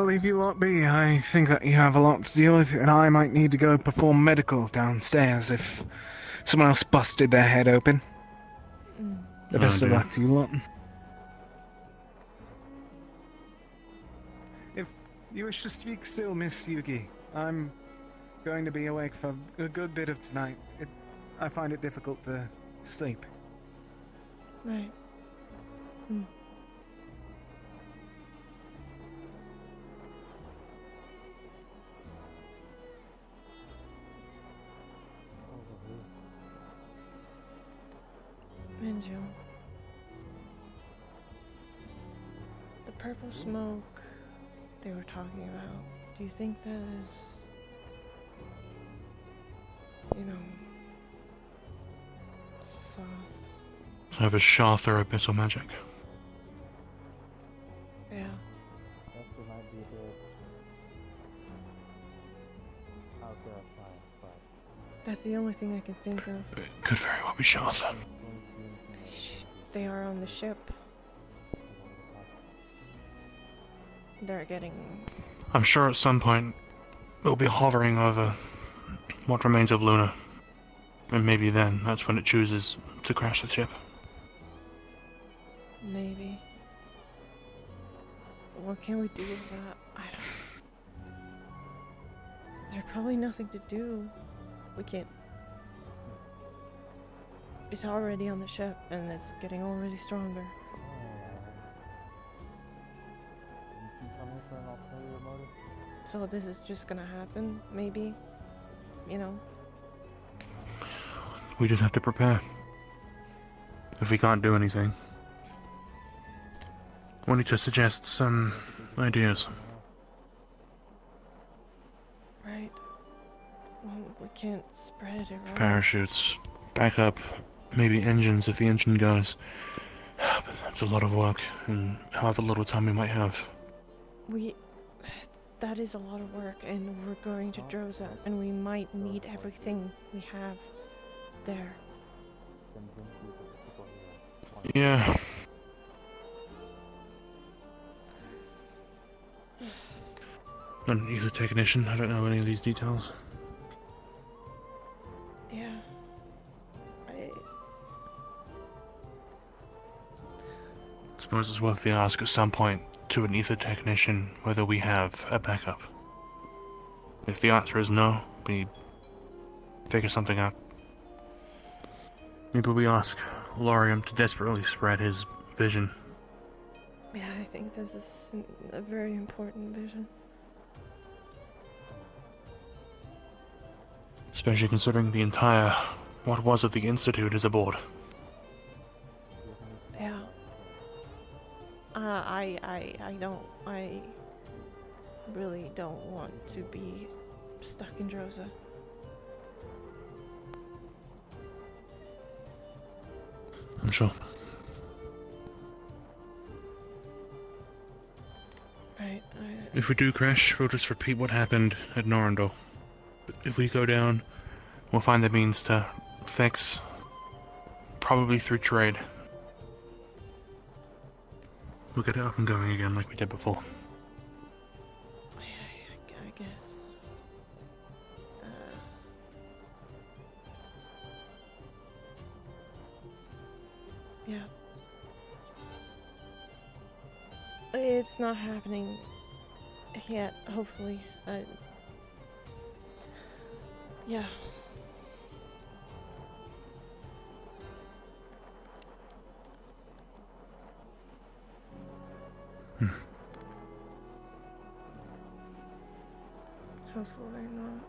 leave you lot be. I think that you have a lot to deal with, and I might need to go perform medical downstairs if someone else busted their head open. The best of luck to you lot. If you wish to speak still, Miss Yuki, I'm going to be awake for a good bit of tonight. I find it difficult to sleep. Right. Benjo. The purple smoke they were talking about, do you think that is, Soth? So have a Shoth or abyssal magic. Yeah. That's the only thing I can think of. It could very well be Shoth. They are on the ship. They're getting... I'm sure at some point we'll be hovering over what remains of Luna. And maybe then, that's when it chooses to crash the ship. Maybe. What can we do with that? I don't... There's probably nothing to do. We can't... It's already on the ship, and it's getting already stronger. So this is just gonna happen, maybe? We just have to prepare. If we can't do anything, we need to suggest some ideas. Right. Well, we can't spread it around. Parachutes, backup, maybe engines if the engine goes. But that's a lot of work, and however little time we might have. That is a lot of work, and we're going to Droza, and we might need everything we have there. Yeah. An ether technician, I don't know any of these details. Yeah. I suppose it's worth the ask at some point to an ether technician whether we have a backup. If the answer is no, we figure something out. Maybe we ask Lorium to desperately spread his vision. Yeah, I think this is a very important vision. Especially considering the entire what was of the Institute is aboard. Yeah. I really don't want to be stuck in Drosa. I'm sure. Right, If we do crash, we'll just repeat what happened at Norandel. If we go down, we'll find the means to fix, probably through trade. We'll get it up and going again like we did before. I guess. Yeah. It's not happening yet, hopefully. Yeah. Hopefully not.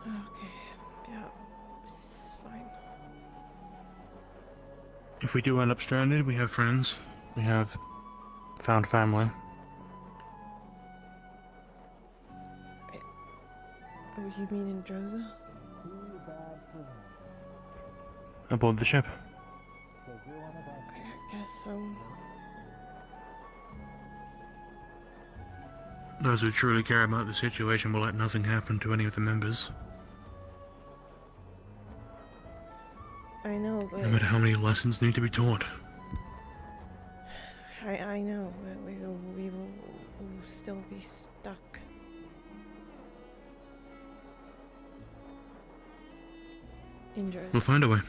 Okay, yeah, it's fine. If we do end up stranded, we have friends. We have found family. Oh, you mean in Drosa? Aboard the ship. I guess so. Those who truly care about the situation will let nothing happen to any of the members. I know, but No matter how many lessons need to be taught. I know, but we will still be stuck. In Drosa. We'll find a way.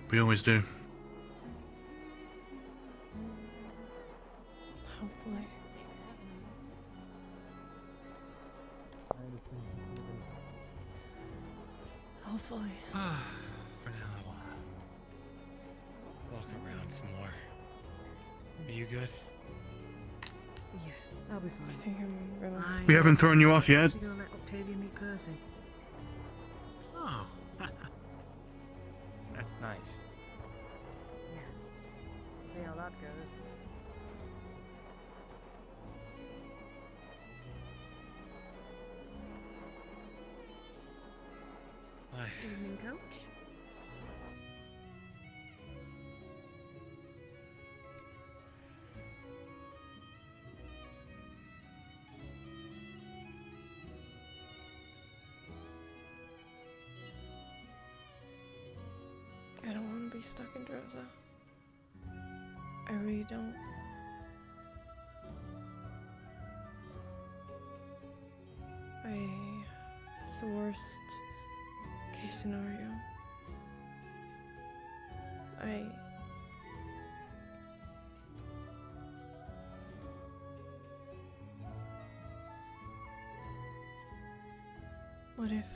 We always do. Hopefully. Hopefully. For now, I wanna walk around some more. Are you good? Yeah, I'll be fine. I think I'm gonna... We haven't thrown you off yet. You're gonna let Octavia meet Percy. Oh. That's nice. See how that goes. Hi. Evening, Coach. I don't want to be stuck in Drosa. I really don't. It's the worst case scenario. What if...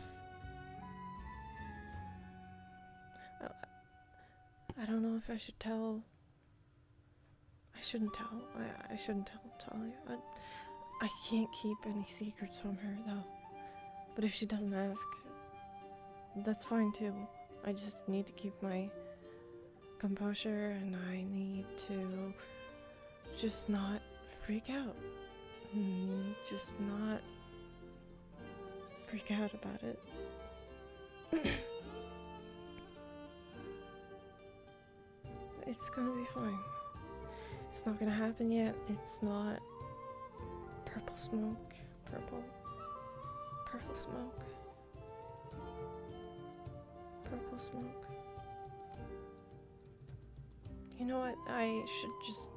I don't know if I should tell... I shouldn't tell. I shouldn't tell Talia. I can't keep any secrets from her, though. But if she doesn't ask, that's fine, too. I just need to keep my composure, and I need to just not freak out. Just not freak out about it. It's gonna be fine. It's not gonna happen yet. It's not purple smoke. Purple smoke. Purple smoke. You know what? I should just...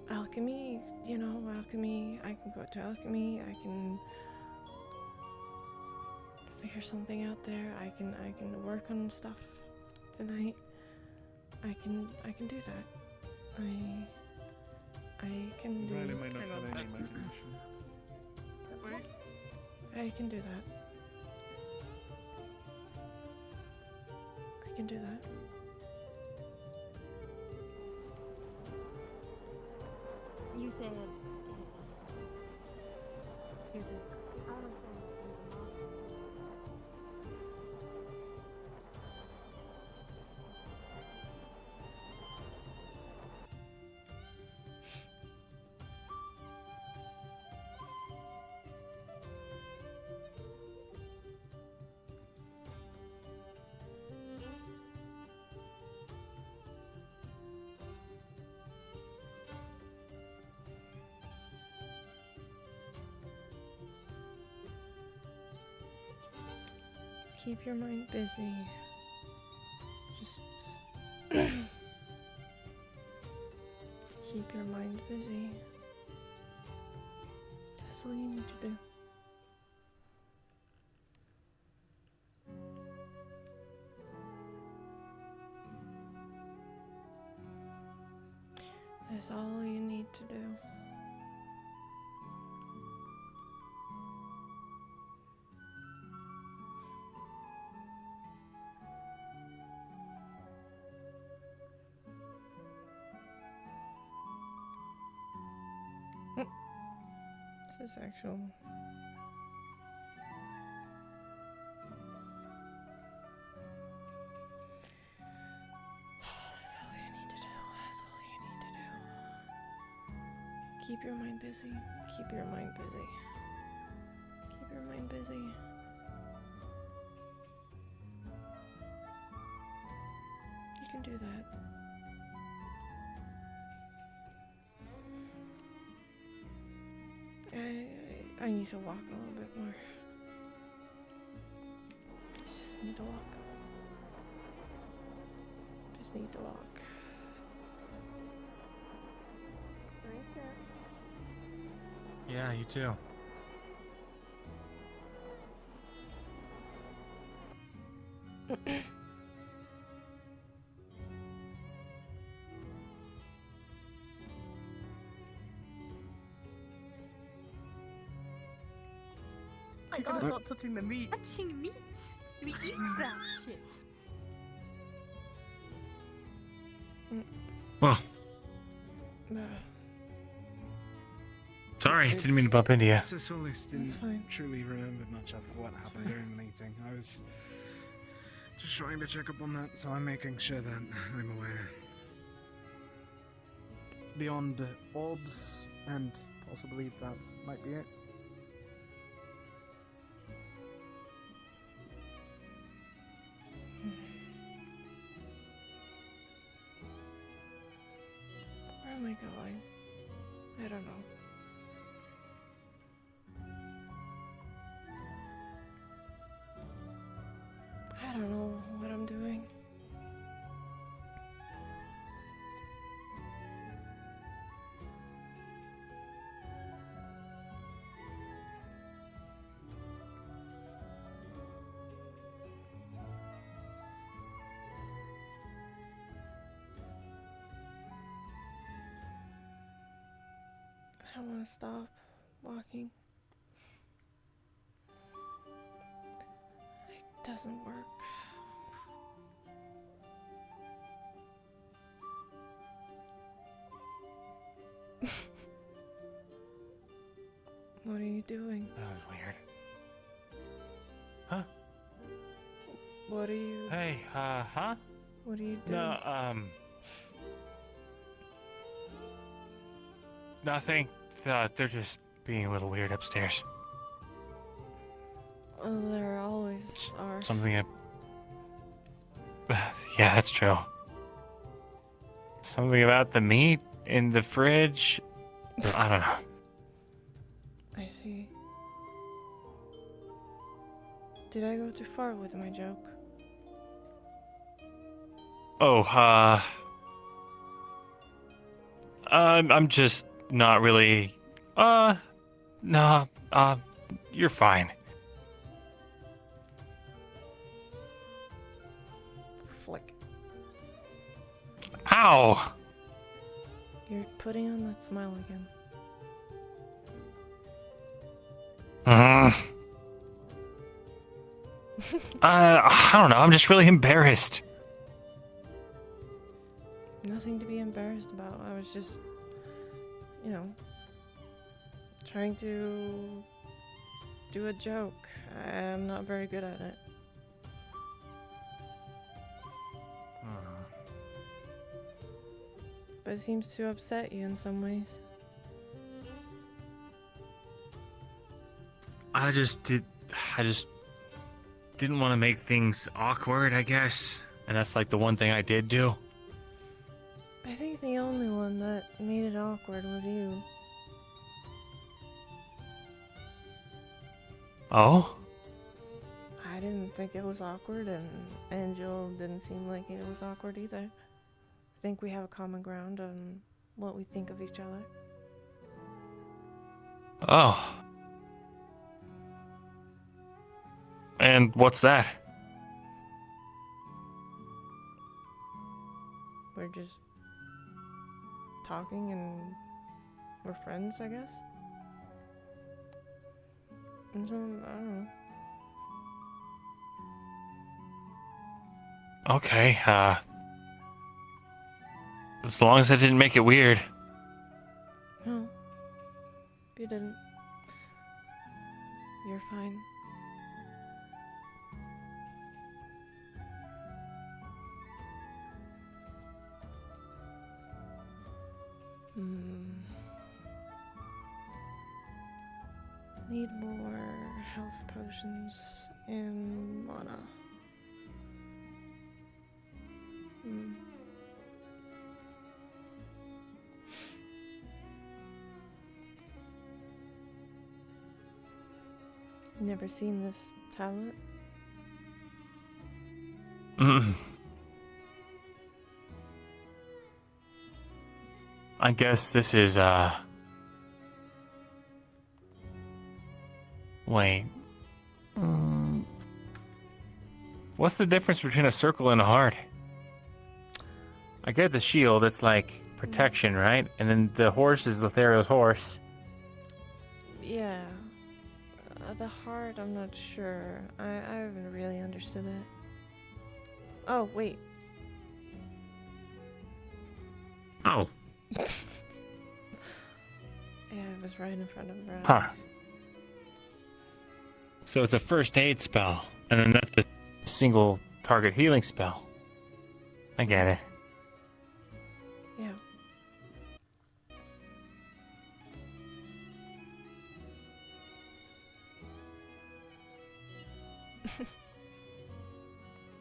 Alchemy, you know, alchemy. I can go to alchemy. I can figure something out there. I can work on stuff tonight. I can do that. I can do... Riley might not have any imagination. I can do that. You can do that. You said. Excuse me. I want to say. Keep your mind busy. Just keep your mind busy. That's all you need to do. That's all you need to do. This is actual. That's all you need to do. That's all you need to do. Keep your mind busy. Keep your mind busy. Keep your mind busy. You can do that. I need to walk a little bit more. Just need to walk. Just need to walk. Yeah, you too. Oh my god, Stop touching the meat. touching meat? We eat that shit. Well, sorry, didn't mean to bump into you. Solis didn't truly remember much of what happened during the meeting. I was just trying to check up on that, so I'm making sure that I'm aware. Beyond orbs, and possibly that might be it. Where am I going? I don't know. I don't know what I'm doing. I don't want to stop walking. It doesn't work. What are you doing? That was weird. Huh? What are you... Hey, huh? What are you doing? No, nothing. They're just being a little weird upstairs. Oh, there always are. Something yeah, that's true. Something about the meat in the fridge. I don't know. I see. Did I go too far with my joke? Oh, I'm just not really. No, you're fine. Flick. Ow! You're putting on that smile again. I don't know. I'm just really embarrassed. Nothing to be embarrassed about. I was just, you know, trying to do a joke. I'm not very good at it. But it seems to upset you in some ways. I just didn't want to make things awkward, I guess. And that's like the one thing I did do. I think the only one that made it awkward was you. Oh? I didn't think it was awkward, and Angel didn't seem like it was awkward either. I think we have a common ground on what we think of each other. Oh. And what's that? We're just talking and we're friends, I guess. And so, I don't know. Okay, as long as I didn't make it weird. No. You didn't. You're fine. Need more health potions and mana. Never seen this tablet? I guess this is, wait. What's the difference between a circle and a heart? I get the shield, it's like protection, right? And then the horse is Lothario's horse. Yeah. The heart, I'm not sure. I haven't really understood it. Oh, wait. Oh. Yeah, it was right in front of her eyes. Huh. So it's a first aid spell, and then that's a single target healing spell. I get it. Yeah.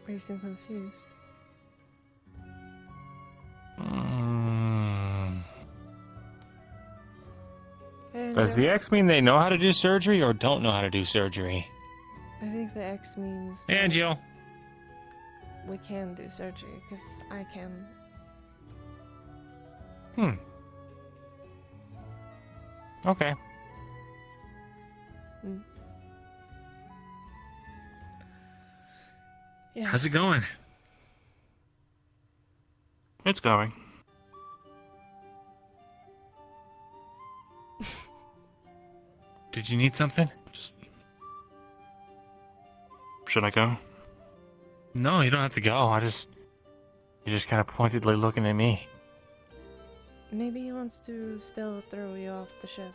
Are you so confused? Does the X mean they know how to do surgery or don't know how to do surgery? I think the X means that Angel. we can do surgery, because I can. Okay. Yeah. How's it going? It's going. Did you need something? Should I go? No, you don't have to go. You're just kind of pointedly looking at me. Maybe he wants to still throw you off the ship.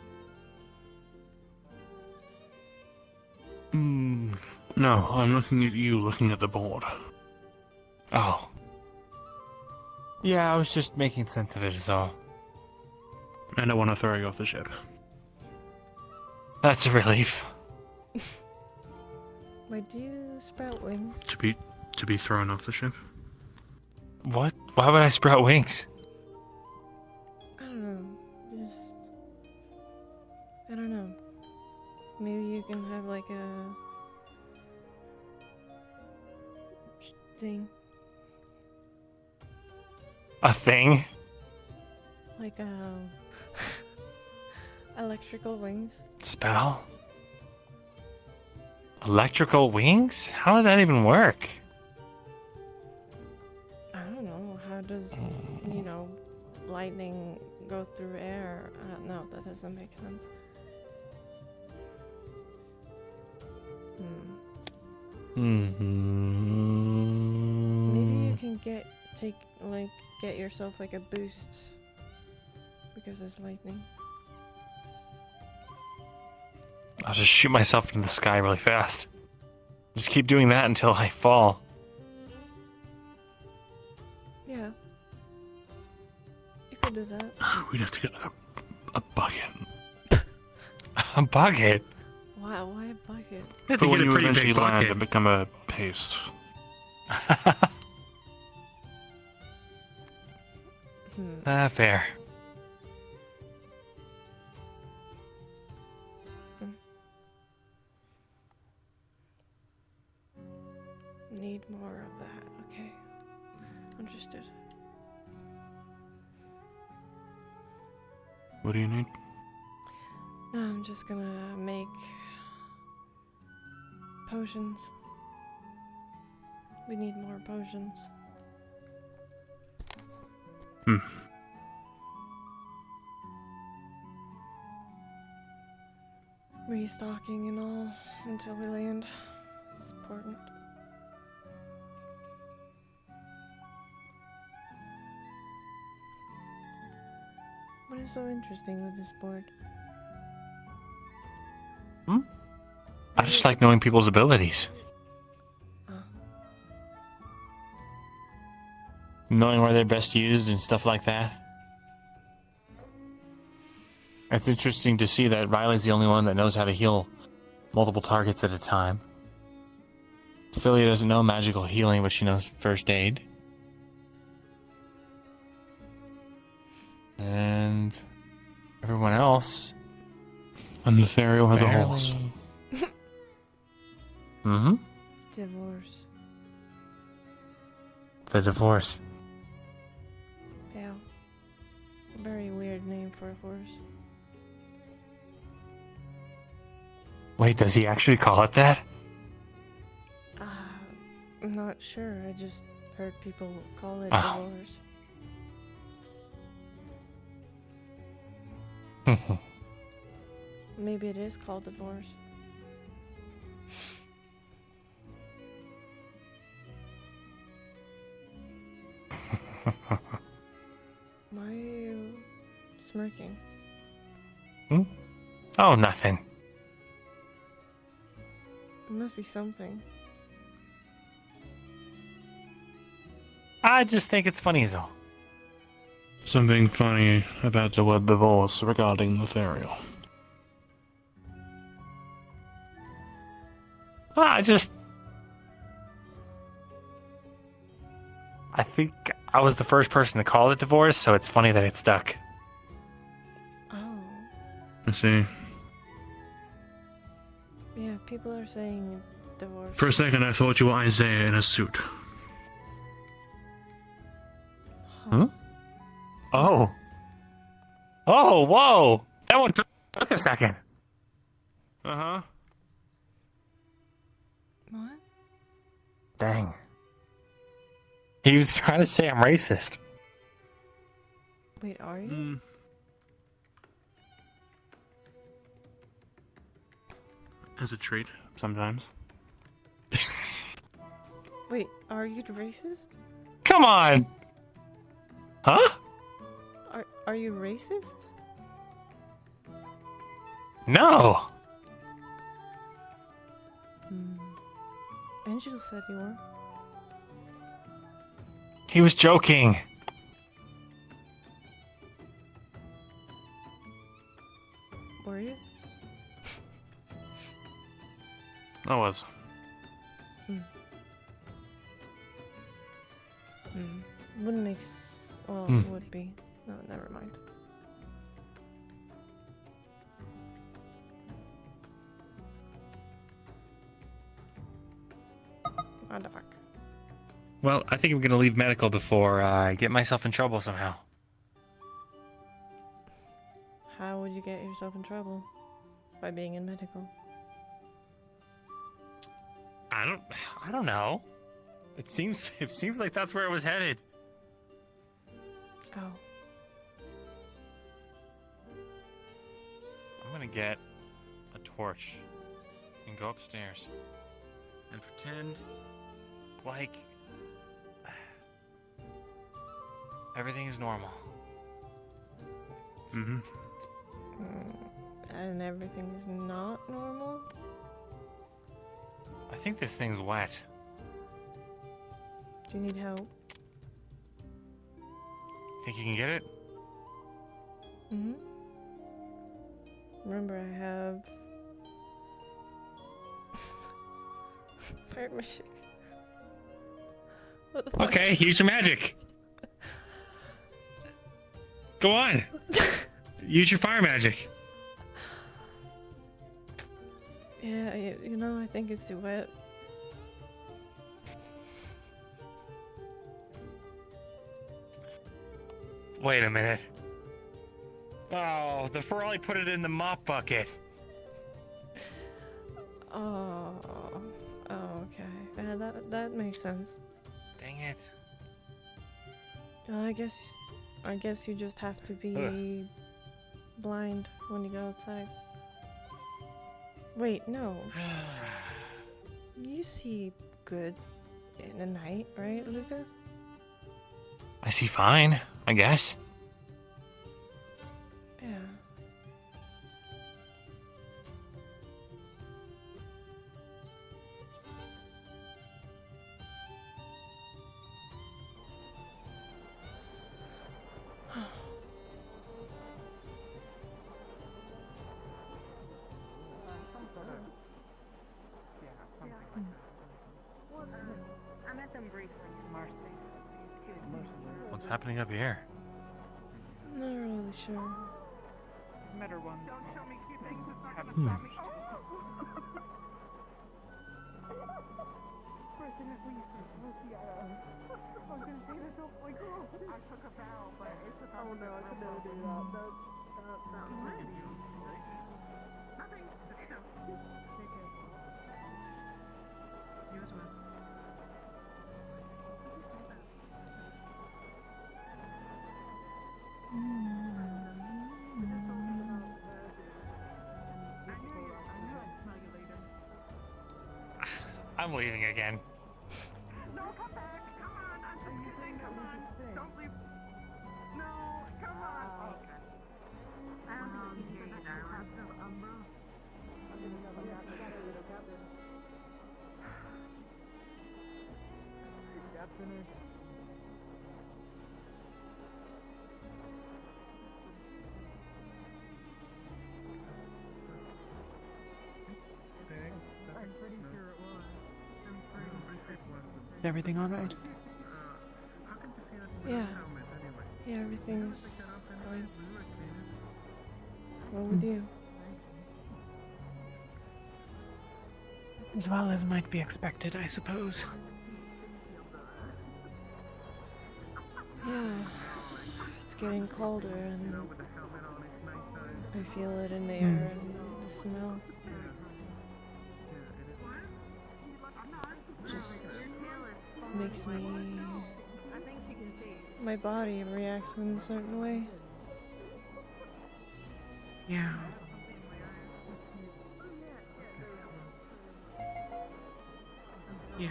No, I'm looking at you looking at the board. Oh. Yeah, I was just making sense of it, so. And I want to throw you off the ship. That's a relief. Wait, do you sprout wings? To be thrown off the ship? What? Why would I sprout wings? I don't know. I don't know. Maybe you can have like a thing. A thing? Like electrical wings. Spell? Electrical wings? How did that even work? I don't know. How does, lightning go through air? No, that doesn't make sense. Maybe you can get take, like, get yourself, like, a boost. Because it's lightning. I'll just shoot myself into the sky really fast. Just keep doing that until I fall. Yeah. You could do that. We'd have to get a bucket. A bucket? Why a bucket? You have For to when get a you pretty eventually big land bucket. and become a paste. Fair. Need more of that. Okay. Understood. What do you need? No, I'm just gonna make potions. We need more potions. Restocking and all until we land. It's important. What is so interesting with this board? I just like knowing people's abilities. Knowing where they're best used and stuff like that. It's interesting to see that Riley's the only one that knows how to heal multiple targets at a time. Philly doesn't know magical healing, but she knows first aid. And everyone else... And Lothario has a horse. Mm-hmm. Divorce. The divorce. Yeah. Very weird name for a horse. Wait, does he actually call it that? I'm not sure. I just heard people call it Oh. divorce. Maybe it is called divorce. Why are you smirking? Oh, nothing. It must be something. I just think it's funny as all. Something funny about the word divorce regarding Lothario. I think I was the first person to call it divorce, so it's funny that it stuck. Oh. I see. Yeah, people are saying divorce. For a second, I thought you were Isaiah in a suit. Huh? Oh. Oh, whoa! That one took a second. Uh-huh. What? Dang. He was trying to say I'm racist. Wait, are you? As a trait, sometimes. Wait, are you racist? Come on! Huh? Are you racist? No! Angel said you were. He was joking. Were you? I was. Wouldn't make well, Hmm. it would be. No, never mind. What the fuck? Well, I think I'm gonna leave medical before I get myself in trouble somehow. How would you get yourself in trouble? By being in medical. I don't know. It seems like that's where it was headed. Oh. I'm gonna get a torch and go upstairs and pretend like Everything is normal. Mm-hmm. And everything is not normal? I think this thing's wet. Do you need help? Think you can get it? Mm-hmm. Remember, I have fire magic. What the fuck? Okay, use your magic. Go on. Use your fire magic. Yeah, you know, I think it's too wet. Wait a minute. Oh, the Ferrari put it in the mop bucket. Oh, okay. Yeah, that makes sense. Dang it. I guess you just have to be blind when you go outside. Wait, no. You see good in the night, right, Luca? I see fine, I guess. Yeah. I met them briefly in Marseille. What's happening up here? Not really sure. Met her once. Haven't Hmm. vanished. Oh no, I could never do that. I'm leaving again. No, come back. Come on. I'm just kidding. Come on. Don't leave. No, come on. Okay. I don't think you can hear you, darling. I'm pretty sure it was. Is everything alright? Yeah. Yeah, everything's fine. What with you? As well as might be expected, I suppose. Yeah. It's getting colder and I feel it in the air and the smell. Just makes me... my body reacts in a certain way. Yeah. Yeah.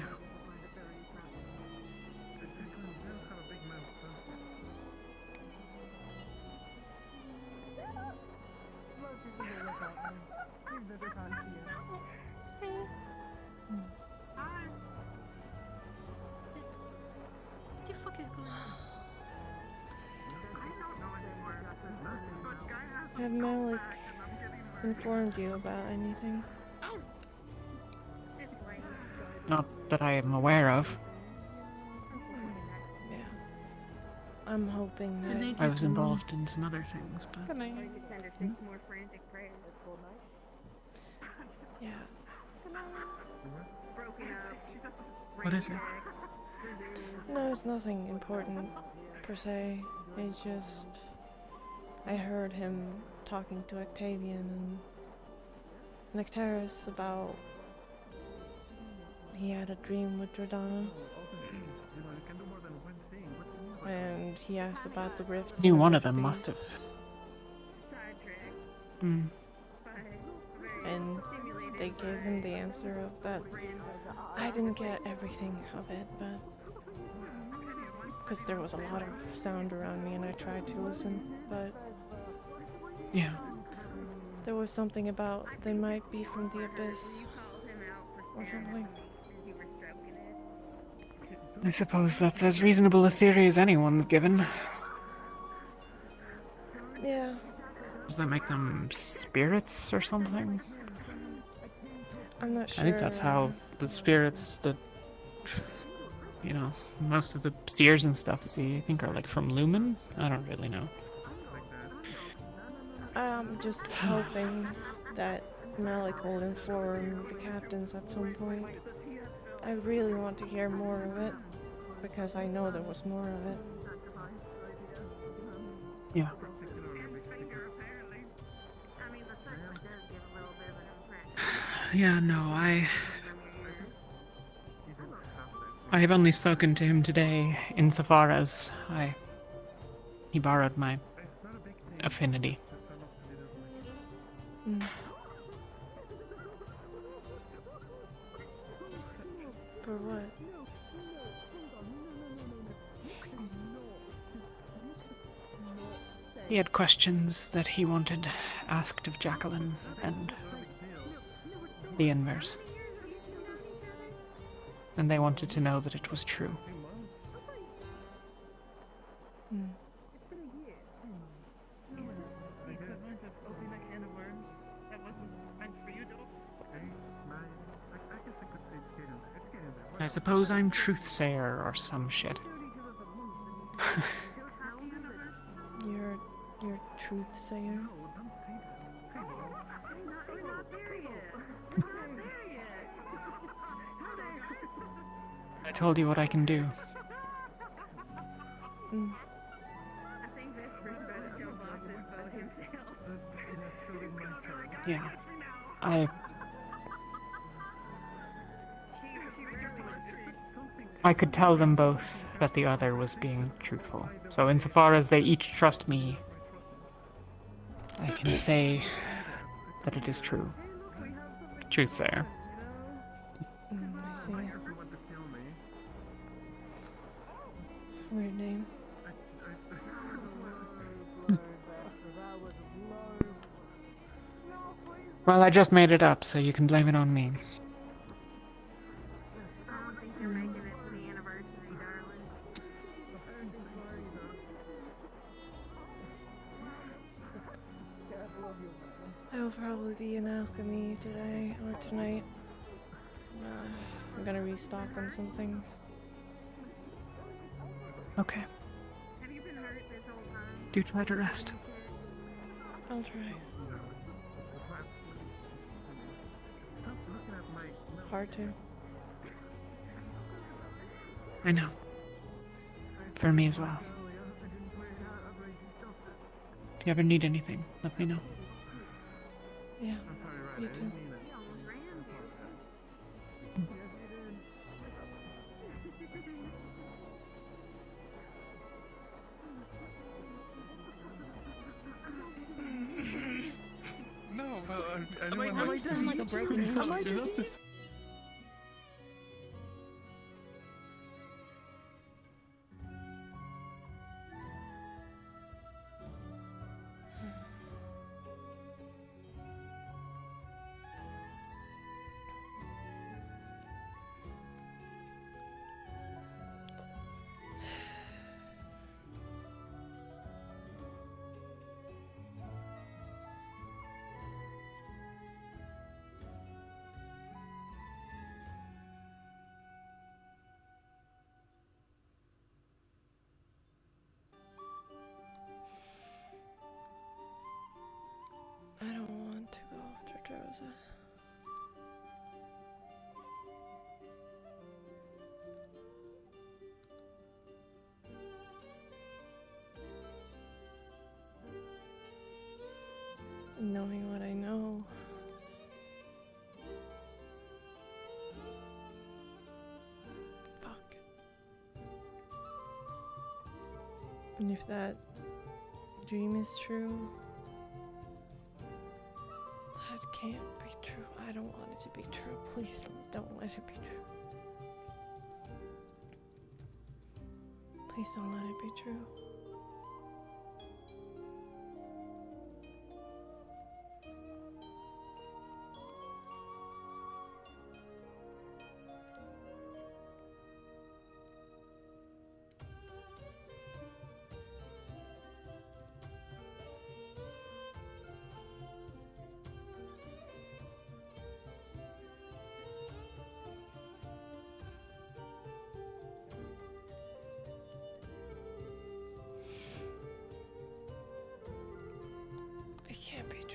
What the fuck is going on? Have Malik informed you about anything? Not that I am aware of. Yeah. I'm hoping that... I was involved in some other things, but... Yeah. What is it? No, it's nothing important, per se. It's just... I heard him talking to Octavian and Nectaris about... he had a dream with Jordana. And he asked about the rifts. Knew in one the of them beasts. must have. Hmm. And they gave him the answer of that. I didn't get everything of it, but because there was a lot of sound around me and I tried to listen, but Yeah. there was something about they might be from the abyss or something. I suppose that's as reasonable a theory as anyone's given. Yeah. Does that make them spirits or something? I'm not sure. I think that's how the spirits that, you know, most of the seers and stuff see, I think are like from Lumen? I don't really know. I'm just hoping that Malik will inform the captains at some point. I really want to hear more of it, because I know there was more of it. Yeah. Yeah, no, I have only spoken to him today insofar as he borrowed my affinity. Mm. For what? He had questions that he wanted asked of Jacqueline and the inverse. And they wanted to know that it was true. Mm. I suppose I'm truthsayer or some shit. You're truth sayer. I told you what I can do. Mm. Yeah. I could tell them both that the other was being truthful. So insofar as they each trust me, I can say that it is true. Truth there. I see. Weird name. Well, I just made it up, so you can blame it on me. I will probably be in alchemy today or tonight. I'm gonna restock on some things. Okay. Do try to rest. I'll try. Hard to. I know. For me as well. If you ever need anything, let me know. Yeah, you too. No, well, I Am I know just sound like a broken English? Am I diseased? I don't want to go to Rosa. Knowing what I know, fuck. And if that dream is true, that can't be true. I don't want it to be true. Please don't let it be true. Please don't let it be true. It can't be true.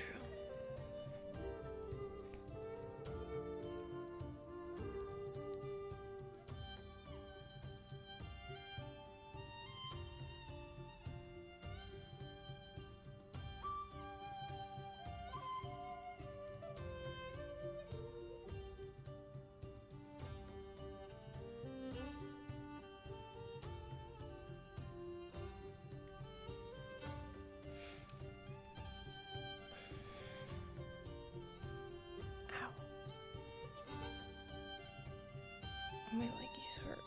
My leg is hurt.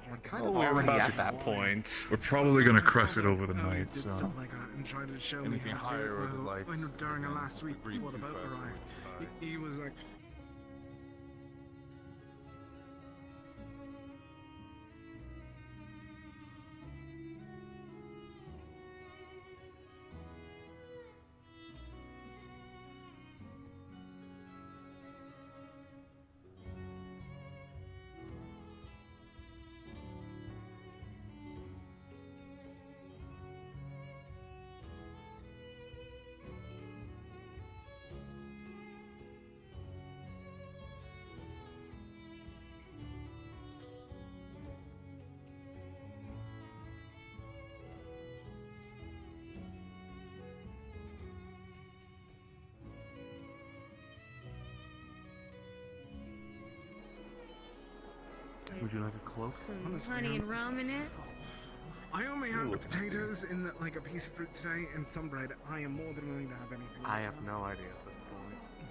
We're kind of already at that point. We're probably gonna crush it over the night, Did so stuff like that and tried to show me anything how to do it. higher Well, like I know during our last week before the boat arrived, he was like, Would you like a cloak? honestly, Honey and rum in it? I only have the potatoes and like a piece of fruit today and some bread. I am more than willing to have anything. I have no idea at this point.